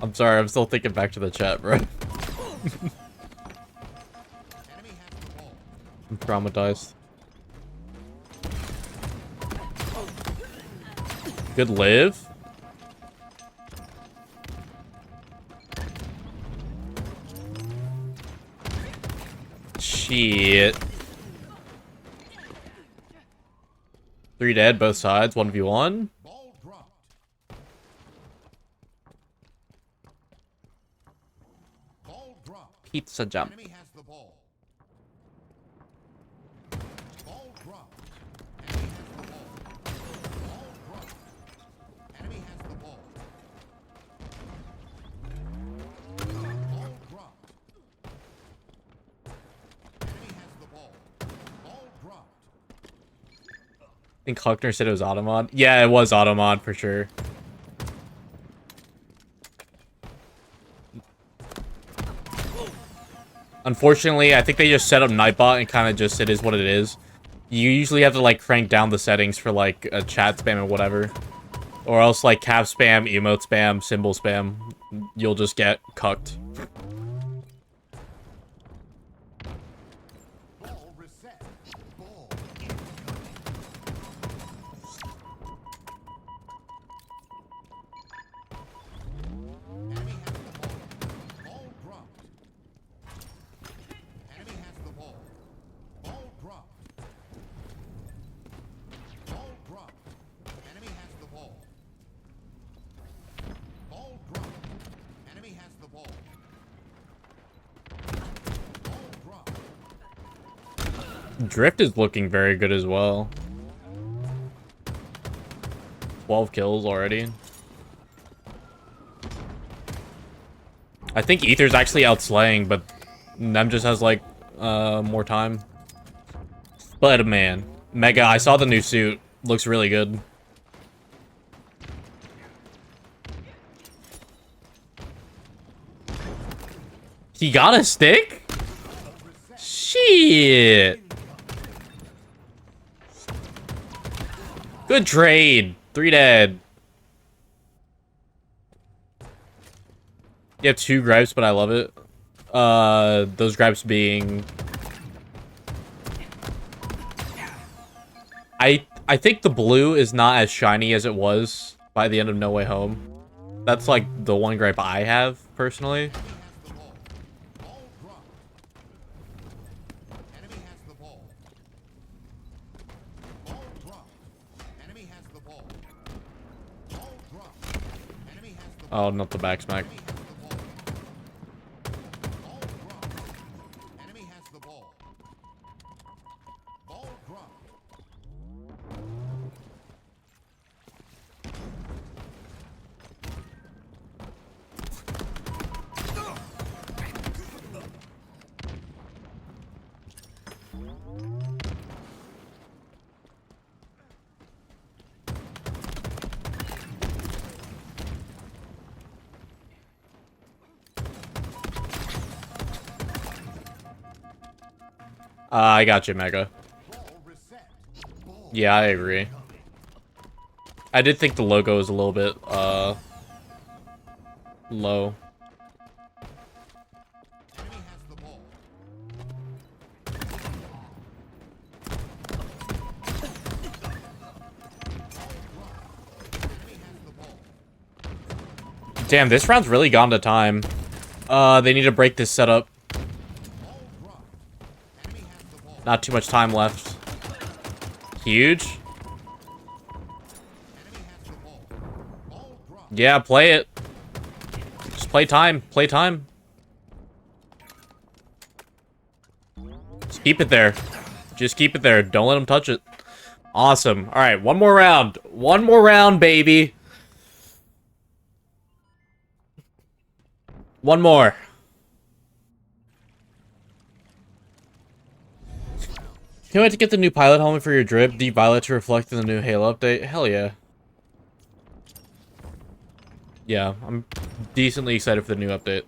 Speaker 1: I'm sorry, I'm still thinking back to the chat, bro. I'm traumatized. Good live. Shit. 3 dead, both sides, 1v1. Pizza jump. I think Huckner said it was Automod. Yeah, it was Automod for sure. Unfortunately, I think they just set up Nightbot and kind of just, it is what it is. You usually have to, like, crank down the settings for, like, a chat spam or whatever. Or else, like, cap spam, emote spam, symbol spam. You'll just get cucked. Drift is looking very good as well. 12 kills already. I think Ether's actually outslaying, but Nem just has like more time. But man, Mega, I saw the new suit. Looks really good. He got a stick? Shit. Good trade. 3 dead. You have 2 gripes, but I love it. Those gripes being... I think the blue is not as shiny as it was by the end of No Way Home. That's like the one gripe I have, personally. Oh, not the back smack. I got you, Mega. Yeah, I agree. I did think the logo was a little bit, low. Damn, this round's really gone to time. They need to break this setup. Not too much time left. Huge. Yeah, play it. Just play time. Play time. Just keep it there. Just keep it there. Don't let them touch it. Awesome. All right, one more round. One more round, baby. One more. Can't wait to get the new pilot helmet for your drip. Deep violet to reflect in the new Halo update. Hell yeah. Yeah, I'm decently excited for the new update.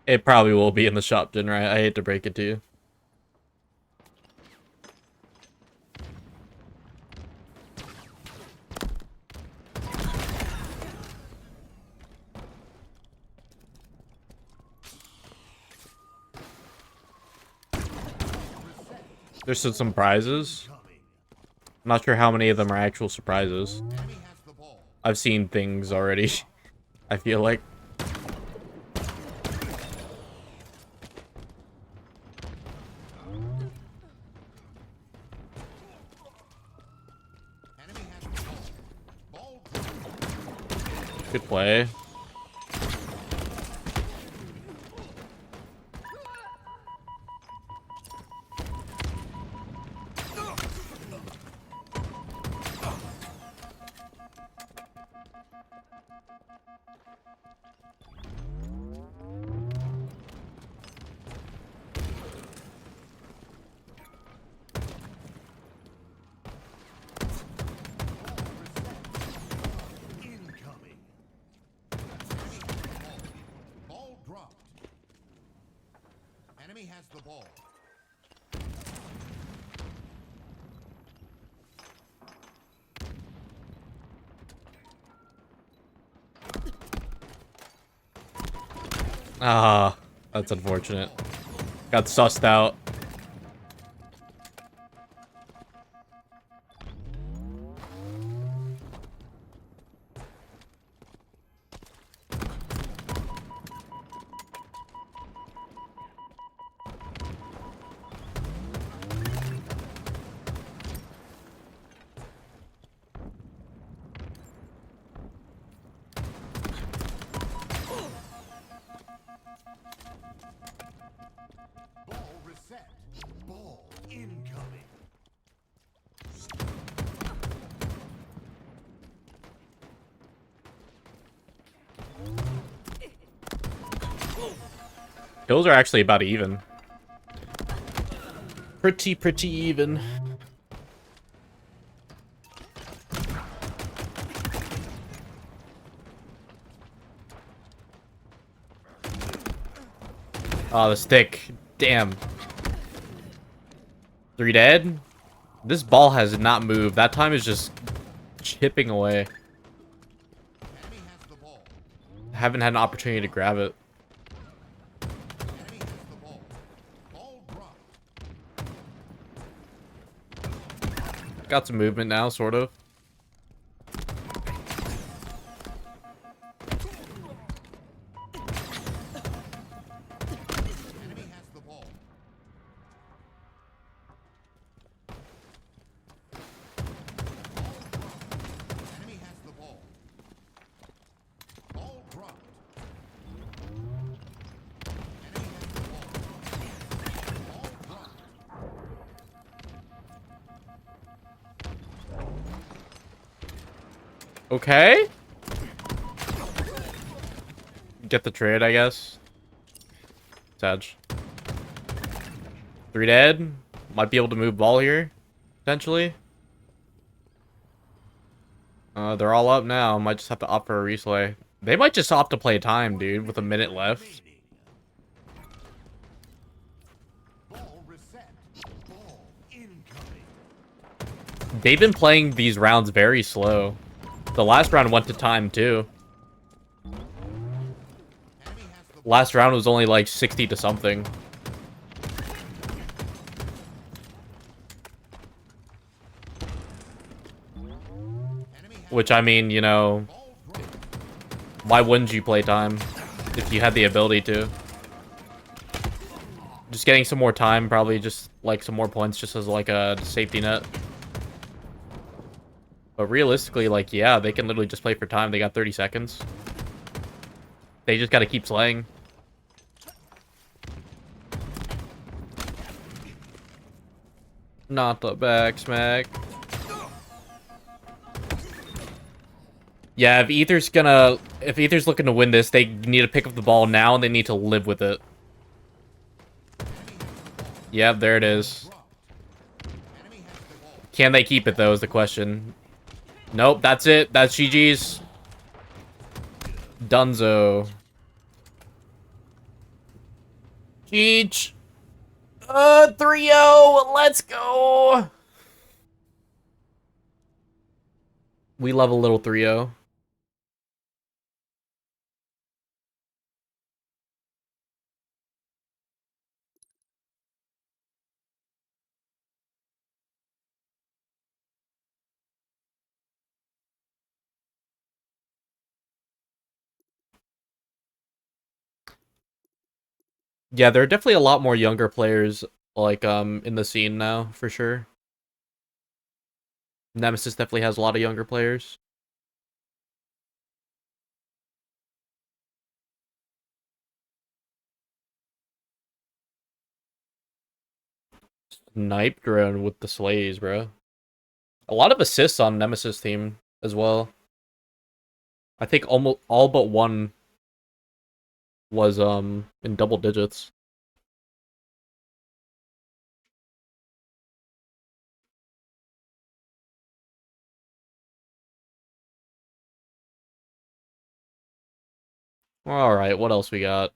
Speaker 1: It probably will be in the shop, Dinner. I hate to break it to you. There's some prizes. I'm not sure how many of them are actual surprises. I've seen things already. I feel like. Good play. Ah, that's unfortunate. Got sussed out.
Speaker 4: Ball reset. Ball incoming.
Speaker 1: Kills are actually about even. Pretty even. Oh, the stick. Damn. 3 dead? This ball has not moved. That time is just chipping away. Haven't had an opportunity to grab it. Got some movement now, sort of. Okay. Get the trade, I guess. Sedge. 3 dead. Might be able to move ball here, potentially. They're all up now. Might just have to opt for a replay. They might just opt to play time, dude, with a minute left. They've been playing these rounds very slow. The last round went to time, too. Last round was only like 60 to something. Which, I mean, you know, why wouldn't you play time if you had the ability to? Just getting some more time, probably just like some more points just as like a safety net. But realistically, like, yeah, they can literally just play for time. They got 30 seconds. They just got to keep slaying. Not the back smack. Yeah, if Ether's looking to win this, they need to pick up the ball now and they need to live with it. Yep, there it is. Can they keep it though is the question. Nope, that's it. That's GG's. Dunzo. Cheech. 3-0. Let's go. We love a little 3-0. Yeah, there are definitely a lot more younger players like in the scene now, for sure. Nemesis definitely has a lot of younger players. Snipe drone with the slays, bro. A lot of assists on Nemesis team as well. I think almost all but one was in double digits. All right, what else we got?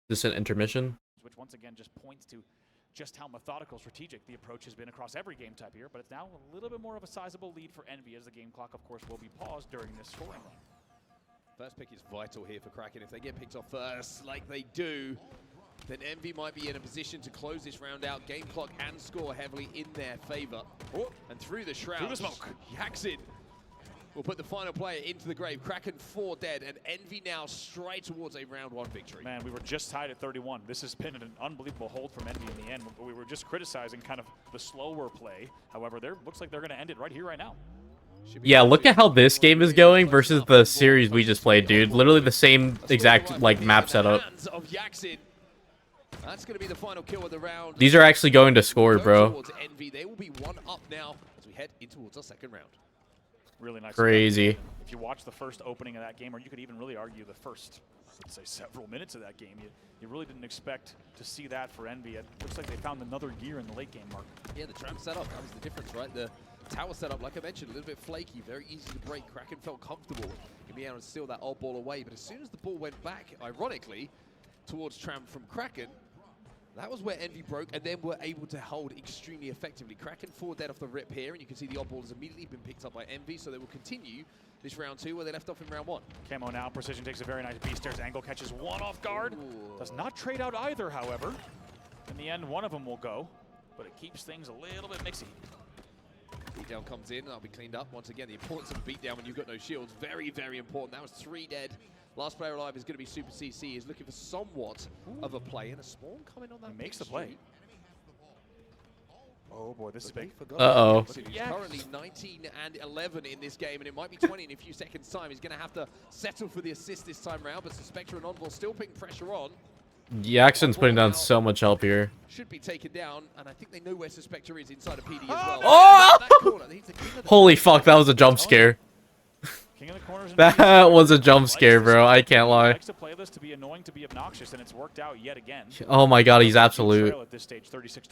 Speaker 1: This an intermission?
Speaker 6: Which once again just points to just how methodical, strategic the approach has been across every game type here, but it's now a little bit more of a sizable lead for Envy as the game clock, of course, will be paused during this scoring run.
Speaker 17: First pick is vital here for Kraken. If they get picked off first, like they do, then Envy might be in a position to close this round out. Game clock and score heavily in their favor. Oh, and through the shroud,
Speaker 6: through the smoke,
Speaker 17: Yaxin will put the final player into the grave. Kraken 4 dead, and Envy now straight towards a round 1 victory.
Speaker 6: Man, we were just tied at 31. This has been an unbelievable hold from Envy in the end. We were just criticizing kind of the slower play. However, looks like they're going to end it right here, right now.
Speaker 1: Yeah, look at how this game is going versus the series we just played, dude. Literally the same exact like map setup.
Speaker 17: That's going to be the final kill of the round.
Speaker 1: These are actually going to score, bro.
Speaker 17: Envy. They will be 1 up now as we head in towards our second round.
Speaker 6: Really nice.
Speaker 1: Crazy.
Speaker 6: If you watch the first opening of that game, or you could even really argue the first, let's say, several minutes of that game, you really didn't expect to see that for Envy. It looks like they found another gear in the late game mark.
Speaker 17: Yeah, the tram setup, that was the difference, right? The tower setup, like I mentioned, a little bit flaky, very easy to break. Kraken felt comfortable in being able to steal that odd ball away, but as soon as the ball went back, ironically, towards tram from Kraken, that was where Envy broke, and then were able to hold extremely effectively. Kraken 4 dead off the rip here, and you can see the odd ball has immediately been picked up by Envy, so they will continue this round 2 where they left off in round 1.
Speaker 6: Camo now, Precision takes a very nice B-stairs angle, catches one off guard. Ooh. Does not trade out either, however. In the end, one of them will go, but it keeps things a little bit mixy.
Speaker 17: Beatdown comes in, that'll be cleaned up. Once again, the importance of a beatdown when you've got no shields, very, very important. That was 3 dead. Last player alive is going to be Super CC. He's looking for somewhat of a play, and a spawn coming on that.
Speaker 6: He makes the play. Oh boy, this is big.
Speaker 1: Uh-oh.
Speaker 17: He's currently 19 and 11 in this game, and it might be 20 in a few seconds' time. He's going to have to settle for the assist this time round, but Suspector and Envol still putting pressure on.
Speaker 1: Jackson's putting down so much help here.
Speaker 17: Should be taken down, and I think they know where Suspector is inside of PD as well.
Speaker 1: Oh! Holy fuck, that was a jump scare. That was a jump scare, bro. I can't lie.
Speaker 6: Likes to play this to be annoying, to be obnoxious, and it's worked out yet again.
Speaker 1: Oh my god, he's absolute.
Speaker 6: At this stage, 36-1.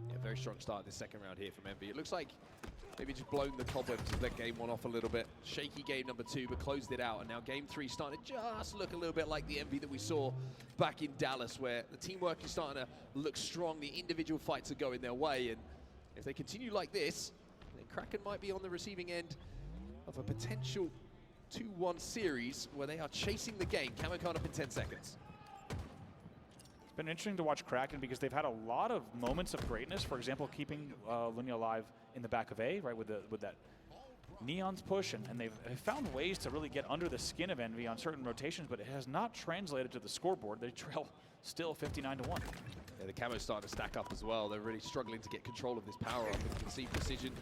Speaker 17: Yeah, very strong start this second round here from Envy. It looks like maybe just blown the cobwebs to let game 1 off a little bit. Shaky game number 2, but closed it out. And now game 3 starting to just look a little bit like the Envy that we saw back in Dallas, where the teamwork is starting to look strong. The individual fights are going their way. And if they continue like this, then Kraken might be on the receiving end of a potential 2-1 series where they are chasing the game. Camo card up in 10 seconds.
Speaker 6: It's been interesting to watch Kraken because they've had a lot of moments of greatness. For example, keeping Lunia alive in the back of A, right, with that Neon's push, and they've found ways to really get under the skin of Envy on certain rotations, but it has not translated to the scoreboard. They trail still 59-1.
Speaker 17: Yeah, the camo's starting to stack up as well. They're really struggling to get control of this power up. You can see Precision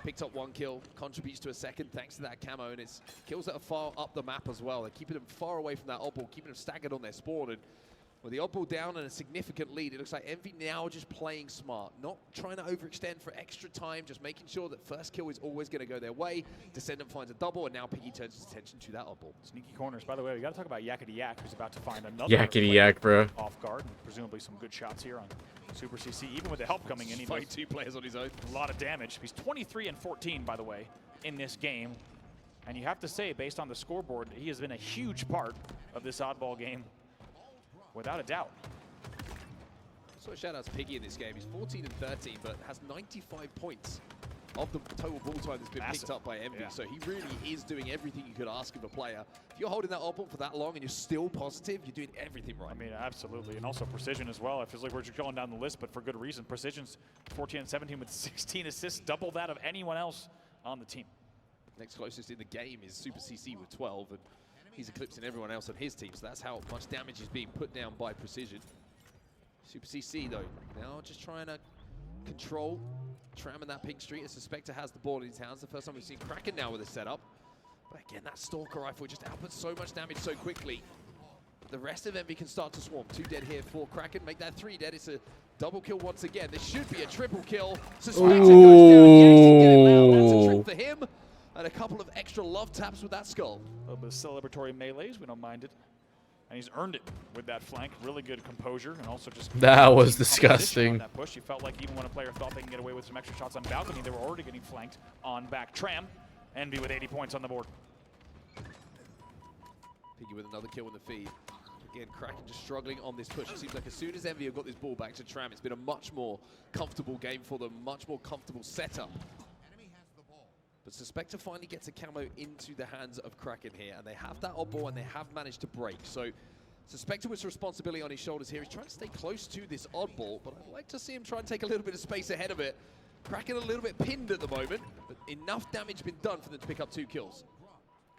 Speaker 17: picked up 1 kill, contributes to a second thanks to that camo, and it's kills that are far up the map as well. They're keeping them far away from that oddball, keeping them staggered on their spawn, and with the oddball down and a significant lead, it looks like Envy now just playing smart, not trying to overextend for extra time, just making sure that first kill is always going to go their way. Descendant finds a double, and now Piggy turns his attention to that oddball.
Speaker 6: Sneaky corners. By the way, we got to talk about Yakety Yak, who's about to find another
Speaker 1: Yakety Yak, bro.
Speaker 6: Off guard, and presumably some good shots here on Super CC. Even with the help coming in, he
Speaker 17: fight 2 players on his own.
Speaker 6: A lot of damage. He's 23 and 14, by the way, in this game. And you have to say, based on the scoreboard, he has been a huge part of this oddball game, without a doubt.
Speaker 17: So shout out to Piggy in this game. He's 14 and 13, but has 95 points of the total ball time that's been picked up by Envy. Yeah. So he really is doing everything you could ask of a player. If you're holding that oddball for that long and you're still positive, you're doing everything right.
Speaker 6: I mean, absolutely. And also Precision as well. It feels like we're just going down the list, but for good reason. Precision's 14 and 17 with 16 assists, double that of anyone else on the team.
Speaker 17: Next closest in the game is Super CC with 12, and he's eclipsing everyone else on his team. So that's how much damage is being put down by Precision. Super CC, though, now just trying to control Tram in that pink street. A Suspector has the ball in his hands. The first time we've seen Kraken now with a setup. But again, that Stalker rifle just outputs so much damage so quickly. But the rest of Envy can start to swarm. 2 dead here for Kraken. Make that 3 dead. It's a double kill once again. This should be a triple kill. Suspector goes down. Jackson get him out. That's a trip for him. And a couple of extra love taps with that skull.
Speaker 6: A little bit of celebratory melees. We don't mind it. And he's earned it with that flank. Really good composure, and also just
Speaker 1: that was disgusting.
Speaker 6: That push, you felt like even when a player thought they can get away with some extra shots on balcony, they were already getting flanked on back. Tram, Envy with 80 points on the board.
Speaker 17: Piggy with another kill in the feed. Again, Kraken just struggling on this push. It seems like as soon as Envy have got this ball back to Tram, it's been a much more comfortable game for them, much more comfortable setup. But Suspector finally gets a camo into the hands of Kraken here, and they have that oddball, and they have managed to break. So Suspector with responsibility on his shoulders here. He's trying to stay close to this oddball, but I'd like to see him try and take a little bit of space ahead of it. Kraken a little bit pinned at the moment, but enough damage been done for them to pick up 2 kills.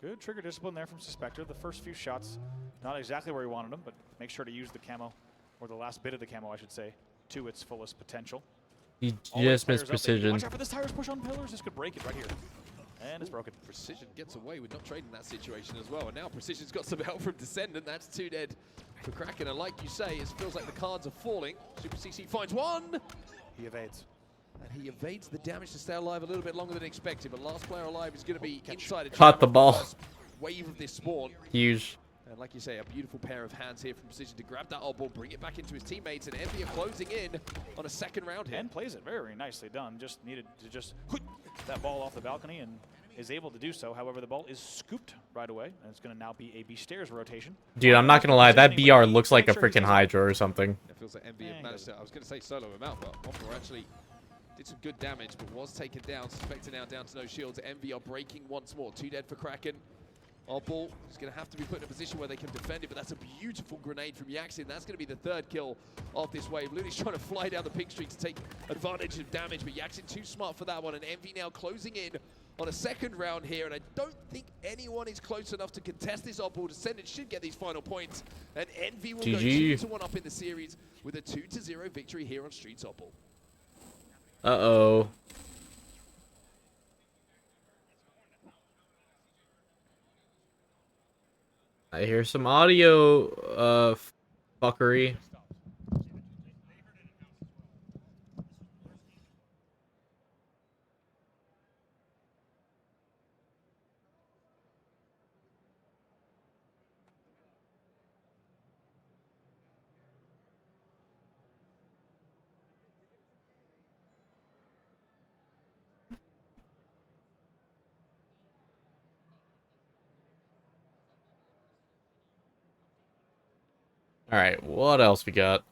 Speaker 6: Good trigger discipline there from Suspector. The first few shots, not exactly where he wanted them, but make sure to use the camo, or the last bit of the camo, I should say, to its fullest potential.
Speaker 1: He
Speaker 6: All
Speaker 1: just
Speaker 6: those
Speaker 1: missed
Speaker 6: players up.
Speaker 1: precision.
Speaker 6: Watch out for this tires push on pillars. This could break it right here. And it's broken.
Speaker 17: Precision gets away with not trading that situation as well. And now Precision's got some help from Descendant. That's 2 dead for Kraken. And like you say, it feels like the cards are falling. Super CC finds 1.
Speaker 6: He evades.
Speaker 17: And he evades the damage to stay alive a little bit longer than expected. But last player alive is going to be inside a
Speaker 1: Caught the ball.
Speaker 17: first wave of this spawn.
Speaker 1: Huge.
Speaker 17: And like you say, a beautiful pair of hands here from Precision to grab that odd ball, bring it back into his teammates, and Envy are closing in on a second round here.
Speaker 6: And plays it very nicely done. Just needed to just put that ball off the balcony and is able to do so. However, the ball is scooped right away, and it's going to now be a B stairs rotation.
Speaker 1: Dude, I'm not gonna lie, that BR looks like a freaking Hydra or something.
Speaker 17: It feels like Envy have managed to, I was going to say solo him out, but Opera actually did some good damage, but was taken down. Suspector now down to no shields. Envy are breaking once more. 2 dead for Kraken. Our ball is going to have to be put in a position where they can defend it, but that's a beautiful grenade from Yaxin. That's going to be the 3rd kill of this wave. Looney's trying to fly down the pink streak to take advantage of damage, but Yaxin too smart for that one, and Envy now closing in on a second round here, and I don't think anyone is close enough to contest this oddball. Descendant should get these final points, and Envy will
Speaker 1: GG.
Speaker 17: go 2-1 up in the series with a 2-0 victory here on Streets Oddball.
Speaker 1: Uh-oh. I hear some audio, fuckery. Alright, what else we got?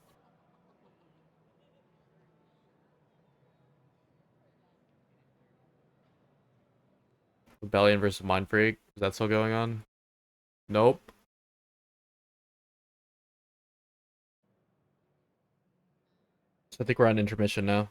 Speaker 1: Rebellion versus Mind Freak. Is that still going on? Nope. So I think we're on intermission now.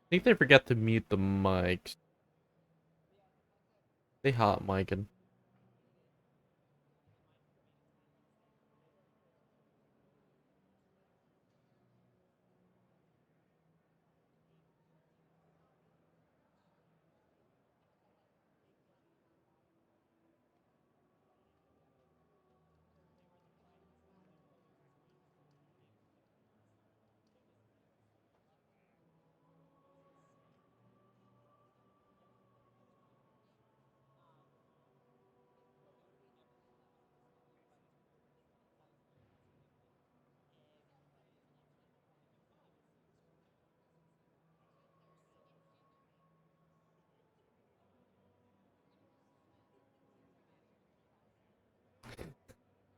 Speaker 1: I think they forget to mute the mics. They hot micing.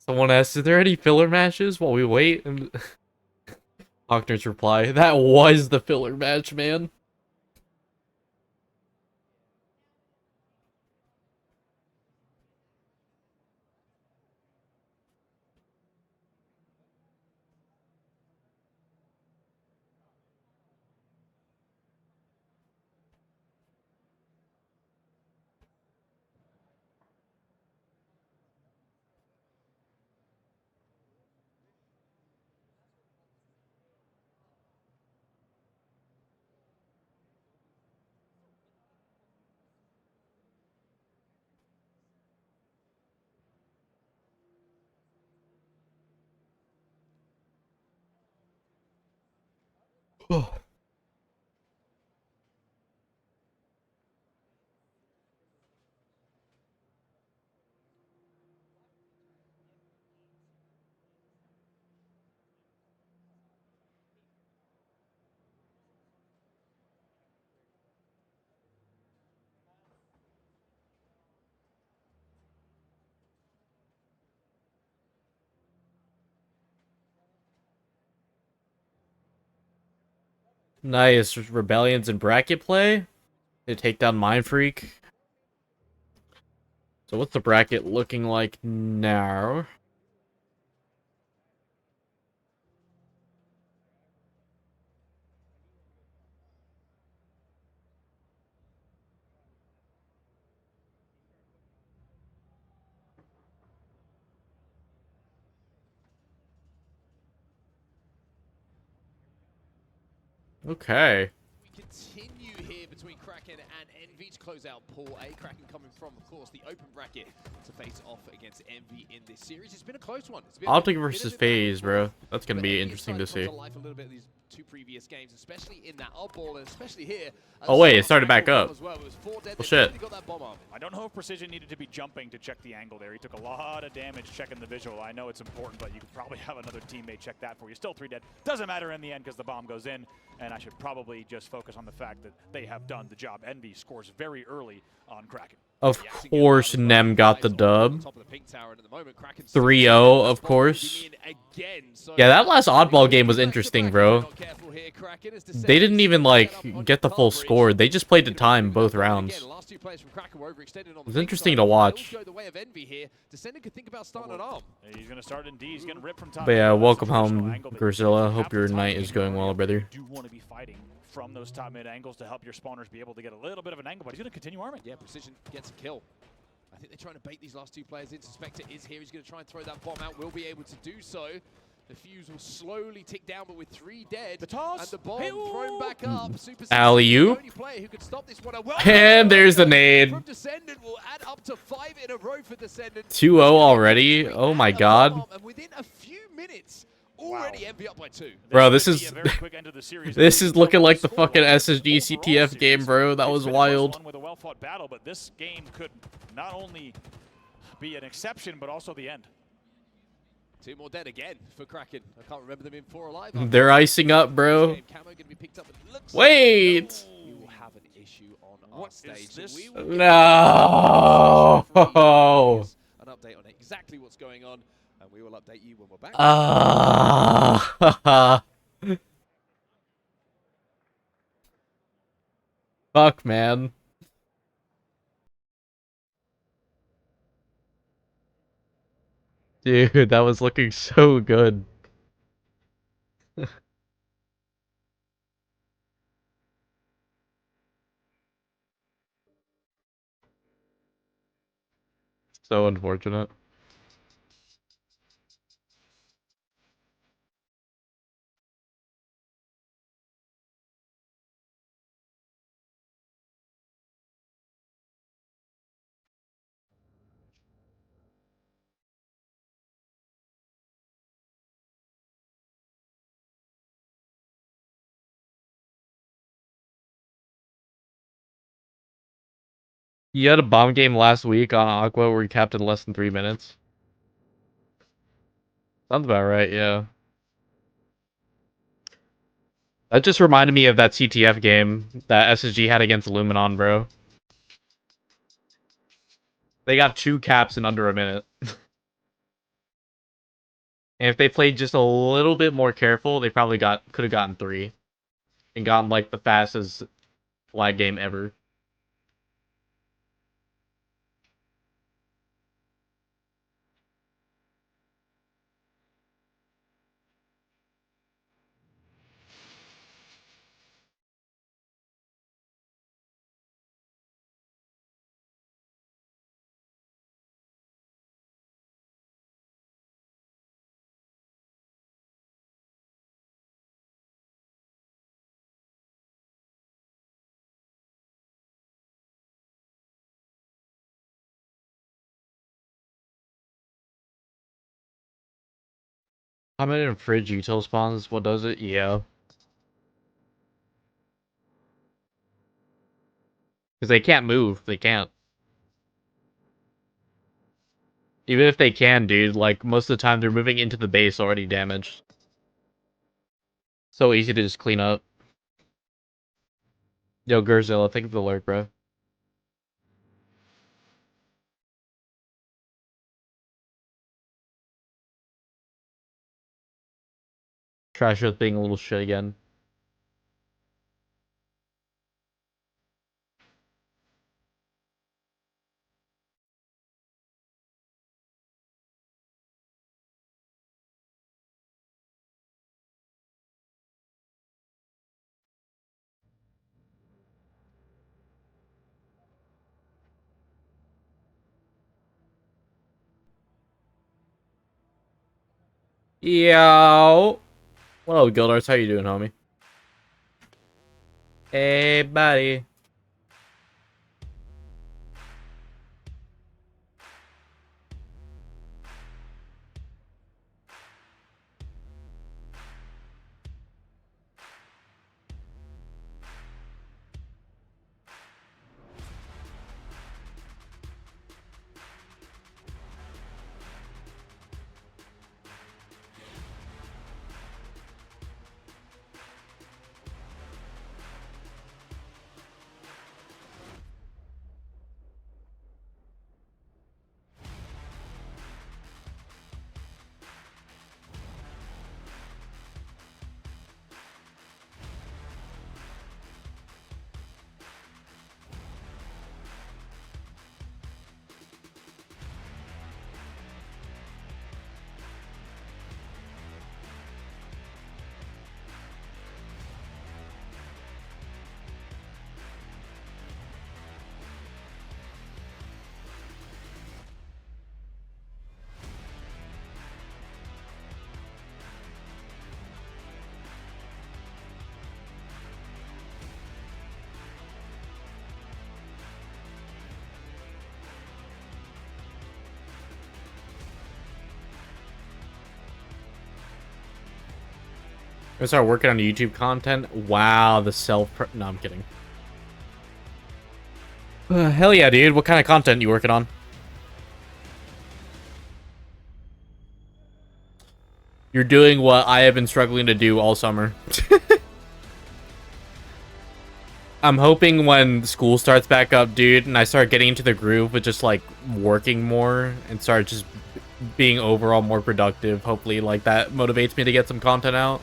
Speaker 1: Someone asked, is there any filler matches while we wait? And Hockner's reply, that was the filler match, man. Nice. Rebellions and bracket play. They take down Mind Freak. So what's the bracket looking like now? Okay.
Speaker 17: We continue here between Kraken and Envy to close out Pool A. Kraken coming from, of course, the open bracket to face off against Envy in this series. It's been a close one. It's been
Speaker 1: Optic versus FaZe, bro. That's gonna be interesting to see.
Speaker 17: life a little bit these two previous games, especially in that oddball, and especially here.
Speaker 1: Oh wait, it started back up.
Speaker 17: Well,
Speaker 1: shit.
Speaker 6: I don't know if Precision needed to be jumping to check the angle there. He took a lot of damage checking the visual. I know it's important, but you could probably have another teammate check that for you. Still 3 dead. Doesn't matter in the end because the bomb goes in, and I should probably just focus on the fact that they have done the job. Envy scores very early on Kraken.
Speaker 1: Of course, Nem got the dub. 3-0, of course. Yeah, that last oddball game was interesting, bro. They didn't even, like, get the full score. They just played to time both rounds. It was interesting to watch.
Speaker 6: He's going to start in D. He's getting ripped from top.
Speaker 1: But yeah, welcome home, Grisilla. Hope your night is going well, brother.
Speaker 6: Do want to be fighting from those top mid angles to help your spawners be able to get a little bit of an angle, but he's going to continue arming.
Speaker 17: Yeah, Precision gets a kill. I think they're trying to bait these last two players in. Suspector is here. He's going to try and throw that bomb out. Will be able to do so. The fuse will slowly tick down, but with 3 dead,
Speaker 6: the toss
Speaker 17: and the bomb thrown back up. Super
Speaker 1: Alley-oop.
Speaker 17: who could stop this one. Well,
Speaker 1: And there's the nade.
Speaker 17: From Descendant will add up to 5 in a row for Descendant.
Speaker 1: 2-0 already. Oh my god.
Speaker 17: And within a few minutes, already Envy up by 2.
Speaker 1: Bro, this is this is looking like the fucking SSG CTF game, bro. That was wild.
Speaker 6: With a well-fought battle, but this game could not only be an exception, but also the end.
Speaker 17: 2 more dead again for Kraken. I can't remember them in 4 alive.
Speaker 1: They're icing up, bro. Wait.
Speaker 17: We will have an issue on our stage.
Speaker 1: No.
Speaker 17: An update on exactly what's going on, and we will update you when we're back.
Speaker 1: Fuck, man. Dude, that was looking so good. So unfortunate. You had a bomb game last week on Aqua where you capped in less than 3 minutes. Sounds about right, yeah. That just reminded me of that CTF game that SSG had against Luminon, bro. They got 2 caps in under a minute. And if they played just a little bit more careful, they probably could have gotten 3. And gotten, like, the fastest flag game ever. Comment in fridge util spawns, what does it? Yeah. Because they can't move. They can't. Even if they can, dude, like, most of the time they're moving into the base already damaged. So easy to just clean up. Yo, Gurzilla, think of the lurk, bro. Trash with being a little shit again. Yo. What up, Gildars? How you doing, homie? Hey, buddy. I start working on YouTube content. Wow, the no, I'm kidding. Hell yeah, dude. What kind of content you working on? You're doing what I have been struggling to do all summer. I'm hoping when school starts back up, dude, and I start getting into the groove with just, like, working more and start just being overall more productive. Hopefully, like, that motivates me to get some content out.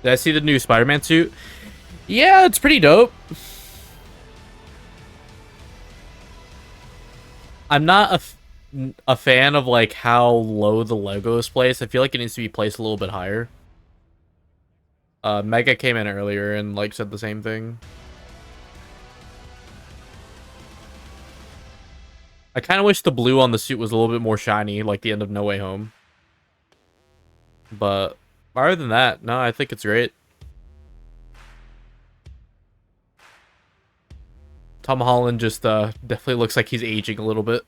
Speaker 1: Did I see the new Spider-Man suit? Yeah, it's pretty dope. I'm not a fan of, like, how low the logo is placed. I feel like it needs to be placed a little bit higher. Mega came in earlier and, like, said the same thing. I kind of wish the blue on the suit was a little bit more shiny, like the end of No Way Home. But other than that, no, I think it's great. Tom Holland just definitely looks like he's aging a little bit.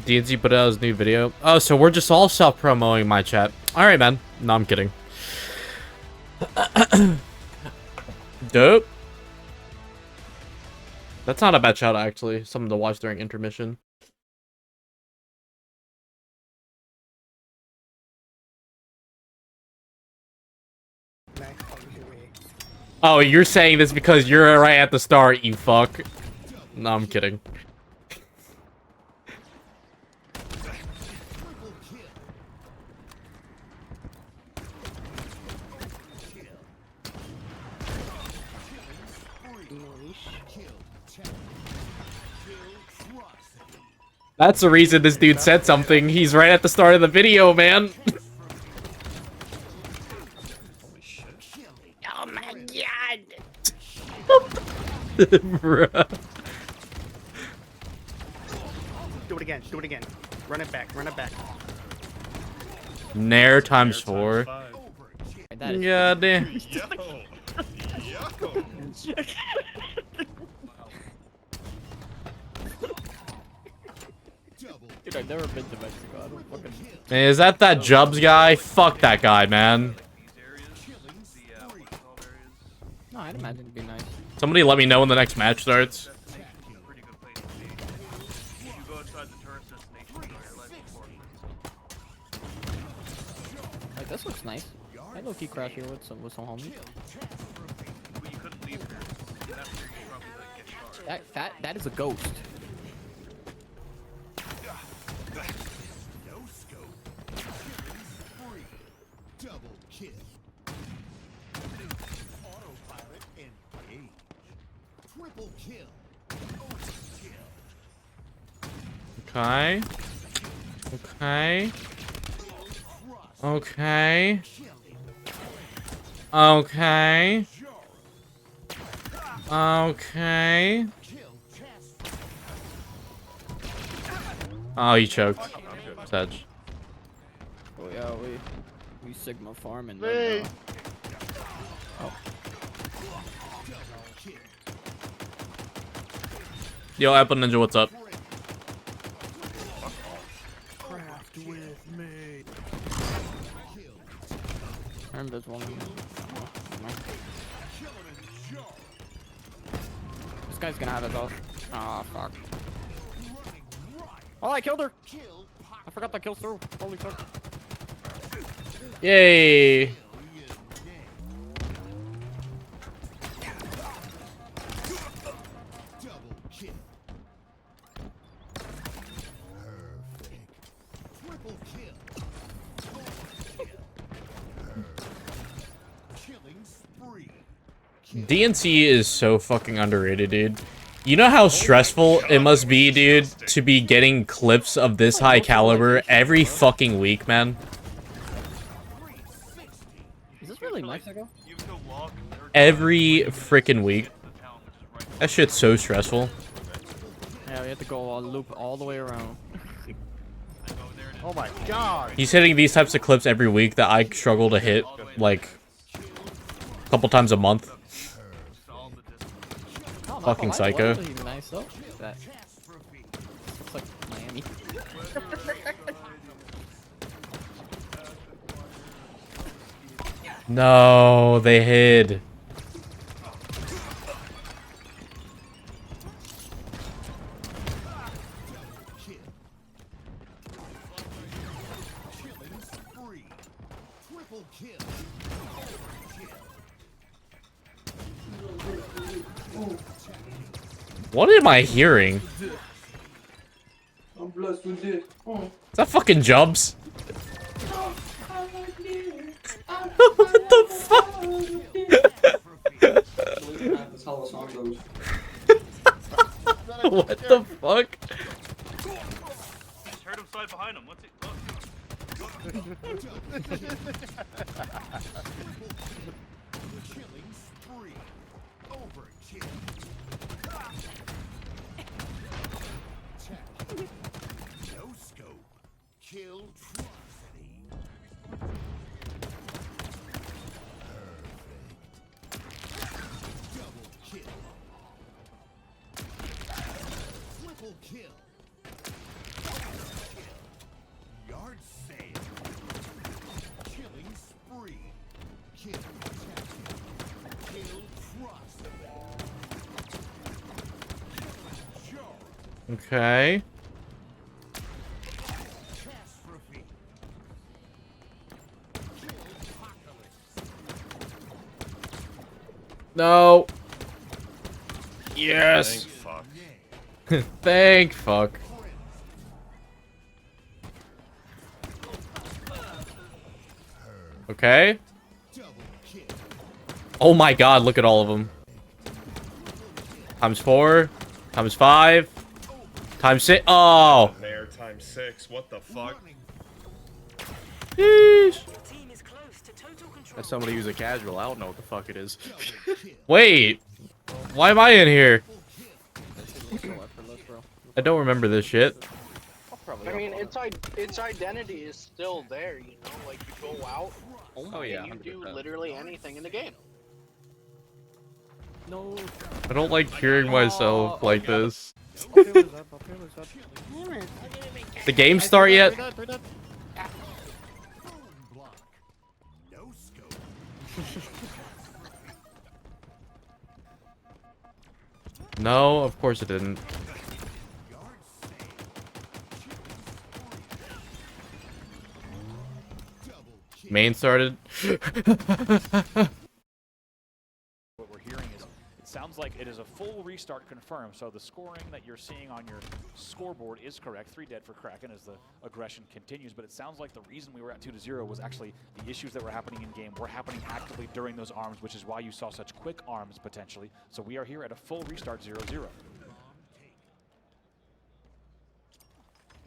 Speaker 1: DNC put out his new video. Oh, so we're just all self-promoting my chat. Alright, man. No, I'm kidding. Dope. That's not a bad shout, actually. Something to watch during intermission. Oh, you're saying this because you're right at the start, you fuck. No, I'm kidding. That's the reason this dude said something. He's right at the start of the video, man.
Speaker 18: Oh my god!
Speaker 1: Bruh.
Speaker 18: Do it again, do it again. Run it back, run it back.
Speaker 1: Nair times 4. God damn.
Speaker 19: Dude, I've never been to Mexico. I don't fucking...
Speaker 1: Hey, is that Jubs guy? Fuck that guy, man.
Speaker 19: No, I'd imagine it'd be nice.
Speaker 1: Somebody let me know when the next match starts.
Speaker 19: Like, this looks nice. I low-key crash here with some homies. That is a ghost.
Speaker 1: Okay. Okay. Okay. Okay. Okay. Oh, he choked. Sedge.
Speaker 19: Oh yeah, we Sigma farming.
Speaker 18: Hey.
Speaker 19: Oh.
Speaker 1: Yo, Apple Ninja, what's up?
Speaker 18: Craft with me.
Speaker 19: I'm this one. This guy's gonna have it though. Oh fuck. Oh, I killed her. I forgot that kill through. Holy fuck.
Speaker 1: Yay. DNC is so fucking underrated, dude. You know how stressful it must be, dude, to be getting clips of this high caliber every fucking week, man?
Speaker 19: Is this really Mexico?
Speaker 1: Every freaking week. That shit's so stressful.
Speaker 19: Yeah, we have to go loop all the way around.
Speaker 18: Oh my god.
Speaker 1: He's hitting these types of clips every week that I struggle to hit, like, a couple times a month. Fucking psycho.
Speaker 19: Nice though. That looks like Miami.
Speaker 1: No, they hid. What am I hearing? Is that fucking Jubs? What the fuck? What the fuck?
Speaker 20: Just heard him slide behind him. What's it?
Speaker 1: Okay. No. Yes. Thank fuck. Okay. Oh my god, look at all of them. Times 4. Times 5. Times 6. Oh.
Speaker 20: There, times 6. What the fuck?
Speaker 1: Sheesh.
Speaker 21: That's somebody who's a casual. I don't know what the fuck it is.
Speaker 1: Wait. Why am I in here? I don't remember this shit.
Speaker 22: I mean, its identity is still there, you know? Like, you go out,
Speaker 21: Oh yeah,
Speaker 22: and you do
Speaker 21: 100%.
Speaker 22: literally anything in the game.
Speaker 19: No.
Speaker 1: I don't like hearing myself like this. The game start yet? No, of course it didn't. Main started.
Speaker 6: What we're hearing is, it sounds like it is a full restart confirmed, so the scoring that you're seeing on your scoreboard is correct. 3 dead for Kraken as the aggression continues, but it sounds like the reason we were at 2-0 was actually the issues that were happening in game were happening actively during those arms, which is why you saw such quick arms potentially. So we are here at a full restart 0-0.
Speaker 17: A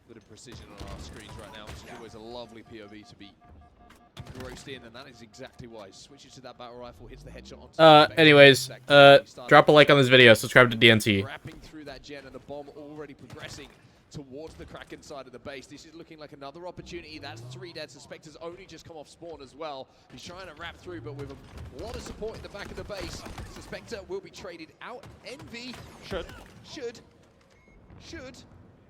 Speaker 17: bit of precision on our screens right now, which is always a lovely POV to be engrossed in, and that is exactly why. Switches to that battle rifle, hits the headshot on
Speaker 1: Anyways, drop a like on this video, subscribe to DNT.
Speaker 17: wrapping through that gen, and the bomb already progressing towards the Kraken side of the base. This is looking like another opportunity. That's 3 dead. Suspector's only just come off spawn as well. He's trying to wrap through, but with a lot of support in the back of the base. Suspector will be traded out. Envy should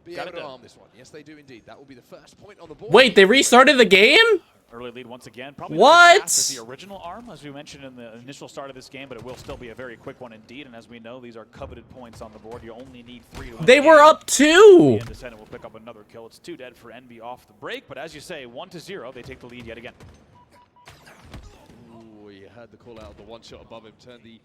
Speaker 17: be able to arm this one. Yes, they do indeed. That will be the first point on the board.
Speaker 1: Wait, they restarted the game?
Speaker 6: Early lead once again. Probably
Speaker 1: What?
Speaker 6: not as fast as the original arm, as we mentioned in the initial start of this game, but it will still be a very quick one indeed. And as we know, these are coveted points on the board. You only need 3 to win.
Speaker 1: They were up 2.
Speaker 6: And Descendant will pick up another kill. It's 2 dead for Envy off the break, but as you say, 1-0, they take the lead yet again.
Speaker 17: Ooh, you heard the call out of the one shot above him, turned the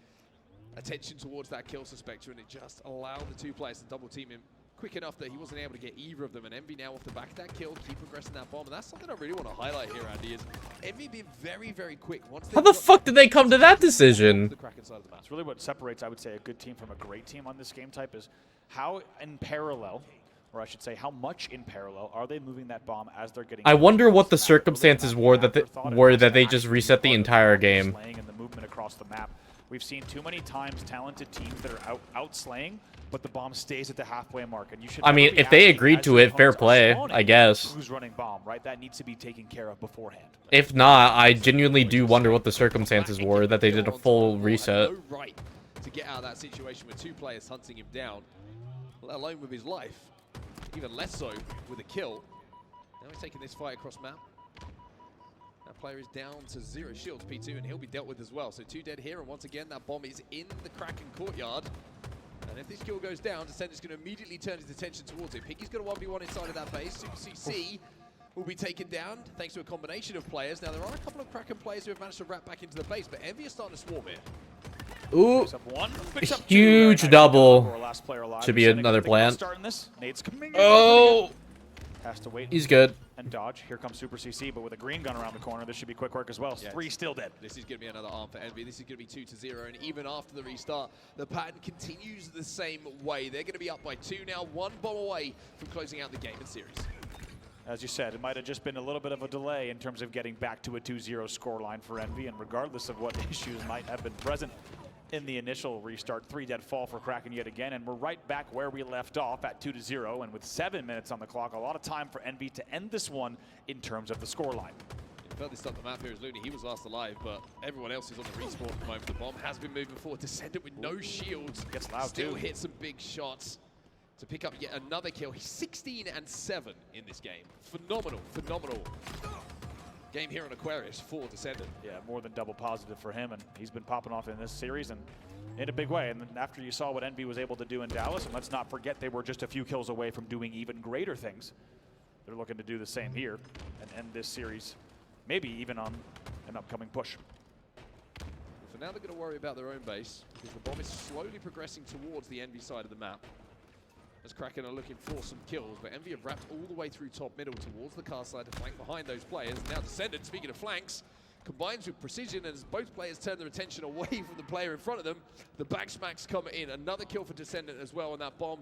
Speaker 17: attention towards that kill Suspector, and it just allowed the 2 players to double team him quick enough that he wasn't able to get either of them. And Envy now off the back of that kill, keep progressing that bomb. And that's something I really want to highlight here, Andy, is Envy being very, very quick.
Speaker 1: How the fuck did they come to that decision?
Speaker 17: The Kraken side of the map.
Speaker 6: It's really what separates, I would say, a good team from a great team on this game type is how in parallel, or I should say, how much in parallel are they moving that bomb as they're getting.
Speaker 1: I wonder what the circumstances were that they just reset the entire game.
Speaker 6: And the movement across the map. We've seen too many times talented teams that are out slaying, but the bomb stays at the halfway mark. And you should.
Speaker 1: I mean, if they agreed to it, fair play, I guess.
Speaker 6: Who's running bomb, right? That needs to be taken care of beforehand.
Speaker 1: If not, I genuinely do wonder what the circumstances were that they did a full reset.
Speaker 17: No right to get out of that situation with 2 players hunting him down, let alone with his life. Even less so with a kill. Now he's taking this fight across map. That player is down to 0 shields, P2, and he'll be dealt with as well. So 2 dead here, and once again, that bomb is in the Kraken courtyard. And if this kill goes down, Descendant's going to immediately turn his attention towards it. Piggy's going to 1v1 inside of that base. Super CC will be taken down thanks to a combination of players. Now, there are a couple of Kraken players who have managed to wrap back into the base, but Envy is starting to swarm here.
Speaker 1: Ooh,
Speaker 6: Picks up 2,
Speaker 1: huge
Speaker 6: right?
Speaker 1: double.
Speaker 6: Last player alive.
Speaker 1: Should be
Speaker 6: Descendant
Speaker 1: another
Speaker 6: gonna think about
Speaker 1: plant.
Speaker 6: starting this. Nate's coming in.
Speaker 1: Oh,
Speaker 6: has to wait.
Speaker 1: he's good.
Speaker 6: And dodge. Here comes Super CC, but with a green gun around the corner, this should be quick work as well.
Speaker 17: Yeah,
Speaker 6: 3 still dead.
Speaker 17: This is going to be another arm for Envy. This is going to be 2-0, and even after the restart, the pattern continues the same way. They're going to be up by 2 now, 1 bomb away from closing out the game and series.
Speaker 6: As you said, it might have just been a little bit of a delay in terms of getting back to a 2-0 scoreline for Envy, and regardless of what issues might have been present in the initial restart, 3 dead fall for Kraken yet again, and we're right back where we left off at 2-0, and with 7 minutes on the clock, a lot of time for Envy to end this one in terms of the scoreline.
Speaker 17: Furthest up the map here is Looney. He was last alive, but everyone else is on the respawn at the moment. The bomb has been moving forward. Descendant with no shields.
Speaker 6: Gets loud
Speaker 17: Still
Speaker 6: too.
Speaker 17: hit some big shots to pick up yet another kill. He's 16-7 in this game. Phenomenal, phenomenal game here on Aquarius for Descendant.
Speaker 6: Yeah, more than double positive for him, and he's been popping off in this series, and in a big way. And then after you saw what Envy was able to do in Dallas, and let's not forget they were just a few kills away from doing even greater things. They're looking to do the same here and end this series, maybe even on an upcoming push.
Speaker 17: For now, they're going to worry about their own base because the bomb is slowly progressing towards the Envy side of the map. As Kraken are looking for some kills, but Envy have wrapped all the way through top middle towards the car side to flank behind those players. Now Descendant, speaking of flanks, combines with precision, and as both players turn their attention away from the player in front of them, the back smacks come in. Another kill for Descendant as well, and that bomb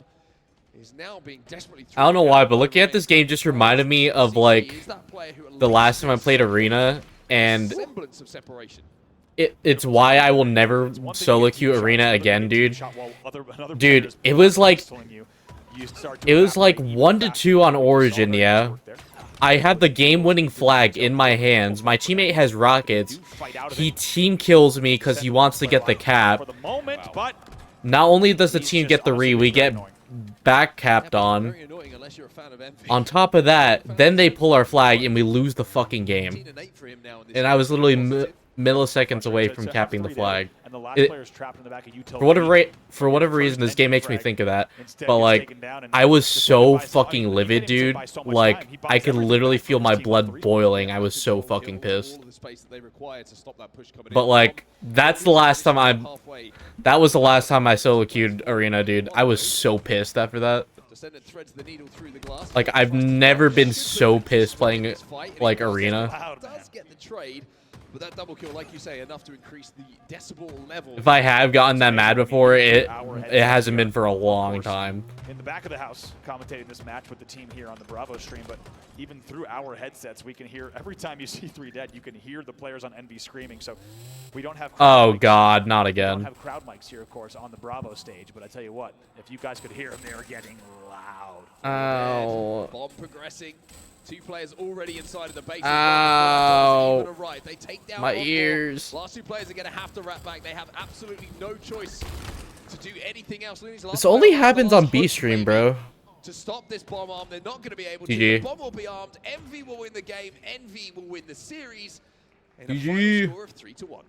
Speaker 17: is now being desperately
Speaker 1: I don't know why, but looking at this game just reminded me of, like, the last time I played Arena, and
Speaker 17: semblance of separation.
Speaker 1: It's why I will never solo queue Arena again, dude. Dude, it was like 1-2 on Origin, yeah. I have the game-winning flag in my hands. My teammate has rockets. He team kills me because he wants to get the cap. Not only does the team get the re, we get back capped on. On top of that, then they pull our flag and we lose the fucking game. And I was literally milliseconds away from capping the flag. For whatever reason, this game makes me think of that. But like, I was so fucking livid, dude. Like, I could literally feel my blood boiling. I was so fucking pissed. But like, that was the last time I solo queued Arena, dude. I was so pissed after that. Like, I've never been so pissed playing like Arena.
Speaker 17: But that double kill, like you say, enough to increase the decibel level.
Speaker 1: If I have gotten that mad before, it hasn't been for a long time.
Speaker 6: In the back of the house, commentating this match with the team here on the Bravo stream, but even through our headsets, we can hear, every time you see 3 dead, you can hear the players on Envy screaming. So we don't have
Speaker 1: oh god, not again.
Speaker 6: We don't have crowd mics here, of course, on the Bravo stage, but I tell you what, if you guys could hear them, they're getting loud.
Speaker 1: Ow.
Speaker 17: Bomb progressing. 2 players already inside of the base.
Speaker 1: Ow.
Speaker 17: Right. They take down
Speaker 1: my ears.
Speaker 17: Last 2 players are going to have to wrap back. They have absolutely no choice to do anything else.
Speaker 1: This only happens on B stream, bro.
Speaker 17: To stop this bomb arm, they're not going to be able
Speaker 1: GG.
Speaker 17: to. The bomb will be armed. Envy will win the game. Envy will win the series. And a
Speaker 1: GG.
Speaker 17: final score of 3-1.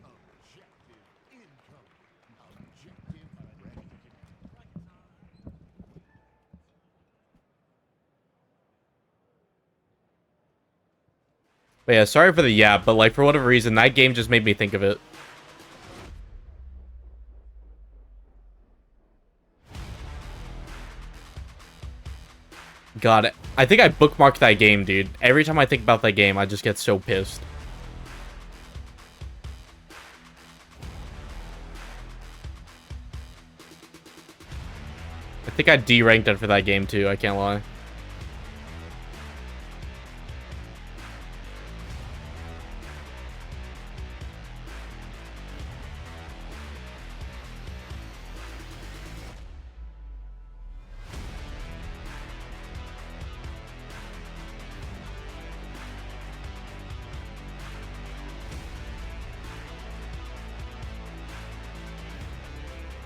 Speaker 1: But yeah, sorry for the yap, but like for whatever reason, that game just made me think of it. God, I think I bookmarked that game, dude. Every time I think about that game, I just get so pissed. I think I D-ranked it for that game too, I can't lie.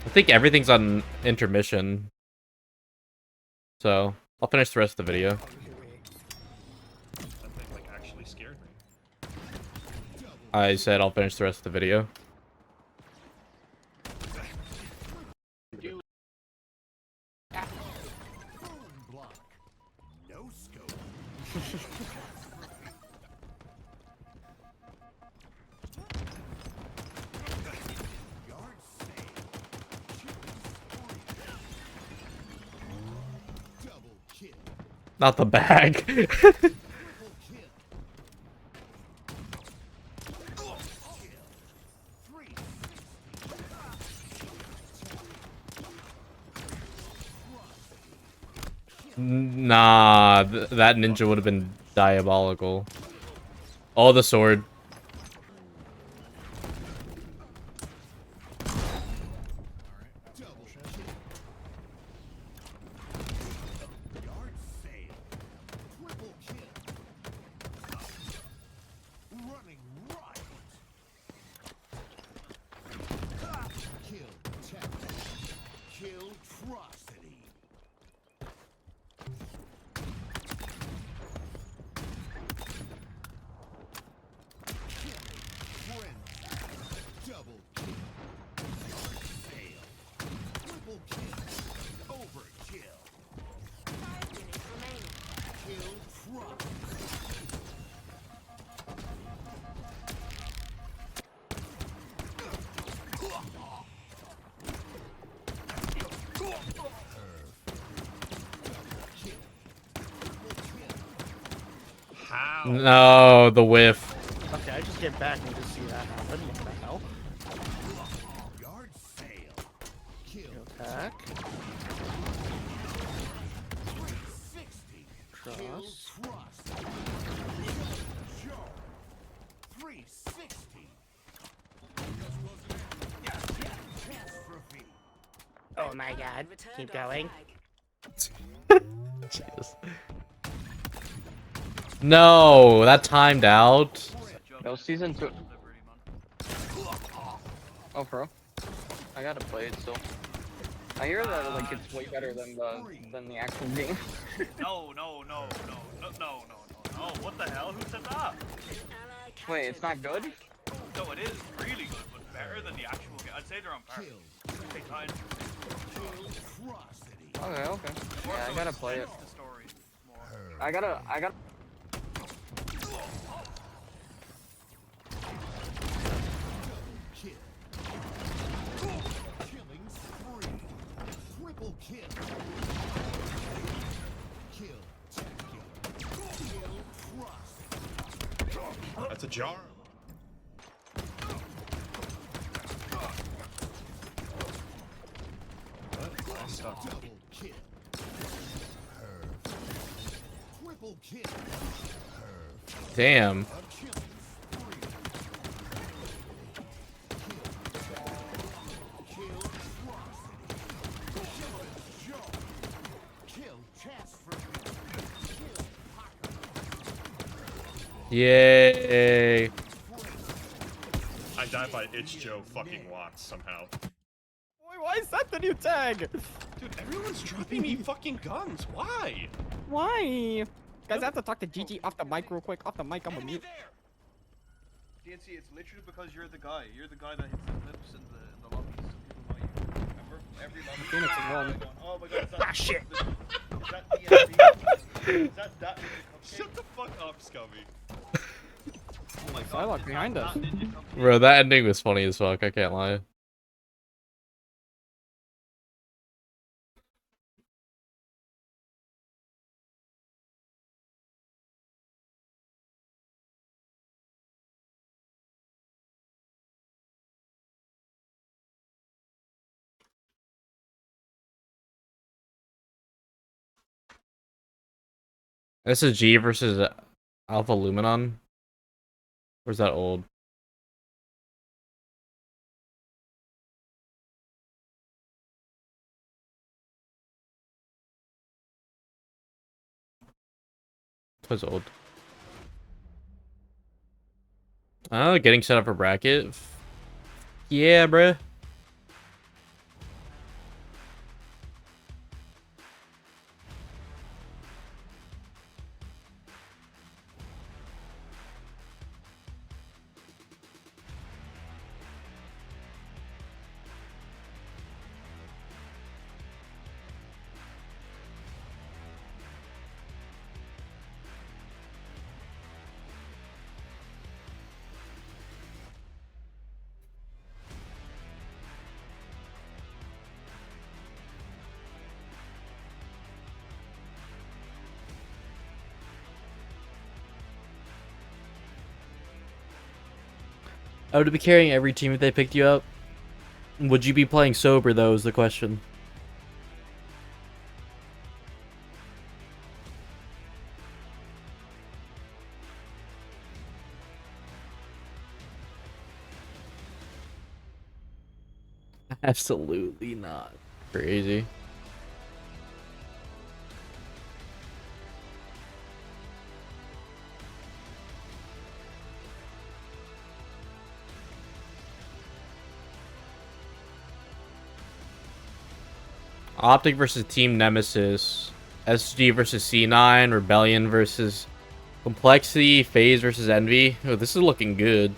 Speaker 1: I think everything's on intermission. So, I'll finish the rest of the video.
Speaker 2: That like actually scared me.
Speaker 1: I said I'll finish the rest of the video.
Speaker 4: No scope.
Speaker 1: Not the bag. Nah, that ninja would have been diabolical. Oh, the sword.
Speaker 2: How?
Speaker 1: No, the whiff.
Speaker 18: Okay, I just get back and just see that happen. What the hell?
Speaker 4: Yard sale. Kill.
Speaker 18: Attack.
Speaker 4: 360.
Speaker 18: Cross.
Speaker 4: Kill thrust. Show. 360. Catastrophe.
Speaker 18: Oh my god. Keep going.
Speaker 1: Jesus. No, that timed out.
Speaker 19: No, season 2. Oh, bro. I gotta play it still. I hear that like it's way better than the actual game.
Speaker 2: No. What the hell? Who said that?
Speaker 19: Wait, it's not good?
Speaker 2: No, it is really good, but better than the actual game. I'd say they're on par. They tied.
Speaker 19: Okay. Yeah, I gotta play it.
Speaker 2: The story more.
Speaker 19: I gotta.
Speaker 4: Kill. Killing spree. Triple kill. Kill. Kill thrust.
Speaker 20: That's a jar.
Speaker 4: Double kill. Triple kill.
Speaker 1: Damn. Yay.
Speaker 20: I died by Itch Joe fucking Watts somehow.
Speaker 19: Boy, why is that the new tag?
Speaker 20: Dude, everyone's dropping me fucking guns. Why?
Speaker 19: Why? Guys, I have to talk to GG off the mic real quick. Off the mic, I'm a mute.
Speaker 16: DNC, it's literally because you're the guy. You're the guy that hits the clips in the lobbies. So people know you. Remember? Every lobby.
Speaker 19: Phoenix is wrong.
Speaker 16: Oh my god, is that,
Speaker 18: Ah, shit.
Speaker 16: Is that DNC? Is that
Speaker 20: Shut the fuck up, Scummy.
Speaker 16: Oh my god.
Speaker 19: Psylocke behind us.
Speaker 1: Bro, that ending was funny as fuck, I can't lie. This is G versus Alpha Luminon. Where's that old? What's old? Oh, getting set up for bracket. Yeah, bruh. I would be carrying every team if they picked you up. Would you be playing sober, though, is the question. Absolutely not. Crazy. Optic versus Team Nemesis. SG versus C9. Rebellion versus Complexity. FaZe versus Envy. Oh, this is looking good.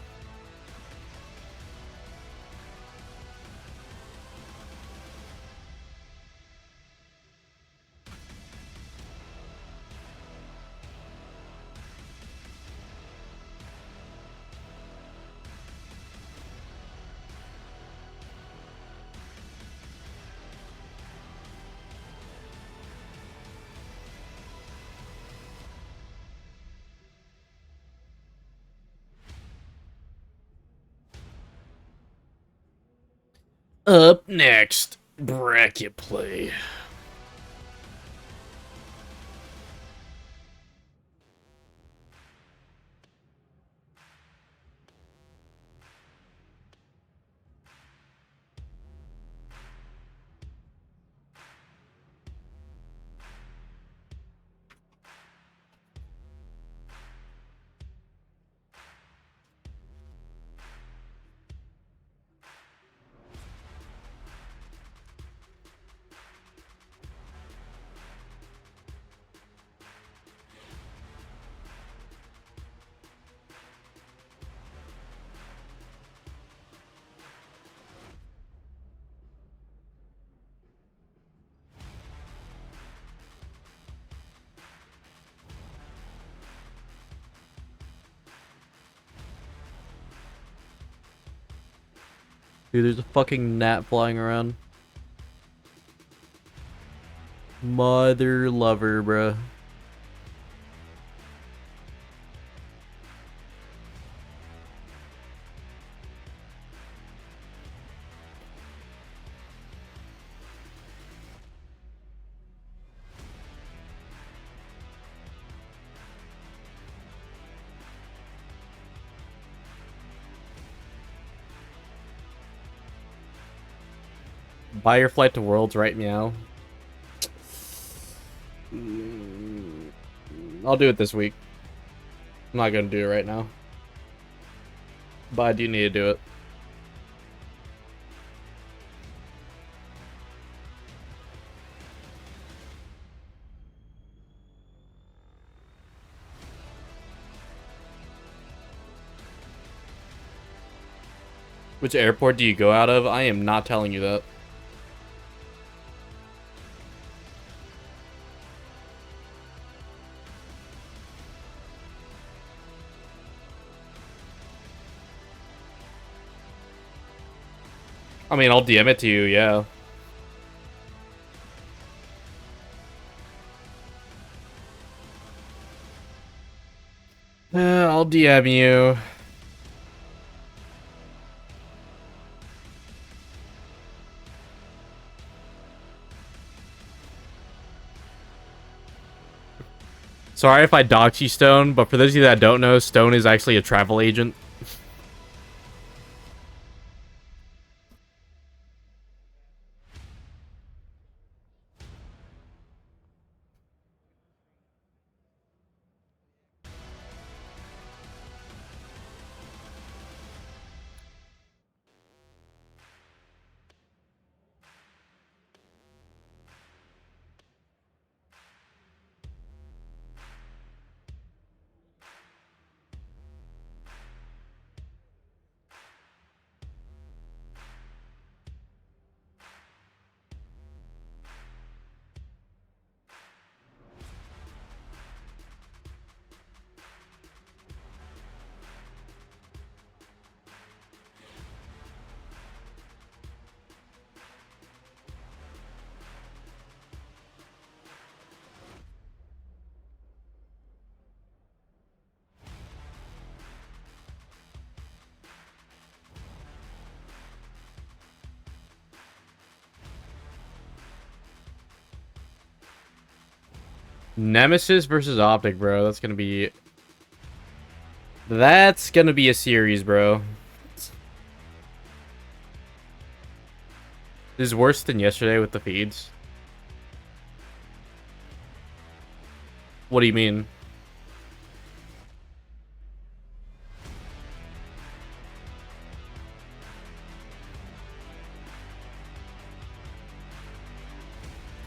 Speaker 1: Up next, bracket play. Dude, there's a fucking gnat flying around. Mother lover, bruh. Buy your flight to Worlds right meow. I'll do it this week. I'm not gonna do it right now. But I do need to do it. Which airport do you go out of? I am not telling you that. I mean, I'll DM it to you, yeah. I'll DM you. Sorry if I dox you, Stone, but for those of you that don't know, Stone is actually a travel agent. Nemesis versus Optic, bro. That's gonna be a series, bro. This is worse than yesterday with the feeds. What do you mean?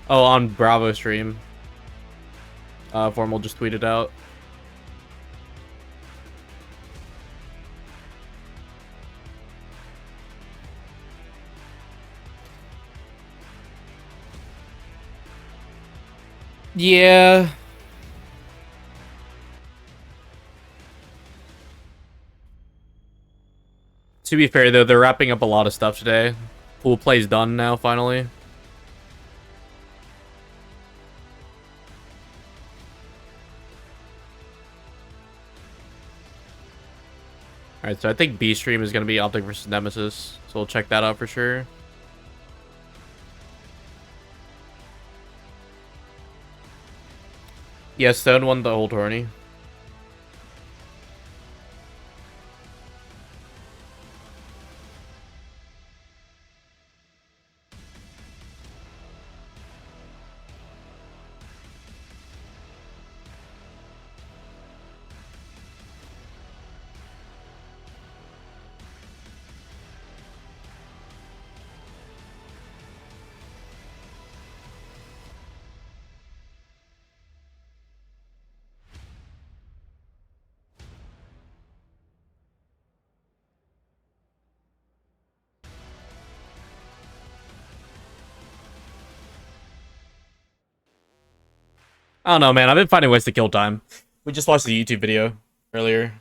Speaker 1: Oh, on Bravo stream. Formal just tweeted out. Yeah. To be fair, though, they're wrapping up a lot of stuff today. Pool play's done now, finally. Alright, so I think B stream is going to be Optic versus Nemesis. So we'll check that out for sure. Yeah, Stone won the whole tourney. I don't know, man. I've been finding ways to kill time. We just watched the YouTube video earlier.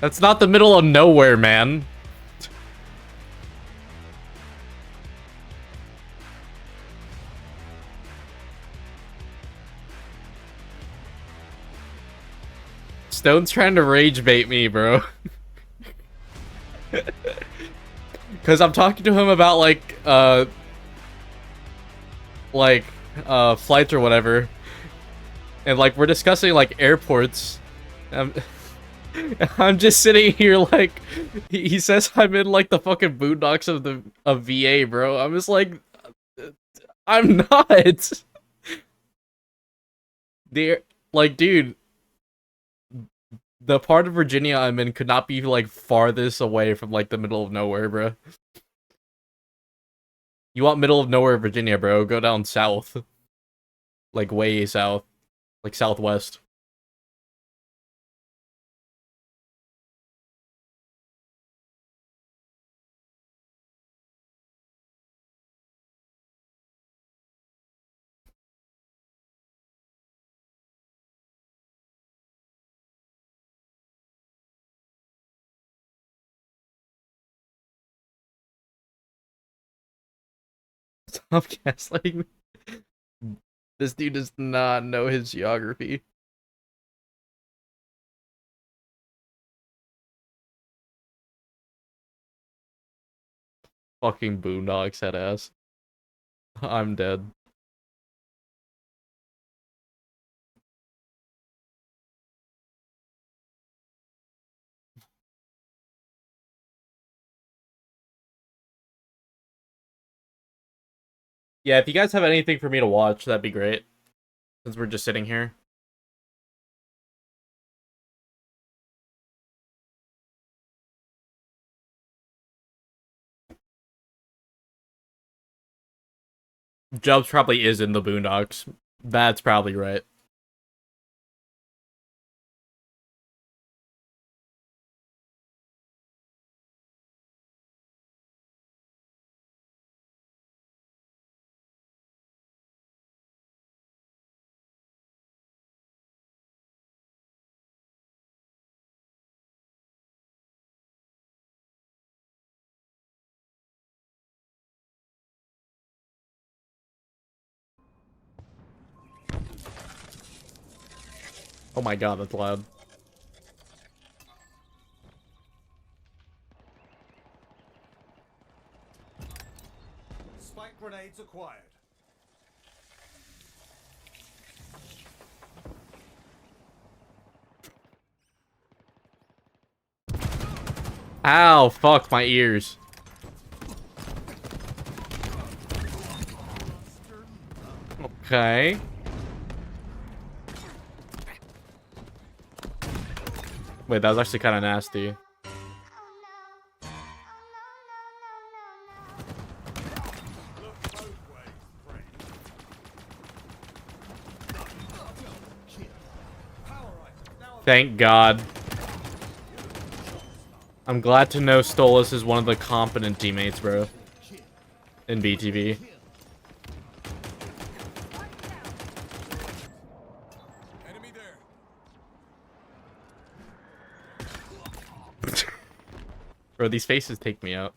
Speaker 1: That's not the middle of nowhere, man. Stone's trying to rage bait me, bro. Cause I'm talking to him about flights or whatever. And like we're discussing like airports. I'm just sitting here like he says I'm in like the fucking boondocks of VA, bro. I'm just like I'm not. Dude, the part of Virginia I'm in could not be like farthest away from like the middle of nowhere, bro. You want middle of nowhere Virginia, bro? Go down south. Like way south. Like southwest. Stop gaslighting me. This dude does not know his geography. Fucking boondocks, head ass. I'm dead. Yeah, if you guys have anything for me to watch, that'd be great. Since we're just sitting here. Jobs probably is in the boondocks. That's probably right. Oh my god, that's loud.
Speaker 4: Spike grenades acquired.
Speaker 1: Ow, fuck my ears. Okay. Wait, that was actually kind of nasty. Thank God. I'm glad to know Stolas is one of the competent teammates, bro. In BTB. Bro, these faces take me out.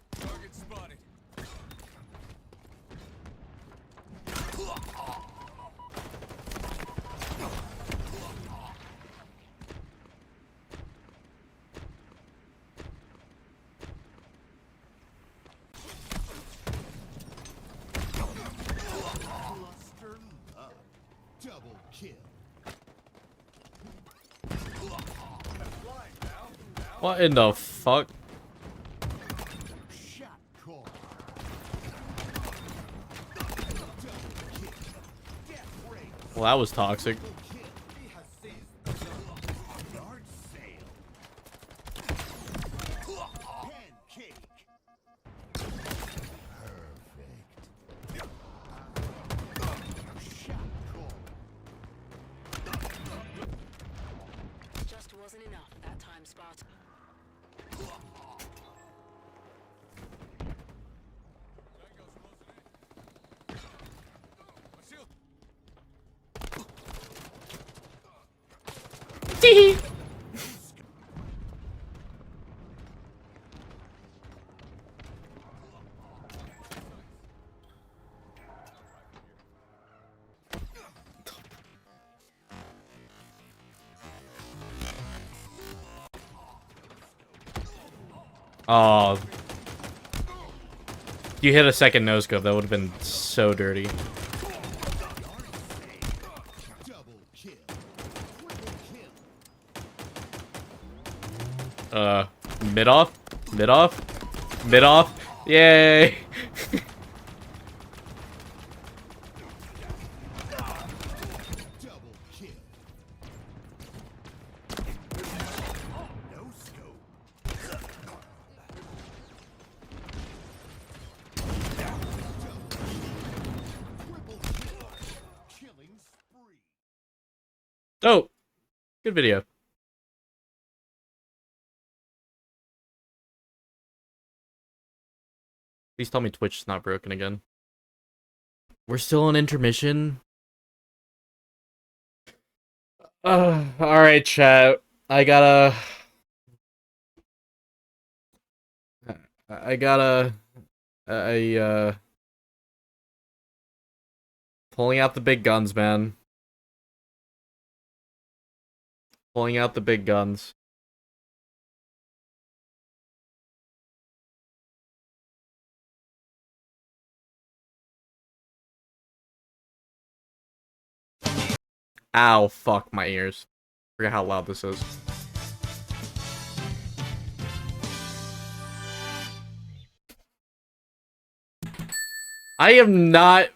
Speaker 4: Double kill.
Speaker 1: What in the fuck?
Speaker 4: Shot call.
Speaker 1: Well, that was toxic.
Speaker 4: Yard sale. Pancake.
Speaker 3: Just wasn't enough that time, Spartan.
Speaker 1: Oh. You hit a second no-scope, that would have been so dirty. Mid off? Mid off? Mid off? Yay! Oh, good video. Please tell me Twitch is not broken again. We're still in intermission. Alright, chat. I gotta pulling out the big guns, man. Pulling out the big guns. Ow, fuck my ears. Forget how loud this is. I am not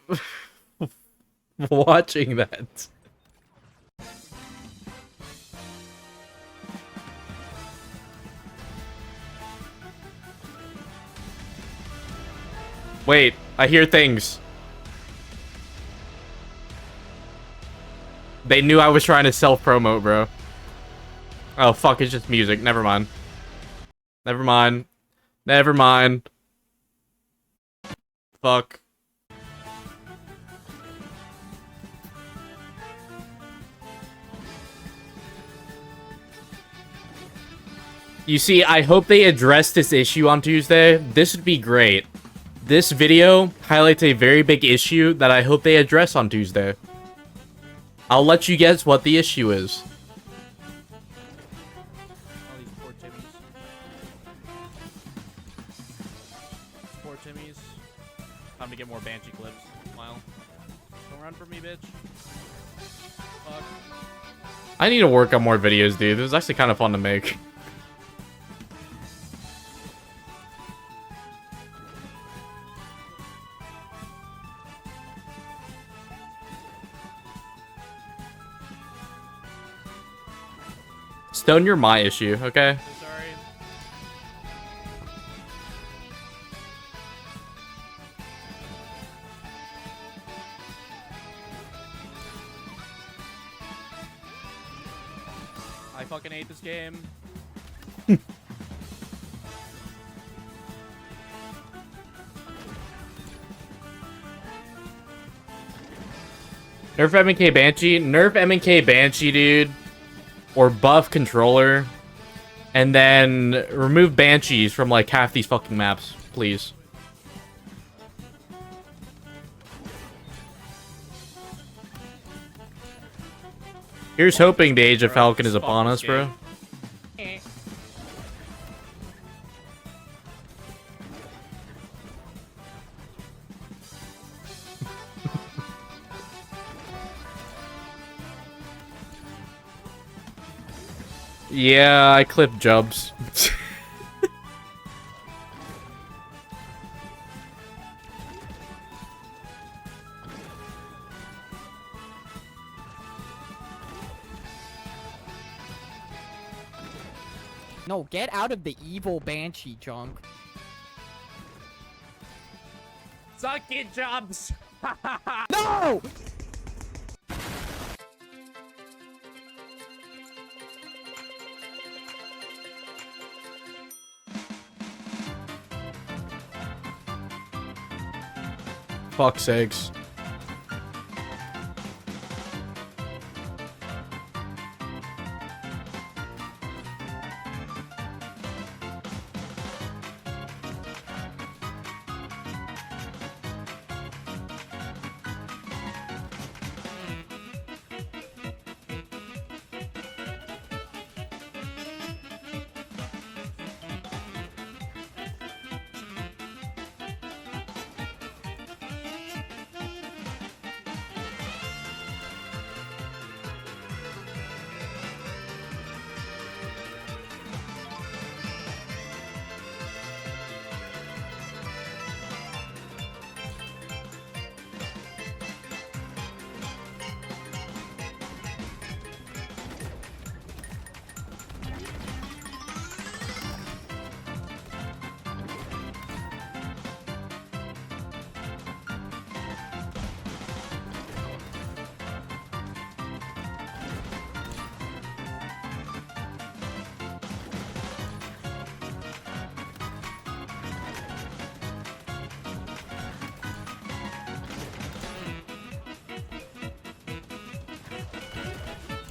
Speaker 1: watching that. Wait, I hear things. They knew I was trying to self-promote, bro. Oh, fuck, it's just music. Never mind. Never mind. Never mind. Fuck. You see, I hope they address this issue on Tuesday. This would be great. This video highlights a very big issue that I hope they address on Tuesday. I'll let you guess what the issue is. Poor Timmy's. Time to get more Banshee clips. Smile. Don't run for me, bitch. Fuck. I need to work on more videos, dude. This is actually kind of fun to make. Stone, you're my issue, okay?
Speaker 2: Sorry.
Speaker 1: I fucking hate this game. Nerf M&K Banshee. Nerf M&K Banshee, dude. Or buff controller. And then remove Banshees from like half these fucking maps, please. Here's hoping the Age of Falcon is upon us, bro. Yeah, I clipped Jubs.
Speaker 5: No, get out of the evil Banshee junk.
Speaker 1: Suck it, Jubs!
Speaker 5: No!
Speaker 1: Fuck's sakes.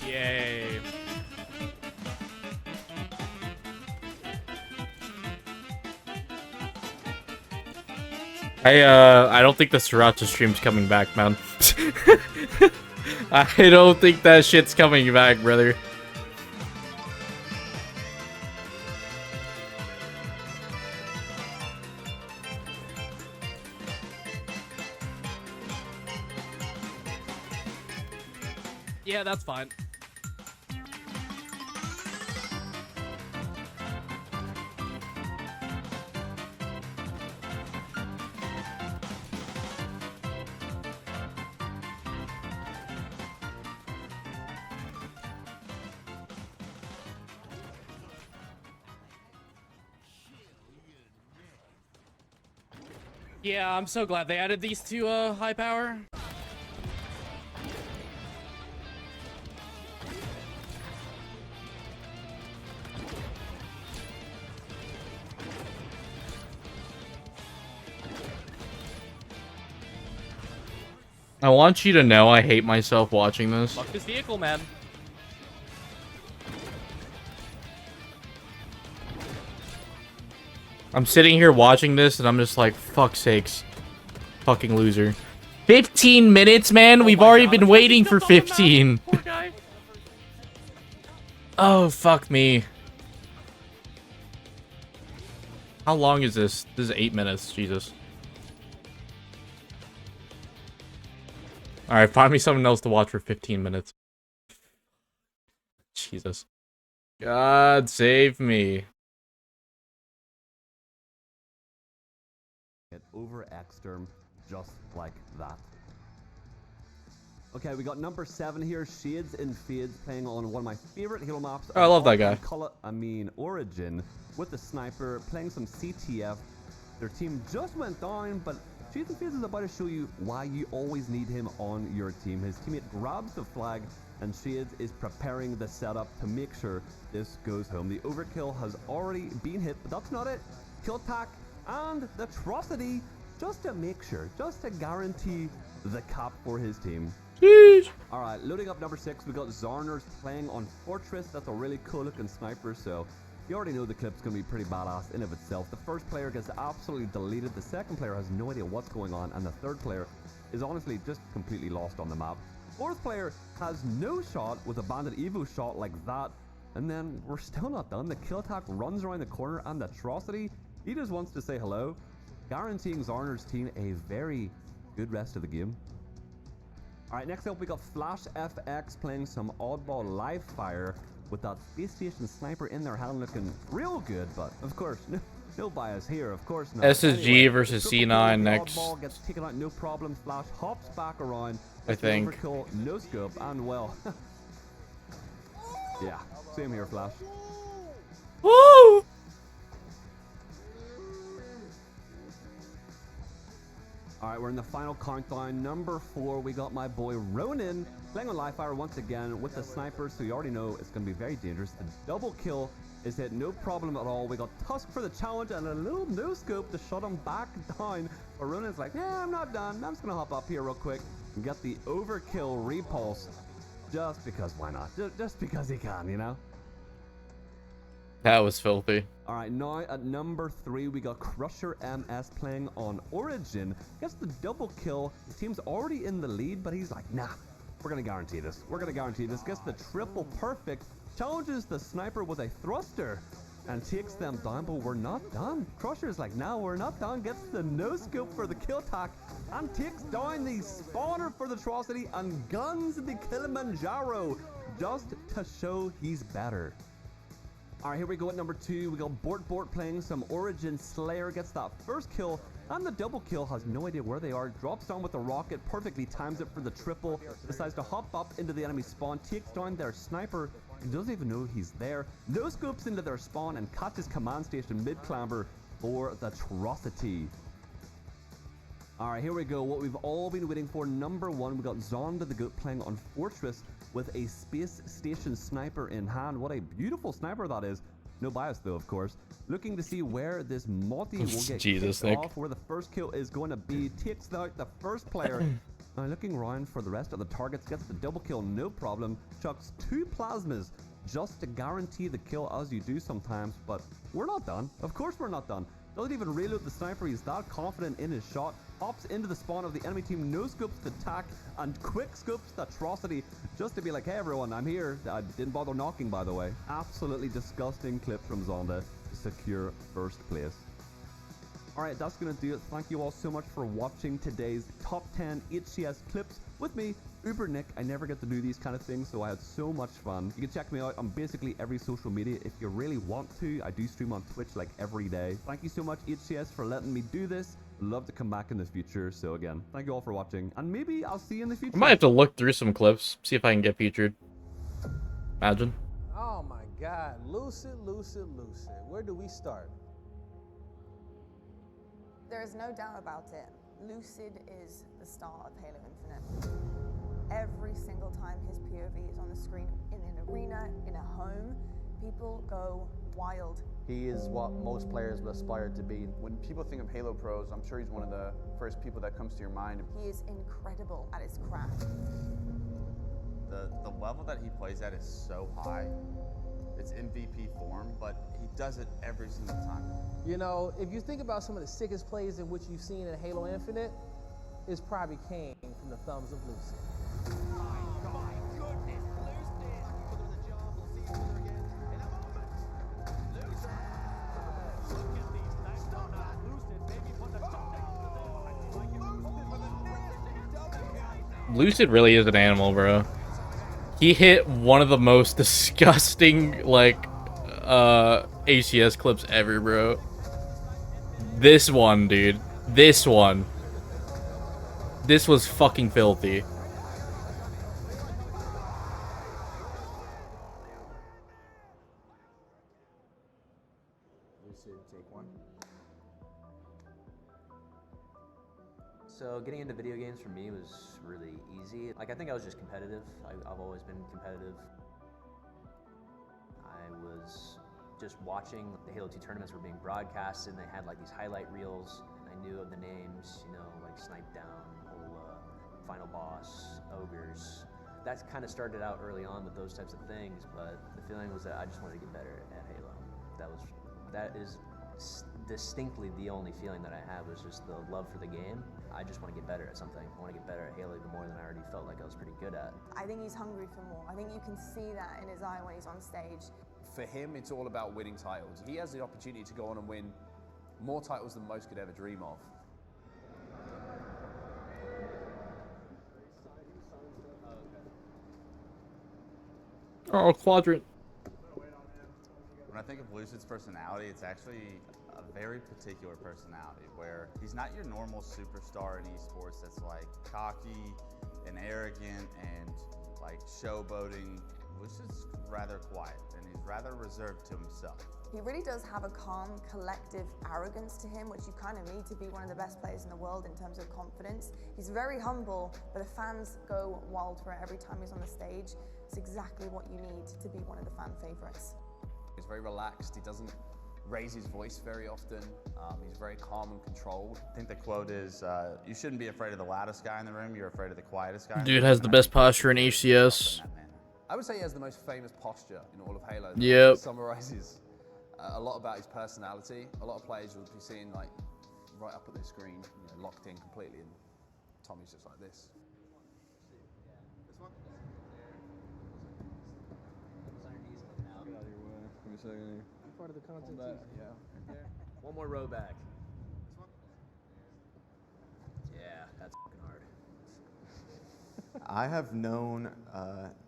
Speaker 1: Yay. I don't think the Sriracha stream's coming back, man. I don't think that shit's coming back, brother. Yeah, that's fine. Yeah, I'm so glad they added these to high power. I want you to know I hate myself watching this. Fuck this vehicle, man. I'm sitting here watching this and I'm just like, fuck's sakes. Fucking loser. 15 minutes, man? We've already been waiting for 15. Poor guy. Oh, fuck me. How long is this? This is 8 minutes. Jesus. Alright, find me something else to watch for 15 minutes. Jesus. God save me.
Speaker 14: Over Exterm, just like that. Okay, we got number 7 here, Shades in Fades, playing on one of my favorite Halo maps.
Speaker 1: Oh, I love that guy.
Speaker 14: Origin with the sniper, playing some CTF. Their team just went down, but Shades and Fades is about to show you why you always need him on your team. His teammate grabs the flag, and Shades is preparing the setup to make sure this goes home. The overkill has already been hit, but that's not it. Kill attack and the atrocity, just to make sure, just to guarantee the cap for his team.
Speaker 1: Jeez.
Speaker 14: All right, loading up number 6, we got Zarners playing on Fortress. That's a really cool looking sniper, so you already know the clip's gonna be pretty badass in of itself. The first player gets absolutely deleted, the second player has no idea what's going on, and the third player is honestly just completely lost on the map. Fourth player has no shot with a bandit evo shot like that, and then we're still not done. The kill attack runs around the corner, and the atrocity, he just wants to say hello, guaranteeing Zarner's team a very good rest of the game. Alright, next up we got Flash FX playing some oddball live fire with that space station sniper in their hand looking real good, but of course, no bias here, of course not.
Speaker 1: SSG
Speaker 14: Anyway,
Speaker 1: versus
Speaker 14: the
Speaker 1: C9 next.
Speaker 14: oddball gets taken out, no problem. Flash hops back around.
Speaker 1: I think.
Speaker 14: Overkill, no scope, and well, yeah, same here, Flash.
Speaker 1: Woo!
Speaker 14: Alright, we're in the final countdown. Number 4, we got my boy Ronin playing on live fire once again with the sniper, so you already know it's going to be very dangerous. The double kill is hit, no problem at all. We got Tusk for the challenge and a little no scope to shut him back down. But Ronin's like, yeah, I'm not done. I'm just going to hop up here real quick and get the overkill repulse. Just because, why not? Just because he can, you know?
Speaker 1: That was filthy.
Speaker 14: Alright, now at number 3, we got Crusher MS playing on Origin. Gets the double kill. His team's already in the lead, but he's like, nah, we're going to guarantee this. We're going to guarantee this. Gets the triple perfect. Challenges the sniper with a thruster and takes them down, but we're not done. Crusher's like, no, we're not done. Gets the no scope for the kill attack and takes down the spawner for the atrocity and guns the Kilimanjaro just to show he's better. Alright, here we go at number 2. We got Bort playing some Origin. Slayer gets that first kill, and the double kill has no idea where they are. Drops down with the rocket, perfectly times it for the triple. Decides to hop up into the enemy spawn, takes down their sniper. He doesn't even know he's there. No scopes into their spawn and catches command station mid-clamber for the atrocity. Alright, here we go. What we've all been waiting for. Number 1, we got Zonda the Goat playing on Fortress with a space station sniper in hand. What a beautiful sniper that is. No bias though, of course. Looking to see where this multi will get
Speaker 1: Jesus,
Speaker 14: kicked
Speaker 1: Nick.
Speaker 14: off, where the first kill is going to be. Takes out the first player. Now looking around for the rest of the targets. Gets the double kill, no problem. Chucks 2 plasmas just to guarantee the kill, as you do sometimes. But we're not done. Of course we're not done. Doesn't even reload the sniper. He's that confident in his shot. Hops into the spawn of the enemy team. No scopes the attack and quick scopes the atrocity just to be like, hey everyone, I'm here. I didn't bother knocking, by the way. Absolutely disgusting clip from Zonda to secure first place. Alright, that's going to do it. Thank you all so much for watching today's top 10 HCS clips with me, Uber Nick. I never get to do these kind of things, so I had so much fun. You can check me out on basically every social media if you really want to. I do stream on Twitch like every day. Thank you so much, HCS, for letting me do this. Love to come back in the future. So again, thank you all for watching, and maybe I'll see you in the future.
Speaker 1: I might have to look through some clips, see if I can get featured. Imagine.
Speaker 12: Oh my God, Lucid. Where do we start?
Speaker 13: There is no doubt about it. Lucid is the star of Halo Infinite. Every single time his POV is on the screen, in an arena, in a home, people go wild.
Speaker 23: He is what most players would aspire to be. When people think of Halo pros, I'm sure he's one of the first people that comes to your mind.
Speaker 13: He is incredible at his craft.
Speaker 24: The level that he plays at is so high. It's MVP form, but he does it every single time.
Speaker 12: You know, if you think about some of the sickest plays in which you've seen in Halo Infinite, it's probably came from the thumbs of Lucid.
Speaker 1: Lucid really is an animal, bro. He hit one of the most disgusting, like, HCS clips ever, bro. This one, dude. This one. This was fucking filthy.
Speaker 23: Lucid, take one.
Speaker 7: So getting into video games for me was really easy. Like, I think I was just competitive. I've always been competitive. I was just watching the Halo 2 tournaments were being broadcasted, and they had like these highlight reels. I knew of the names, you know, like Snipe Down, Ola, Final Boss, Ogres. That kind of started out early on with those types of things, but the feeling was that I just wanted to get better at Halo. That is distinctly the only feeling that I have, was just the love for the game. I just want to get better at something. I want to get better at Halo even more than I already felt like I was pretty good at.
Speaker 13: I think he's hungry for more. I think you can see that in his eye when he's on stage.
Speaker 8: For him, it's all about winning titles. He has the opportunity to go on and win more titles than most could ever dream of.
Speaker 1: Oh, quadrant.
Speaker 24: When I think of Lucid's personality, it's actually a very particular personality where he's not your normal superstar in esports that's like cocky and arrogant and like showboating. Lucid's rather quiet and he's rather reserved to himself.
Speaker 13: He really does have a calm, collective arrogance to him, which you kind of need to be one of the best players in the world in terms of confidence. He's very humble, but the fans go wild for it every time he's on the stage. It's exactly what you need to be one of the fan favorites.
Speaker 8: He's very relaxed. He doesn't raise his voice very often. He's very calm and controlled.
Speaker 24: I think the quote is, you shouldn't be afraid of the loudest guy in the room, you're afraid of the quietest guy.
Speaker 1: Dude has the best posture in HCS.
Speaker 8: I would say he has the most famous posture in all of Halo.
Speaker 1: Yep.
Speaker 8: It summarizes a lot about his personality. A lot of players will be seen like right up at their screen, you know, locked in completely, and Tommy's just like this.
Speaker 12: Part of the content.
Speaker 8: Yeah.
Speaker 7: One more row back. Yeah, that's fucking hard.
Speaker 24: I have known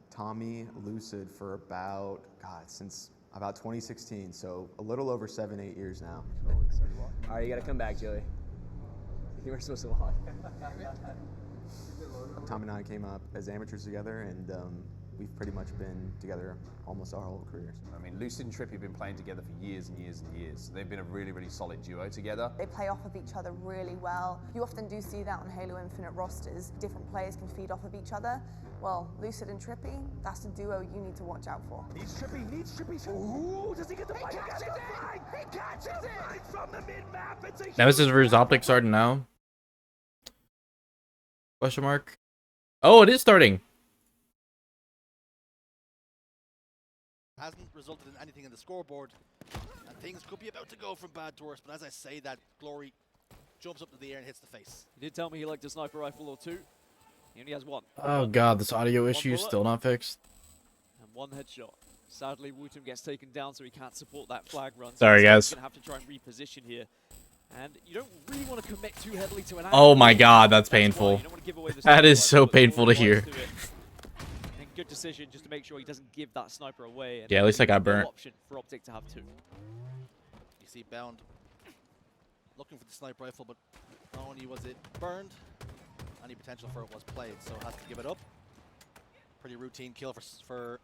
Speaker 24: Tommy Lucid for about, since about 2016, so a little over 7-8 years now.
Speaker 7: All right, you gotta come back, Joey. You were supposed to walk.
Speaker 24: Tommy and I came up as amateurs together, and we've pretty much been together almost our whole careers.
Speaker 8: I mean, Lucid and Trippy have been playing together for years and years and years. So they've been a really, really solid duo together.
Speaker 13: They play off of each other really well. You often do see that on Halo Infinite rosters. Different players can feed off of each other. Well, Lucid and Trippy, that's the duo you need to watch out for.
Speaker 4: Needs Trippy. Ooh, does he get the fight? He catches it! He catches it! From the mid-map, it's a
Speaker 1: Nemesis versus Optic starting now? Question mark. Oh, it is starting.
Speaker 10: Hasn't resulted in anything in the scoreboard, and things could be about to go from bad to worse, but as I say that, Glory jumps up into the air and hits the face.
Speaker 11: He did tell me he liked a sniper rifle or two. He only has one.
Speaker 1: Oh god, this audio issue is still not fixed.
Speaker 11: And one headshot. Sadly, Wootum gets taken down, so he can't support that flag run. So
Speaker 1: Sorry, guys.
Speaker 11: He's going to have to try and reposition here. And you don't really want to commit too heavily to an
Speaker 1: Oh my god, that's painful. That is so painful to hear.
Speaker 11: Good decision just to make sure he doesn't give that sniper away. And
Speaker 1: Yeah, at least I got burnt.
Speaker 11: Option for Optic to have two.
Speaker 10: You see Bound looking for the sniper rifle, but not only was it burned, any potential for it was played, so has to give it up. Pretty routine kill for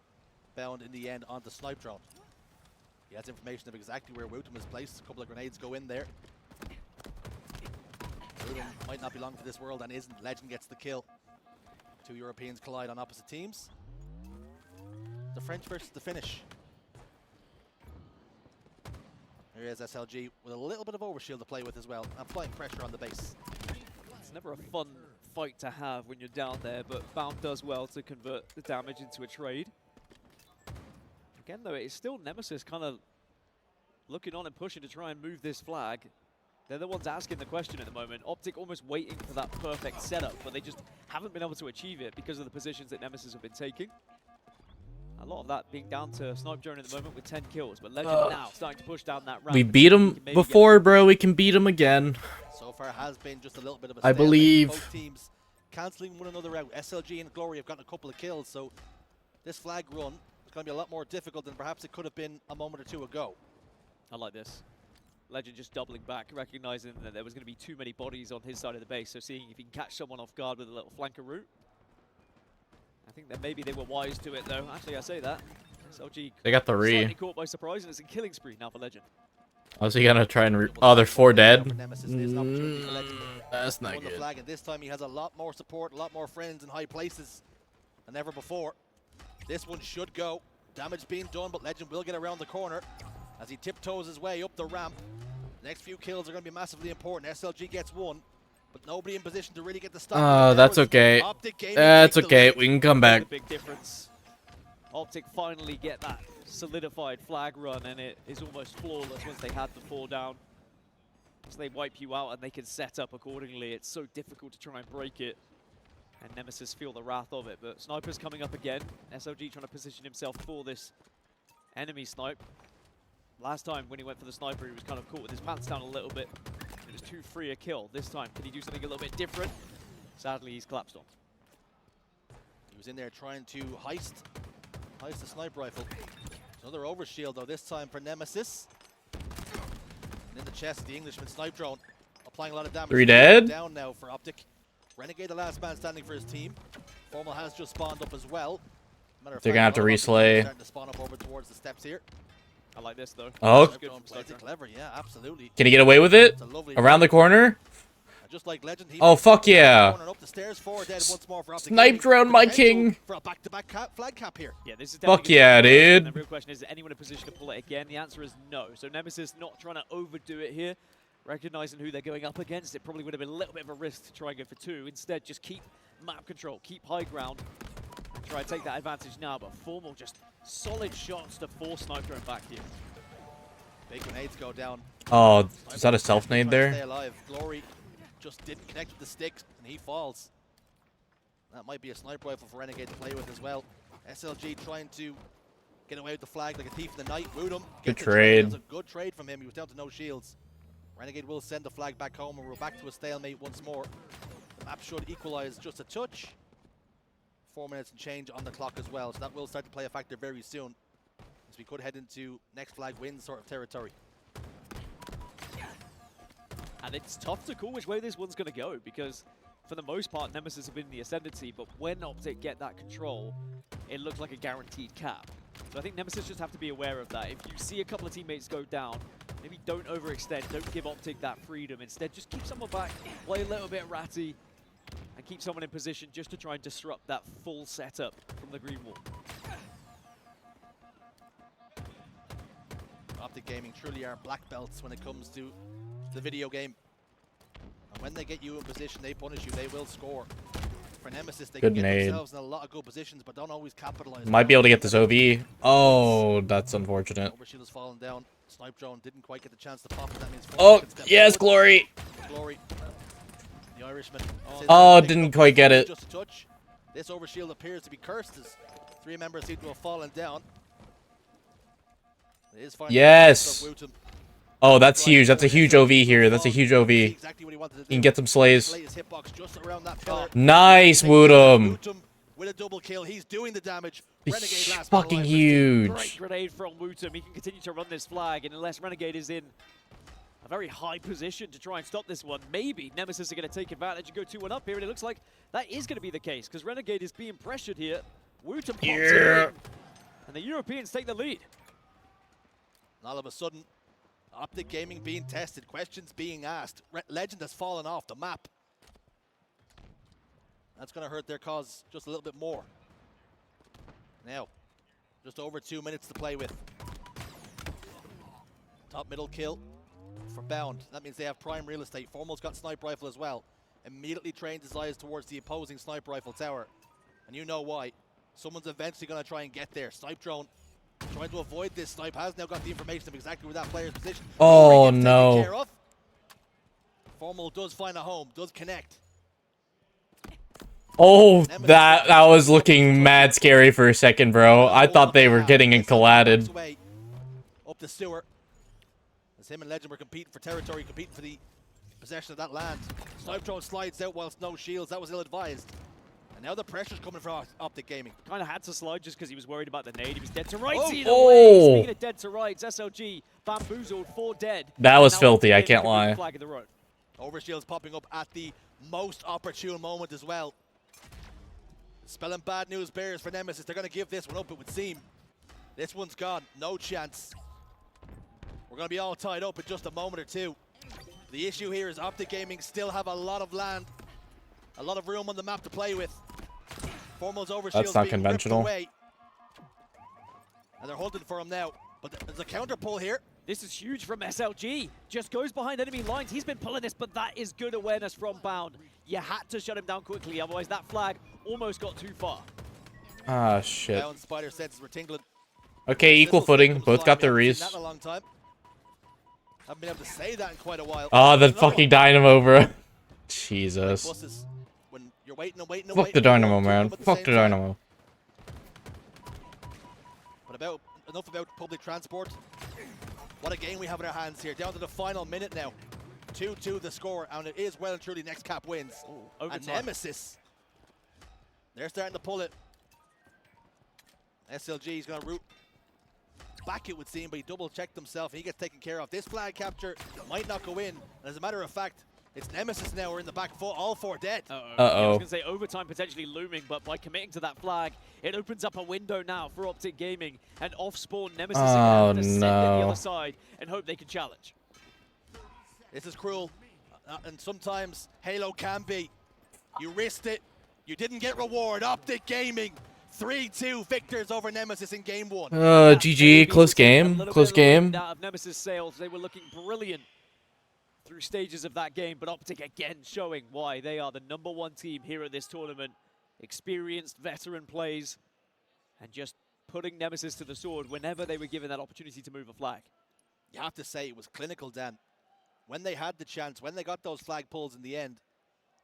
Speaker 10: Bound in the end on the snipe drone. He has information of exactly where Wootum is placed. A couple of grenades go in there. Wootum might not belong to this world and isn't. Legend gets the kill. Two Europeans collide on opposite teams. The French versus the Finnish. Here is SLG with a little bit of overshield to play with as well. Applying pressure on the base.
Speaker 11: It's never a fun fight to have when you're down there, but Bound does well to convert the damage into a trade. Again, though, it's still Nemesis kind of looking on and pushing to try and move this flag. They're the ones asking the question at the moment. Optic almost waiting for that perfect setup, but they just haven't been able to achieve it because of the positions that Nemesis have been taking. A lot of that being down to Snipe Drone at the moment with 10 kills, but Legend now starting to push down that ramp.
Speaker 1: We beat him before, bro. We can beat him again.
Speaker 10: So far has been just a little bit of a
Speaker 1: I
Speaker 10: stalemate.
Speaker 1: believe.
Speaker 10: Both teams cancelling one another out. SLG and Glory have gotten a couple of kills, so this flag run is going to be a lot more difficult than perhaps it could have been a moment or two ago.
Speaker 11: I like this. Legend just doubling back, recognizing that there was going to be too many bodies on his side of the base, so seeing if he can catch someone off guard with a little flanker route. I think that maybe they were wise to it, though. Actually, I say that. SLG
Speaker 1: They got the re.
Speaker 11: slightly caught by surprise, and it's a killing spree now for Legend.
Speaker 1: Was he gonna try and oh, they're 4 dead? That's not
Speaker 10: On the
Speaker 1: good.
Speaker 10: flag, and this time he has a lot more support, a lot more friends in high places than ever before. This one should go. Damage being done, but Legend will get around the corner as he tiptoes his way up the ramp. The next few kills are going to be massively important. SLG gets one, but nobody in position to really get the stop.
Speaker 1: Oh, that's okay. That's okay. We can come back.
Speaker 11: Big difference. Optic finally get that solidified flag run, and it is almost flawless once they had the 4 down. So they wipe you out and they can set up accordingly. It's so difficult to try and break it. And Nemesis feel the wrath of it, but Sniper's coming up again. SLG trying to position himself for this enemy snipe. Last time when he went for the sniper, he was kind of caught with his pants down a little bit. It was too free a kill. This time, can he do something a little bit different? Sadly, he's collapsed on.
Speaker 10: He was in there trying to heist the sniper rifle. Another overshield though, this time for Nemesis. And in the chest, the Englishman snipe drone applying a lot of damage.
Speaker 1: 3 dead.
Speaker 10: Down now for Optic. Renegade, the last man standing for his team. Formal has just spawned up as well.
Speaker 1: They're gonna have to reslay.
Speaker 10: Starting to spawn up over towards the steps here.
Speaker 11: I like this though.
Speaker 1: Oh.
Speaker 10: Plays it clever, yeah, absolutely.
Speaker 1: Can he get away with it? Around the corner?
Speaker 10: Just like Legend, he
Speaker 1: Oh, fuck yeah.
Speaker 10: up the stairs, 4 dead, once more for Optic.
Speaker 1: Snipe drone, my king.
Speaker 10: For a back-to-back flag cap here.
Speaker 11: Yeah, this is
Speaker 1: Fuck yeah, dude.
Speaker 11: The real question is anyone in position to pull it again? The answer is no. So Nemesis not trying to overdo it here. Recognizing who they're going up against, it probably would have been a little bit of a risk to try and go for 2. Instead, just keep map control, keep high ground, try and take that advantage now. But Formal just solid shots to force Snipe drone back here.
Speaker 10: Big grenades go down.
Speaker 1: Oh, is that a self nade there?
Speaker 10: Stay alive. Glory just didn't connect with the sticks, and he falls. That might be a sniper rifle for Renegade to play with as well. SLG trying to get away with the flag like a thief in the night. Woot him.
Speaker 1: Good trade.
Speaker 10: That was a good trade from him. He was down to no shields. Renegade will send the flag back home, and we're back to a stalemate once more. The map should equalize just a touch. 4 minutes and change on the clock as well, so that will start to play a factor very soon, as we could head into next flag win sort of territory.
Speaker 11: And it's tough to call which way this one's going to go, because for the most part, Nemesis have been in the ascendancy, but when Optic get that control, it looks like a guaranteed cap. So I think Nemesis just have to be aware of that. If you see a couple of teammates go down, maybe don't overextend, don't give Optic that freedom. Instead, just keep someone back, play a little bit ratty, and keep someone in position just to try and disrupt that full setup from the green wall.
Speaker 10: Optic Gaming truly are black belts when it comes to the video game. And when they get you in position, they punish you, they will score. For Nemesis, they
Speaker 1: Good
Speaker 10: can get
Speaker 1: nade.
Speaker 10: themselves in a lot of good positions, but don't always capitalize.
Speaker 1: Might be able to get this OV. Oh, that's unfortunate.
Speaker 10: Overshield has fallen down. Snipe drone didn't quite get the chance to pop it. That means
Speaker 1: Oh,
Speaker 10: can step
Speaker 1: yes,
Speaker 10: forward.
Speaker 1: Glory.
Speaker 10: Glory. The Irishman.
Speaker 1: Oh, didn't quite get it.
Speaker 10: Just a touch. This overshield appears to be cursed as 3 members seem to have fallen down. It is finally
Speaker 1: Yes.
Speaker 10: of Wooten.
Speaker 1: Oh, that's huge. That's a huge OV here. That's a huge OV. You can get some slays.
Speaker 10: Slay his hitbox just around that pillar.
Speaker 1: Nice, Woodham.
Speaker 10: With a double kill, he's doing the damage.
Speaker 1: He's
Speaker 10: Renegade last
Speaker 1: fucking
Speaker 10: man alive.
Speaker 1: huge.
Speaker 11: Great grenade from Wootum. He can continue to run this flag, and unless Renegade is in a very high position to try and stop this one, maybe Nemesis are going to take advantage and go 2-1 up here, and it looks like that is going to be the case, because Renegade is being pressured here. Wootum pops it in, and the Europeans take the lead.
Speaker 10: And all of a sudden, Optic Gaming being tested, questions being asked. Legend has fallen off the map. That's going to hurt their cause just a little bit more. Now, just over 2 minutes to play with. Top middle kill for Bound. That means they have prime real estate. Formal's got sniper rifle as well. Immediately trains his eyes towards the opposing sniper rifle tower. And you know why. Someone's eventually going to try and get there. Snipe drone trying to avoid this. Snipe has now got the information of exactly where that player's position.
Speaker 1: Oh,
Speaker 10: Taken
Speaker 1: no.
Speaker 10: care of. Formal does find a home, does connect.
Speaker 1: Oh, that was looking mad scary for a second, bro. I thought they were getting collided.
Speaker 10: Up the sewer. As him and Legend were competing for territory, competing for the possession of that land. Snipe drone slides out whilst no shields. That was ill-advised. And now the pressure's coming from Optic Gaming.
Speaker 11: Kind of had to slide just because he was worried about the nade. He was dead to rights
Speaker 10: Oh.
Speaker 11: either
Speaker 1: Oh.
Speaker 11: way. Speaking of dead to rights, SLG bamboozled, 4 dead.
Speaker 1: That was
Speaker 11: Now
Speaker 1: filthy, I
Speaker 11: Optic
Speaker 1: can't
Speaker 11: Gaming
Speaker 1: lie.
Speaker 11: flag of the road.
Speaker 10: Overshield's popping up at the most opportune moment as well. Spelling bad news bears for Nemesis. They're going to give this one up, it would seem. This one's gone. No chance. We're going to be all tied up in just a moment or two. The issue here is Optic Gaming still have a lot of land, a lot of room on the map to play with. Formal's overshield's
Speaker 1: That's not
Speaker 10: being
Speaker 1: conventional.
Speaker 10: ripped away. And they're holding for him now. But there's a counter pull here.
Speaker 11: This is huge from SLG. Just goes behind enemy lines. He's been pulling this, but that is good awareness from Bound. You had to shut him down quickly, otherwise that flag almost got too far.
Speaker 1: Ah, shit.
Speaker 10: Bound Spider senses were tingling.
Speaker 1: Okay, equal footing. Both got their
Speaker 10: Haven't
Speaker 1: rees.
Speaker 10: seen that in a long time. Haven't been able to say that in quite a while.
Speaker 1: Oh, the
Speaker 10: Another one.
Speaker 1: fucking dynamo, bro. Jesus.
Speaker 10: Buses, when you're waiting and waiting and
Speaker 1: Fuck
Speaker 10: waiting,
Speaker 1: the
Speaker 10: you're
Speaker 1: dynamo,
Speaker 10: going to
Speaker 1: man.
Speaker 10: them at the
Speaker 1: Fuck
Speaker 10: same
Speaker 1: the
Speaker 10: time.
Speaker 1: dynamo.
Speaker 10: But enough about public transport. What a game we have in our hands here. Down to the final minute now. 2-2 the score, and it is well and truly next cap wins. And
Speaker 11: overtime.
Speaker 10: Nemesis, they're starting to pull it. SLG is going to root back, it would seem, but he double-checked himself. He gets taken care of. This flag capture might not go in. And as a matter of fact, it's Nemesis now. We're in the back four, all four dead.
Speaker 11: Yeah, I was going to say overtime potentially looming, but by committing to that flag, it opens up a window now for Optic Gaming. And off-spawn Nemesis are
Speaker 1: Oh,
Speaker 11: going to have to send it the
Speaker 1: no.
Speaker 11: other side and hope they can challenge.
Speaker 10: This is cruel, and sometimes Halo can be. You risked it. You didn't get reward. Optic Gaming, 3-2 victors over Nemesis in game one.
Speaker 1: GG. Close game. Close game.
Speaker 11: Out of Nemesis sales, they were looking brilliant through stages of that game, but Optic again showing why they are the #1 team here at this tournament. Experienced veteran plays and just putting Nemesis to the sword whenever they were given that opportunity to move a flag.
Speaker 10: You have to say it was clinical, Dan. When they had the chance, when they got those flag pulls in the end,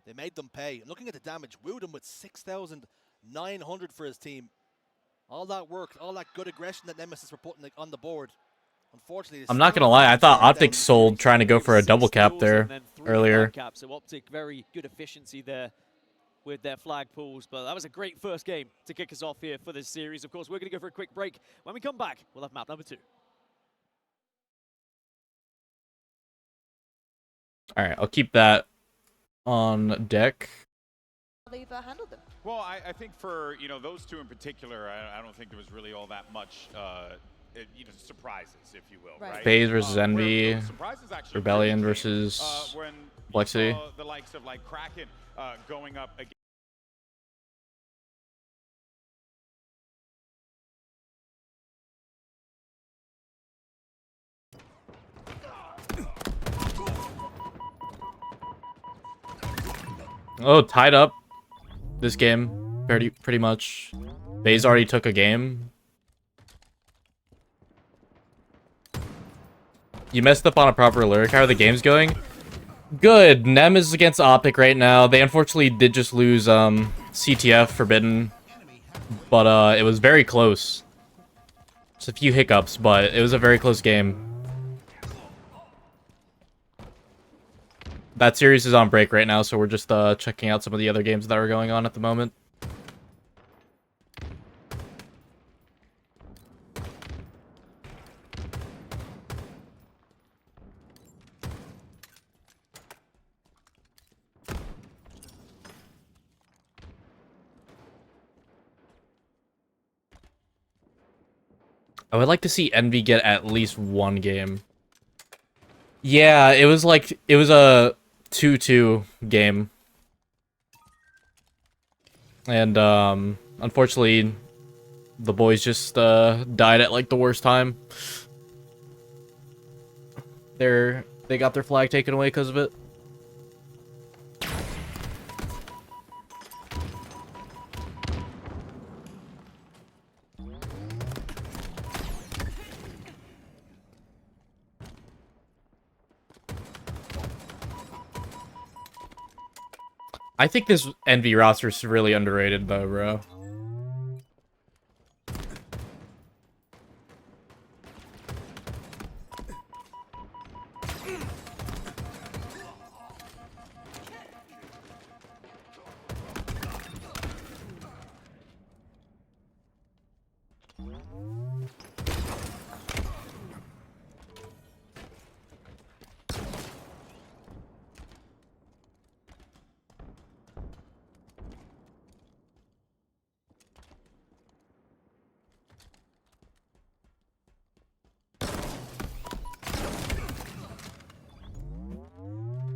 Speaker 10: they made them pay. And looking at the damage, Wooden with 6,900 for his team. All that work, all that good aggression that Nemesis were putting on the board. Unfortunately,
Speaker 1: I'm not gonna lie. I thought Optic sold trying to go for a double cap there earlier.
Speaker 11: Cap, so Optic very good efficiency there with their flag pulls, but that was a great first game to kick us off here for this series. Of course, we're going to go for a quick break. When we come back, we'll have map number 2.
Speaker 1: All right, I'll keep that on deck.
Speaker 13: They've handled them.
Speaker 9: Well, I think for those two in particular, I don't think there was really all that much surprises, if you will. Right.
Speaker 1: FaZe versus Envy,
Speaker 9: Surprises actually
Speaker 1: Rebellion
Speaker 9: came,
Speaker 1: versus
Speaker 9: when
Speaker 1: Complexity.
Speaker 9: you saw the likes of like Kraken going up against.
Speaker 1: Oh, tied up this game, pretty much. FaZe already took a game. You messed up on a proper lyric. How are the games going? Good. Nem is against Optic right now. They unfortunately did just lose CTF Forbidden, but it was very close. Just a few hiccups, but it was a very close game. That series is on break right now, so we're just checking out some of the other games that are going on at the moment. I would like to see Envy get at least one game. Yeah, it was a 2-2 game. And unfortunately the boys just died at like the worst time. They got their flag taken away because of it. I think this Envy roster is really underrated though, bro.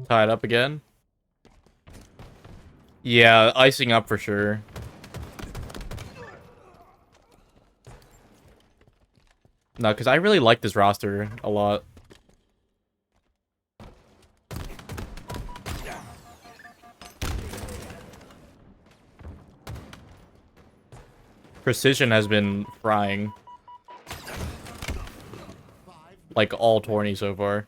Speaker 1: Tied up again. Yeah, icing up for sure. No, because I really like this roster a lot. Precision has been frying. Like all tourney so far.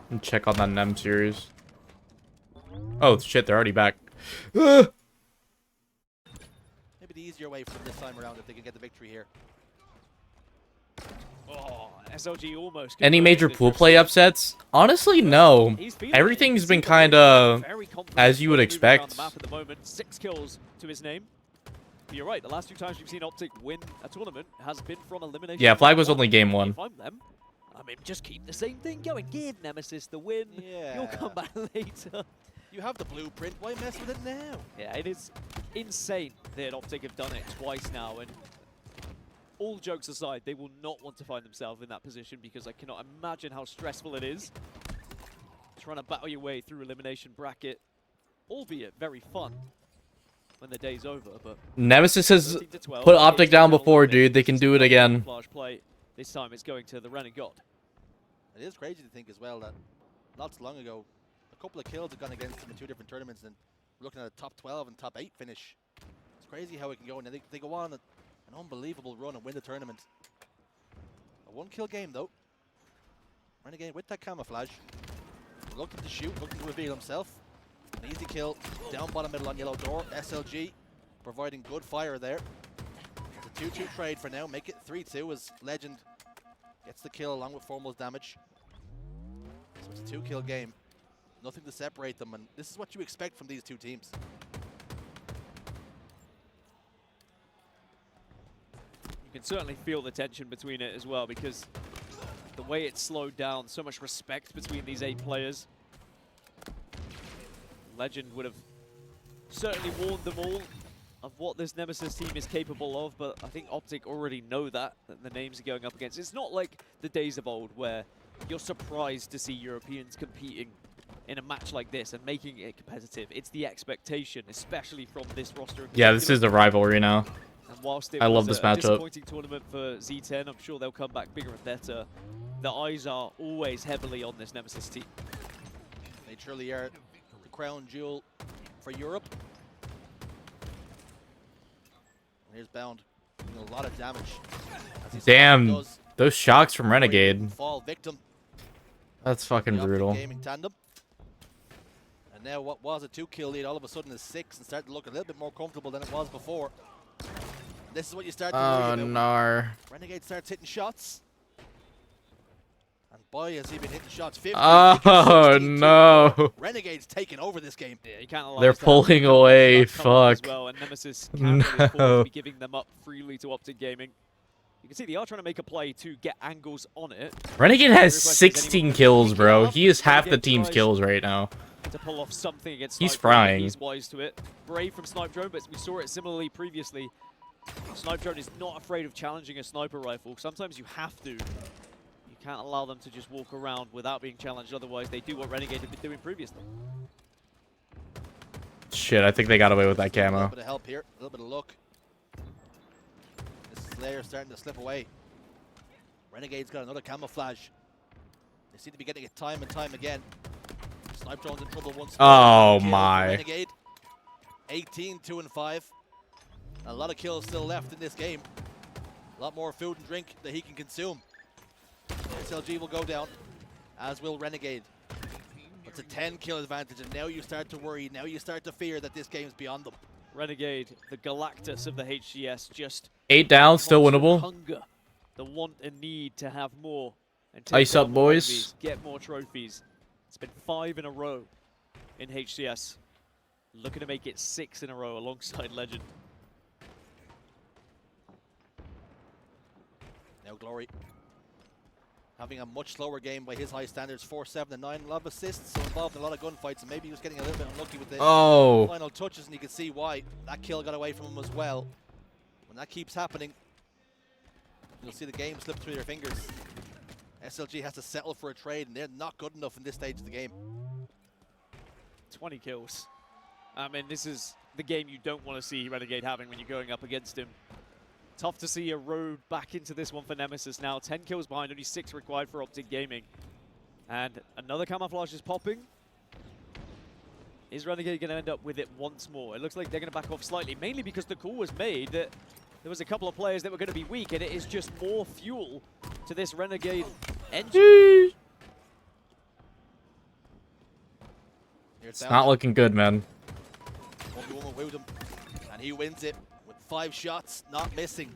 Speaker 1: And check on that NEM series. Oh shit, they're already back.
Speaker 10: Maybe the easier way from this time around if they can get the victory here.
Speaker 11: Oh, SLG almost.
Speaker 1: Any major pool play upsets? Honestly, no. Everything's been kind of as you would expect.
Speaker 11: The map at the moment, 6 kills to his name. But you're right, the last 2 times we've seen Optic win a tournament has been from elimination.
Speaker 1: Yeah, Flag was only game 1.
Speaker 11: If I'm them, I mean, just keep the same thing going. Give Nemesis the win.
Speaker 10: Yeah.
Speaker 11: You'll come back later.
Speaker 10: You have the blueprint. Why mess with it now?
Speaker 11: Yeah, it is insane that Optic have done it twice now, and all jokes aside, they will not want to find themselves in that position because I cannot imagine how stressful it is trying to battle your way through elimination bracket, albeit very fun when the day's over. But
Speaker 1: Nemesis has put Optic down before, dude. They can do it again.
Speaker 11: Play. This time it's going to the Renegade.
Speaker 10: It is crazy to think as well that not so long ago, a couple of kills have gone against them in 2 different tournaments, and we're looking at a top 12 and top 8 finish. It's crazy how it can go, and they go on an unbelievable run and win the tournament. A 1-kill game though. Renegade with that camouflage, looking to shoot, looking to reveal himself. An easy kill down bottom middle on yellow door. SLG providing good fire there. It's a 2-2 trade for now. Make it 3-2 as Legend gets the kill along with Formal's damage. So it's a 2-kill game. Nothing to separate them, and this is what you expect from these 2 teams.
Speaker 11: You can certainly feel the tension between it as well, because the way it's slowed down, so much respect between these 8 players. Legend would have certainly warned them all of what this Nemesis team is capable of, but I think Optic already know that the names are going up against. It's not like the days of old where you're surprised to see Europeans competing in a match like this and making it competitive. It's the expectation, especially from this roster.
Speaker 1: Yeah, this is a rivalry now.
Speaker 11: And whilst it
Speaker 1: I love
Speaker 11: was
Speaker 1: this
Speaker 11: a
Speaker 1: matchup.
Speaker 11: disappointing tournament for Z10, I'm sure they'll come back bigger and better. The eyes are always heavily on this Nemesis team.
Speaker 10: They truly are the crown jewel for Europe. Here's Bound doing a lot of damage.
Speaker 1: Damn, those shocks from Renegade.
Speaker 10: Fall victim.
Speaker 1: That's fucking brutal.
Speaker 10: Gaming tandem. And now what was a 2-kill lead all of a sudden is 6 and starting to look a little bit more comfortable than it was before. This is what you start to worry about.
Speaker 1: Nar.
Speaker 10: Renegade starts hitting shots. And boy, has he been hitting shots. 15,
Speaker 1: Oh no.
Speaker 10: Renegade's taking over this game.
Speaker 11: Yeah, you can't allow
Speaker 1: They're
Speaker 11: this to
Speaker 1: pulling
Speaker 11: happen.
Speaker 1: away.
Speaker 11: As
Speaker 1: Fuck.
Speaker 11: well, and Nemesis can't really afford to
Speaker 1: No.
Speaker 11: be giving them up freely to Optic Gaming. You can see they are trying to make a play to get angles on it.
Speaker 1: Renegade has 16 kills, bro. He is half the team's kills right now.
Speaker 11: To pull off something against
Speaker 1: He's
Speaker 11: Snipe
Speaker 1: frying.
Speaker 11: Drone, he's wise to it. Brave from Snipe Drone, but we saw it similarly previously. Snipe Drone is not afraid of challenging a sniper rifle. Sometimes you have to. You can't allow them to just walk around without being challenged, otherwise they do what Renegade have been doing previously.
Speaker 1: Shit, I think they got away with that
Speaker 10: A little
Speaker 1: camo.
Speaker 10: bit of help here, a little bit of luck. This Slayer starting to slip away. Renegade's got another camouflage. They seem to be getting it time and time again. Snipe Drone's in trouble once more.
Speaker 1: Oh
Speaker 10: Kill for
Speaker 1: my.
Speaker 10: Renegade. 18, 2 and 5. A lot of kills still left in this game. A lot more food and drink that he can consume. SLG will go down, as will Renegade. It's a 10-kill advantage, and now you start to worry, now you start to fear that this game's beyond them.
Speaker 11: Renegade, the Galactus of the HCS, just
Speaker 1: 8 down, still
Speaker 11: constant
Speaker 1: winnable.
Speaker 11: Hunger, the want and need to have more. And take
Speaker 1: Ice
Speaker 11: down
Speaker 1: up,
Speaker 11: more
Speaker 1: boys.
Speaker 11: enemies, get more trophies. It's been 5 in a row in HCS. Looking to make it 6 in a row alongside Legend.
Speaker 10: Now Glory. having a much slower game by his high standards, 4, 7, and 9. A lot of assists, so involved in a lot of gunfights, and maybe he was getting a little bit unlucky with the final touches, and you can see why that kill got away from him as well. When that keeps happening, you'll see the game slip through their fingers. SLG has to settle for a trade, and they're not good enough in this stage of the game.
Speaker 11: 20 kills. I mean, this is the game you don't want to see Renegade having when you're going up against him. Tough to see a road back into this one for Nemesis now. 10 kills behind, only 6 required for Optic Gaming. And another camouflage is popping. Is Renegade going to end up with it once more? It looks like they're going to back off slightly, mainly because the call was made that there was a couple of players that were going to be weak, and it is just more fuel to this Renegade engine.
Speaker 1: It's not looking good, man.
Speaker 10: And he wins it with 5 shots, not missing.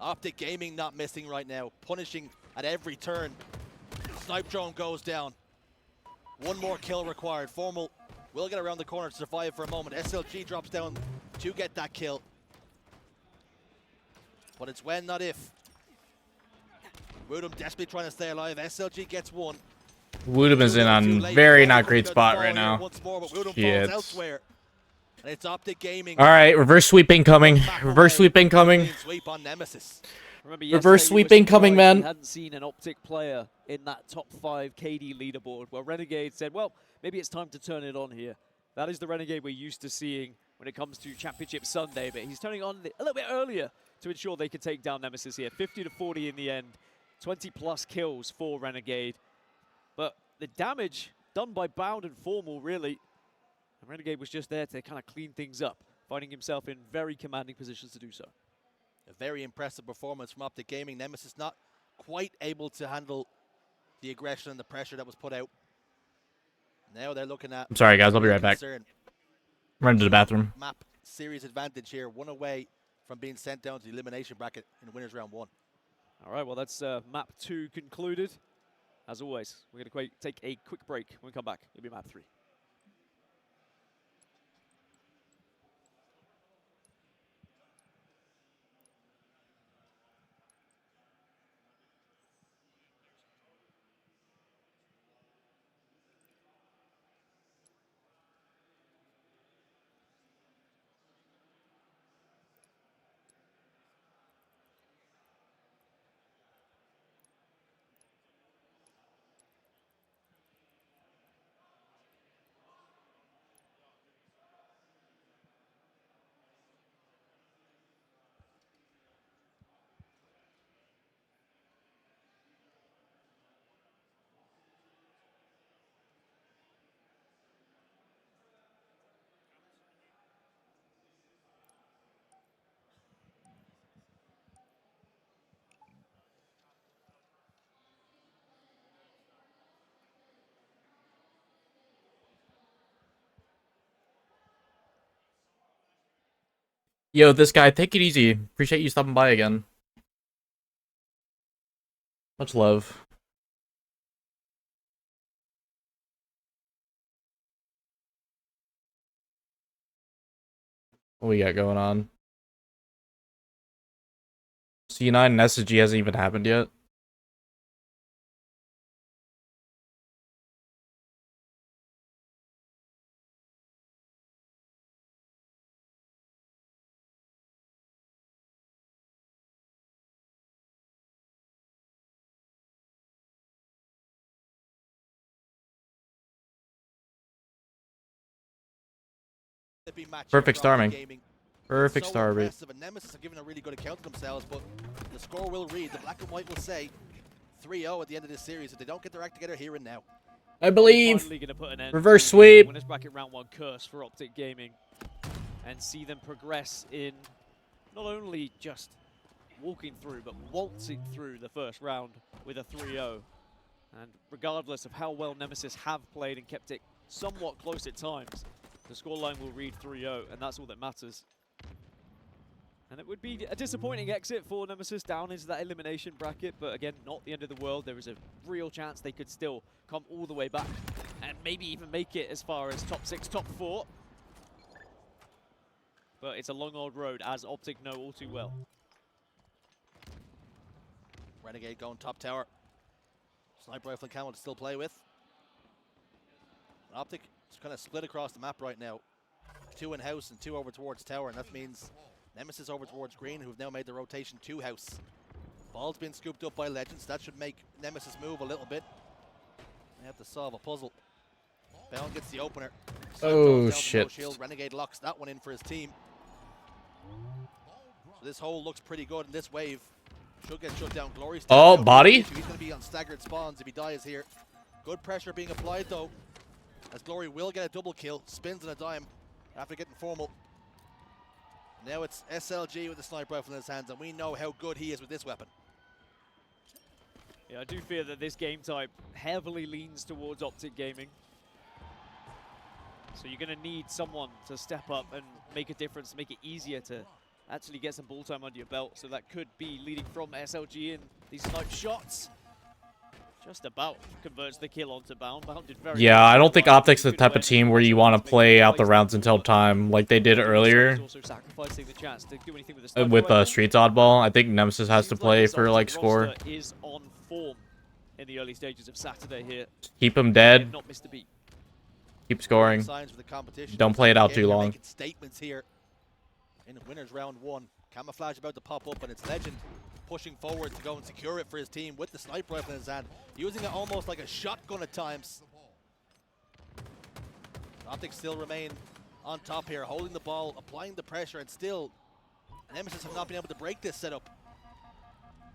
Speaker 10: Optic Gaming not missing right now, punishing at every turn. Snipe drone goes down. 1 more kill required. Formal will get around the corner to survive for a moment. SLG drops down to get that kill. But it's when, not if. Woodham desperately trying to stay alive. SLG gets 1.
Speaker 1: Woodham is in on very not great spot right now. Shit.
Speaker 10: And it's Optic Gaming.
Speaker 1: All right, reverse sweep incoming. Reverse sweep incoming.
Speaker 10: Sweep on Nemesis.
Speaker 1: Reverse sweep incoming, man.
Speaker 11: We hadn't seen an Optic player in that top 5 KD leaderboard. Well, Renegade said, well, maybe it's time to turn it on here. That is the Renegade we're used to seeing when it comes to Championship Sunday, but he's turning on a little bit earlier to ensure they can take down Nemesis here. 50-40 in the end. 20+ kills for Renegade. But the damage done by Bound and Formal, really. And Renegade was just there to kind of clean things up, finding himself in very commanding positions to do so.
Speaker 10: A very impressive performance from Optic Gaming. Nemesis not quite able to handle the aggression and the pressure that was put out. Now they're looking at...
Speaker 1: I'm sorry, guys. I'll be right back. Run to the bathroom.
Speaker 10: Map series advantage here. 1 away from being sent down to the elimination bracket in winners round 1.
Speaker 11: All right, well, that's map 2 concluded. As always, we're going to take a quick break. When we come back, it'll be map 3.
Speaker 1: Yo, this guy, take it easy. Appreciate you stopping by again. Much love. What we got going on? C9 and SSG hasn't even happened yet. Perfect starming. Perfect star rate.
Speaker 10: And Nemesis have given a really good account of themselves, but the score will read. The black and white will say 3-0 at the end of this series if they don't get their act together here and now.
Speaker 1: I believe.
Speaker 11: Finally gonna put an end
Speaker 1: Reverse
Speaker 11: to
Speaker 1: sweep.
Speaker 11: Winners bracket round 1 curse for Optic Gaming, and see them progress in not only just walking through, but waltzing through the first round with a 3-0. And regardless of how well Nemesis have played and kept it somewhat close at times, the scoreline will read 3-0, and that's all that matters. And it would be a disappointing exit for Nemesis down into that elimination bracket, but again, not the end of the world. There is a real chance they could still come all the way back and maybe even make it as far as top 6, top 4. But it's a long old road, as Optic know all too well.
Speaker 10: Renegade going top tower. Sniper rifle and camo to still play with. Optic is kind of split across the map right now. 2 in house and 2 over towards tower, and that means Nemesis over towards green, who've now made the rotation to house. Ball's been scooped up by Legends. That should make Nemesis move a little bit. They have to solve a puzzle. Bound gets the opener.
Speaker 1: Oh, shit.
Speaker 10: Shield. Renegade locks that one in for his team. So this hole looks pretty good in this wave. Should get shut down. Glory.
Speaker 1: Oh, body?
Speaker 10: He's going to be on staggered spawns if he dies here. Good pressure being applied though, as Glory will get a double kill. Spins on a dime after getting formal. Now it's SLG with the sniper rifle in his hands, and we know how good he is with this weapon.
Speaker 11: Yeah, I do fear that this game type heavily leans towards Optic Gaming. So you're going to need someone to step up and make a difference, make it easier to actually get some ball time under your belt. So that could be leading from SLG in these snipe shots. Just about converts the kill onto Bound. Bound did very
Speaker 1: Yeah,
Speaker 11: well.
Speaker 1: I don't think Optic's the type of team where you want to play out the rounds until time like they did earlier
Speaker 11: Also sacrificing the chance to do anything with the sniper
Speaker 1: with
Speaker 11: rifle.
Speaker 1: Streets Oddball. I think Nemesis has to
Speaker 11: Seems
Speaker 1: play
Speaker 11: this
Speaker 1: for like
Speaker 11: Optic
Speaker 1: score.
Speaker 11: roster is on form in the early stages of Saturday here.
Speaker 1: Keep him
Speaker 11: They've
Speaker 1: dead.
Speaker 11: not missed a beat.
Speaker 1: Keep scoring.
Speaker 10: Signs for the competition.
Speaker 1: Don't play it out too
Speaker 10: They're
Speaker 1: long.
Speaker 10: making statements here in winners round 1. Camouflage about to pop up, and it's Legend pushing forward to go and secure it for his team with the sniper rifle in his hand, using it almost like a shotgun at times. Optics still remain on top here, holding the ball, applying the pressure, and still Nemesis have not been able to break this setup.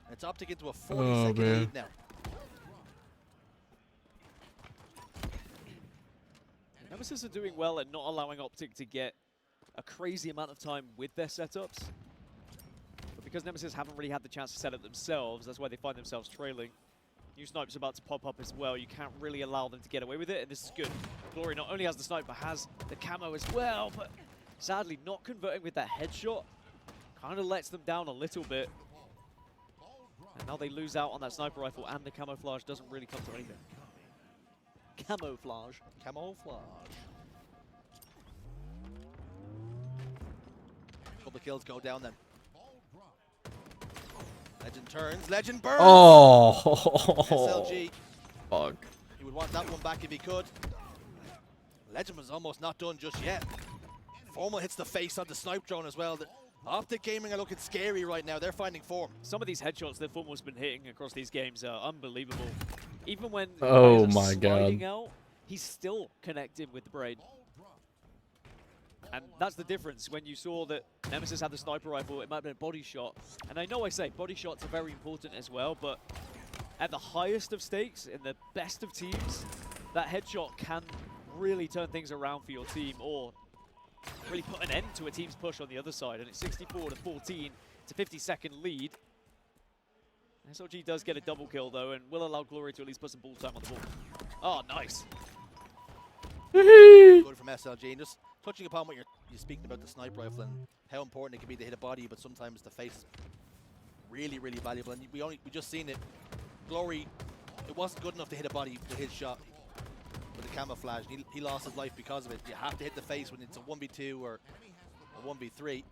Speaker 10: And it's Optic into a 40-second
Speaker 1: man.
Speaker 10: lead now.
Speaker 11: Nemesis are doing well at not allowing Optic to get a crazy amount of time with their setups. But because Nemesis haven't really had the chance to set up themselves, that's why they find themselves trailing. New sniper's about to pop up as well. You can't really allow them to get away with it, and this is good. Glory not only has the sniper, has the camo as well, but sadly not converting with that headshot. Kind of lets them down a little bit. And now they lose out on that sniper rifle, and the camouflage doesn't really come to anything. Camouflage.
Speaker 10: Camouflage. Couple of kills go down then. Legend turns. Legend burns.
Speaker 1: Oh.
Speaker 10: SLG.
Speaker 1: Fuck.
Speaker 10: He would want that one back if he could. Legend was almost not done just yet. Formal hits the face on the snipe drone as well. Optic Gaming are looking scary right now. They're finding form.
Speaker 11: Some of these headshots that Formal's been hitting across these games are unbelievable. Even when
Speaker 1: Oh
Speaker 11: players are
Speaker 1: my God.
Speaker 11: sliding out, he's still connecting with the brain. And that's the difference. When you saw that Nemesis had the sniper rifle, it might have been a body shot. And I know I say body shots are very important as well, but at the highest of stakes, in the best of teams, that headshot can really turn things around for your team, or really put an end to a team's push on the other side. And it's 64-14. It's a 50-second lead. SLG does get a double kill though, and will allow Glory to at least put some ball time on the ball. Oh, nice.
Speaker 10: Good from SLG. And just touching upon what you're speaking about the sniper rifle and how important it can be to hit a body, but sometimes the face is really, really valuable. And we just seen it. Glory, it wasn't good enough to hit a body with his shot with the camouflage. He lost his life because of it. You have to hit the face when it's a 1v2 or a 1v3.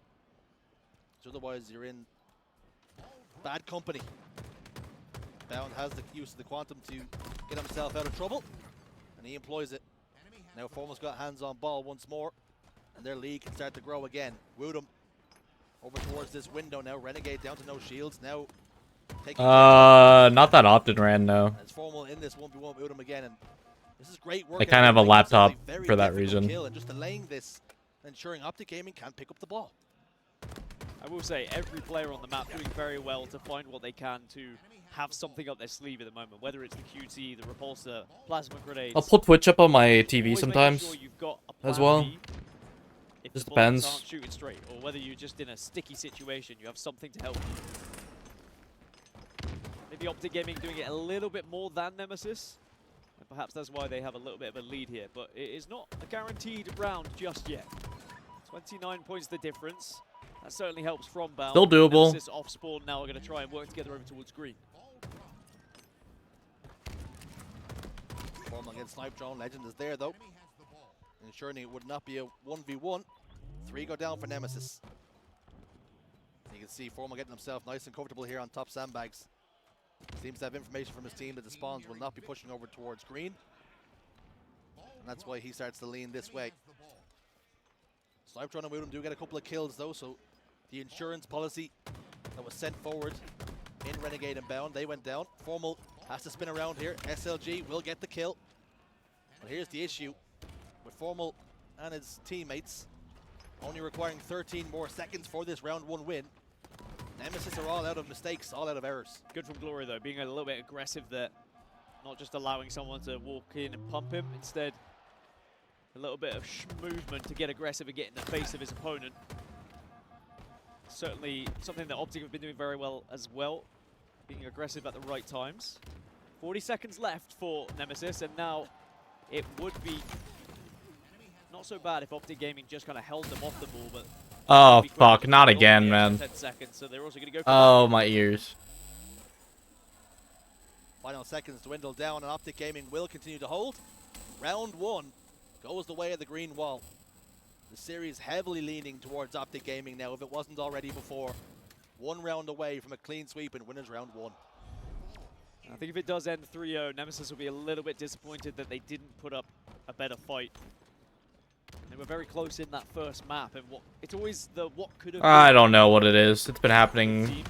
Speaker 10: So otherwise you're in bad company. Bound has the use of the quantum to get himself out of trouble, and he employs it. Now Formal's got hands on ball once more, and their lead can start to grow again. Woodham over towards this window now. Renegade down to no shields now. Taking
Speaker 1: Not that often, Rand, no.
Speaker 10: As Formal in this 1v1 with Woodham again, and this is great work.
Speaker 1: They kind of have a laptop for that reason.
Speaker 10: Kill, and just delaying this, ensuring Optic Gaming can't pick up the ball.
Speaker 11: I will say every player on the map doing very well to find what they can to have something up their sleeve at the moment, whether it's the QT, the repulsor, plasma grenades.
Speaker 1: I'll put Twitch up on my TV
Speaker 11: Always making
Speaker 1: sometimes
Speaker 11: sure you've got a
Speaker 1: as
Speaker 11: plan
Speaker 1: well.
Speaker 11: B if
Speaker 1: Just
Speaker 11: the bullets
Speaker 1: depends.
Speaker 11: aren't shooting straight, or whether you're just in a sticky situation, you have something to help you. Maybe Optic Gaming doing it a little bit more than Nemesis, and perhaps that's why they have a little bit of a lead here, but it is not a guaranteed round just yet. 29 points the difference. That certainly helps from Bound.
Speaker 1: Still doable.
Speaker 11: Nemesis off spawn now are going to try and work together over towards green.
Speaker 10: Formal against snipe drone. Legend is there though, ensuring it would not be a 1v1. 3 go down for Nemesis. You can see Formal getting himself nice and comfortable here on top sandbags. Seems to have information from his team that the spawns will not be pushing over towards green. And that's why he starts to lean this way. Snipe trying to move him, do get a couple of kills though, so the insurance policy that was sent forward in Renegade and Bound, they went down. Formal has to spin around here. SLG will get the kill. But here's the issue with Formal and his teammates only requiring 13 more seconds for this round 1 win. Nemesis are all out of mistakes, all out of errors.
Speaker 11: Good from Glory though, being a little bit aggressive there. Not just allowing someone to walk in and pump him, instead a little bit of movement to get aggressive and get in the face of his opponent. Certainly something that Optic have been doing very well as well, being aggressive at the right times. 40 seconds left for Nemesis, and now it would be not so bad if Optic Gaming just kind of held them off the ball, but
Speaker 1: oh fuck, not again, man.
Speaker 11: 10 seconds, so they're also going to go for
Speaker 1: Oh, my ears.
Speaker 10: Final seconds dwindle down, and Optic Gaming will continue to hold. Round 1 goes the way of the green wall. The series heavily leaning towards Optic Gaming now, if it wasn't already before. 1 round away from a clean sweep in winners round 1.
Speaker 11: I think if it does end 3-0, Nemesis will be a little bit disappointed that they didn't put up a better fight. They were very close in that first map, and it's always the what could have been.
Speaker 1: I don't know what it is. It's been happening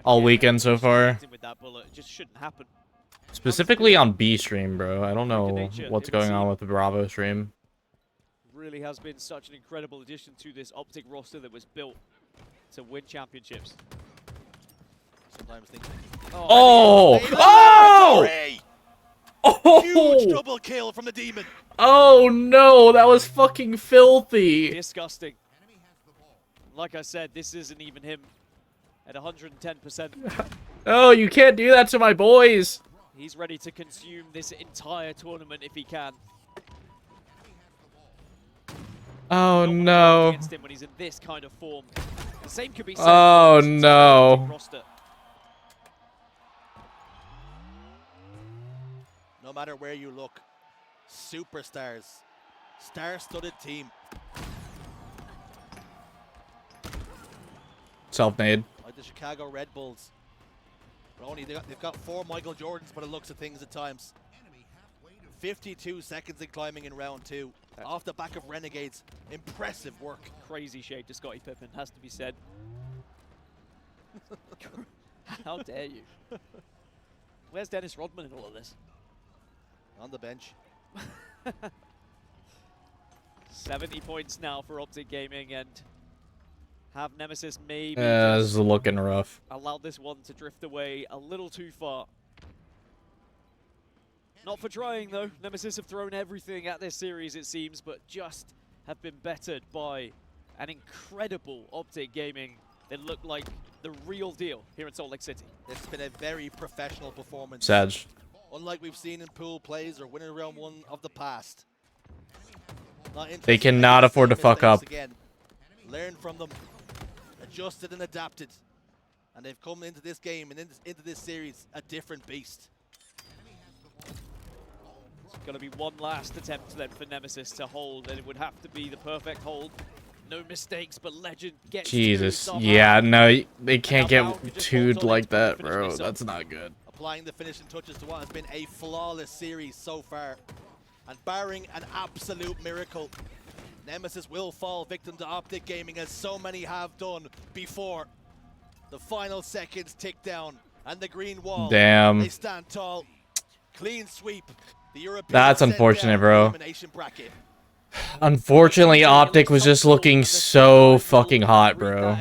Speaker 1: all weekend so far.
Speaker 11: With that bullet, it just shouldn't happen.
Speaker 1: Specifically on B stream, bro. I don't know what's going on with the Bravo stream.
Speaker 11: Really has been such an incredible addition to this Optic roster that was built to win championships.
Speaker 10: Sometimes think.
Speaker 1: Oh! Oh!
Speaker 10: Huge double kill from the Demon.
Speaker 1: Oh no, that was fucking filthy.
Speaker 11: Disgusting. Like I said, this isn't even him at 110%.
Speaker 1: Oh, you can't do that to my boys.
Speaker 11: He's ready to consume this entire tournament if he can.
Speaker 1: Oh no.
Speaker 11: Against him when he's in this kind of form. The same could be said
Speaker 1: Oh
Speaker 11: for
Speaker 1: no.
Speaker 11: roster.
Speaker 10: No matter where you look, superstars, star-studded team.
Speaker 1: Self-made.
Speaker 10: Like the Chicago Red Bulls. But only they've got 4 Michael Jordans by the looks of things at times. 52 seconds in climbing in round 2. Off the back of Renegades. Impressive work.
Speaker 11: Crazy shape to Scottie Pippen, has to be said. How dare you? Where's Dennis Rodman in all of this?
Speaker 10: On the bench.
Speaker 11: 70 points now for Optic Gaming, and have Nemesis maybe
Speaker 1: This is looking rough.
Speaker 11: allowed this one to drift away a little too far. Not for trying though. Nemesis have thrown everything at this series it seems, but just have been bettered by an incredible Optic Gaming that look like the real deal here in Salt Lake City.
Speaker 10: It's been a very professional performance.
Speaker 1: Sag.
Speaker 10: Unlike we've seen in pool plays or winner round 1 of the past.
Speaker 1: They cannot afford to fuck up.
Speaker 10: Again. Learn from them. Adjusted and adapted. And they've come into this game and into this series a different beast.
Speaker 11: It's going to be one last attempt then for Nemesis to hold, and it would have to be the perfect hold. No mistakes, but Legend gets
Speaker 1: Jesus.
Speaker 11: through
Speaker 1: Yeah, no, they can't get 2'd like that, bro. That's not good.
Speaker 10: Applying the finishing touches to what has been a flawless series so far. And barring an absolute miracle, Nemesis will fall victim to Optic Gaming, as so many have done before. The final seconds tick down, and the green wall.
Speaker 1: Damn.
Speaker 10: They stand tall. Clean sweep. The European
Speaker 1: That's unfortunate, bro.
Speaker 10: bracket.
Speaker 1: Unfortunately, Optic was just looking so fucking hot, bro.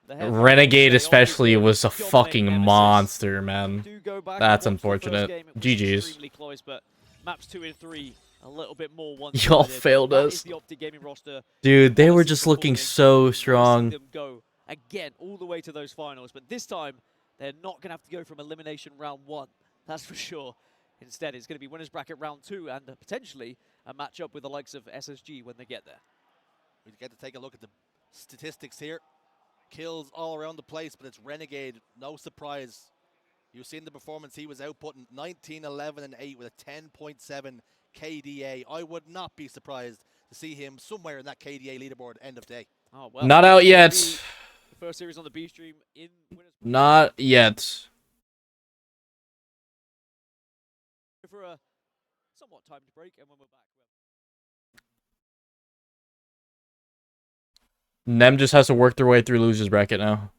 Speaker 1: Renegade especially was a fucking monster, man. That's unfortunate. GG's.
Speaker 11: Extremely close, but maps 2 and 3 a little bit more one-sided.
Speaker 1: Y'all failed
Speaker 11: That
Speaker 1: us.
Speaker 11: is the Optic Gaming roster.
Speaker 1: Dude, they were just looking so strong.
Speaker 11: Them go again all the way to those finals, but this time they're not going to have to go from elimination round 1. That's for sure. Instead, it's going to be winners bracket round 2 and potentially a matchup with the likes of SSG when they get there.
Speaker 10: We get to take a look at the statistics here. Kills all around the place, but it's Renegade. No surprise. You've seen the performance he was outputting. 19, 11, and 8 with a 10.7 KDA. I would not be surprised to see him somewhere in that KDA leaderboard end of day.
Speaker 11: Oh, well,
Speaker 1: Not out yet.
Speaker 11: The first series on the B stream in winners.
Speaker 1: Not yet.
Speaker 11: For a somewhat timed break, and when we're back.
Speaker 1: Nem just has to work their way through losers bracket now.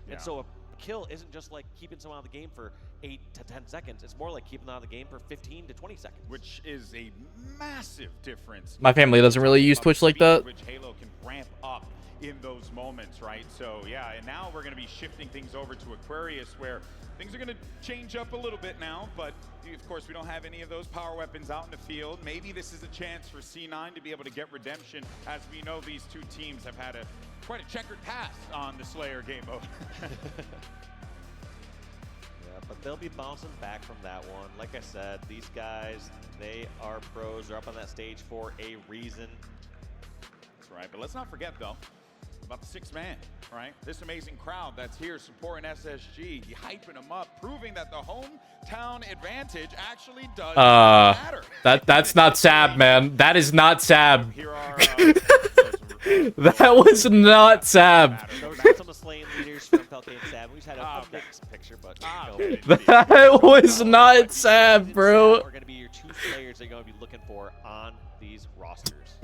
Speaker 6: And so a kill isn't just like keeping someone out of the game for 8 to 10 seconds. It's more like keeping them out of the game for 15 to 20 seconds.
Speaker 9: Which is a massive difference.
Speaker 1: My family doesn't really use Twitch like that.
Speaker 9: Which Halo can ramp up in those moments, right? So yeah, and now we're going to be shifting things over to Aquarius, where things are going to change up a little bit now, but of course we don't have any of those power weapons out in the field. Maybe this is a chance for C9 to be able to get redemption, as we know these two teams have had quite a checkered past on the Slayer game mode.
Speaker 6: Yeah, but they'll be bouncing back from that one. Like I said, these guys, they are pros. They're up on that stage for a reason.
Speaker 9: That's right, but let's not forget though about the 6th man, right? This amazing crowd that's here supporting SSG, hyping them up, proving that the hometown advantage actually does matter.
Speaker 1: That's not Sab, man. That is not Sab. That was not Sab.
Speaker 6: Some of the slaying leaders from Falcon and Sab. We've had a mixed picture, but
Speaker 1: That was not Sab, bro.
Speaker 6: Are going to be your 2 players that you're going to be looking for on these rosters.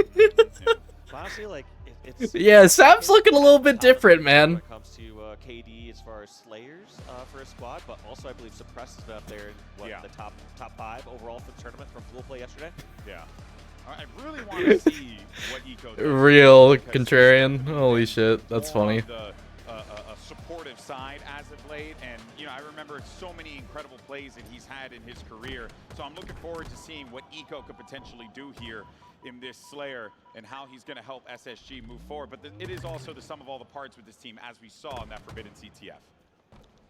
Speaker 6: Honestly, like it's
Speaker 1: yeah, Sab's looking a little bit different, man.
Speaker 6: When it comes to KD as far as Slayers for a squad, but also I believe Suppress has been up there in the top 5 overall for the tournament from Pool Play yesterday.
Speaker 9: Yeah. I really want to see what Eco does.
Speaker 1: Real contrarian. Holy shit, that's funny.
Speaker 9: A supportive side as of late, and you know I remember so many incredible plays that he's had in his career. So I'm looking forward to seeing what Eco could potentially do here in this Slayer and how he's going to help SSG move forward. But it is also the sum of all the parts with this team, as we saw in that Forbidden CTF.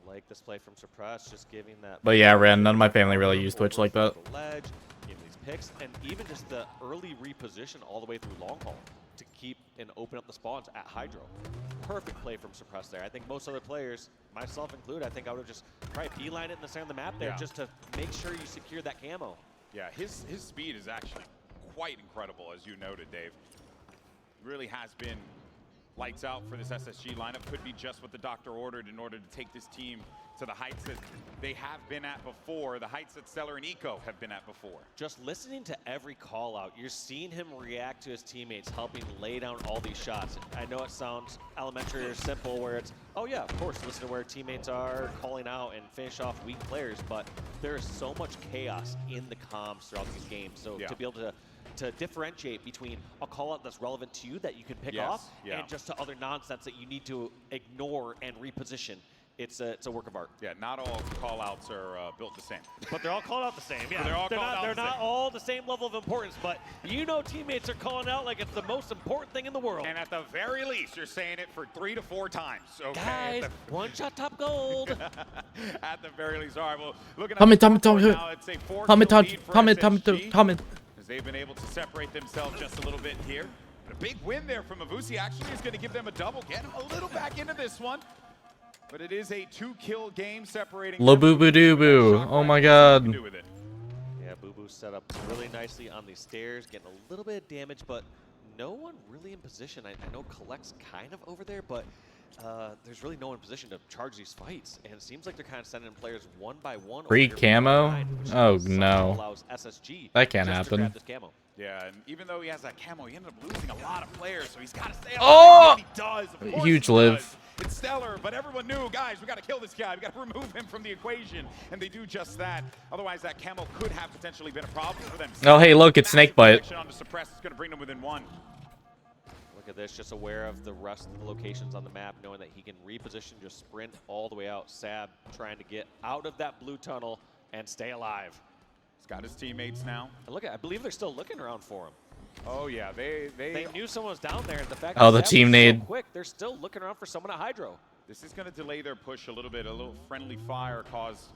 Speaker 6: Like this play from Suppress, just giving that.
Speaker 1: But yeah, Ren, none of my family really use Twitch like that.
Speaker 6: Ledge, giving these picks, and even just the early reposition all the way through long haul to keep and open up the spawns at Hydro. Perfect play from Suppress there. I think most other players, myself included, I think I would have just probably beeline it in the center of the map there just to make sure you secure that camo.
Speaker 9: Yeah, his speed is actually quite incredible, as you noted, Dave. Really has been lights out for this SSG lineup. Could be just what the doctor ordered in order to take this team to the heights that they have been at before, the heights that Stellar and Eco have been at before.
Speaker 6: Just listening to every call out, you're seeing him react to his teammates, helping lay down all these shots. I know it sounds elementary or simple where it's, oh yeah, of course, listen to where teammates are calling out and finish off weak players, but there is so much chaos in the comms throughout these games. So to be able to differentiate between a call out that's relevant to you that you can pick off and just to other nonsense that you need to ignore and reposition. It's a work of art.
Speaker 9: Yeah, not all call outs are built the same.
Speaker 6: But they're all called out the same. Yeah,
Speaker 9: they're
Speaker 6: not all the same level of importance, but you know teammates are calling out like it's the most important thing in the world.
Speaker 9: And at the very least, you're saying it for 3 to 4 times. Okay?
Speaker 6: Guys, one shot top gold.
Speaker 9: At the very least. All right, well, looking at
Speaker 1: comment.
Speaker 9: As they've been able to separate themselves just a little bit here. But a big win there from Avusi actually is going to give them a double. Get a little back into this one. But it is a 2-kill game separating.
Speaker 1: Laboo-boo-doo-boo. Oh my god.
Speaker 6: Yeah, Boo Boo set up really nicely on these stairs, getting a little bit of damage, but no one really in position. I know Collect's kind of over there, but there's really no one in position to charge these fights. And it seems like they're kind of sending players one by one.
Speaker 1: Free camo? Oh no.
Speaker 6: Allows SSG
Speaker 1: that can't
Speaker 6: just to
Speaker 1: happen.
Speaker 6: grab this camo.
Speaker 9: Yeah, and even though he has that camo, he ended up losing a lot of players, so he's got to stay
Speaker 1: alive.
Speaker 9: Oh! He does. Of course
Speaker 1: Huge
Speaker 9: he
Speaker 1: live.
Speaker 9: does. It's Stellar, but everyone knew, guys, we got to kill this guy. We got to remove him from the equation, and they do just that. Otherwise, that camo could have potentially been a problem for them.
Speaker 1: Oh, hey, look, it's Snakebite.
Speaker 9: On to Suppress is going to bring them within 1.
Speaker 6: Look at this, just aware of the rest of the locations on the map, knowing that he can reposition, just sprint all the way out. Sab trying to get out of that blue tunnel and stay alive.
Speaker 9: He's got his teammates now.
Speaker 6: And look, I believe they're still looking around for him.
Speaker 9: Oh yeah, they
Speaker 6: knew someone was down there, and the fact
Speaker 1: Oh,
Speaker 6: that
Speaker 1: the
Speaker 6: Sab
Speaker 1: team
Speaker 6: was
Speaker 1: nade.
Speaker 6: so quick, they're still looking around for someone at Hydro.
Speaker 9: This is going to delay their push a little bit. A little friendly fire cause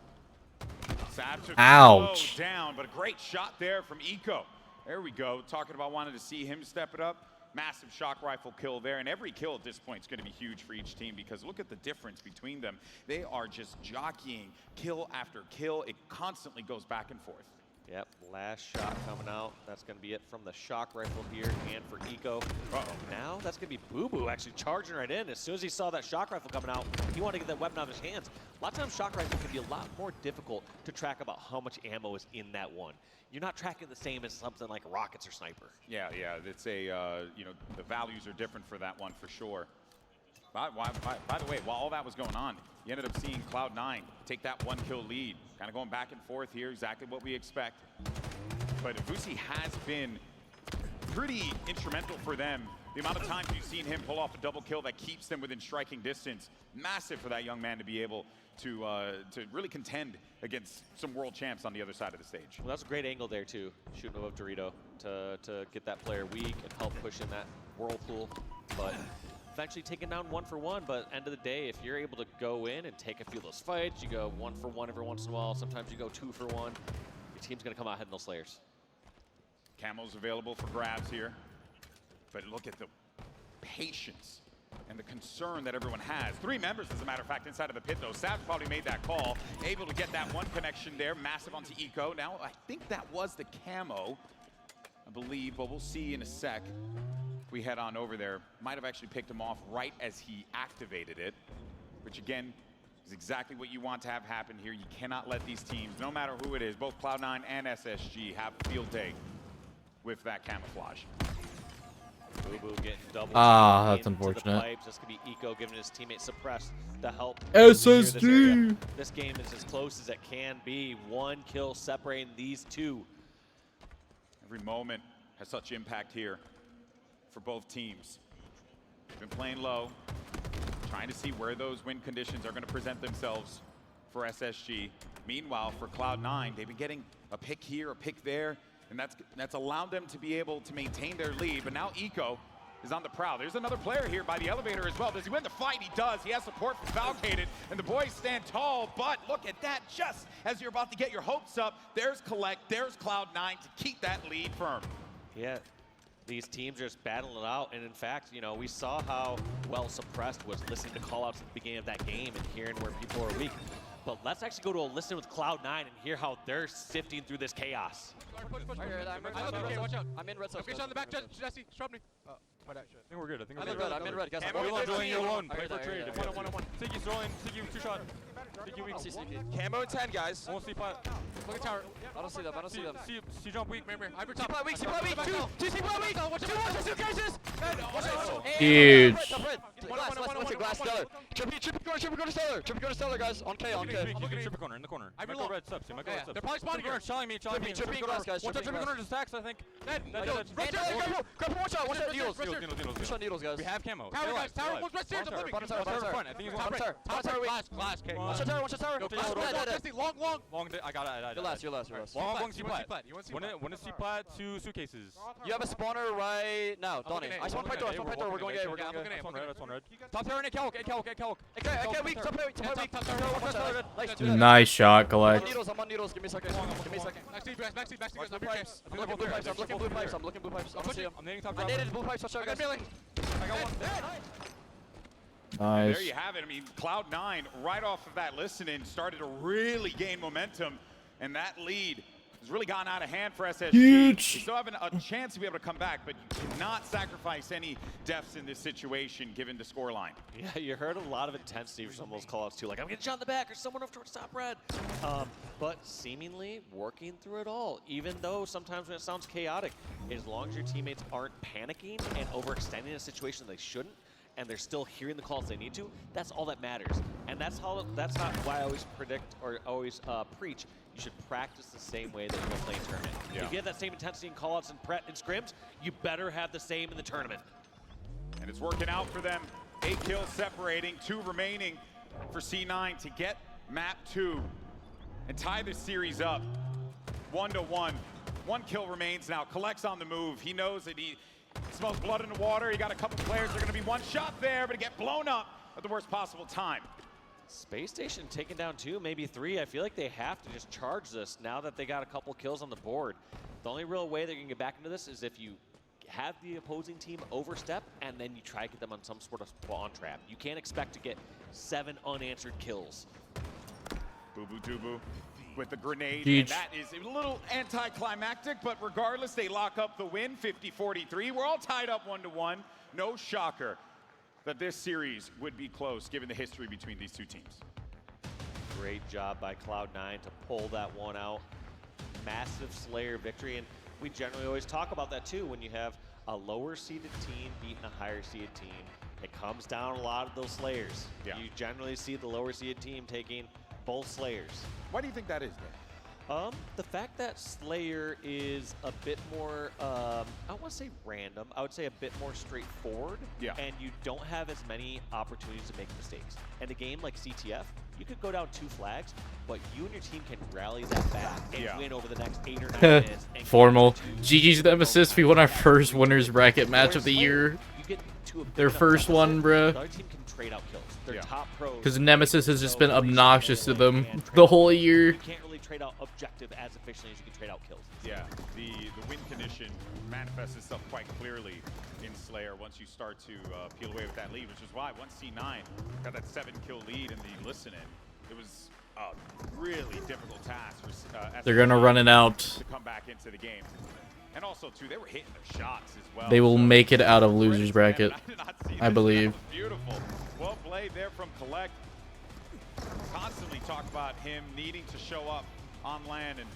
Speaker 9: Sab to
Speaker 1: Ouch.
Speaker 9: slow down, but a great shot there from Eco. There we go. Talking about wanting to see him step it up. Massive shock rifle kill there, and every kill at this point is going to be huge for each team because look at the difference between them. They are just jockeying kill after kill. It constantly goes back and forth.
Speaker 6: Yep, last shot coming out. That's going to be it from the shock rifle here and for Eco. Now that's going to be Boo Boo actually charging right in. As soon as he saw that shock rifle coming out, he wanted to get that weapon out of his hands. A lot of times shock rifle can be a lot more difficult to track about how much ammo is in that one. You're not tracking the same as something like rockets or sniper.
Speaker 9: Yeah, it's a, you know, the values are different for that one for sure. By the way, while all that was going on, you ended up seeing Cloud9 take that 1-kill lead. Kind of going back and forth here, exactly what we expect. But Vusi has been pretty instrumental for them. The amount of times you've seen him pull off a double kill that keeps them within striking distance, massive for that young man to be able to really contend against some world champs on the other side of the stage.
Speaker 6: Well, that's a great angle there too, shooting above Dorito to get that player weak and help push in that whirlpool. But eventually taken down 1 for 1, but end of the day, if you're able to go in and take a few of those fights, you go 1 for 1 every once in a while, sometimes you go 2 for 1, your team's gonna come out ahead in those Slayers.
Speaker 9: Camo's available for grabs here, but look at the patience and the concern that everyone has. 3 members, as a matter of fact, inside of the pit though. Savage probably made that call, able to get that one connection there, massive onto Eco. Now, I think that was the Camo, I believe, but we'll see in a sec. We head on over there. Might have actually picked him off right as he activated it, which again is exactly what you want to have happen here. You cannot let these teams, no matter who it is, both Cloud9 and SSG, have a field day with that camouflage.
Speaker 6: Boo Boo getting double.
Speaker 1: That's unfortunate.
Speaker 6: This could be Eco giving his teammate suppress to help.
Speaker 1: SSG.
Speaker 6: This game is as close as it can be. 1 kill separating these two.
Speaker 9: Every moment has such impact here for both teams. They've been playing low, trying to see where those win conditions are going to present themselves for SSG. Meanwhile, for Cloud9, they've been getting a pick here, a pick there, and that's allowed them to be able to maintain their lead. But now Eco is on the prowl. There's another player here by the elevator as well. Does he win the fight? He does. He has support from Falcated, and the boys stand tall. But look at that, just as you're about to get your hopes up, there's Collect, there's Cloud9 to keep that lead firm.
Speaker 6: Yeah. These teams are just battling it out, and in fact, you know, we saw how well Suppressed was listening to call-outs at the beginning of that game and hearing where people are weak. But let's actually go to a listen with Cloud9 and hear how they're sifting through this chaos.
Speaker 5: Watch out. I'm in red side.
Speaker 15: On the back, Jesse, stop me.
Speaker 5: I think we're good. I'm in red, guys.
Speaker 15: Camo doing you alone.
Speaker 5: Play for trade.
Speaker 15: One. Siggy's throwing. Siggy, 2 shot. Siggy weak. Camo and 10, guys. Won't see pot. Look at tower.
Speaker 5: I don't see them.
Speaker 15: See jump weak. Remember.
Speaker 5: C-pot weak. Two C-pot weak. Watch out. Suitcases.
Speaker 1: Huge.
Speaker 5: Glass glass stellar. Trippy go to stellar. Trippy go to stellar, guys. On K.
Speaker 15: Trippy corner, in the corner. I go red subs. They're probably spawning here. Challenging me.
Speaker 5: Trippy glass, guys.
Speaker 15: Watch out, Trippy corner just stacks, I think.
Speaker 5: Watch out. Watch out. Needles. Push on needles, guys.
Speaker 15: We have camo. Tower, guys. Tower, almost rest here.
Speaker 5: Bottom tower.
Speaker 15: I think he's one.
Speaker 5: Tower weak.
Speaker 15: Glass, K.
Speaker 5: Watch out tower.
Speaker 15: Long. I got it.
Speaker 5: You're last.
Speaker 15: Long C-plat. One is C-plat, 2 suitcases.
Speaker 5: You have a spawner right now, Donnie. I spawn right door. We're going A.
Speaker 15: That's one red. Top tower and a calc.
Speaker 5: Okay, weak. Top
Speaker 1: Nice shot, Collect.
Speaker 5: I'm on needles. Give me a second.
Speaker 15: Backseat.
Speaker 5: I'm looking blue pipes. I don't see him.
Speaker 15: I'm nading top.
Speaker 5: I naded blue pipes. Watch out, guys.
Speaker 15: I got one.
Speaker 1: Nice.
Speaker 9: There you have it. I mean, Cloud9, right off of that listening, started to really gain momentum, and that lead has really gone out of hand for SSG.
Speaker 1: Huge.
Speaker 9: You still have a chance to be able to come back, but you cannot sacrifice any deaths in this situation given the scoreline.
Speaker 6: Yeah, you heard a lot of intensity for some of those call-outs too, like I'm getting shot in the back or someone over towards top red. But seemingly working through it all, even though sometimes when it sounds chaotic, as long as your teammates aren't panicking and overextending a situation they shouldn't, and they're still hearing the calls they need to, that's all that matters. And that's why I always predict or always preach, you should practice the same way that you're going to play in tournament.
Speaker 9: Yeah.
Speaker 6: If you have that same intensity in callouts and scrims, you better have the same in the tournament.
Speaker 9: And it's working out for them. 8 kills separating, 2 remaining for C9 to get map 2 and tie this series up 1-1. 1 kill remains now. Collect's on the move. He knows that he smells blood in the water. He got a couple players. They're going to be one shot there, but get blown up at the worst possible time.
Speaker 6: Space Station taking down 2, maybe 3. I feel like they have to just charge this now that they got a couple kills on the board. The only real way that you can get back into this is if you have the opposing team overstep and then you try to get them on some sort of spawn trap. You can't expect to get 7 unanswered kills.
Speaker 9: Boo Boo Doo Boo with the grenade,
Speaker 1: Huge.
Speaker 9: and that is a little anticlimactic, but regardless, they lock up the win, 50-43. We're all tied up 1-1. No shocker that this series would be close, given the history between these two teams.
Speaker 6: Great job by Cloud9 to pull that one out. Massive Slayer victory, and we generally always talk about that too when you have a lower seeded team beating a higher seeded team. It comes down a lot of those Slayers.
Speaker 9: Yeah.
Speaker 6: You generally see the lower seeded team taking both Slayers.
Speaker 9: Why do you think that is, Dan?
Speaker 6: The fact that Slayer is a bit more, I don't want to say random, I would say a bit more straightforward.
Speaker 9: Yeah.
Speaker 6: And you don't have as many opportunities to make mistakes. In a game like CTF, you could go down 2 flags, but you and your team can rally that back and win over the next 8 or 9 minutes. And
Speaker 1: Formal. GG's Nemesis. We won our first winners bracket match of the year. Their first one, bruh.
Speaker 6: The other team can trade out kills. Their top pros.
Speaker 1: Because Nemesis has just been obnoxious to them the whole year.
Speaker 6: You can't really trade out objective as efficiently as you can trade out kills.
Speaker 9: Yeah, the win condition manifests itself quite clearly in Slayer once you start to peel away with that lead, which is why once C9 got that 7-kill lead in the listen-in, it was a really difficult task for
Speaker 1: They're gonna run it out.
Speaker 9: to come back into the game. And also, too, they were hitting their shots as well.
Speaker 1: They will make it out of losers bracket, I believe.
Speaker 9: Beautiful. Well played there from Collect. Constantly talk about him needing to show up on land, and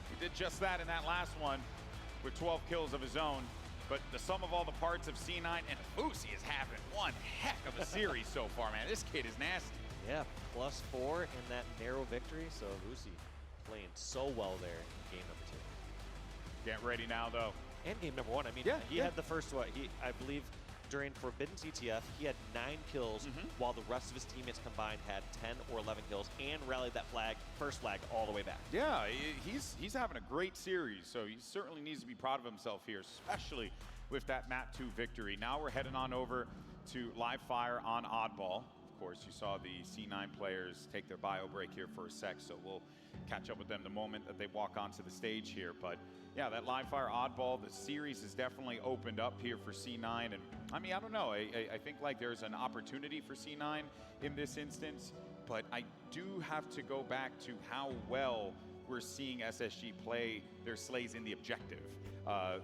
Speaker 9: he did just that in that last one with 12 kills of his own. But the sum of all the parts of C9 and Fusi is having one heck of a series so far, man. This kid is nasty.
Speaker 6: Yeah, +4 in that narrow victory. So Fusi playing so well there in game number 2.
Speaker 9: Get ready now, though.
Speaker 6: And game number 1. I mean, he had the first one. I believe during Forbidden CTF, he had 9 kills, while the rest of his teammates combined had 10 or 11 kills, and rallied that first flag, all the way back.
Speaker 9: Yeah, he's having a great series, so he certainly needs to be proud of himself here, especially with that map 2 victory. Now we're heading on over to live fire on Oddball. Of course, you saw the C9 players take their bio break here for a sec, so we'll catch up with them the moment that they walk onto the stage here. But yeah, that live fire Oddball, the series has definitely opened up here for C9, and I mean, I don't know, I think like there's an opportunity for C9 in this instance, but I do have to go back to how well we're seeing SSG play their slays in the objective.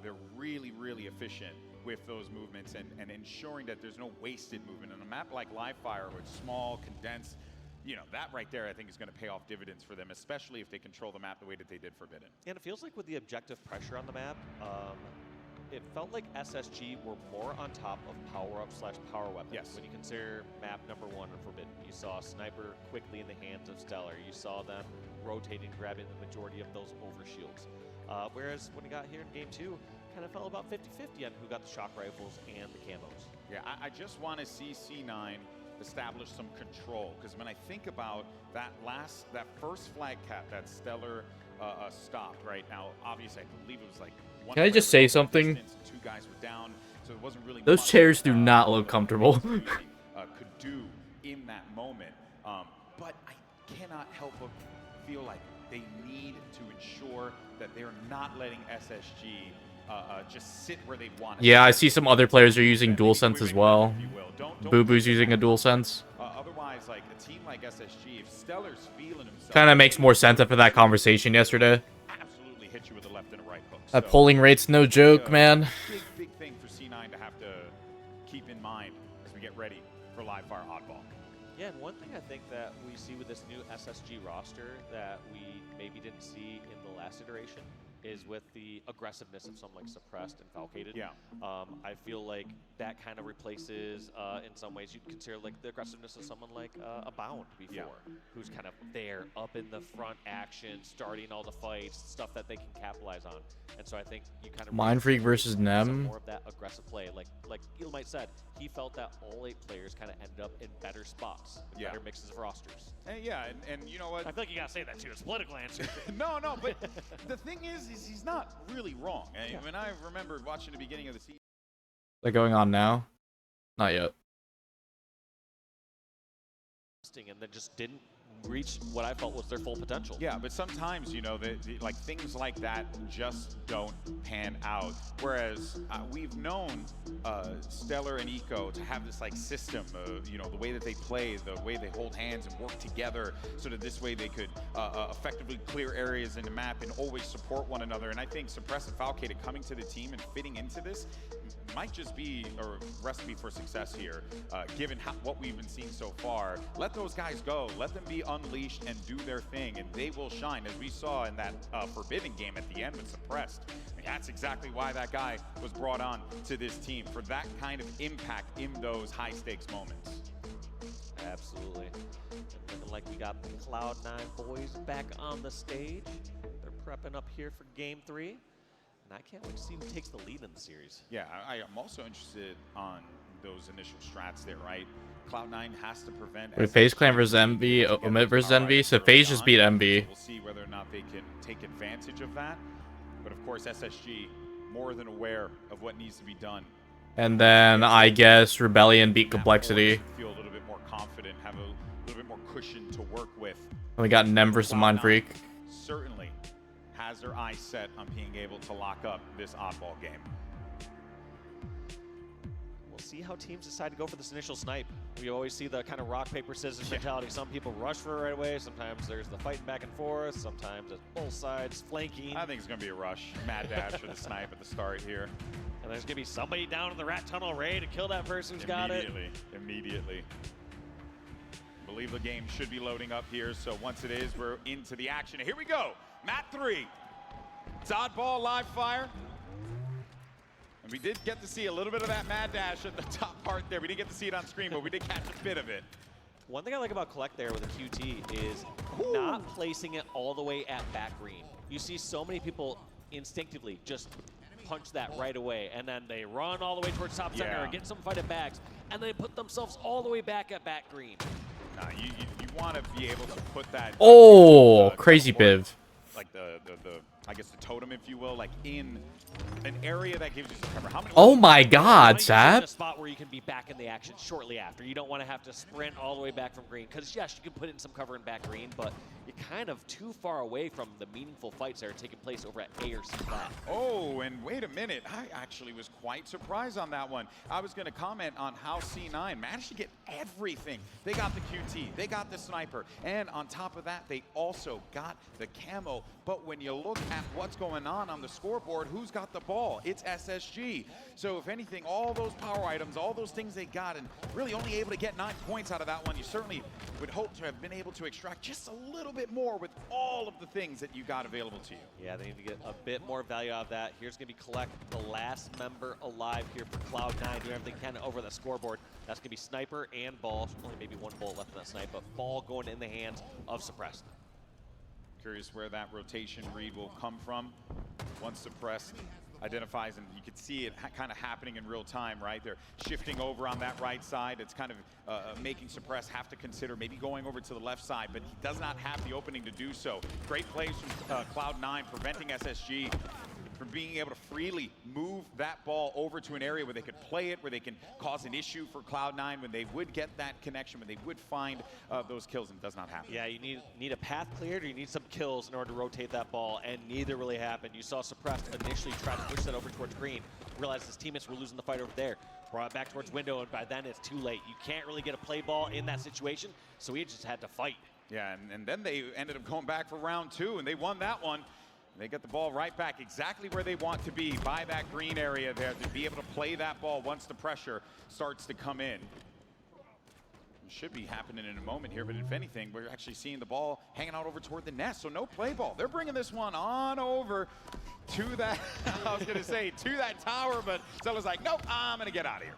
Speaker 9: They're really, really efficient with those movements and ensuring that there's no wasted movement. On a map like live fire, which is small, condensed, you know, that right there I think is going to pay off dividends for them, especially if they control the map the way that they did Forbidden.
Speaker 6: And it feels like with the objective pressure on the map, it felt like SSG were more on top of power-up/power weapons.
Speaker 9: Yes.
Speaker 6: When you consider map number 1 in Forbidden, you saw Sniper quickly in the hands of Stellar. You saw them rotating, grabbing the majority of those overshields. Whereas when it got here in game 2, kind of fell about 50-50 on who got the shock rifles and the camos.
Speaker 9: Yeah, I just want to see C9 establish some control, because when I think about that first flag cap that Stellar stopped right now, obviously I believe it was like one.
Speaker 1: Can I just say something?
Speaker 9: 2 guys were down, so it wasn't really
Speaker 1: Those
Speaker 9: much
Speaker 1: chairs do not look comfortable.
Speaker 9: could do in that moment, but I cannot help but feel like they need to ensure that they're not letting SSG just sit where they want.
Speaker 1: Yeah, I see some other players are using DualSense as well. Boo Boo's using a DualSense.
Speaker 9: Otherwise, like a team like SSG, if Stellar's feeling himself,
Speaker 1: Kind of makes more sense after that conversation yesterday.
Speaker 9: absolutely hit you with a left and a right hook.
Speaker 1: That polling rate's no joke, man.
Speaker 9: Big thing for C9 to have to keep in mind as we get ready for live fire oddball.
Speaker 6: Yeah, and one thing I think that we see with this new SSG roster that we maybe didn't see in the last iteration is with the aggressiveness of someone like Suppressed and Falcated.
Speaker 9: Yeah.
Speaker 6: I feel like that kind of replaces, in some ways, you'd consider like the aggressiveness of someone like Abound before, who's kind of there, up in the front action, starting all the fights, stuff that they can capitalize on. And so I think you kind of
Speaker 1: Mind Freak versus Nem.
Speaker 6: more of that aggressive play. Like Elmite said, he felt that all 8 players kind of ended up in better spots, with better mixes of rosters.
Speaker 9: And yeah, and you know what?
Speaker 6: I feel like you gotta say that too. It's a political answer.
Speaker 9: no, but the thing is he's not really wrong. I mean, I remember watching the beginning of the season.
Speaker 1: Is that going on now? Not yet.
Speaker 6: And then just didn't reach what I felt was their full potential.
Speaker 9: Yeah, but sometimes, you know, like things like that just don't pan out. Whereas we've known Stellar and Eco to have this like system of, you know, the way that they play, the way they hold hands and work together, so that this way they could effectively clear areas in the map and always support one another. And I think Suppress and Falcade coming to the team and fitting into this might just be a recipe for success here, given what we've been seeing so far. Let those guys go. Let them be unleashed and do their thing, and they will shine, as we saw in that Forbidden game at the end with Suppressed. I mean, that's exactly why that guy was brought on to this team, for that kind of impact in those high-stakes moments.
Speaker 6: Absolutely. And looking like we got the Cloud9 boys back on the stage. They're prepping up here for Game 3. And I can't wait to see who takes the lead in the series.
Speaker 9: Yeah, I am also interested on those initial strats there, right? Cloud9 has to prevent...
Speaker 1: Wait, FaZe Clan versus Envy, Omit versus Envy, so FaZe just beat Envy.
Speaker 9: We'll see whether or not they can take advantage of that. But of course, SSG, more than aware of what needs to be done.
Speaker 1: And then, I guess, Rebellion beat Complexity.
Speaker 9: Feel a little bit more confident, have a little bit more cushion to work with.
Speaker 1: And we got Nem versus Mindfreak.
Speaker 9: Certainly has their eyes set on being able to lock up this oddball game.
Speaker 6: We'll see how teams decide to go for this initial snipe. We always see the kind of rock, paper, scissors mentality. Some people rush for it right away. Sometimes there's the fighting back and forth. Sometimes it's both sides flanking.
Speaker 9: I think it's going to be a rush. Mad dash for the snipe at the start here.
Speaker 6: And there's going to be somebody down in the rat tunnel ready to kill that person who's got it.
Speaker 9: Immediately. I believe the game should be loading up here. So once it is, we're into the action. Here we go. Map 3. It's oddball live fire. And we did get to see a little bit of that mad dash at the top part there. We didn't get to see it on screen, but we did catch a bit of it.
Speaker 6: One thing I like about Collect there with a QT is not placing it all the way at back green. You see so many people instinctively just punch that right away, and then they run all the way towards top center and get some fight at backs, and they put themselves all the way back at back green.
Speaker 9: Nah, you want to be able to put that...
Speaker 1: Oh, crazy Biv.
Speaker 9: Like I guess the totem, if you will, like in an area that gives you some cover. How many?
Speaker 1: Oh my God, Sab.
Speaker 6: A spot where you can be back in the action shortly after. You don't want to have to sprint all the way back from green, because yes, you can put in some cover in back green, but you're kind of too far away from the meaningful fights that are taking place over at A or C flat.
Speaker 9: Oh, and wait a minute. I actually was quite surprised on that one. I was going to comment on how C9 managed to get everything. They got the QT, they got the sniper, and on top of that, they also got the camo. But when you look at what's going on the scoreboard, who's got the ball? It's SSG. So if anything, all those power items, all those things they got, and really only able to get 9 points out of that one, you certainly would hope to have been able to extract just a little bit more with all of the things that you got available to you.
Speaker 6: Yeah, they need to get a bit more value out of that. Here's going to be Collect, the last member alive here for Cloud9, doing everything can over the scoreboard. That's going to be Sniper and Ball. Only maybe one bullet left in that snipe, but Ball going in the hands of Suppressed.
Speaker 9: Curious where that rotation read will come from. Once Suppressed identifies, and you can see it kind of happening in real time, right? They're shifting over on that right side. It's kind of making Suppressed have to consider maybe going over to the left side, but he does not have the opening to do so. Great plays from Cloud9, preventing SSG from being able to freely move that ball over to an area where they could play it, where they can cause an issue for Cloud9 when they would get that connection, when they would find those kills, and it does not happen.
Speaker 6: Yeah, you need a path cleared, or you need some kills in order to rotate that ball, and neither really happened. You saw Suppressed initially try to push that over towards green, realized his teammates were losing the fight over there, brought it back towards window, and by then it's too late. You can't really get a play ball in that situation, so he just had to fight.
Speaker 9: Yeah, and then they ended up going back for round 2, and they won that one. They get the ball right back exactly where they want to be, by that green area there, to be able to play that ball once the pressure starts to come in. It should be happening in a moment here, but if anything, we're actually seeing the ball hanging out over toward the nest, so no play ball. They're bringing this one on over to that, I was going to say, to that tower, but Stella's like, nope, I'm going to get out of here.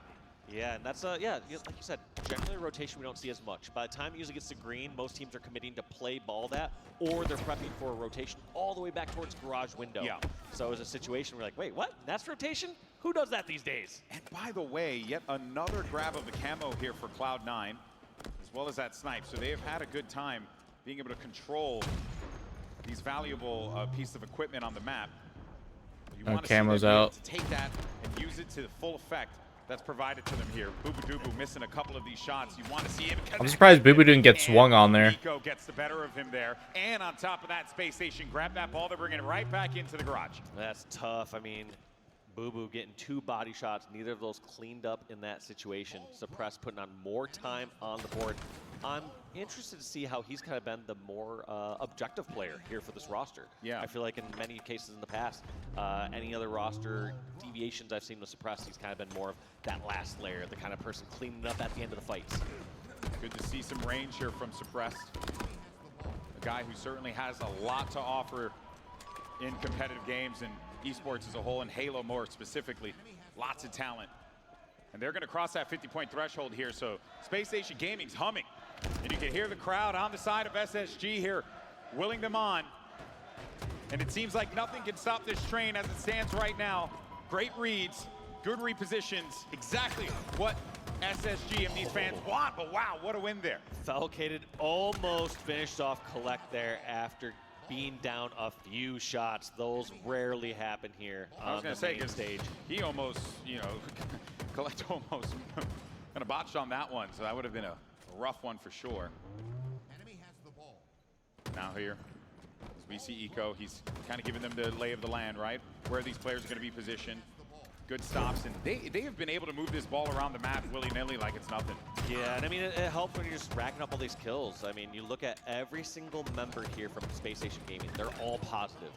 Speaker 6: Yeah, and that's, yeah, like you said, generally rotation we don't see as much. By the time it usually gets to green, most teams are committing to play ball that, or they're prepping for a rotation all the way back towards garage window.
Speaker 9: Yeah.
Speaker 6: So it was a situation where you're like, wait, what? That's rotation? Who does that these days?
Speaker 9: And by the way, yet another grab of the camo here for Cloud9, as well as that snipe. So they have had a good time being able to control these valuable pieces of equipment on the map. You want to
Speaker 1: camo's out.
Speaker 9: to take that and use it to full effect that's provided to them here. Boo missing a couple of these shots. You want to see him.
Speaker 1: I'm surprised Boo Boo didn't get swung on there.
Speaker 9: Nico gets the better of him there. And on top of that, Space Station grab that ball. They're bringing it right back into the garage.
Speaker 6: That's tough. I mean, Boo Boo getting 2 body shots. Neither of those cleaned up in that situation. Suppress putting on more time on the board. I'm interested to see how he's kind of been the more objective player here for this roster.
Speaker 9: Yeah.
Speaker 6: I feel like in many cases in the past, any other roster deviations I've seen with Suppress, he's kind of been more of that last layer, the kind of person cleaning up at the end of the fights.
Speaker 9: Good to see some range here from Suppressed. A guy who certainly has a lot to offer in competitive games and esports as a whole, and Halo more specifically. Lots of talent. And they're going to cross that 50-point threshold here, so Space Station Gaming's humming. And you can hear the crowd on the side of SSG here, willing them on. And it seems like nothing can stop this train as it stands right now. Great reads, good repositions, exactly what SSG and these fans want, but wow, what a win there.
Speaker 6: Falcated almost finished off Collect there after being down a few shots. Those rarely happen here on the main stage.
Speaker 9: He almost, you know, Collect almost kind of botched on that one, so that would have been a rough one for sure.
Speaker 4: Enemy has the ball.
Speaker 9: Now here, as we see Eco, he's kind of giving them the lay of the land, right? Where these players are going to be positioned. Good stops, and they have been able to move this ball around the map willy-nilly like it's nothing.
Speaker 6: Yeah, and I mean, it helps when you're just racking up all these kills. I mean, you look at every single member here from Space Station Gaming, they're all positive.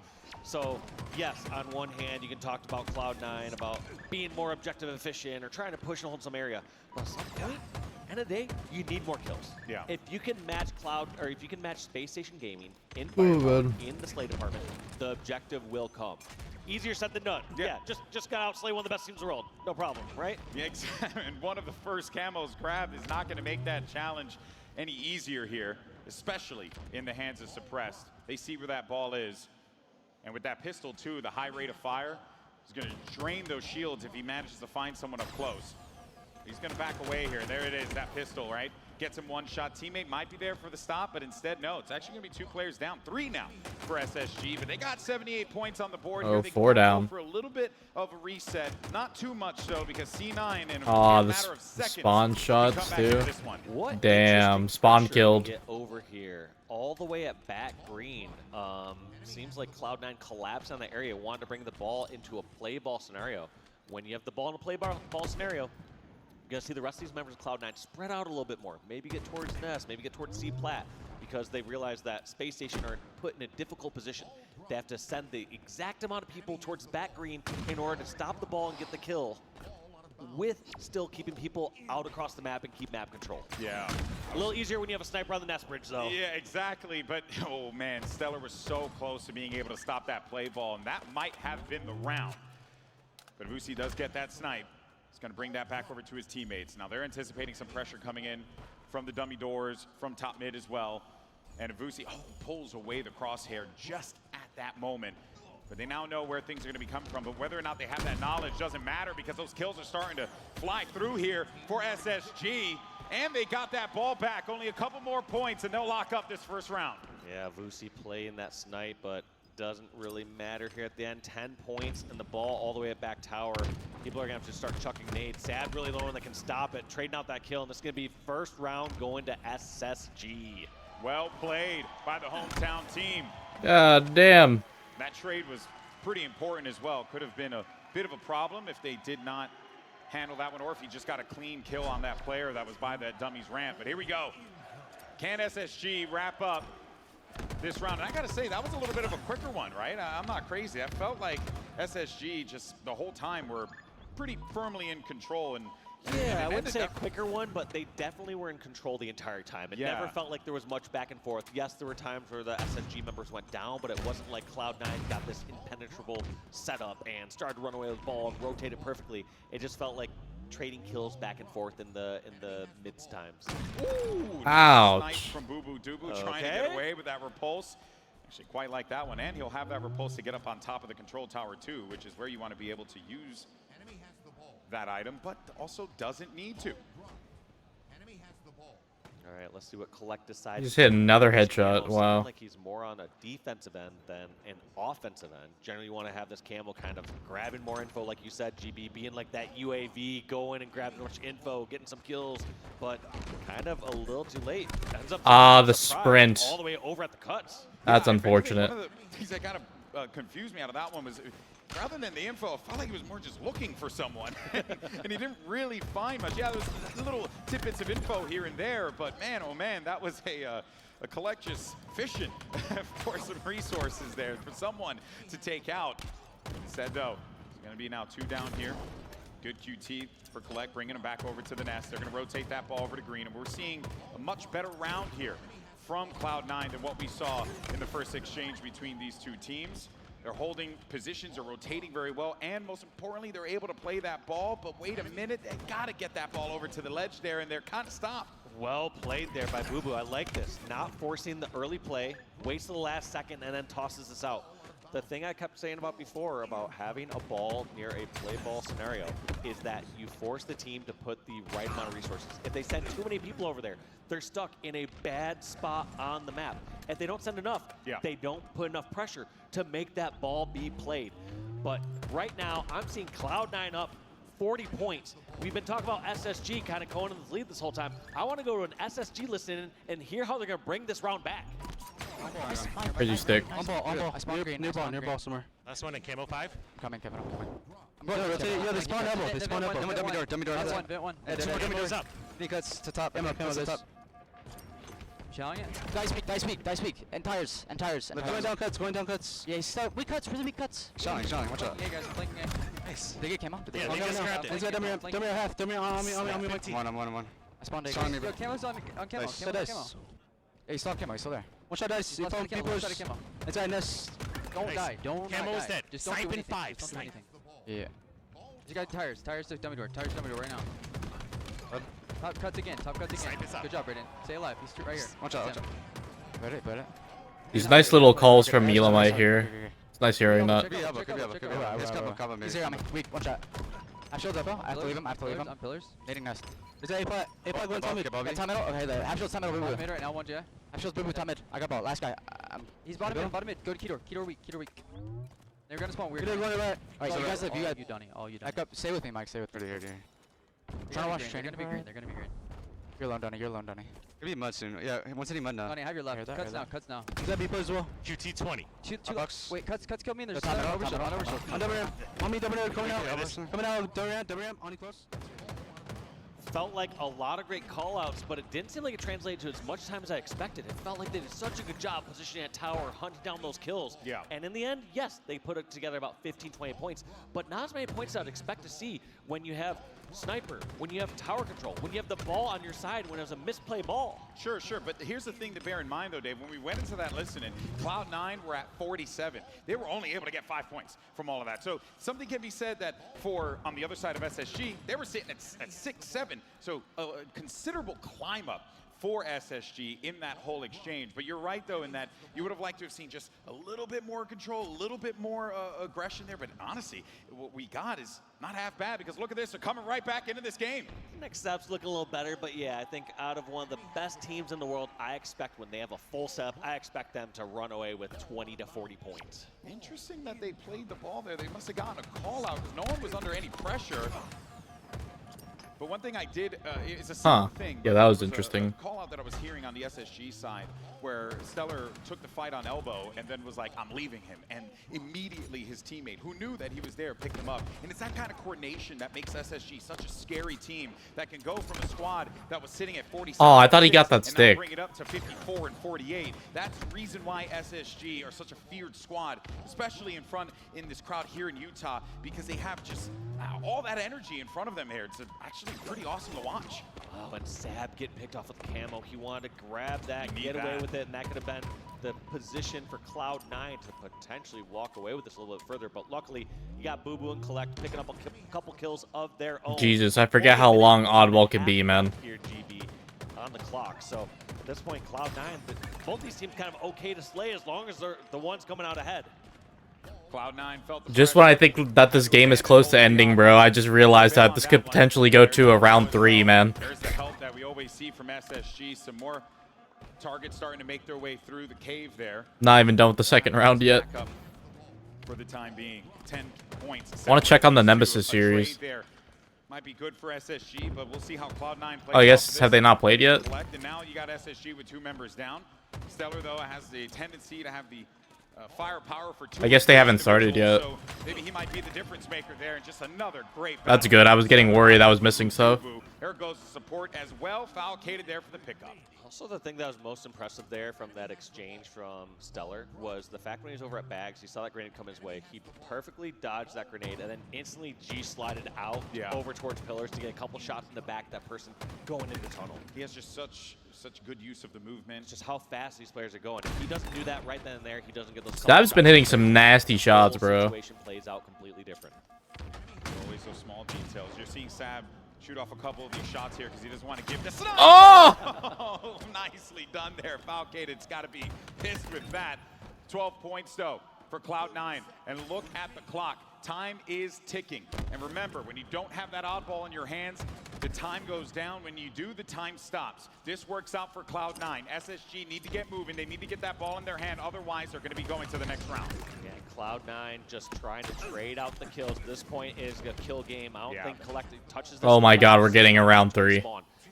Speaker 6: So, yes, on one hand, you can talk about Cloud9, about being more objective and efficient, or trying to push and hold some area. But at some point, end of the day, you need more kills.
Speaker 9: Yeah.
Speaker 6: If you can match if you can match Space Station Gaming in
Speaker 1: Ooh,
Speaker 6: firepower,
Speaker 1: man.
Speaker 6: in the Slay department, the objective will come. Easier said than done. Yeah, just got out slay one of the best teams in the world. No problem, right?
Speaker 9: Yeah, exactly. And one of the first camos grabbed is not going to make that challenge any easier here, especially in the hands of Suppressed. They see where that ball is. And with that pistol, too, the high rate of fire is going to drain those shields if he manages to find someone up close. He's going to back away here. There it is, that pistol, right? Gets him one shot. Teammate might be there for the stop, but instead, no. It's actually going to be 2 players down. 3 now for SSG, but they got 78 points on the board here.
Speaker 1: Oh,
Speaker 9: They
Speaker 1: 4
Speaker 9: can go
Speaker 1: down.
Speaker 9: for a little bit of a reset. Not too much, so, because C9 in a
Speaker 1: Oh, the
Speaker 9: matter of seconds,
Speaker 1: spawn
Speaker 9: we
Speaker 1: shots,
Speaker 9: come back
Speaker 1: too.
Speaker 9: into this one.
Speaker 6: What
Speaker 1: Damn,
Speaker 6: interesting
Speaker 1: spawn
Speaker 6: pressure
Speaker 1: killed.
Speaker 6: we get over here, all the way at back green. Seems like Cloud9 collapsed on the area, wanted to bring the ball into a play ball scenario. When you have the ball in a play ball scenario, you're going to see the rest of these members of Cloud9 spread out a little bit more. Maybe get towards Nest, maybe get towards C-Plat, because they realize that Space Station are put in a difficult position. They have to send the exact amount of people towards back green in order to stop the ball and get the kill, with still keeping people out across the map and keep map control.
Speaker 9: Yeah.
Speaker 6: A little easier when you have a sniper on the Nest bridge, though.
Speaker 9: Yeah, exactly. But, oh, man, Stellar was so close to being able to stop that play ball, and that might have been the round. But Vusi does get that snipe. He's going to bring that back over to his teammates. Now, they're anticipating some pressure coming in from the dummy doors, from top mid as well. And Vusi pulls away the crosshair just at that moment. But they now know where things are going to be coming from. But whether or not they have that knowledge doesn't matter, because those kills are starting to fly through here for SSG. And they got that ball back. Only a couple more points, and they'll lock up this first round.
Speaker 6: Yeah, Vusi playing that snipe, but doesn't really matter here at the end. 10 points and the ball all the way at back tower. People are going to have to start chucking nades. Sad really the one that can stop it, trading out that kill. And this is going to be first round going to SSG.
Speaker 9: Well played by the hometown team.
Speaker 1: God damn.
Speaker 9: That trade was pretty important as well. Could have been a bit of a problem if they did not handle that one, or if he just got a clean kill on that player that was by that dummy's ramp. But here we go. Can SSG wrap up this round? And I gotta say, that was a little bit of a quicker one, right? I'm not crazy. I felt like SSG just the whole time were pretty firmly in control. And
Speaker 6: yeah, I wouldn't say a quicker one, but they definitely were in control the entire time. It never felt like there was much back and forth. Yes, there were times where the SSG members went down, but it wasn't like Cloud9 got this impenetrable setup and started to run away with the ball and rotate it perfectly. It just felt like trading kills back and forth in the midst times.
Speaker 9: Ooh,
Speaker 1: ouch.
Speaker 9: Nice from Boo Boo Doo Boo trying to get away with that repulse. Actually quite like that one, and he'll have that repulse to get up on top of the control tower too, which is where you want to be able to use that item, but also doesn't need to.
Speaker 4: Enemy has the ball.
Speaker 6: All right, let's see what Collect decides.
Speaker 1: He just hit another
Speaker 6: This
Speaker 1: headshot.
Speaker 6: Camo
Speaker 1: Wow.
Speaker 6: sounds like he's more on a defensive end than an offensive end. Generally, you want to have this Camo kind of grabbing more info, like you said, GB, being like that UAV, going and grabbing as much info, getting some kills, but kind of a little too late. Ends up
Speaker 1: The sprint.
Speaker 6: all the way over at the cuts.
Speaker 1: That's
Speaker 9: Yeah,
Speaker 1: unfortunate.
Speaker 9: One of the things that kind of confused me out of that one was, rather than the info, it felt like he was more just looking for someone. And he didn't really find much. Yeah, there was little tidbits of info here and there, but man, oh man, that was a Collect just fishing for some resources there for someone to take out. Instead, though, it's going to be now 2 down here. Good QT for Collect, bringing him back over to the nest. They're going to rotate that ball over to Green, and we're seeing a much better round here from Cloud9 than what we saw in the first exchange between these two teams. They're holding positions, they're rotating very well, and most importantly, they're able to play that ball. But wait a minute, they got to get that ball over to the ledge there, and they're kind of stopped.
Speaker 6: Well played there by Boo Boo. I like this. Not forcing the early play, waits to the last second, and then tosses this out. The thing I kept saying about before about having a ball near a play ball scenario is that you force the team to put the right amount of resources. If they send too many people over there, they're stuck in a bad spot on the map. If they don't send enough, they don't put enough pressure to make that ball be played. But right now, I'm seeing Cloud9 up 40 points. We've been talking about SSG kind of going in the lead this whole time. I want to go to an SSG listen and hear how they're going to bring this round back.
Speaker 1: Crazy stick.
Speaker 5: On ball. I spawn green. Near ball somewhere.
Speaker 15: Last one in Camo 5.
Speaker 5: Coming. I'm going to rotate. Yeah, they spawn elbow. Dummy door.
Speaker 16: Bit one.
Speaker 15: Dummy doors up.
Speaker 5: Knee cuts to top. Camo to top.
Speaker 16: Shelling it.
Speaker 5: Die speak. And tires. Going down cuts. Yeah, he's stuck. Weak cuts, really weak cuts. Shelling, watch out.
Speaker 16: Yeah, guys, I'm flanking A.
Speaker 5: Nice. They get came up.
Speaker 15: Yeah, they just grabbed it.
Speaker 5: He's got dummy half. Dummy on me. I'm one. I spawned A.
Speaker 16: Yo, Camo's on Camo. Camo.
Speaker 5: Yeah, he's still Camo. He's still there. Watch out, dice. He found people. It's our nest.
Speaker 16: Don't die. Don't
Speaker 15: Camo is
Speaker 16: die.
Speaker 15: dead.
Speaker 16: Just don't do anything.
Speaker 15: 5.
Speaker 16: Just don't do anything.
Speaker 5: Yeah.
Speaker 16: You got tires. Tires to dummy door. Tires to dummy door right now. Top cuts again. Good job, Brayden. Stay alive. He's right here.
Speaker 5: Watch out. Better.
Speaker 1: These nice little calls from Elamite here. It's nice hearing that.
Speaker 5: He's here on me. Weak. Watch out. I showed up, I have to leave him.
Speaker 16: On pillars.
Speaker 5: Nading nest. Is that A-Plat going top mid? Top mid? Okay, there. Half shield's top mid.
Speaker 16: Top mid right now, 1 J.
Speaker 5: Half shield's boo top mid. I got ball. Last guy.
Speaker 16: He's bottom mid. Go to Key door. Key door weak. They're gonna spawn weird.
Speaker 5: Run right. Alright, so you guys live. You
Speaker 16: You Donnie. All you Donnie.
Speaker 5: back up. Stay with me, Mike. Stay with me. Here.
Speaker 16: Trying to watch training. They're gonna be green.
Speaker 5: You're alone, Donnie. Gonna be mud soon. Yeah, one's hitting mud now.
Speaker 16: Donnie, have your left. Cuts now.
Speaker 5: He's at B play as well.
Speaker 15: QT 20.
Speaker 16: Two
Speaker 5: box.
Speaker 16: Wait, cuts kill me and there's
Speaker 5: Top mid,
Speaker 16: overshot.
Speaker 5: top
Speaker 16: On
Speaker 5: mid.
Speaker 16: overshot.
Speaker 5: On double ramp. On me, double ramp. Coming out. Double ramp. On you close.
Speaker 6: Felt like a lot of great call-outs, but it didn't seem like it translated to as much time as I expected. It felt like they did such a good job positioning at tower, hunting down those kills.
Speaker 9: Yeah.
Speaker 6: And in the end, yes, they put it together about 15, 20 points, but not as many points as I'd expect to see when you have sniper, when you have tower control, when you have the ball on your side, when it was a misplay ball.
Speaker 9: Sure, but here's the thing to bear in mind, though, Dave. When we went into that listening, Cloud9 were at 47. They were only able to get 5 points from all of that. So something can be said that for, on the other side of SSG, they were sitting at 6, 7. So a considerable climb up for SSG in that whole exchange. But you're right, though, in that you would have liked to have seen just a little bit more control, a little bit more aggression there. But honestly, what we got is not half bad, because look at this. They're coming right back into this game.
Speaker 6: Next step's looking a little better, but yeah, I think out of one of the best teams in the world, I expect when they have a full setup, I expect them to run away with 20 to 40 points.
Speaker 9: Interesting that they played the ball there. They must have gotten a call out because no one was under any pressure. But one thing I did is a similar thing.
Speaker 1: Yeah, that was interesting.
Speaker 9: A call out that I was hearing on the SSG side where Stellar took the fight on elbow and then was like, I'm leaving him. And immediately his teammate, who knew that he was there, picked him up. And it's that kind of coordination that makes SSG such a scary team that can go from a squad that was sitting at 47.
Speaker 1: Oh, I thought he got that stick.
Speaker 9: And bring it up to 54 and 48. That's the reason why SSG are such a feared squad, especially in this crowd here in Utah, because they have just all that energy in front of them here. It's actually pretty awesome to watch.
Speaker 6: Oh, and Sab getting picked off with the camo. He wanted to grab that, get away with it, and that could have been the position for Cloud9 to potentially walk away with this a little bit further. But luckily, you got Boo Boo and Collect picking up a couple kills of their own.
Speaker 1: Jesus, I forget how long Oddball can be, man.
Speaker 6: Here, GB, on the clock. So at this point, Cloud9, both these teams kind of okay to slay as long as they're the ones coming out ahead.
Speaker 9: Cloud9 felt the
Speaker 1: Just when I think that this game is close to ending, bro, I just realized that this could potentially go to a round 3, man.
Speaker 9: There's the help that we we always see from SSG. Some more targets starting to make their way through the cave there.
Speaker 1: Not even done with the second round yet.
Speaker 9: Back up for the time being. 10 points.
Speaker 1: I want to check on the Nemesis series.
Speaker 9: There. Might be good for SSG, but we'll see how Cloud9 plays.
Speaker 1: Oh, I guess, have they not played yet?
Speaker 9: And now you got SSG with 2 members down. Stellar, though, has the tendency to have the firepower for 2.
Speaker 1: I guess they haven't started yet.
Speaker 9: So maybe he might be the difference maker there, and just another great.
Speaker 1: That's good. I was getting worried I was missing stuff.
Speaker 9: There goes the support as well. Falcated there for the pickup.
Speaker 6: Also, the thing that was most impressive there from that exchange from Stellar was the fact when he was over at Bags, he saw that grenade come his way. He perfectly dodged that grenade and then instantly G-slided out over towards pillars to get a couple shots in the back of that person going into the tunnel.
Speaker 9: He has just such good use of the movement.
Speaker 6: It's just how fast these players are going. If he doesn't do that right then and there, he doesn't get those.
Speaker 1: Stab's been hitting some nasty shots, bro.
Speaker 6: The situation plays out completely different.
Speaker 9: Always those small details. You're seeing Sab shoot off a couple of these shots here because he doesn't want to give this.
Speaker 1: Oh!
Speaker 9: Nicely done there. Falcated's got to be pissed with that. 12 points, though, for Cloud9. And look at the clock. Time is ticking. And remember, when you don't have that oddball in your hands, the time goes down. When you do, the time stops. This works out for Cloud9. SSG need to get moving. They need to get that ball in their hand. Otherwise, they're going to be going to the next round.
Speaker 6: Yeah, Cloud9 just trying to trade out the kills. This point is a kill game. I don't think Collective touches this.
Speaker 1: Oh my god, we're getting around 3.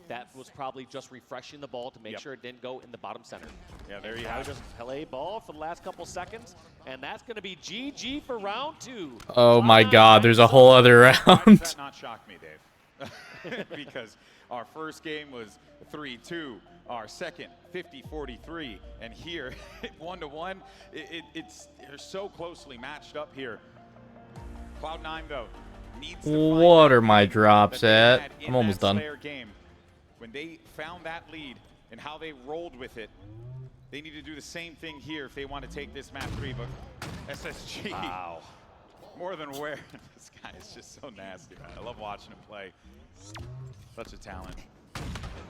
Speaker 6: That was probably just refreshing the ball to make sure it didn't go in the bottom center.
Speaker 9: Yeah, there you have it.
Speaker 6: Just play ball for the last couple seconds, and that's going to be GG for round 2.
Speaker 1: Oh my god, there's a whole other round.
Speaker 9: Why does that not shock me, Dave? Because our first game was 3-2, our second 50-43, and here 1-1. They're so closely matched up here. Cloud9 though needs to
Speaker 1: What are my drops at? I'm almost done.
Speaker 9: Game. When they found that lead and how they rolled with it, they need to do the same thing here if they want to take this map 3. But SSG, more than aware. This guy is just so nasty, man. I love watching him play. Such a talent.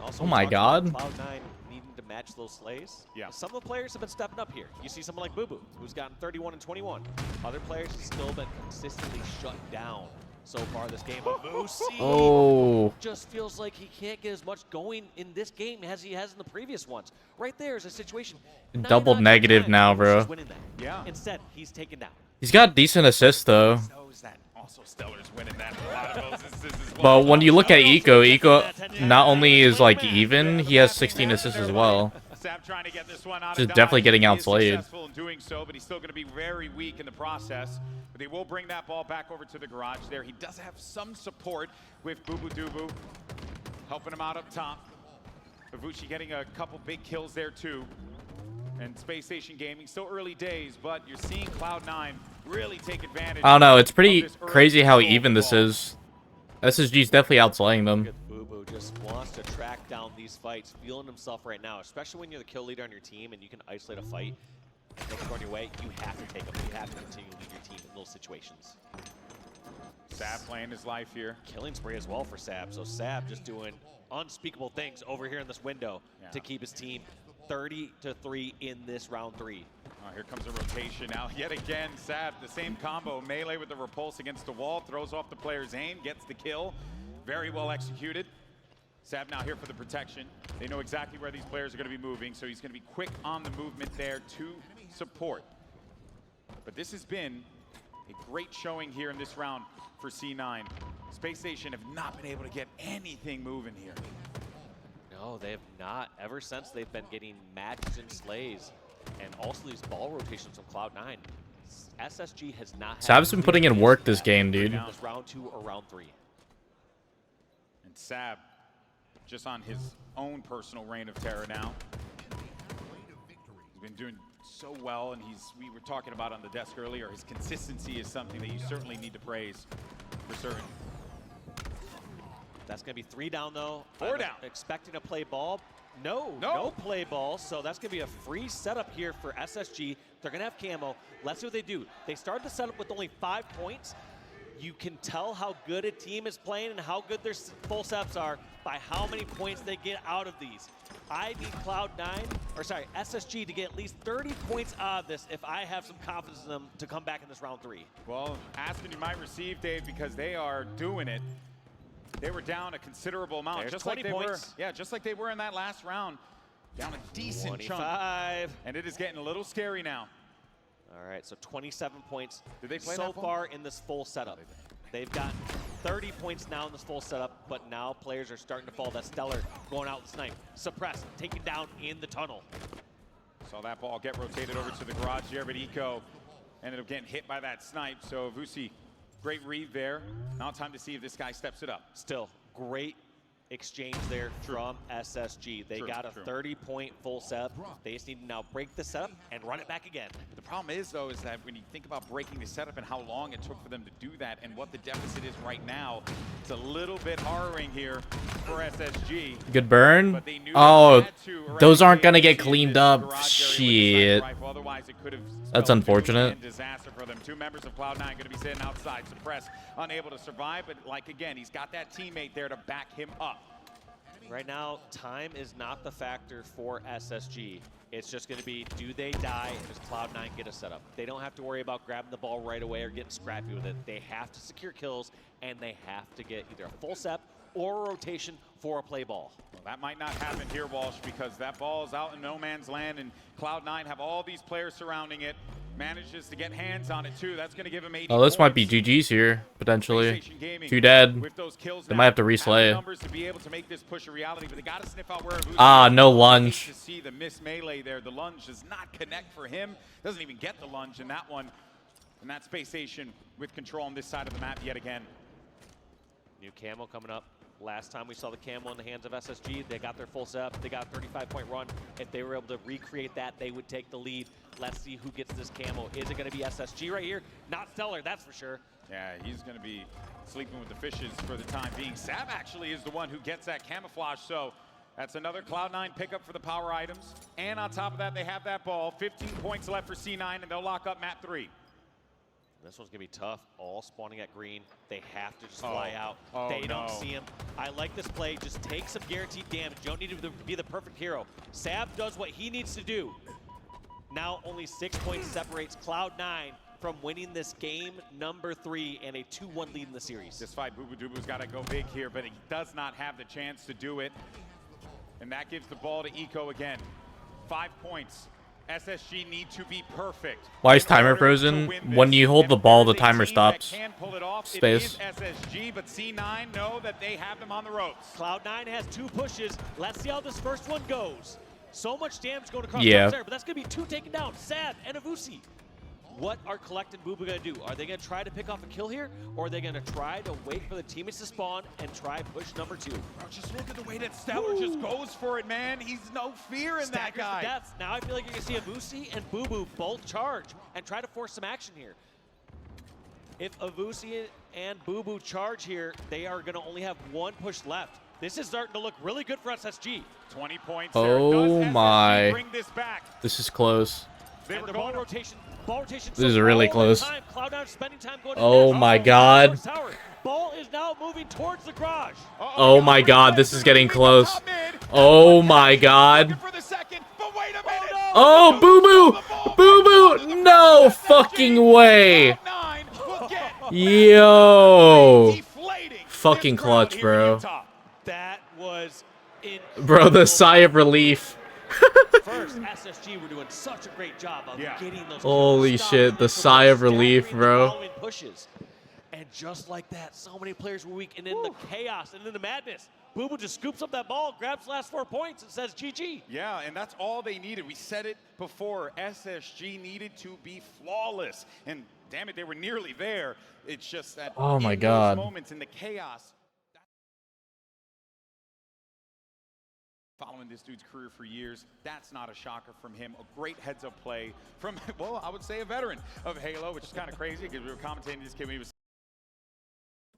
Speaker 6: Also,
Speaker 1: oh my god.
Speaker 6: Cloud9 needing to match those slays.
Speaker 9: Yeah.
Speaker 6: Some of the players have been stepping up here. You see someone like Boo Boo, who's gotten 31 and 21. Other players have still been consistently shut down so far this game. But Moosey just feels like he can't get as much going in this game as he has in the previous ones. Right there is a situation.
Speaker 1: Doubled negative now, bro.
Speaker 9: Yeah.
Speaker 6: Instead, he's taken down.
Speaker 1: He's got decent assists though.
Speaker 9: Also, Stellar's winning that. A lot of those assists as
Speaker 1: But when you look at Eco not only is like even, he has 16 assists as well.
Speaker 9: Sab trying to get this one out
Speaker 1: Just
Speaker 9: of
Speaker 1: definitely
Speaker 9: dodge.
Speaker 1: getting
Speaker 9: He is
Speaker 1: outplayed.
Speaker 9: Successful in doing so, but he's still going to be very weak in the process. But they will bring that ball back over to the garage there. He does have some support with Boo Boo Doo helping him out up top. Ivuchi getting a couple big kills there too. And Space Station Gaming, still early days, but you're seeing Cloud9 really take advantage.
Speaker 1: I don't know. It's pretty crazy how even this is. SSG's definitely outslaying them.
Speaker 6: Boo Boo just wants to track down these fights, feeling himself right now, especially when you're the kill leader on your team and you can isolate a fight. Don't go on your way. You have to take them. You have to continue to lead your team in those situations.
Speaker 9: Sab playing his life here.
Speaker 6: Killing spree as well for Sab. So Sab just doing unspeakable things over here in this window to keep his team 30-3 in this round 3.
Speaker 9: Here comes a rotation now. Yet again, Sab, the same combo. Melee with the repulse against the wall. Throws off the player's aim. Gets the kill. Very well executed. Sab now here for the protection. They know exactly where these players are going to be moving, so he's going to be quick on the movement there to support. But this has been a great showing here in this round for C9. Space Station have not been able to get anything moving here.
Speaker 6: No, they have not. Ever since they've been getting matches and slays, and also these ball rotations from Cloud9. SSG has not had
Speaker 1: Sab's been putting in work this game, dude.
Speaker 6: This round 2 or round 3.
Speaker 9: And Sab just on his own personal reign of terror now. He's been doing so well, and we were talking about on the desk earlier, his consistency is something that you certainly need to praise for certain.
Speaker 6: That's going to be 3 down, though.
Speaker 9: 4 down.
Speaker 6: Expecting to play ball. No play ball, so that's going to be a free setup here for SSG. They're going to have camo. Let's see what they do. They started the setup with only 5 points. You can tell how good a team is playing and how good their full setups are by how many points they get out of these. I need SSG to get at least 30 points out of this if I have some confidence in them to come back in this round 3.
Speaker 9: Well, Aspen you might receive, Dave, because they are doing it. They were down a considerable amount,
Speaker 6: There's
Speaker 9: just
Speaker 6: 20
Speaker 9: like they
Speaker 6: points.
Speaker 9: were. Yeah, just like they were in that last round. Down a decent
Speaker 6: 25.
Speaker 9: chunk. And it is getting a little scary now.
Speaker 6: All right, so 27 points
Speaker 9: Did they play
Speaker 6: so
Speaker 9: that full?
Speaker 6: far in this full setup. They've got 30 points now in this full setup, but now players are starting to fall. That Stellar going out and snipe. Suppressed, taken down in the tunnel.
Speaker 9: Saw that ball get rotated over to the garage here, but Eco ended up getting hit by that snipe. So Vusi, great read there. Now time to see if this guy steps it up.
Speaker 6: Still, great exchange there from SSG. They got a 30-point full setup. They just need to now break the setup and run it back again.
Speaker 9: The problem is, though, is that when you think about breaking the setup and how long it took for them to do that and what the deficit is right now, it's a little bit harrowing here for SSG.
Speaker 1: Good burn.
Speaker 9: But they knew
Speaker 1: Oh,
Speaker 9: they had to
Speaker 1: those aren't
Speaker 9: eradicate
Speaker 1: gonna get
Speaker 9: this
Speaker 1: cleaned
Speaker 9: garage
Speaker 1: up.
Speaker 9: area with the
Speaker 1: Shit.
Speaker 9: sniper rifle. Otherwise, it could have
Speaker 1: That's
Speaker 9: spelled
Speaker 1: unfortunate.
Speaker 9: doom and disaster for them. Two members of Cloud9 going to be sitting outside, suppressed, unable to survive. But like again, he's got that teammate there to back him up.
Speaker 6: Right now, time is not the factor for SSG. It's just going to be, do they die and does Cloud9 get a setup? They don't have to worry about grabbing the ball right away or getting scrappy with it. They have to secure kills, and they have to get either a full step or a rotation for a play ball.
Speaker 9: Well, that might not happen here, Walsh, because that ball is out in no man's land, and Cloud9 have all these players surrounding it. Manages to get hands on it, too. That's going to give him 80
Speaker 1: Oh, this might be
Speaker 9: points.
Speaker 1: GG's here, potentially.
Speaker 9: PlayStation Gaming
Speaker 1: 2 dead.
Speaker 9: with those kills
Speaker 1: They
Speaker 9: now,
Speaker 1: might have to
Speaker 9: have the
Speaker 1: reslay.
Speaker 9: numbers to be able to make this push a reality, but they got to sniff out where Vusi
Speaker 1: Ah,
Speaker 9: is.
Speaker 1: no
Speaker 9: You
Speaker 1: lunge.
Speaker 9: need to see the miss melee there. The lunge does not connect for him. Doesn't even get the lunge in that one. And that Space Station with control on this side of the map yet again.
Speaker 6: New camo coming up. Last time we saw the camo in the hands of SSG, they got their full setup. They got a 35-point run. If they were able to recreate that, they would take the lead. Let's see who gets this camo. Is it going to be SSG right here? Not Stellar, that's for sure.
Speaker 9: Yeah, he's going to be sleeping with the fishes for the time being. Sab actually is the one who gets that camouflage, so that's another Cloud9 pickup for the power items. And on top of that, they have that ball. 15 points left for C9, and they'll lock up map 3.
Speaker 6: This one's going to be tough. All spawning at green. They have to just fly out.
Speaker 9: Oh,
Speaker 6: They don't
Speaker 9: no.
Speaker 6: see him. I like this play. Just take some guaranteed damage. You don't need to be the perfect hero. Sab does what he needs to do. Now only 6 points separates Cloud9 from winning this game number 3 and a 2-1 lead in the series.
Speaker 9: This fight, Boo Boo Dubu's got to go big here, but he does not have the chance to do it. And that gives the ball to Eco again. 5 points. SSG need to be perfect.
Speaker 1: Why is timer frozen? When you hold the ball, the timer stops.
Speaker 9: Can pull it off.
Speaker 1: Space.
Speaker 9: It is SSG, but C9 know that they have them on the ropes.
Speaker 6: Cloud9 has 2 pushes. Let's see how this first one goes. So much damage going across
Speaker 1: Yeah.
Speaker 6: there, but that's going to be 2 taken down. Sab and Avusi. What are Collect and Booba going to do? Are they going to try to pick off a kill here, or are they going to try to wait for the teammates to spawn and try push number 2?
Speaker 9: Just look at the way that Stellar just goes for it, man. He's no fear in that
Speaker 6: Staggers
Speaker 9: guy.
Speaker 6: to death. Now I feel like you're going to see Avusi and Boo Boo both charge and try to force some action here. If Avusi and Boo Boo charge here, they are going to only have 1 push left. This is starting to look really good for SSG.
Speaker 9: 20 points.
Speaker 1: Oh my.
Speaker 9: Bring this back.
Speaker 1: This is close.
Speaker 6: And the ball rotation.
Speaker 1: This is really close.
Speaker 6: Cloud9 spending time going to
Speaker 1: Oh
Speaker 6: net.
Speaker 1: my god.
Speaker 6: First tower. Ball is now moving towards the garage.
Speaker 1: Oh my god, this is getting close. Oh my god. Oh, Boo Boo! Boo Boo! No fucking way! Yo! Fucking clutch, bro.
Speaker 6: That was
Speaker 1: Bro, the sigh of relief.
Speaker 6: First, SSG were doing such a great job of getting those
Speaker 1: Holy shit, the sigh of relief, bro.
Speaker 6: following pushes. And just like that, so many players were weak, and in the chaos and in the madness, Boo Boo just scoops up that ball, grabs the last 4 points, and says GG.
Speaker 9: Yeah, and that's all they needed. We said it before. SSG needed to be flawless. And damn it, they were nearly there. It's just that
Speaker 1: Oh my
Speaker 9: in
Speaker 1: God.
Speaker 9: those moments in the chaos. Following this dude's career for years, that's not a shocker from him. A great heads-up play from, well, I would say a veteran of Halo, which is kind of crazy because we were commentating this kid when he was.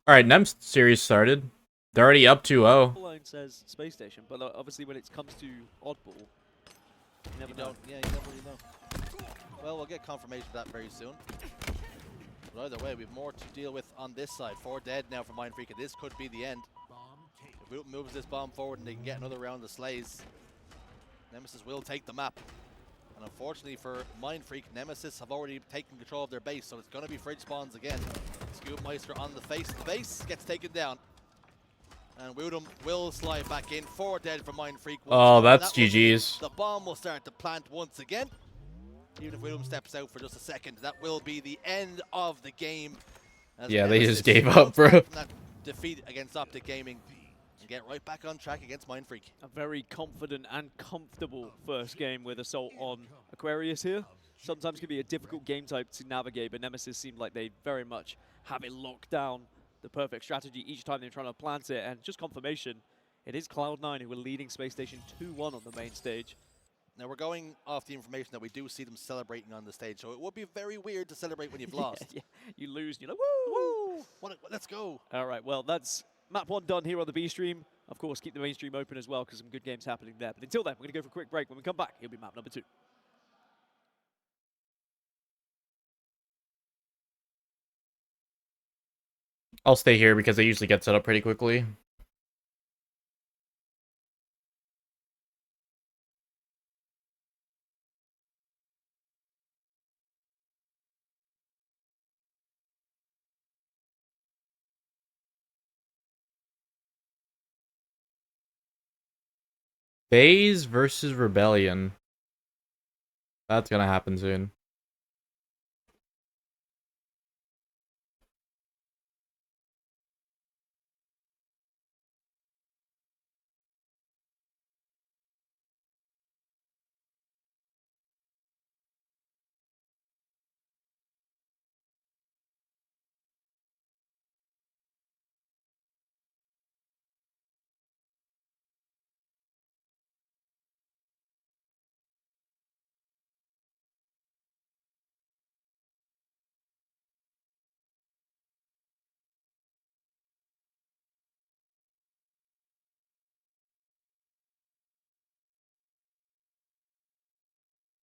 Speaker 1: All right, NEM series started. They're already up 2-0.
Speaker 11: Alone says Space Station, but obviously when it comes to Oddball, you never know.
Speaker 16: Yeah, you never really know. Well, we'll get confirmation of that very soon. But either way, we have more to deal with on this side. 4 dead now for Mindfreak, and this could be the end. If Boot moves this bomb forward and they can get another round of slays, Nemesis will take the map. And unfortunately for Mindfreak, Nemesis have already taken control of their base, so it's going to be fridge spawns again. Scoopmeister on the face. The base gets taken down.
Speaker 10: And Woodham will slide back in. 4 dead for Mind Freak.
Speaker 1: Oh,
Speaker 10: And
Speaker 1: that's
Speaker 10: that will mean
Speaker 1: GG's.
Speaker 10: The bomb will start to plant once again. Even if Woodham steps out for just a second, that will be the end of the game. As
Speaker 1: Yeah, they
Speaker 10: Nemesis
Speaker 1: just gave
Speaker 10: bounce
Speaker 1: up, bro.
Speaker 10: back from that defeat against Optic Gaming and get right back on track against Mind Freak.
Speaker 11: A very confident and comfortable first game with Assault on Aquarius here. Sometimes can be a difficult game type to navigate, but Nemesis seemed like they very much have it locked down, the perfect strategy each time they're trying to plant it. And just confirmation, it is Cloud9 who are leading Space Station 2-1 on the main stage.
Speaker 10: Now we're going off the information that we do see them celebrating on the stage, so it would be very weird to celebrate when you've lost.
Speaker 11: Yeah, you lose, you're like, woo!
Speaker 10: Let's go.
Speaker 11: All right, well, that's map 1 done here on the B stream. Of course, keep the main stream open as well because some good games happening there. But until then, we're going to go for a quick break. When we come back, it'll be map number 2.
Speaker 1: I'll stay here because they usually get set up pretty quickly. FaZe versus Rebellion. That's gonna happen soon.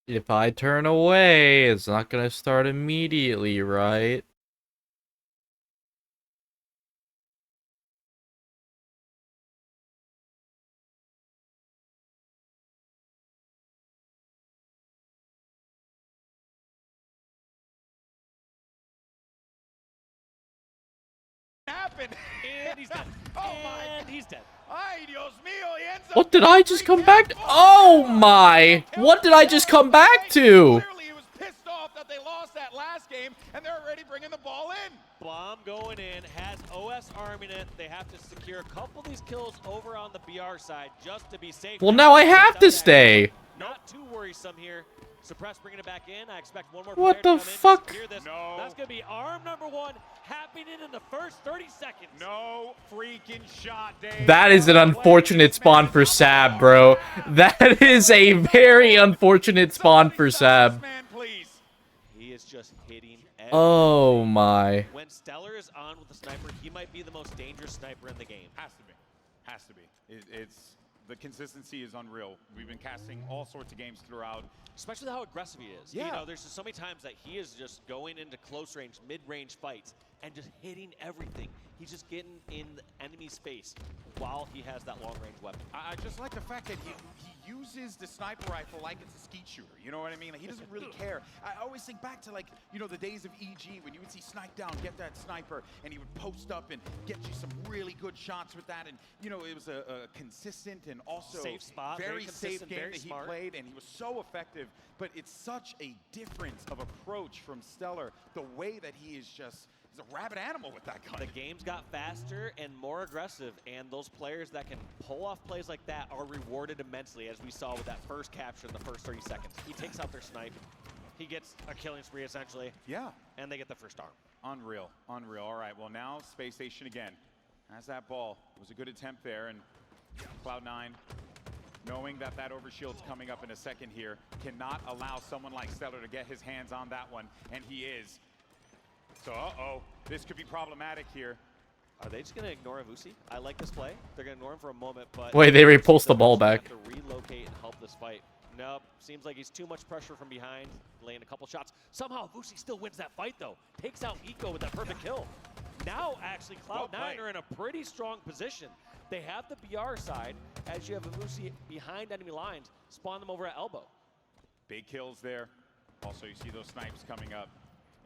Speaker 1: If I turn away, it's not gonna start immediately, right?
Speaker 9: Happened.
Speaker 2: And he's dead.
Speaker 9: Oh my!
Speaker 2: And he's dead.
Speaker 9: Ay, Dios mío, he ends up
Speaker 1: What did I just come back to? Oh my! What did I just come back to?
Speaker 9: Clearly, he was pissed off that they lost that last game, and they're already bringing the ball in.
Speaker 6: Bomb going in, has OS arming it. They have to secure a couple of these kills over on the BR side just to be safe.
Speaker 1: Well, now I have to stay.
Speaker 6: Not too worrisome here. Suppress bringing it back in. I expect one more
Speaker 1: What
Speaker 6: player
Speaker 1: the
Speaker 6: to come
Speaker 1: fuck?
Speaker 6: in to secure this.
Speaker 9: No.
Speaker 6: That's going to be arm number 1 happening in the first 30 seconds.
Speaker 9: No freaking shot, Dave.
Speaker 1: That is an unfortunate spawn for Sab, bro. That is a very unfortunate spawn for Sab.
Speaker 9: Man, please.
Speaker 6: He is just hitting everything.
Speaker 1: Oh my.
Speaker 6: When Stellar is on with the sniper, he might be the most dangerous sniper in the game.
Speaker 9: Has to be. Has to be. It's the consistency is unreal. We've been casting all sorts of games throughout.
Speaker 6: Especially how aggressive he is.
Speaker 9: Yeah.
Speaker 6: You know, there's just so many times that he is just going into close range, mid-range fights and just hitting everything. He's just getting in the enemy's face while he has that long-range weapon.
Speaker 9: I just like the fact that he uses the sniper rifle like it's a skeet shooter. You know what I mean? Like, he doesn't really care. I always think back to, like, you know, the days of EG when you would see Snipe Down get that sniper and he would post up and get you some really good shots with that. And, you know, it was a consistent and also
Speaker 6: Safe spot,
Speaker 9: very
Speaker 6: very
Speaker 9: safe
Speaker 6: consistent,
Speaker 9: game
Speaker 6: very
Speaker 9: that he
Speaker 6: smart.
Speaker 9: played, and he was so effective. But it's such a difference of approach from Stellar, the way that he is just, he's a rabid animal with that gun.
Speaker 6: The games got faster and more aggressive, and those players that can pull off plays like that are rewarded immensely, as we saw with that first capture in the first 30 seconds. He takes out their snipe. He gets a killing spree, essentially.
Speaker 9: Yeah.
Speaker 6: And they get the first arm.
Speaker 9: Unreal, unreal. All right, well now Space Station again has that ball. It was a good attempt there, and Cloud9, knowing that that overshield's coming up in a second here, cannot allow someone like Stellar to get his hands on that one, and he is. So, this could be problematic here.
Speaker 6: Are they just going to ignore Avusi? I like this play. They're going to ignore him for a moment, but...
Speaker 1: Wait, they repulsed the ball back.
Speaker 6: Have to relocate and help this fight. Nope. Seems like he's too much pressure from behind, laying a couple shots. Somehow Avusi still wins that fight, though. Takes out Eco with that perfect kill. Now, actually, Cloud9 are in a pretty strong position. They have the BR side, as you have Avusi behind enemy lines. Spawn them over at elbow.
Speaker 9: Big kills there. Also, you see those snipes coming up.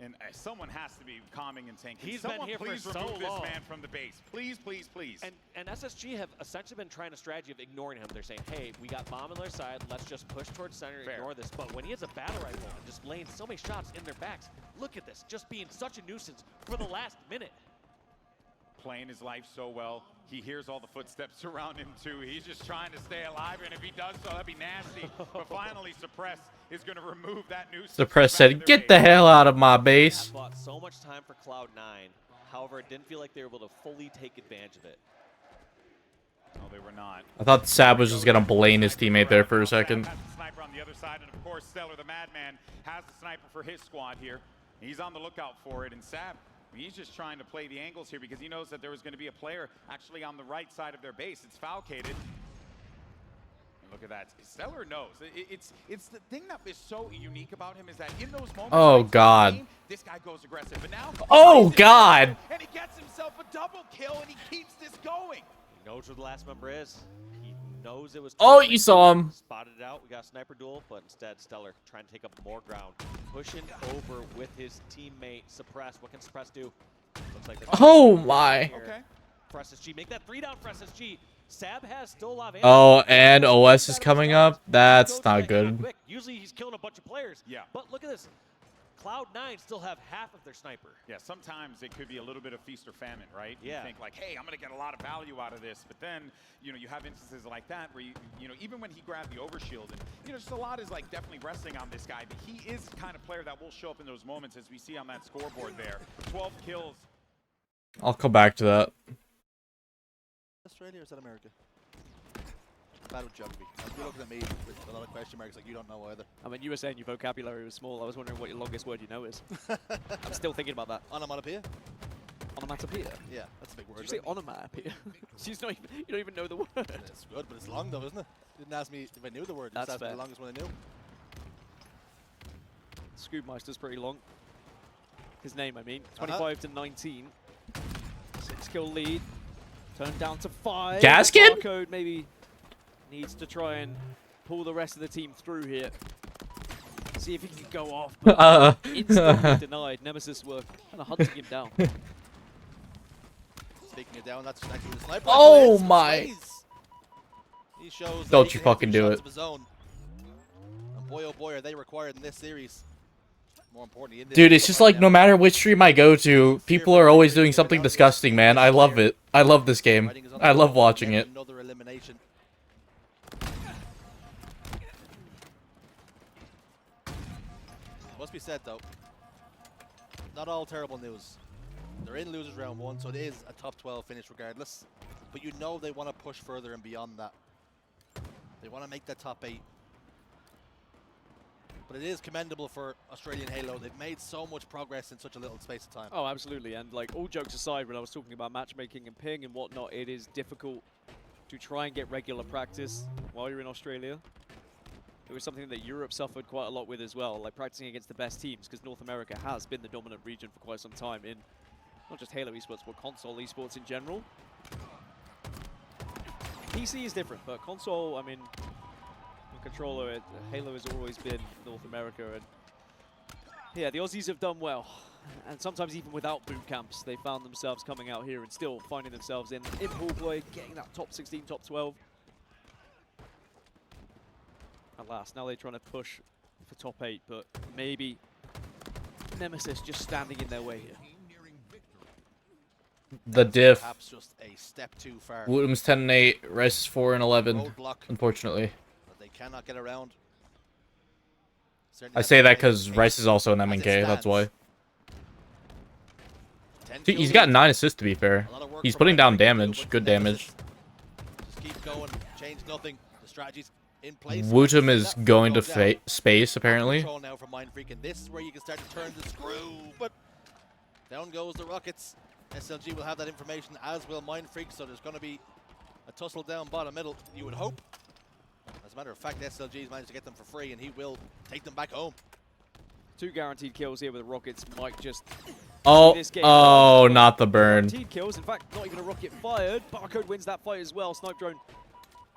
Speaker 9: And someone has to be calming and saying,
Speaker 6: He's
Speaker 9: someone
Speaker 6: been here
Speaker 9: please
Speaker 6: for so
Speaker 9: remove
Speaker 6: long.
Speaker 9: this man from the base. Please, please, please.
Speaker 6: And SSG have essentially been trying a strategy of ignoring him. They're saying, hey, we got bomb on their side. Let's just push towards center, ignore this. But when he has a battle rifle and just laying so many shots in their backs, look at this, just being such a nuisance for the last minute.
Speaker 9: Playing his life so well. He hears all the footsteps around him too. He's just trying to stay alive, and if he does so, that'd be nasty. But finally, Suppress is going to remove that nuisance.
Speaker 1: Suppress said, "Get the hell out of my base."
Speaker 6: That bought so much time for Cloud9. However, it didn't feel like they were able to fully take advantage of it.
Speaker 9: No, they were not.
Speaker 1: I thought Sab was just gonna blame his teammate there for a second.
Speaker 9: Has the sniper on the other side, and of course, Stellar, the madman, has the sniper for his squad here. He's on the lookout for it, and Sab, he's just trying to play the angles here because he knows that there was going to be a player actually on the right side of their base. It's Falcated. And look at that. Stellar knows. It's the thing that is so unique about him is that in those moments,
Speaker 1: Oh,
Speaker 9: right,
Speaker 1: God.
Speaker 9: game, this guy goes aggressive. But now,
Speaker 1: Oh, God.
Speaker 9: and he gets himself a double kill, and he keeps this going.
Speaker 6: He knows where the last member is. He knows it was.
Speaker 1: Oh, you saw him.
Speaker 6: Spotted it out. We got a sniper duel, but instead Stellar trying to take up more ground, pushing over with his teammate Suppress. What can Suppress do? Looks like they're
Speaker 1: Oh, my.
Speaker 6: Okay. For SSG, make that 3 down for SSG. Sab has still a lot of ammo.
Speaker 1: Oh, and OS is coming up. That's not good.
Speaker 6: Quick. Usually he's killing a bunch of players.
Speaker 9: Yeah.
Speaker 6: But look at this. Cloud9 still have half of their sniper.
Speaker 9: Yeah, sometimes it could be a little bit of feast or famine, right?
Speaker 6: Yeah.
Speaker 9: You think like, hey, I'm going to get a lot of value out of this. But then, you know, you have instances like that where, you know, even when he grabbed the overshield, and, you know, just a lot is like definitely resting on this guy. But he is the kind of player that will show up in those moments as we see on that scoreboard there. 12 kills.
Speaker 1: I'll come back to that.
Speaker 10: Australia or is that America? Bad with geography. You're looking at me with a lot of question marks like you don't know either.
Speaker 11: I mean, you were saying your vocabulary was small. I was wondering what your longest word you know is. I'm still thinking about that.
Speaker 10: Onomatopoeia?
Speaker 11: Onomatopoeia?
Speaker 10: Yeah, that's a big word.
Speaker 11: Did you say onomatopoeia? You don't even know the word.
Speaker 10: It's good, but it's long though, isn't it? You didn't ask me if I knew the word. You
Speaker 11: That's
Speaker 10: just asked me
Speaker 11: fair.
Speaker 10: the longest one I knew.
Speaker 11: Scoopmeister's pretty long. His name, I mean. 25 to 19. 6 kill lead. Turned down to 5.
Speaker 1: Gaskin?
Speaker 11: Barcode maybe needs to try and pull the rest of the team through here. See if he can go off. But instantly denied. Nemesis were kind of hunting him down.
Speaker 10: Speaking of down, that's actually the sniper.
Speaker 1: Oh, my.
Speaker 10: He shows
Speaker 1: Don't you fucking do it.
Speaker 10: of his own. And boy, oh boy, are they required in this series. More importantly, in this
Speaker 1: Dude, it's just like no matter which stream I go to, people are always doing something disgusting, man. I love it. I love this game. I love watching it.
Speaker 10: Another elimination. Must be said though, not all terrible news. They're in losers round 1, so it is a top 12 finish regardless. But you know they want to push further and beyond that. They want to make that top 8. But it is commendable for Australian Halo. They've made so much progress in such a little space of time.
Speaker 11: Oh, absolutely. And like all jokes aside, when I was talking about matchmaking and ping and whatnot, it is difficult to try and get regular practice while you're in Australia. It was something that Europe suffered quite a lot with as well, like practicing against the best teams, because North America has been the dominant region for quite some time in not just Halo esports, but console esports in general. PC is different, but console, I mean, controller, Halo has always been North America, and yeah, the Aussies have done well, and sometimes even without boot camps, they found themselves coming out here and still finding themselves in pool play, getting that top 16, top 12. Alas, now they're trying to push for top 8, but maybe Nemesis just standing in their way here.
Speaker 1: The diff.
Speaker 10: Perhaps just a step too far.
Speaker 1: Woodham's 10 and 8, Rice is 4 and 11.
Speaker 10: Roadblock.
Speaker 1: Unfortunately,
Speaker 10: But they cannot get around.
Speaker 1: I say that because Rice is also an MNK. That's why. Dude, he's got 9 assists to be fair. He's putting down damage, good damage.
Speaker 10: Just keep going, change nothing. The strategy's in place.
Speaker 1: Woodham is going to space apparently.
Speaker 10: Control now from Mindfreak, and this is where you can start to turn the screw. But down goes the Rockets. SLG will have that information, as will Mindfreak, so there's going to be a tussle down bottom middle, you would hope. As a matter of fact, SLG's managed to get them for free, and he will take them back home.
Speaker 11: 2 guaranteed kills here with the Rockets. Might just
Speaker 1: Oh, not the burn.
Speaker 11: Guaranteed kills. In fact, not even a rocket fired. Barcode wins that fight as well. Snipe drone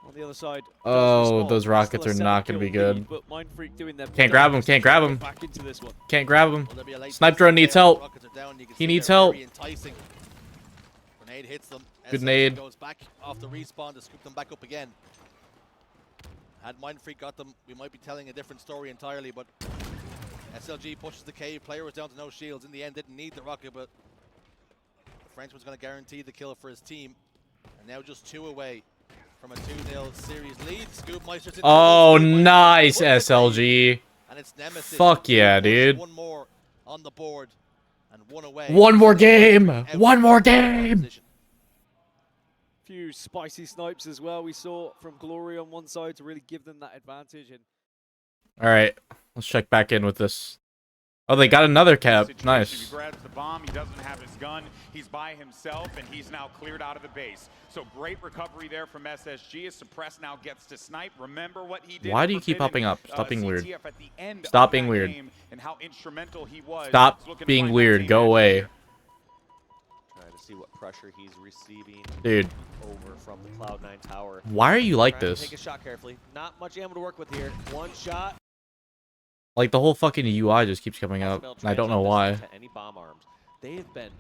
Speaker 11: On the other side.
Speaker 1: Oh, those rockets are not going to be good.
Speaker 11: But Mind Freak doing their
Speaker 1: Can't grab him. Can't grab him.
Speaker 11: back into this one.
Speaker 1: Can't grab him. Snipe drone needs help. He needs help.
Speaker 10: Grenade hits them.
Speaker 1: Good
Speaker 10: SLG
Speaker 1: nade.
Speaker 10: goes back off the respawn to scoop them back up again. Had Mind Freak got them, we might be telling a different story entirely, but SLG pushes the cave. Player was down to no shields. In the end, didn't need the rocket, but the Frenchman's going to guarantee the kill for his team. And now just 2 away from a 2-0 series lead. Scoop Meister's
Speaker 1: Oh, nice, SLG.
Speaker 10: and it's Nemesis.
Speaker 1: Fuck yeah, dude.
Speaker 10: 1 more on the board and 1 away.
Speaker 1: One more game. One more game.
Speaker 11: Few spicy snipes as well we saw from Glory on one side to really give them that advantage. And
Speaker 1: All right, let's check back in with this. Oh, they got another cap. Nice.
Speaker 9: He grabs the bomb. He doesn't have his gun. He's by himself, and he's now cleared out of the base. So great recovery there from SSG. As Suppress now gets to snipe. Remember what he did.
Speaker 1: Why do you
Speaker 9: for
Speaker 1: keep
Speaker 9: Finn
Speaker 1: popping
Speaker 9: and,
Speaker 1: up? Stop being weird.
Speaker 9: CTF at the end
Speaker 1: Stop
Speaker 9: of
Speaker 1: being
Speaker 9: that
Speaker 1: weird.
Speaker 9: game and how instrumental he was.
Speaker 1: Stop
Speaker 9: Looking to
Speaker 1: being
Speaker 9: find that
Speaker 1: weird.
Speaker 9: team
Speaker 1: Go
Speaker 9: match
Speaker 1: away.
Speaker 9: here.
Speaker 6: Trying to see what pressure he's receiving.
Speaker 1: Dude.
Speaker 6: Over from the Cloud9 tower.
Speaker 1: Why are you like
Speaker 6: Trying to
Speaker 1: this?
Speaker 6: Take a shot carefully. Not much ammo to work with here. 1 shot.
Speaker 1: Like, the whole fucking UI just keeps coming up, and I don't know why.
Speaker 6: To any bomb arms. They have been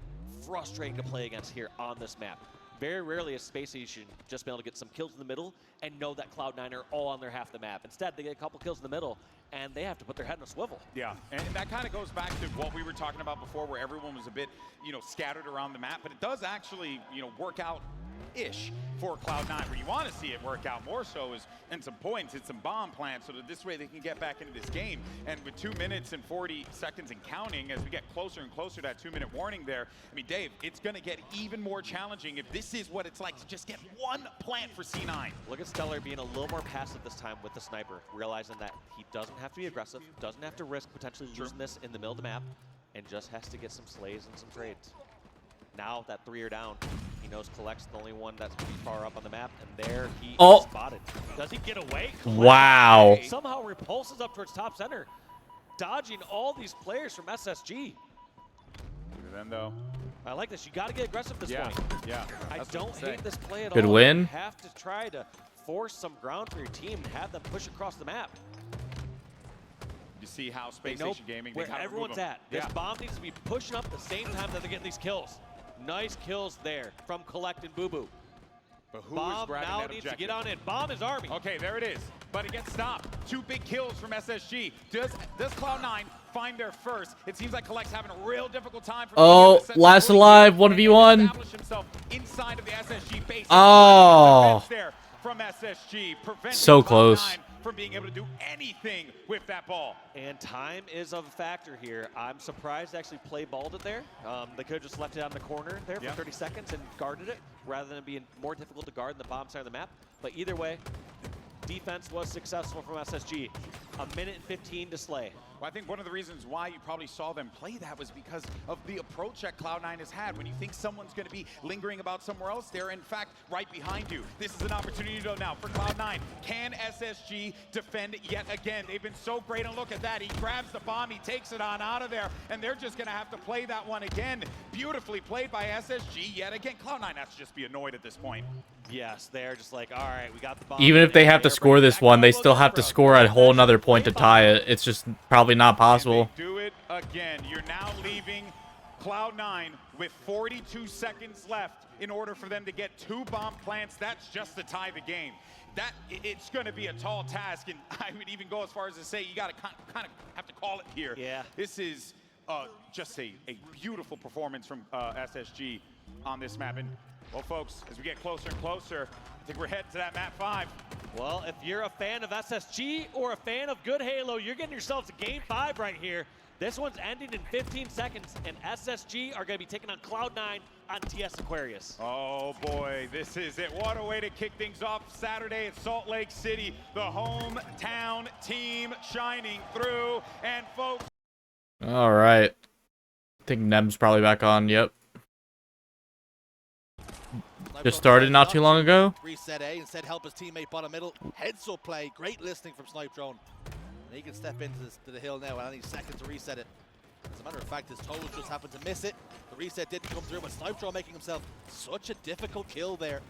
Speaker 6: frustrating to play against here on this map. Very rarely has Space Station just been able to get some kills in the middle and know that Cloud9 are all on their half the map. Instead, they get a couple kills in the middle, and they have to put their head in a swivel.
Speaker 9: Yeah, and that kind of goes back to what we were talking about before, where everyone was a bit, scattered around the map. But it does actually, work out-ish for Cloud9. Where you want to see it work out more so is in some points, in some bomb plants, so that this way they can get back into this game. And with 2 minutes and 40 seconds and counting, as we get closer and closer to that 2-minute warning there, I mean, Dave, it's going to get even more challenging if this is what it's like to just get 1 plant for C9.
Speaker 6: Look at Stellar being a little more passive this time with the sniper, realizing that he doesn't have to be aggressive, doesn't have to risk potentially losing this in the middle of the map, and just has to get some slays and some trades. Now that 3 are down, he knows Collect's the only one that's pretty far up on the map, and there he is spotted. Does he get away?
Speaker 1: Wow.
Speaker 6: Somehow repulses up towards top center, dodging all these players from SSG.
Speaker 9: Look at them, though.
Speaker 6: I like this. You got to get aggressive this point.
Speaker 9: Yeah.
Speaker 6: I don't hate this play at
Speaker 1: Good
Speaker 6: all.
Speaker 1: win.
Speaker 6: You have to try to force some ground for your team and have them push across the map.
Speaker 9: You see how Space Station Gaming,
Speaker 6: where everyone's at. This bomb needs to be pushing up at the same time that they're getting these kills. Nice kills there from Collect and Boo Boo.
Speaker 9: But who
Speaker 6: Bomb
Speaker 9: is grabbing
Speaker 6: now
Speaker 9: that
Speaker 6: needs
Speaker 9: objective?
Speaker 6: to get on in. Bomb is Army.
Speaker 9: Okay, there it is. But it gets stopped. 2 big kills from SSG. Does Cloud9 find their first? It seems like Collect's having a real difficult time.
Speaker 1: Oh, last alive, 1v1.
Speaker 9: Establish himself inside of the SSG base.
Speaker 1: Oh.
Speaker 9: There from SSG.
Speaker 1: So close.
Speaker 9: Cloud9 from being able to do anything with that ball.
Speaker 6: And time is a factor here. I'm surprised they actually play balled it there. They could have just left it on the corner there for 30 seconds and guarded it, rather than it being more difficult to guard in the bomb side of the map. But either way, defense was successful from SSG. 1:15 to slay.
Speaker 9: Well, I think one of the reasons why you probably saw them play that was because of the approach that Cloud9 has had. When you think someone's going to be lingering about somewhere else, they're in fact right behind you. This is an opportunity though now for Cloud9. Can SSG defend yet again? They've been so great, and look at that. He grabs the bomb, he takes it on out of there, and they're just going to have to play that one again. Beautifully played by SSG yet again. Cloud9 has to just be annoyed at this point.
Speaker 6: Yes, they're just like, all right, we got the bomb.
Speaker 1: Even if they have to score this one, they still have to score a whole nother point to tie it. It's just probably not possible.
Speaker 9: Do it again. You're now leaving Cloud9 with 42 seconds left in order for them to get 2 bomb plants. That's just to tie the game. It's going to be a tall task, and I would even go as far as to say you got to kind of have to call it here.
Speaker 6: Yeah.
Speaker 9: This is just a beautiful performance from SSG on this map. And well, folks, as we get closer and closer, I think we're heading to that map 5.
Speaker 6: Well, if you're a fan of SSG or a fan of good Halo, you're getting yourselves a game 5 right here. This one's ending in 15 seconds, and SSG are going to be taking on Cloud9 on TS Aquarius.
Speaker 9: Oh boy, this is it. What a way to kick things off Saturday at Salt Lake City. The hometown team shining through, and folks.
Speaker 1: All right. I think Nem's probably back on. Yep. Just started not too long ago.
Speaker 10: Reset A, instead help his teammate bottom middle. Heads up play, great listening from Snipe Drone. And he can step into the hill now, and I need a second to reset it. As a matter of fact, his toes just happened to miss it. The reset didn't come through, but Snipe Drone making himself such a difficult kill there.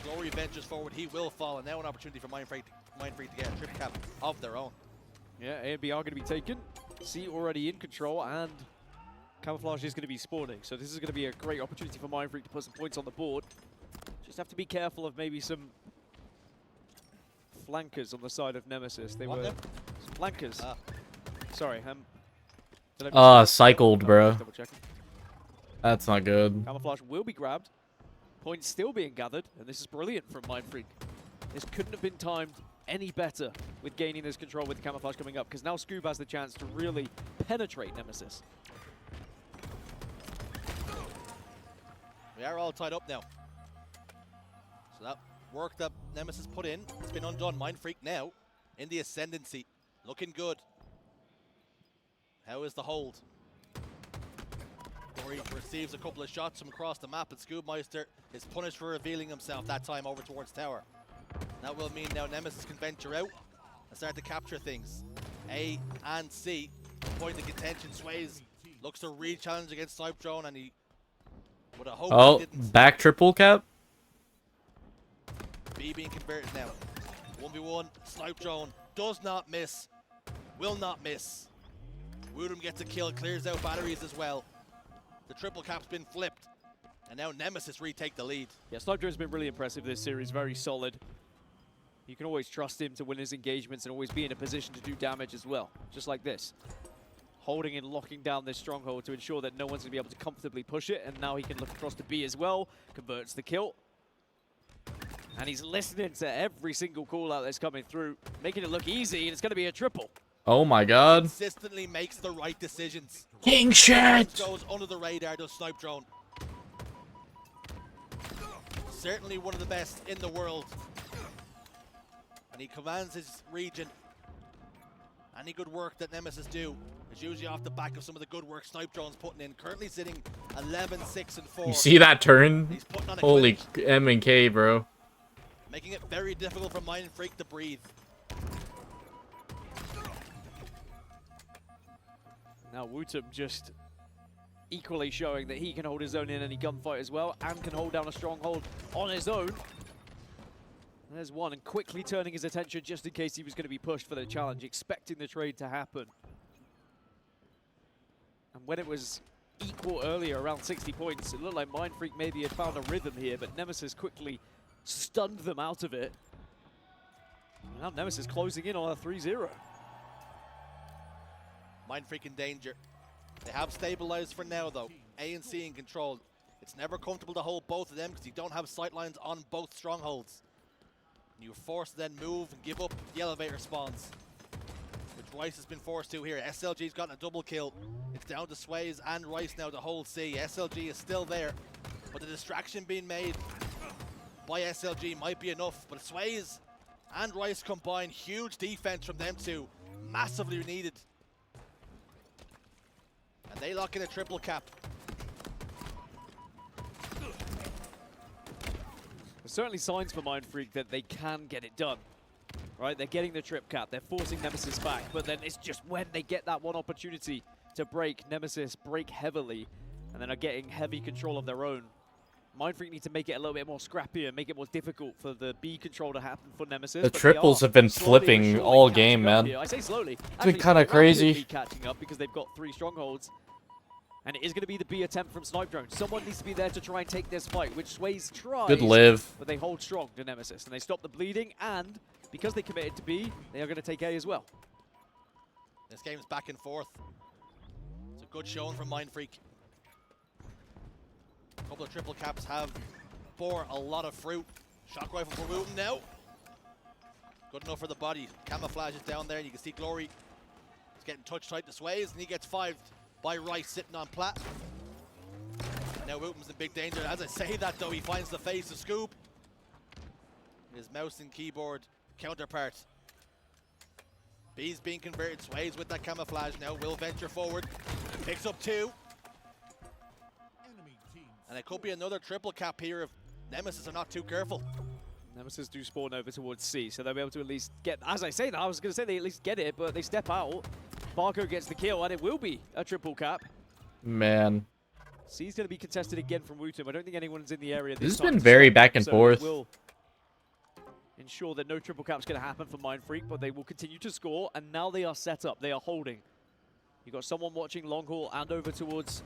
Speaker 10: Glory ventures forward, he will fall, and now an opportunity for Mindfreak to get a triple cap of their own.
Speaker 11: Yeah, A and B are going to be taken. C already in control, and Camouflage is going to be spawning. So this is going to be a great opportunity for Mindfreak to put some points on the board. Just have to be careful of maybe some flankers on the side of Nemesis. They were some flankers. Sorry,
Speaker 1: cycled, bro.
Speaker 11: double checking.
Speaker 1: That's not good.
Speaker 11: Camouflage will be grabbed. Points still being gathered, and this is brilliant from Mindfreak. This couldn't have been timed any better with gaining this control with Camouflage coming up, because now Scoob has the chance to really penetrate Nemesis.
Speaker 10: We are all tied up now. So that work that Nemesis put in, it's been undone. Mindfreak now in the ascendancy. Looking good. How is the hold? Glory receives a couple of shots from across the map, and Scoobmeister is punished for revealing himself that time over towards tower. That will mean now Nemesis can venture out and start to capture things. A and C, point of contention. Sways looks to re-challenge against Snipe Drone, and he would have hoped he didn't.
Speaker 1: Back triple cap.
Speaker 10: B being converted now. 1v1, Snipe Drone does not miss, will not miss. Woodham gets a kill, clears out batteries as well. The triple cap's been flipped, and now Nemesis retake the lead.
Speaker 11: Yeah, Snipe Drone's been really impressive this series, very solid. You can always trust him to win his engagements and always be in a position to do damage as well, just like this. Holding and locking down this stronghold to ensure that no one's going to be able to comfortably push it, and now he can look across to B as well, converts the kill. And he's listening to every single call out that's coming through, making it look easy, and it's going to be a triple.
Speaker 1: Oh my god.
Speaker 10: Consistently makes the right decisions.
Speaker 1: King shit!
Speaker 10: Goes under the radar, does Snipe Drone. Certainly one of the best in the world. And he commands his region. Any good work that Nemesis do is usually off the back of some of the good work Snipe Drone's putting in. Currently sitting 11, 6, and 4.
Speaker 1: You see that turn?
Speaker 10: He's putting on a
Speaker 1: Holy
Speaker 10: clinic,
Speaker 1: M and K, bro.
Speaker 10: making it very difficult for Mindfreak to breathe.
Speaker 11: Now Wootum just equally showing that he can hold his own in any gunfight as well, and can hold down a stronghold on his own. There's one, and quickly turning his attention just in case he was going to be pushed for the challenge, expecting the trade to happen. And when it was equal earlier, around 60 points, it looked like Mindfreak maybe had found a rhythm here, but Nemesis quickly stunned them out of it. And now Nemesis closing in on a 3-0.
Speaker 10: Mindfreak in danger. They have stabilized for now though. A and C in control. It's never comfortable to hold both of them because you don't have sightlines on both strongholds. And you're forced to then move and give up the elevator spawns, which Rice has been forced to here. SLG's gotten a double kill. It's down to Sways and Rice now to hold C. SLG is still there, but the distraction being made by SLG might be enough. But Sways and Rice combined, huge defense from them two, massively needed. And they lock in a triple cap.
Speaker 11: There's certainly signs for Mindfreak that they can get it done. Right, they're getting the trip cap, they're forcing Nemesis back, but then it's just when they get that one opportunity to break, Nemesis break heavily, and then are getting heavy control of their own. Mindfreak need to make it a little bit more scrappy and make it more difficult for the B control to happen for Nemesis.
Speaker 1: The triples have been flipping all game, man.
Speaker 11: I say slowly.
Speaker 1: It's been kind of crazy.
Speaker 11: Catching up because they've got 3 strongholds. And it is going to be the B attempt from Snipe Drone. Someone needs to be there to try and take this fight, which Sways tries.
Speaker 1: Good live.
Speaker 11: But they hold strong to Nemesis, and they stop the bleeding, and because they committed to B, they are going to take A as well.
Speaker 10: This game's back and forth. It's a good showing from Mindfreak. A couple of triple caps have bore a lot of fruit. Shock rifle for Wooten now. Good enough for the body. Camouflage is down there, and you can see Glory is getting touch tight to Sways, and he gets 5'd by Rice sitting on plat. And now Wooten's in big danger. As I say that though, he finds the face of Scoop. His mouse and keyboard counterpart. B's being converted. Sways with that camouflage now. Will venture forward. Picks up 2. And it could be another triple cap here if Nemesis are not too careful.
Speaker 11: Nemesis do spawn over towards C, so they'll be able to at least get, as I say that, I was going to say they at least get it, but they step out. Barco gets the kill, and it will be a triple cap.
Speaker 1: Man.
Speaker 11: C's going to be contested again from Wootum. I don't think anyone's in the area
Speaker 1: This has
Speaker 11: time
Speaker 1: been
Speaker 11: to
Speaker 1: very
Speaker 11: stop
Speaker 1: back
Speaker 11: him,
Speaker 1: and
Speaker 11: so
Speaker 1: forth.
Speaker 11: Will ensure that no triple cap's going to happen for Mind Freak, but they will continue to score, and now they are set up. They are holding. You've got someone watching long haul and over towards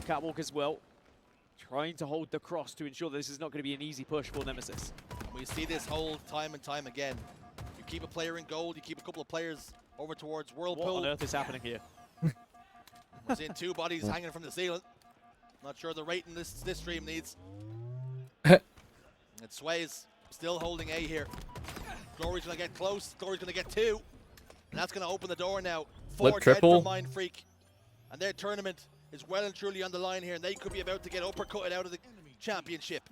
Speaker 11: Catwalk as well, trying to hold the cross to ensure that this is not going to be an easy push for Nemesis.
Speaker 10: We see this hold time and time again. You keep a player in gold, you keep a couple of players over towards Whirlpool.
Speaker 11: What on earth is happening here?
Speaker 10: We're seeing 2 bodies hanging from the ceiling. Not sure the rating this stream needs. It sways, still holding A here. Glory's gonna get close, Glory's gonna get 2. And that's gonna open the door now. 4 dead
Speaker 1: triple.
Speaker 10: for Mind Freak. And their tournament is well and truly on the line here, and they could be about to get uppercutted out of the championship.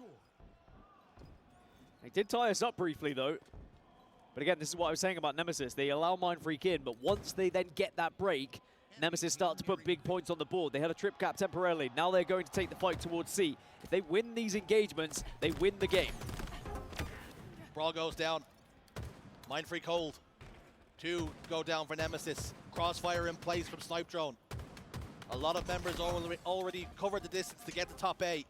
Speaker 11: They did tie us up briefly though. But again, this is what I was saying about Nemesis. They allow Mind Freak in, but once they then get that break, Nemesis start to put big points on the board. They had a trip cap temporarily. Now they're going to take the fight towards C. If they win these engagements, they win the game.
Speaker 10: Brawl goes down. Mind Freak hold. 2 go down for Nemesis. Crossfire in place from Snipe Drone. A lot of members already covered the distance to get to top A.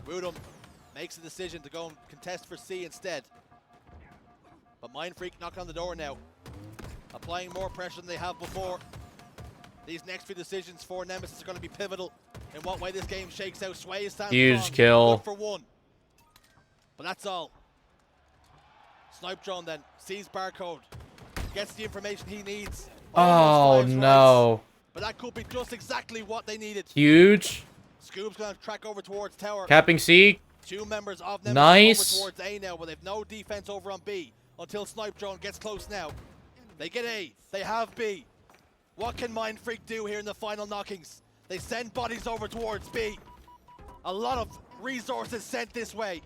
Speaker 10: Woodham makes a decision to go and contest for C instead. But Mind Freak knocking on the door now. Applying more pressure than they have before. These next few decisions for Nemesis are going to be pivotal in what way this game shakes out. Sway stands
Speaker 1: Huge
Speaker 10: strong.
Speaker 1: kill.
Speaker 10: Good for 1. But that's all. Snipe Drone then sees barcode. Gets the information he needs.
Speaker 1: Oh no.
Speaker 10: But that could be just exactly what they needed.
Speaker 1: Huge.
Speaker 10: Scoob's going to track over towards tower.
Speaker 1: Capping C.
Speaker 10: 2 members of Nemesis
Speaker 1: Nice.
Speaker 10: over towards A now, but they've no defense over on B until Snipe Drone gets close now. They get A. They have B. What can Mind Freak do here in the final knockings? They send bodies over towards B. A lot of resources sent this way.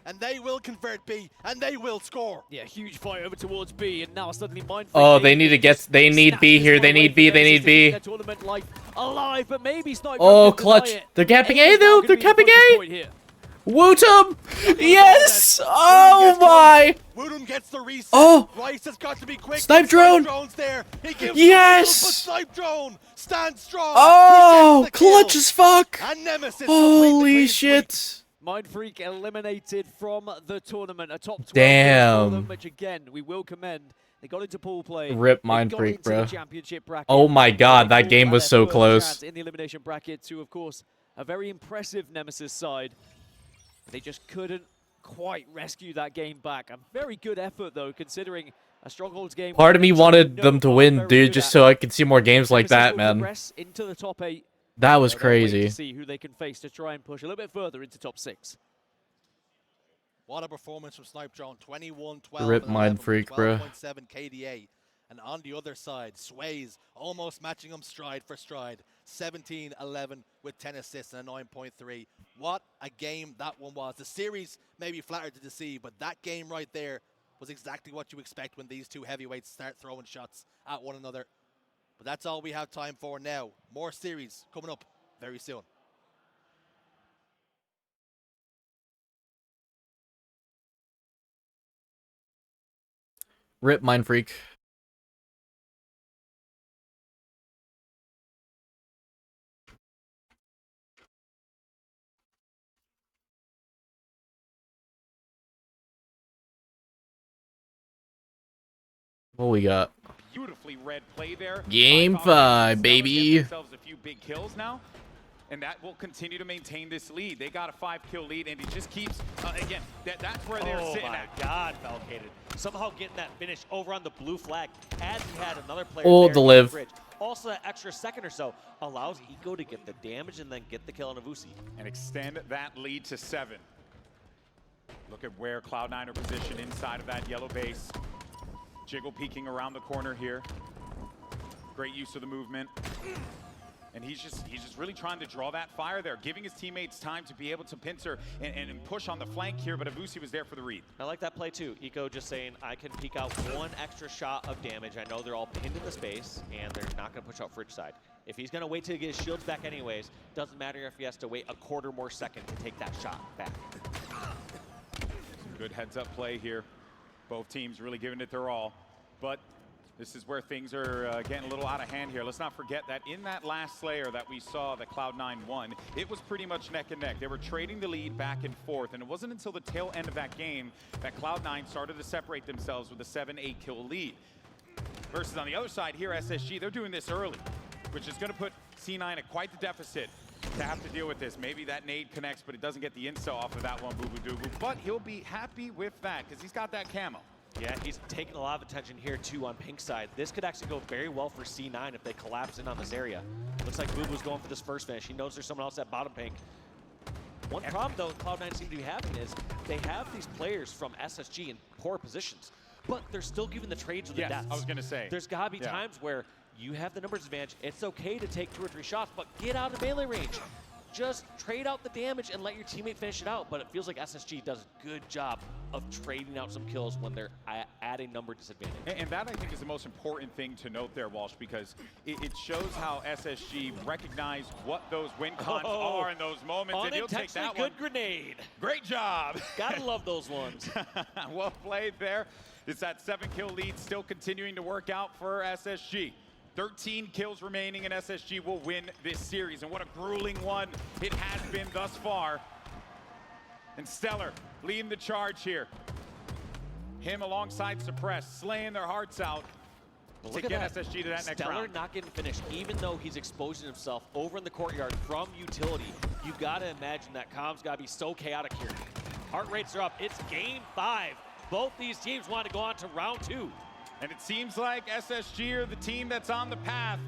Speaker 10: And they will convert B, and they will score.
Speaker 11: Yeah, huge fight over towards B, and now suddenly Mind Freak.
Speaker 1: Oh, they need to get. They need B here. They need B. They need B.
Speaker 11: Their tournament life alive, but maybe Snipe
Speaker 1: Oh,
Speaker 11: Drone can deny
Speaker 1: clutch.
Speaker 11: it.
Speaker 1: They're capping
Speaker 11: A
Speaker 1: A
Speaker 11: is now
Speaker 1: though.
Speaker 11: gonna
Speaker 1: They're
Speaker 11: be the
Speaker 1: capping
Speaker 11: focus
Speaker 1: A.
Speaker 11: point here.
Speaker 1: Wootum. Yes. Oh my.
Speaker 10: Woodham gets the reset.
Speaker 1: Oh.
Speaker 10: Rice has got to be quick.
Speaker 1: Snipe Drone.
Speaker 10: Drone's there. He gives
Speaker 1: Yes.
Speaker 10: but Snipe Drone stands strong.
Speaker 1: Oh,
Speaker 10: He gets the kill.
Speaker 1: clutch as fuck.
Speaker 10: And Nemesis
Speaker 1: Holy shit.
Speaker 11: Mind Freak eliminated from the tournament. A top 12
Speaker 1: Damn.
Speaker 11: for them, which again, we will commend. They got into pool play.
Speaker 1: Rip
Speaker 11: They
Speaker 1: Mind
Speaker 11: got
Speaker 1: Freak,
Speaker 11: into the
Speaker 1: bro.
Speaker 11: championship bracket.
Speaker 1: Oh my god, that
Speaker 11: They
Speaker 1: game
Speaker 11: fought
Speaker 1: was
Speaker 11: at
Speaker 1: so
Speaker 11: their first
Speaker 1: close.
Speaker 11: chance in the elimination bracket to, of course, a very impressive Nemesis side. They just couldn't quite rescue that game back. A very good effort, though, considering a Strongholds game.
Speaker 1: Part of me wanted
Speaker 11: know
Speaker 1: them to
Speaker 11: are
Speaker 1: win,
Speaker 11: very
Speaker 1: dude,
Speaker 11: good
Speaker 1: just
Speaker 11: at.
Speaker 1: so I could see more games like
Speaker 11: Nemesis
Speaker 1: that,
Speaker 11: will
Speaker 1: man.
Speaker 11: progress into the top 8.
Speaker 1: That was
Speaker 11: So they'll wait
Speaker 1: crazy.
Speaker 11: to see who they can face to try and push a little bit further into top 6.
Speaker 10: What a performance from Snipe Drone. 21-12.
Speaker 1: Rip
Speaker 10: and
Speaker 1: Mind
Speaker 10: 11
Speaker 1: Freak,
Speaker 10: with
Speaker 1: bro.
Speaker 10: 12.7 KDA. And on the other side, Sways almost matching them stride for stride. 17-11 with 10 assists and a 9.3. What a game that one was. The series may be flattered to deceive, but that game right there was exactly what you expect when these 2 heavyweights start throwing shots at one another. But that's all we have time for now. More series coming up very soon.
Speaker 1: Rip Mind Freak. What we got?
Speaker 9: Beautifully read play there.
Speaker 1: Game 5, baby.
Speaker 9: Themselves a few big kills now, and that will continue to maintain this lead. They got a 5-kill lead, and it just keeps again. That's where they're
Speaker 6: Oh
Speaker 9: sitting
Speaker 6: my
Speaker 9: at.
Speaker 6: God, Falcated. Somehow getting that finish over on the blue flag as he had another player
Speaker 1: Oh,
Speaker 6: there
Speaker 1: the
Speaker 6: in
Speaker 1: live.
Speaker 6: bridge. Also, that extra second or so allows Eco to get the damage and then get the kill on Avusi.
Speaker 9: And extend that lead to 7. Look at where Cloud9 are positioned inside of that yellow base. Jiggle peeking around the corner here. Great use of the movement. And he's just really trying to draw that fire there, giving his teammates time to be able to pincer and push on the flank here, but Avusi was there for the read.
Speaker 6: I like that play too. Eco just saying, I can peek out 1 extra shot of damage. I know they're all pinned in the space, and they're not going to push out Fridge side. If he's going to wait till he gets his shields back anyways, doesn't matter if he has to wait a quarter more second to take that shot back.
Speaker 9: Some good heads-up play here. Both teams really giving it their all. But This is where things are getting a little out of hand here. Let's not forget that in that last Slayer that we saw that Cloud9 won, it was pretty much neck and neck. They were trading the lead back and forth, and it wasn't until the tail end of that game that Cloud9 started to separate themselves with a 7-8 kill lead. Versus on the other side here, SSG, they're doing this early, which is going to put C9 at quite the deficit to have to deal with this. Maybe that nade connects, but it doesn't get the insta off of that one, Boo Boo Doo Boo. But he'll be happy with that because he's got that camo.
Speaker 6: Yeah, he's taking a lot of attention here too on pink side. This could actually go very well for C9 if they collapse in on this area. Looks like Boo Boo's going for this first finish. He knows there's someone else at bottom pink. One problem though Cloud9 seem to be having is they have these players from SSG in poor positions, but they're still giving the trades with the deaths.
Speaker 9: I was gonna say.
Speaker 6: There's gotta be times where you have the numbers advantage. It's okay to take 2 or 3 shots, but get out of melee range. Just trade out the damage and let your teammate finish it out. But it feels like SSG does a good job of trading out some kills when they're at a number disadvantage.
Speaker 9: And that, I think, is the most important thing to note there, Walsh, because it shows how SSG recognize what those win cons are in those moments. And he'll take that one.
Speaker 6: Good grenade.
Speaker 9: Great job.
Speaker 6: Gotta love those ones.
Speaker 9: Well played there. It's that 7-kill lead still continuing to work out for SSG. 13 kills remaining, and SSG will win this series. And what a grueling one it has been thus far. And Stellar leading the charge here. Him alongside Suppress, slaying their hearts out to get SSG to that next
Speaker 6: Stellar
Speaker 9: round.
Speaker 6: not getting finished, even though he's exposing himself over in the courtyard from utility. You gotta imagine that comms gotta be so chaotic here. Heart rates are up. It's game 5. Both these teams want to go on to round 2.
Speaker 9: And it seems like SSG are the team that's on the path.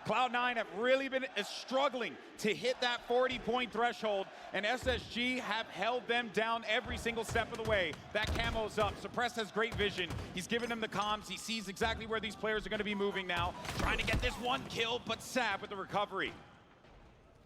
Speaker 9: Cloud9 have really been struggling to hit that 40-point threshold, and SSG have held them down every single step of the way. That camo's up. Suppress has great vision. He's giving them the comms. He sees exactly where these players are going to be moving now. Trying to get this 1 kill, but Sab with the recovery.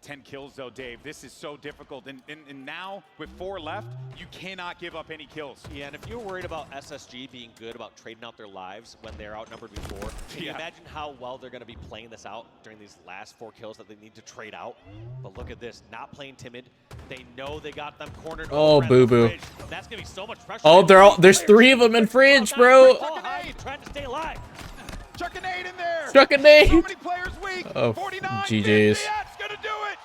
Speaker 9: 10 kills though, Dave. This is so difficult. And now with 4 left, you cannot give up any kills.
Speaker 6: Yeah, and if you're worried about SSG being good about trading out their lives when they're outnumbered before, can you imagine how well they're going to be playing this out during these last 4 kills that they need to trade out? But look at this, not playing timid. They know they got them cornered.
Speaker 1: Oh, Boo Boo.
Speaker 6: That's going to be so much pressure.
Speaker 1: Oh, there's 3 of them in fridge, bro.
Speaker 6: He's trying to stay alive.
Speaker 9: Chuck a nade in there.
Speaker 1: Chuck a nade.
Speaker 9: So many players weak.
Speaker 1: Oh,
Speaker 9: 49.
Speaker 1: GG's.
Speaker 9: That's going to do it.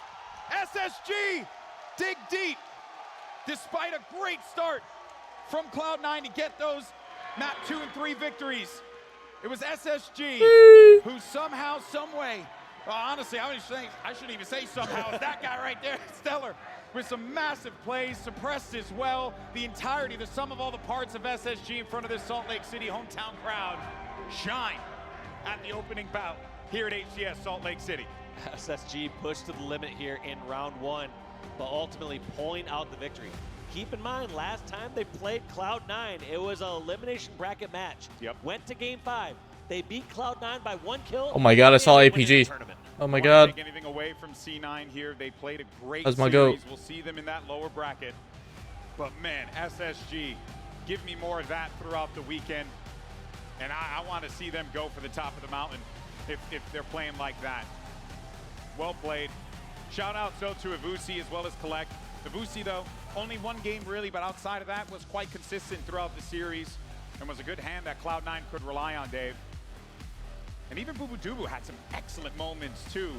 Speaker 9: SSG dig deep. Despite a great start from Cloud9 to get those map 2 and 3 victories. It was SSG who somehow, someway, well, honestly, I shouldn't even say somehow. It's that guy right there, Stellar, with some massive plays, suppressed as well. The entirety, the sum of all the parts of SSG in front of this Salt Lake City hometown crowd shine at the opening bout here at HCS Salt Lake City.
Speaker 6: SSG pushed to the limit here in round 1, but ultimately pulling out the victory. Keep in mind, last time they played Cloud9, it was an elimination bracket match. Went to game 5. They beat Cloud9 by 1 kill.
Speaker 1: Oh my god, I saw APG. Oh my god.
Speaker 9: Take anything away from C9 here. They played a great
Speaker 1: How's my
Speaker 9: series.
Speaker 1: goat?
Speaker 9: We'll see them in that lower bracket. But man, SSG, give me more of that throughout the weekend. And I want to see them go for the top of the mountain if they're playing like that. Well played. Shout out so to Ivusi as well as Collect. Ivusi though, only 1 game really, but outside of that was quite consistent throughout the series and was a good hand that Cloud9 could rely on, Dave. And even Boo Boo Doo Boo had some excellent moments too.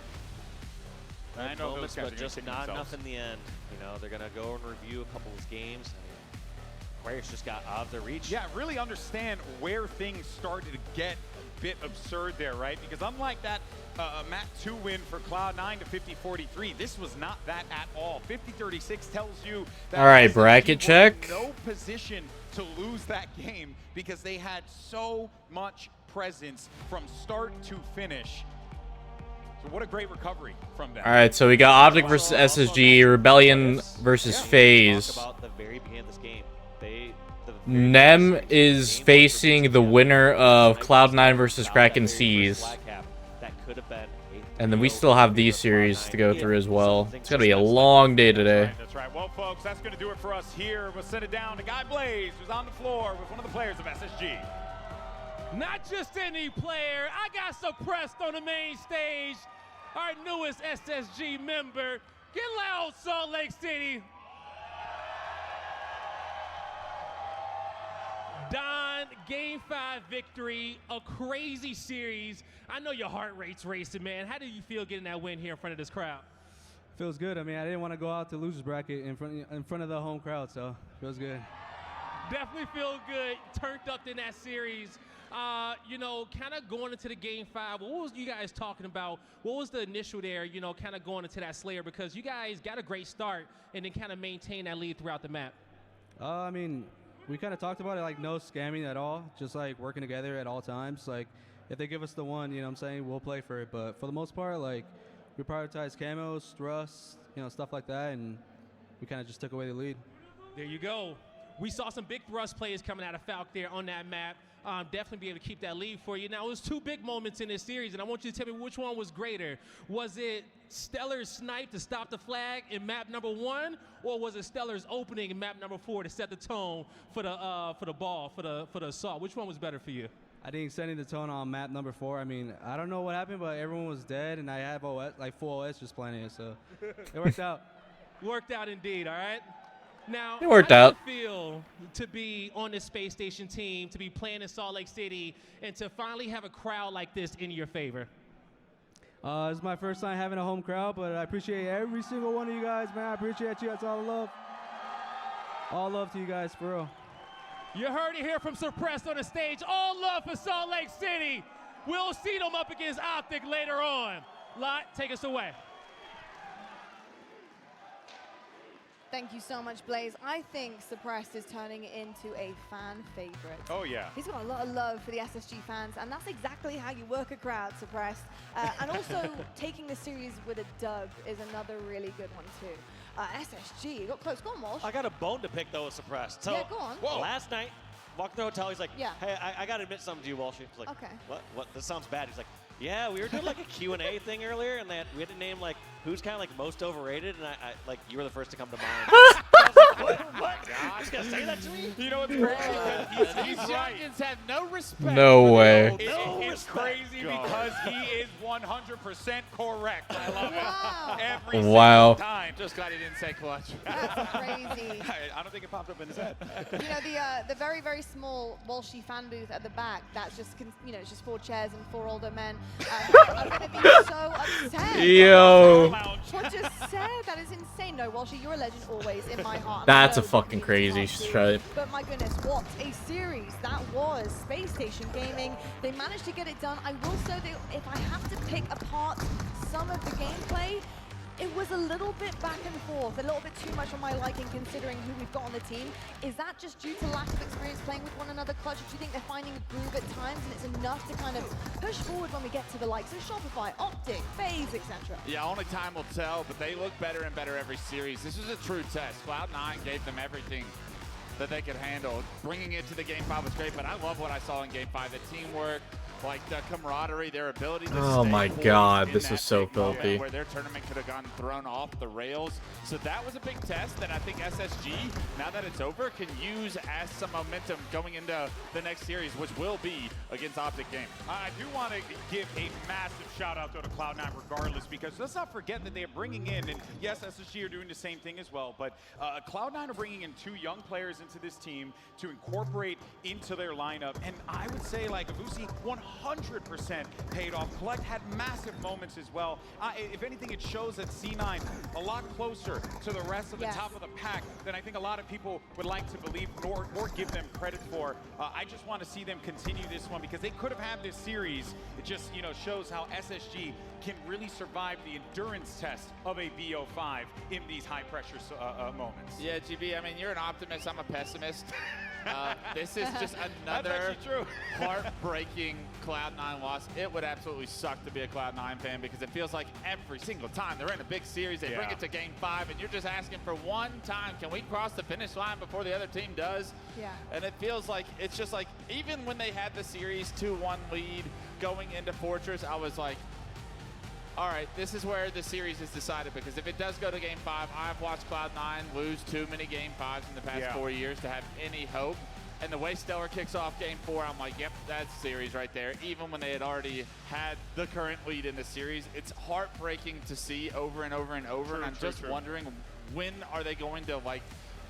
Speaker 9: I know
Speaker 6: Moments,
Speaker 9: those guys
Speaker 6: but
Speaker 9: are
Speaker 6: just
Speaker 9: gonna
Speaker 6: not
Speaker 9: kick
Speaker 6: enough
Speaker 9: themselves.
Speaker 6: in the end. You know, they're gonna go and review a couple of these games. Aquarius just got out of their reach.
Speaker 9: Yeah, really understand where things started to get a bit absurd there, right? Because unlike that map 2 win for Cloud9 to 50-43, this was not that at all. 50-36 tells you that
Speaker 1: All right,
Speaker 9: SSG
Speaker 1: bracket
Speaker 9: was
Speaker 1: check.
Speaker 9: in no position to lose that game because they had so much presence from start to finish. So what a great recovery from them.
Speaker 1: All right, so we got Optic versus SSG, Rebellion versus FaZe.
Speaker 6: About the very beginning of this game.
Speaker 1: Nem is facing the winner of Cloud9 versus Kraken Seas. And then we still have these series to go through as well. It's going to be a long day today.
Speaker 9: That's right. Well, folks, that's going to do it for us here. We'll send it down to Guy Blaze, who's on the floor with one of the players of SSG.
Speaker 12: Not just any player. I got suppressed on the main stage. Our newest SSG member. Get loud, Salt Lake City. Don Game 5 victory, a crazy series. I know your heart rate's racing, man. How do you feel getting that win here in front of this crowd?
Speaker 17: Feels good. I mean, I didn't want to go out to losers bracket in front of the home crowd, so feels good.
Speaker 12: Definitely feel good. Turned up in that series. You know, kind of going into the Game 5, what was you guys talking about? What was the initial there, you know, kind of going into that Slayer? Because you guys got a great start and then kind of maintain that lead throughout the map.
Speaker 17: I mean, we kind of talked about it, like no scamming at all, just like working together at all times. Like, if they give us the one, you know what I'm saying, we'll play for it. But for the most part, like, we prioritize camos, thrusts, you know, stuff like that, and we kind of just took away the lead.
Speaker 12: There you go. We saw some big thrust players coming out of Falk there on that map. Definitely be able to keep that lead for you. Now, it was two big moments in this series, and I want you to tell me which one was greater. Was it Stellar's snipe to stop the flag in map number 1, or was it Stellar's opening in map number 4 to set the tone for the assault? Which one was better for you?
Speaker 17: I think setting the tone on map number 4, I mean, I don't know what happened, but everyone was dead, and I have OS, like full OS just playing it, so it worked out.
Speaker 12: Worked out indeed, all right? Now,
Speaker 1: It worked
Speaker 12: how
Speaker 1: out.
Speaker 12: does it feel to be on the Space Station team, to be playing in Salt Lake City, and to finally have a crowd like this in your favor?
Speaker 17: This is my first time having a home crowd, but I appreciate every single one of you guys, man. I appreciate you. That's all love. All love to you guys, for real.
Speaker 12: You heard it here from Suppressed on the stage. All love for Salt Lake City. We'll see them up against Optic later on. Lot, take us away.
Speaker 13: Thank you so much, Blaze. I think Suppressed is turning into a fan favorite.
Speaker 9: Oh, yeah.
Speaker 13: He's got a lot of love for the SSG fans, and that's exactly how you work a crowd, Suppressed. And also, taking the series with a dub is another really good one, too. SSG, got close. Go on, Walsh.
Speaker 6: I got a bone to pick, though, with Suppressed. So,
Speaker 13: yeah, go on.
Speaker 6: last night, walked to the hotel, he's like,
Speaker 13: Yeah.
Speaker 6: hey, I got to admit something to you, Walsh. He's like,
Speaker 13: Okay.
Speaker 6: What? This sounds bad. He's like, yeah, we were doing like a Q&A thing earlier, and we had to name like who's kind of like most overrated, and I like you were the first to come to mind. I was like, what? You're just gonna say that to me?
Speaker 9: You know what's crazy? He's right.
Speaker 18: Youngins have no respect.
Speaker 1: No way.
Speaker 9: It's crazy because he is 100% correct. I love it. Every
Speaker 1: Wow.
Speaker 9: single time.
Speaker 18: Just glad he didn't say clutch.
Speaker 13: That's crazy.
Speaker 9: I don't think it popped up in his head.
Speaker 13: You know, the very, very small Walshy fan booth at the back, that's just, you know, it's just 4 chairs and 4 older men. I'm going to be so upset.
Speaker 1: Yo.
Speaker 13: What just said? That is insane. No, Walshy, you're a legend always in my heart.
Speaker 1: That's a fucking crazy stripe.
Speaker 13: But my goodness, what a series that was. Space Station Gaming, they managed to get it done. I will say that if I have to pick apart some of the gameplay, it was a little bit back and forth, a little bit too much on my liking considering who we've got on the team. Is that just due to lack of experience playing with one another, Clutch? Do you think they're finding a groove at times and it's enough to kind of push forward when we get to the likes of Shopify, Optic, FaZe, etc.?
Speaker 18: Yeah, only time will tell, but they look better and better every series. This was a true test. Cloud9 gave them everything that they could handle. Bringing it to the Game 5 was great, but I love what I saw in Game 5. The teamwork, like the camaraderie, their ability to
Speaker 1: Oh
Speaker 18: stay
Speaker 1: my
Speaker 18: poised
Speaker 1: God,
Speaker 18: in
Speaker 1: this
Speaker 18: that
Speaker 1: is so
Speaker 18: big moment
Speaker 1: filthy.
Speaker 18: where their tournament could have gotten thrown off the rails. So that was a big test that I think SSG, now that it's over, can use as some momentum going into the next series, which will be against Optic Game.
Speaker 9: I do want to give a massive shout out to Cloud9 regardless, because let's not forget that they are bringing in, and yes, SSG are doing the same thing as well, but Cloud9 are bringing in 2 young players into this team to incorporate into their lineup, and I would say like Avusi 100% paid off. Collect had massive moments as well. If anything, it shows that C9 a lot closer to the rest of the top of the pack than I think a lot of people would like to believe or give them credit for. I just want to see them continue this one because they could have had this series. It just, you know, shows how SSG can really survive the endurance test of a BO5 in these high pressure moments.
Speaker 18: Yeah, GB, I mean, you're an optimist, I'm a pessimist. This is just another heartbreaking Cloud9 loss. It would absolutely suck to be a Cloud9 fan because it feels like every single time they're in a big series, they bring it to Game 5, and you're just asking for one time, can we cross the finish line before the other team does?
Speaker 13: Yeah.
Speaker 18: And it feels like, it's just like, even when they had the series 2-1 lead going into Fortress, I was like, all right, this is where the series is decided, because if it does go to Game 5, I've watched Cloud9 lose too many Game 5s in the past 4 years to have any hope. And the way Stellar kicks off Game 4, I'm like, yep, that's series right there. Even when they had already had the current lead in the series, it's heartbreaking to see over and over and over. And I'm just wondering, when are they going to like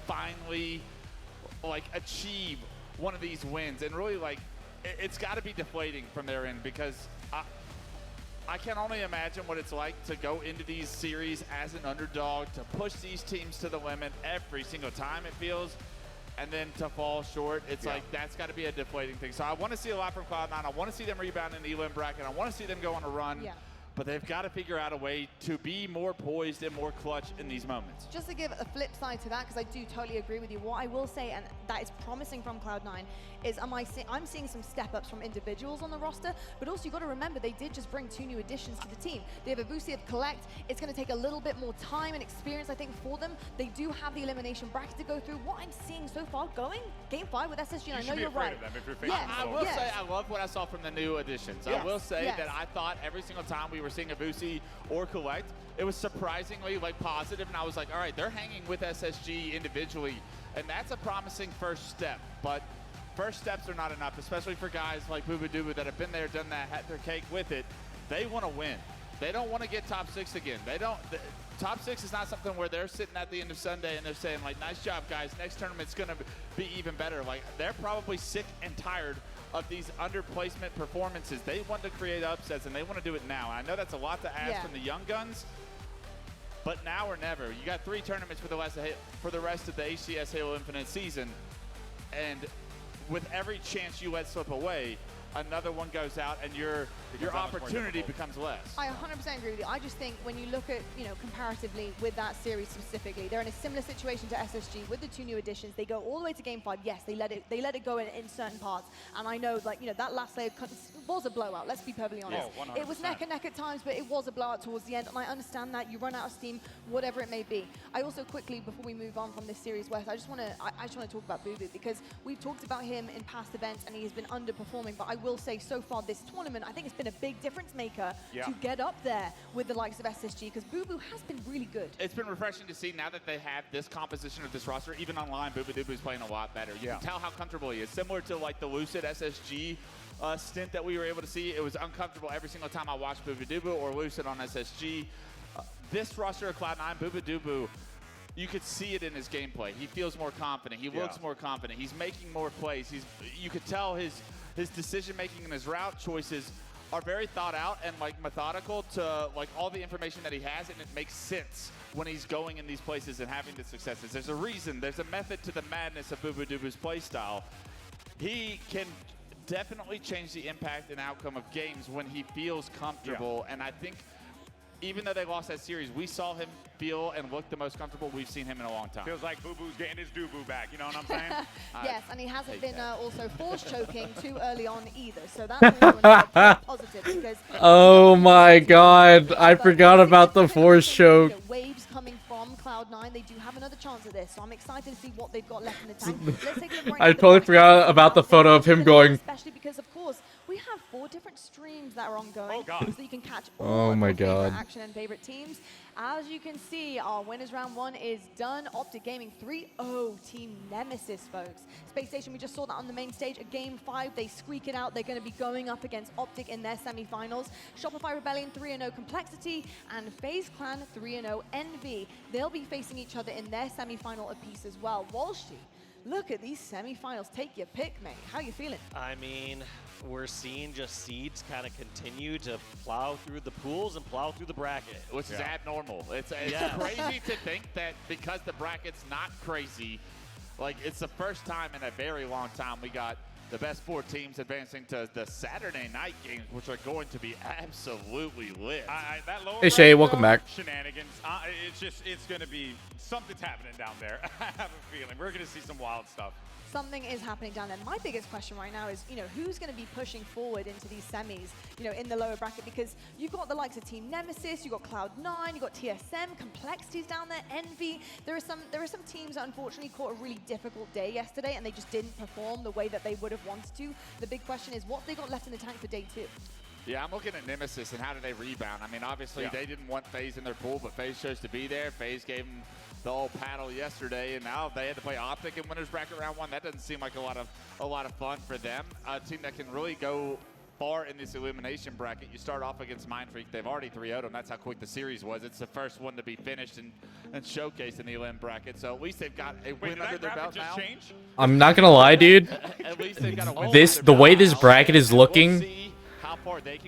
Speaker 18: finally like achieve one of these wins. And really, like, it's got to be deflating from their end, because I can only imagine what it's like to go into these series as an underdog, to push these teams to the limit every single time, it feels, and then to fall short. It's like, that's got to be a deflating thing. So I want to see a lot from Cloud9. I want to see them rebound in the elim bracket. I want to see them go on a run.
Speaker 19: Yeah.
Speaker 18: But they've got to figure out a way to be more poised and more clutch in these moments.
Speaker 19: Just to give a flip side to that, because I do totally agree with you, what I will say, and that is promising from Cloud9, is I'm seeing some step-ups from individuals on the roster, but also you've got to remember they did just bring 2 new additions to the team. They have Abusi of Collect. It's going to take a little bit more time and experience, I think, for them. They do have the elimination bracket to go through. What I'm seeing so far going, Game 5 with SSG, and I know you're right.
Speaker 18: I will say, I love what I saw from the new additions. I will say that I thought every single time we were seeing Abusi or Collect, it was surprisingly like positive, and I was like, all right, they're hanging with SSG individually, and that's a promising first step. But first steps are not enough, especially for guys like Bubudubu that have been there, done that, had their cake with it. They want to win. They don't want to get top 6 again. Top 6 is not something where they're sitting at the end of Sunday and they're saying, like, nice job, guys. Next tournament's going to be even better. Like, they're probably sick and tired of these underplacement performances. They want to create upsets, and they want to do it now. And I know that's a lot to ask from the young guns, but now or never. You got 3 tournaments for the rest of the HCS Halo Infinite season, and with every chance you let slip away, another one goes out, and your opportunity becomes less.
Speaker 19: I 100% agree with you. I just think when you look at, comparatively with that series specifically, they're in a similar situation to SSG with the 2 new additions. They go all the way to Game 5. Yes, they let it go in certain parts. And I know, like, that last layer was a blowout. Let's be perfectly honest. It was neck and neck at times, but it was a blowout towards the end. And I understand that you run out of steam, whatever it may be. I also quickly, before we move on from this series, West, I just want to talk about Bubu, because we've talked about him in past events, and he has been underperforming. But I will say, so far this tournament, I think it's been a big difference maker to get up there with the likes of SSG, because Bubu has been really good.
Speaker 18: It's been refreshing to see now that they have this composition of this roster. Even online, Bubudubu is playing a lot better. You can tell how comfortable he is. Similar to like the Lucid SSG stint that we were able to see. It was uncomfortable every single time I watched Bubudubu or Lucid on SSG. This roster of Cloud9, Bubudubu, you could see it in his gameplay. He feels more confident. He looks more confident. He's making more plays. You could tell his decision making and his route choices are very thought out and like methodical to like all the information that he has, and it makes sense when he's going in these places and having the successes. There's a reason, there's a method to the madness of Bubudubu's play style. He can definitely change the impact and outcome of games when he feels comfortable, and I think even though they lost that series, we saw him feel and look the most comfortable we've seen him in a long time.
Speaker 9: Feels like Bubu's getting his doo-boo back, you know what I'm saying?
Speaker 19: Yes, and he hasn't been also force choking too early on either, so that's also another positive, because
Speaker 1: oh my god, I forgot about the force choke.
Speaker 19: Waves coming from Cloud9, they do have another chance at this, so I'm excited to see what they've got left in the tank. Let's take a look right
Speaker 1: I
Speaker 19: now.
Speaker 1: totally forgot about the photo of him going.
Speaker 19: Especially because, of course, we have 4 different streams that are ongoing, so you can catch
Speaker 1: Oh
Speaker 19: all of
Speaker 1: my
Speaker 19: your favorite
Speaker 1: god.
Speaker 19: action and favorite teams. As you can see, our winners round 1 is done. Optic Gaming 3-0 Team Nemesis, folks. Space Station, we just saw that on the main stage. At Game 5, they squeak it out. They're going to be going up against Optic in their semifinals. Shopify Rebellion 3-0 Complexity, and FaZe Clan 3-0 Envy. They'll be facing each other in their semifinal apiece as well. Walshy, look at these semifinals. Take your pick, mate. How you feeling?
Speaker 6: I mean, we're seeing just seeds kind of continue to plow through the pools and plow through the bracket.
Speaker 18: Which is abnormal. It's crazy to think that because the bracket's not crazy, like it's the first time in a very long time we got the best 4 teams advancing to the Saturday night games, which are going to be absolutely lit.
Speaker 9: That lower
Speaker 1: Hey Shay,
Speaker 9: bracket,
Speaker 1: welcome back.
Speaker 9: Shenanigans. It's going to be, something's happening down there. I have a feeling. We're going to see some wild stuff.
Speaker 19: Something is happening down there. My biggest question right now is, who's going to be pushing forward into these semis, in the lower bracket? Because you've got the likes of Team Nemesis, you've got Cloud9, you've got TSM, Complexities down there, Envy. There are some teams that unfortunately caught a really difficult day yesterday, and they just didn't perform the way that they would have wanted to. The big question is, what they got left in the tank for day 2?
Speaker 18: Yeah, I'm looking at Nemesis and how do they rebound. I mean, obviously they didn't want FaZe in their pool, but FaZe chose to be there. FaZe gave them the old paddle yesterday, and now they had to play Optic in winners bracket round 1. That doesn't seem like a lot of fun for them. A team that can really go
Speaker 9: far in this elimination bracket. You start off against Mindfreak. They've already 3-0'd them. That's how quick the series was. It's the first one to be finished and showcased in the elim bracket. So at least they've got a win under their belt now.
Speaker 1: I'm not gonna lie, dude.
Speaker 9: At least they've got a win
Speaker 1: The way this bracket is looking,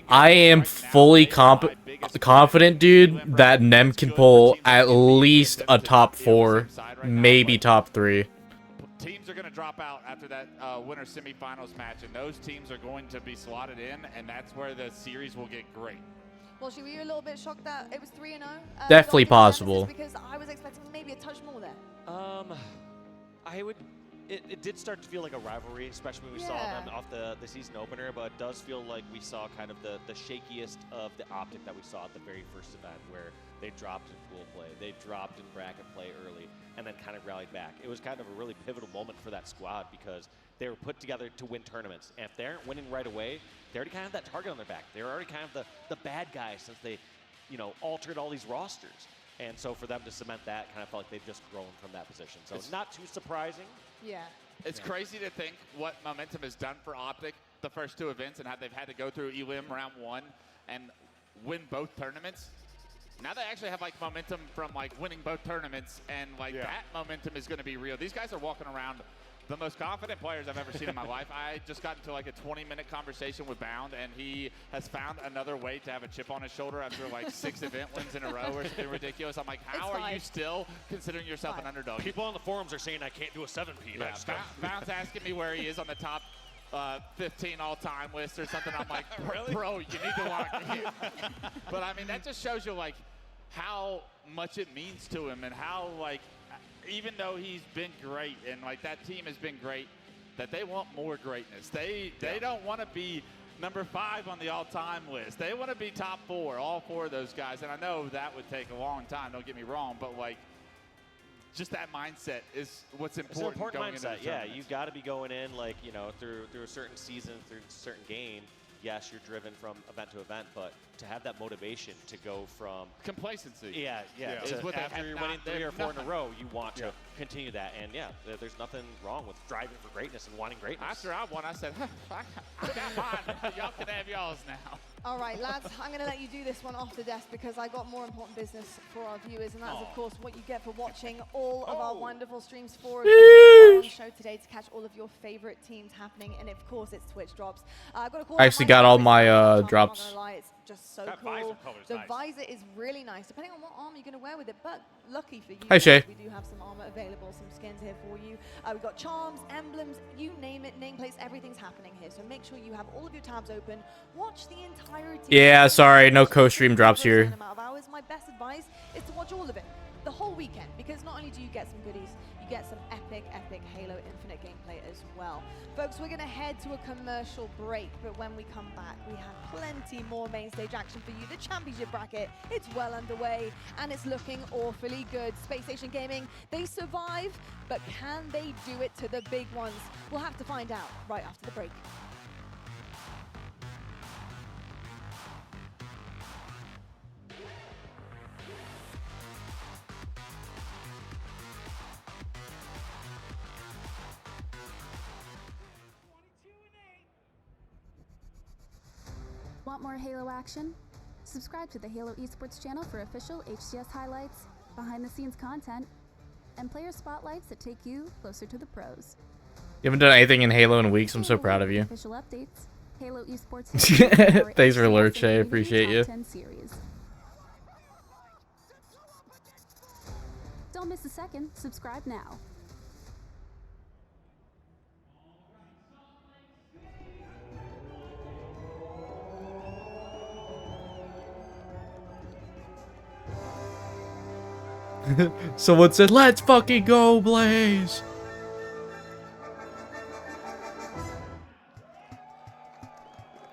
Speaker 1: I am fully confident, dude, that Nem can pull at least a top 4, maybe top 3.
Speaker 9: Teams are going to drop out after that winter semifinals match, and those teams are going to be slotted in, and that's where the series will get great.
Speaker 19: Well, were you a little bit shocked that it was 3-0?
Speaker 1: Definitely possible.
Speaker 19: Because I was expecting maybe a touch more there.
Speaker 6: It did start to feel like a rivalry, especially when we saw them off the season opener, but it does feel like we saw kind of the shakiest of the optic that we saw at the very first event, where they dropped in pool play, they dropped in bracket play early, and then kind of rallied back. It was kind of a really pivotal moment for that squad because they were put together to win tournaments, and if they aren't winning right away, they already kind of have that target on their back. They're already kind of the bad guys since they, altered all these rosters. And so for them to cement that, kind of felt like they've just grown from that position. So it's not too surprising.
Speaker 19: Yeah.
Speaker 9: It's crazy to think what Momentum has done for Optic the first 2 events and how they've had to go through elim round 1 and win both tournaments. Now they actually have like momentum from like winning both tournaments, and like that momentum is going to be real. These guys are walking around the most confident players I've ever seen in my life. I just got into like a 20-minute conversation with Bound, and he has found another way to have a chip on his shoulder after like 6 event wins in a row or something ridiculous. I'm like, how are you still considering yourself an underdog?
Speaker 6: People on the forums are saying I can't do a 7P.
Speaker 9: Yeah, Bound's asking me where he is on the top 15 all-time list or something. I'm like, bro, you need to lock in. But I mean, that just shows you like how much it means to him, and how like, even though he's been great and like that team has been great, that they want more greatness. They don't want to be number 5 on the all-time list. They want to be top 4, all 4 of those guys. And I know that would take a long time, don't get me wrong, but like, just that mindset is what's important.
Speaker 6: It's an important
Speaker 9: going
Speaker 6: mindset.
Speaker 9: into
Speaker 6: Yeah, you've got to be going in like, through a certain season, through a certain game. Yes, you're driven from event to event, but to have that motivation to go from
Speaker 9: complacency.
Speaker 6: Yeah. After you're winning 3 or 4 in a row, you want to continue that. And there's nothing wrong with striving for greatness and wanting greatness.
Speaker 9: After I won, I said, I got mine. Y'all can have y'all's now.
Speaker 19: All right, lads, I'm going to let you do this one off the desk because I got more important business for our viewers, and that's, of course, what you get for watching all of our wonderful streams for on the show today to catch all of your favorite teams happening, and of course, it's Twitch drops. I've got a call.
Speaker 1: I actually got all my drops.
Speaker 19: I'm not gonna lie, it's just so
Speaker 2: That
Speaker 19: cool.
Speaker 2: visor color's
Speaker 19: The
Speaker 2: nice.
Speaker 19: visor is really nice, depending on what armor you're going to wear with it, but lucky for you,
Speaker 1: Hi, Shay.
Speaker 19: we do have some armor available, some skins here for you. We've got charms, emblems, you name it, nameplates, everything's happening here, so make sure you have all of your tabs open. Watch the entirety.
Speaker 1: Yeah, sorry, no co-stream drops here.
Speaker 19: Amount of hours. My best advice is to watch all of it, the whole weekend, because not only do you get some goodies, you get some epic Halo Infinite gameplay as well. Folks, we're going to head to a commercial break, but when we come back, we have plenty more main stage action for you. The championship bracket, it's well underway, and it's looking awfully good. Space Station Gaming, they survive, but can they do it to the big ones? We'll have to find out right after the break.
Speaker 3: Want more Halo action? Subscribe to the Halo Esports channel for official HCS highlights, behind-the-scenes content, and player spotlights that take you closer to the pros.
Speaker 1: You haven't done anything in Halo in weeks. I'm so proud of you.
Speaker 3: Official updates, Halo Esports.
Speaker 1: Thanks for alert, Shay. Appreciate you.
Speaker 3: 10 series. Don't miss a second. Subscribe now.
Speaker 1: Someone said, "Let's fucking go, Blaze."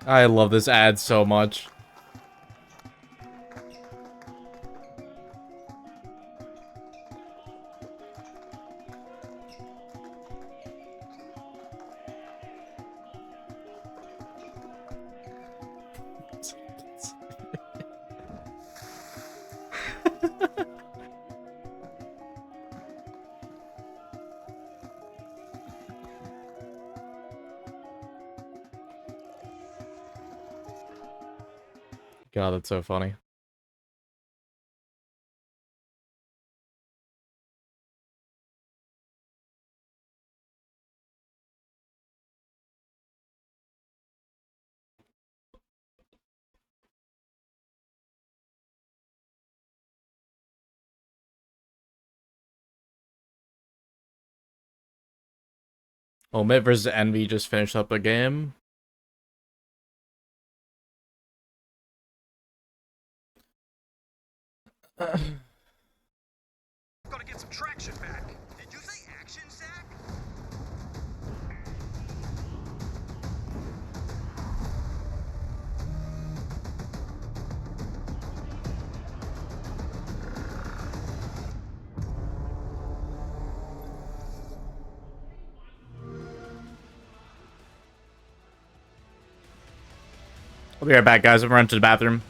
Speaker 1: I love this ad so much. God, that's so funny. Omit versus Envy just finished up a game.
Speaker 14: Gotta get some traction back. Did you say action, Zach?
Speaker 1: I'll be right back, guys. I'm running to the bathroom.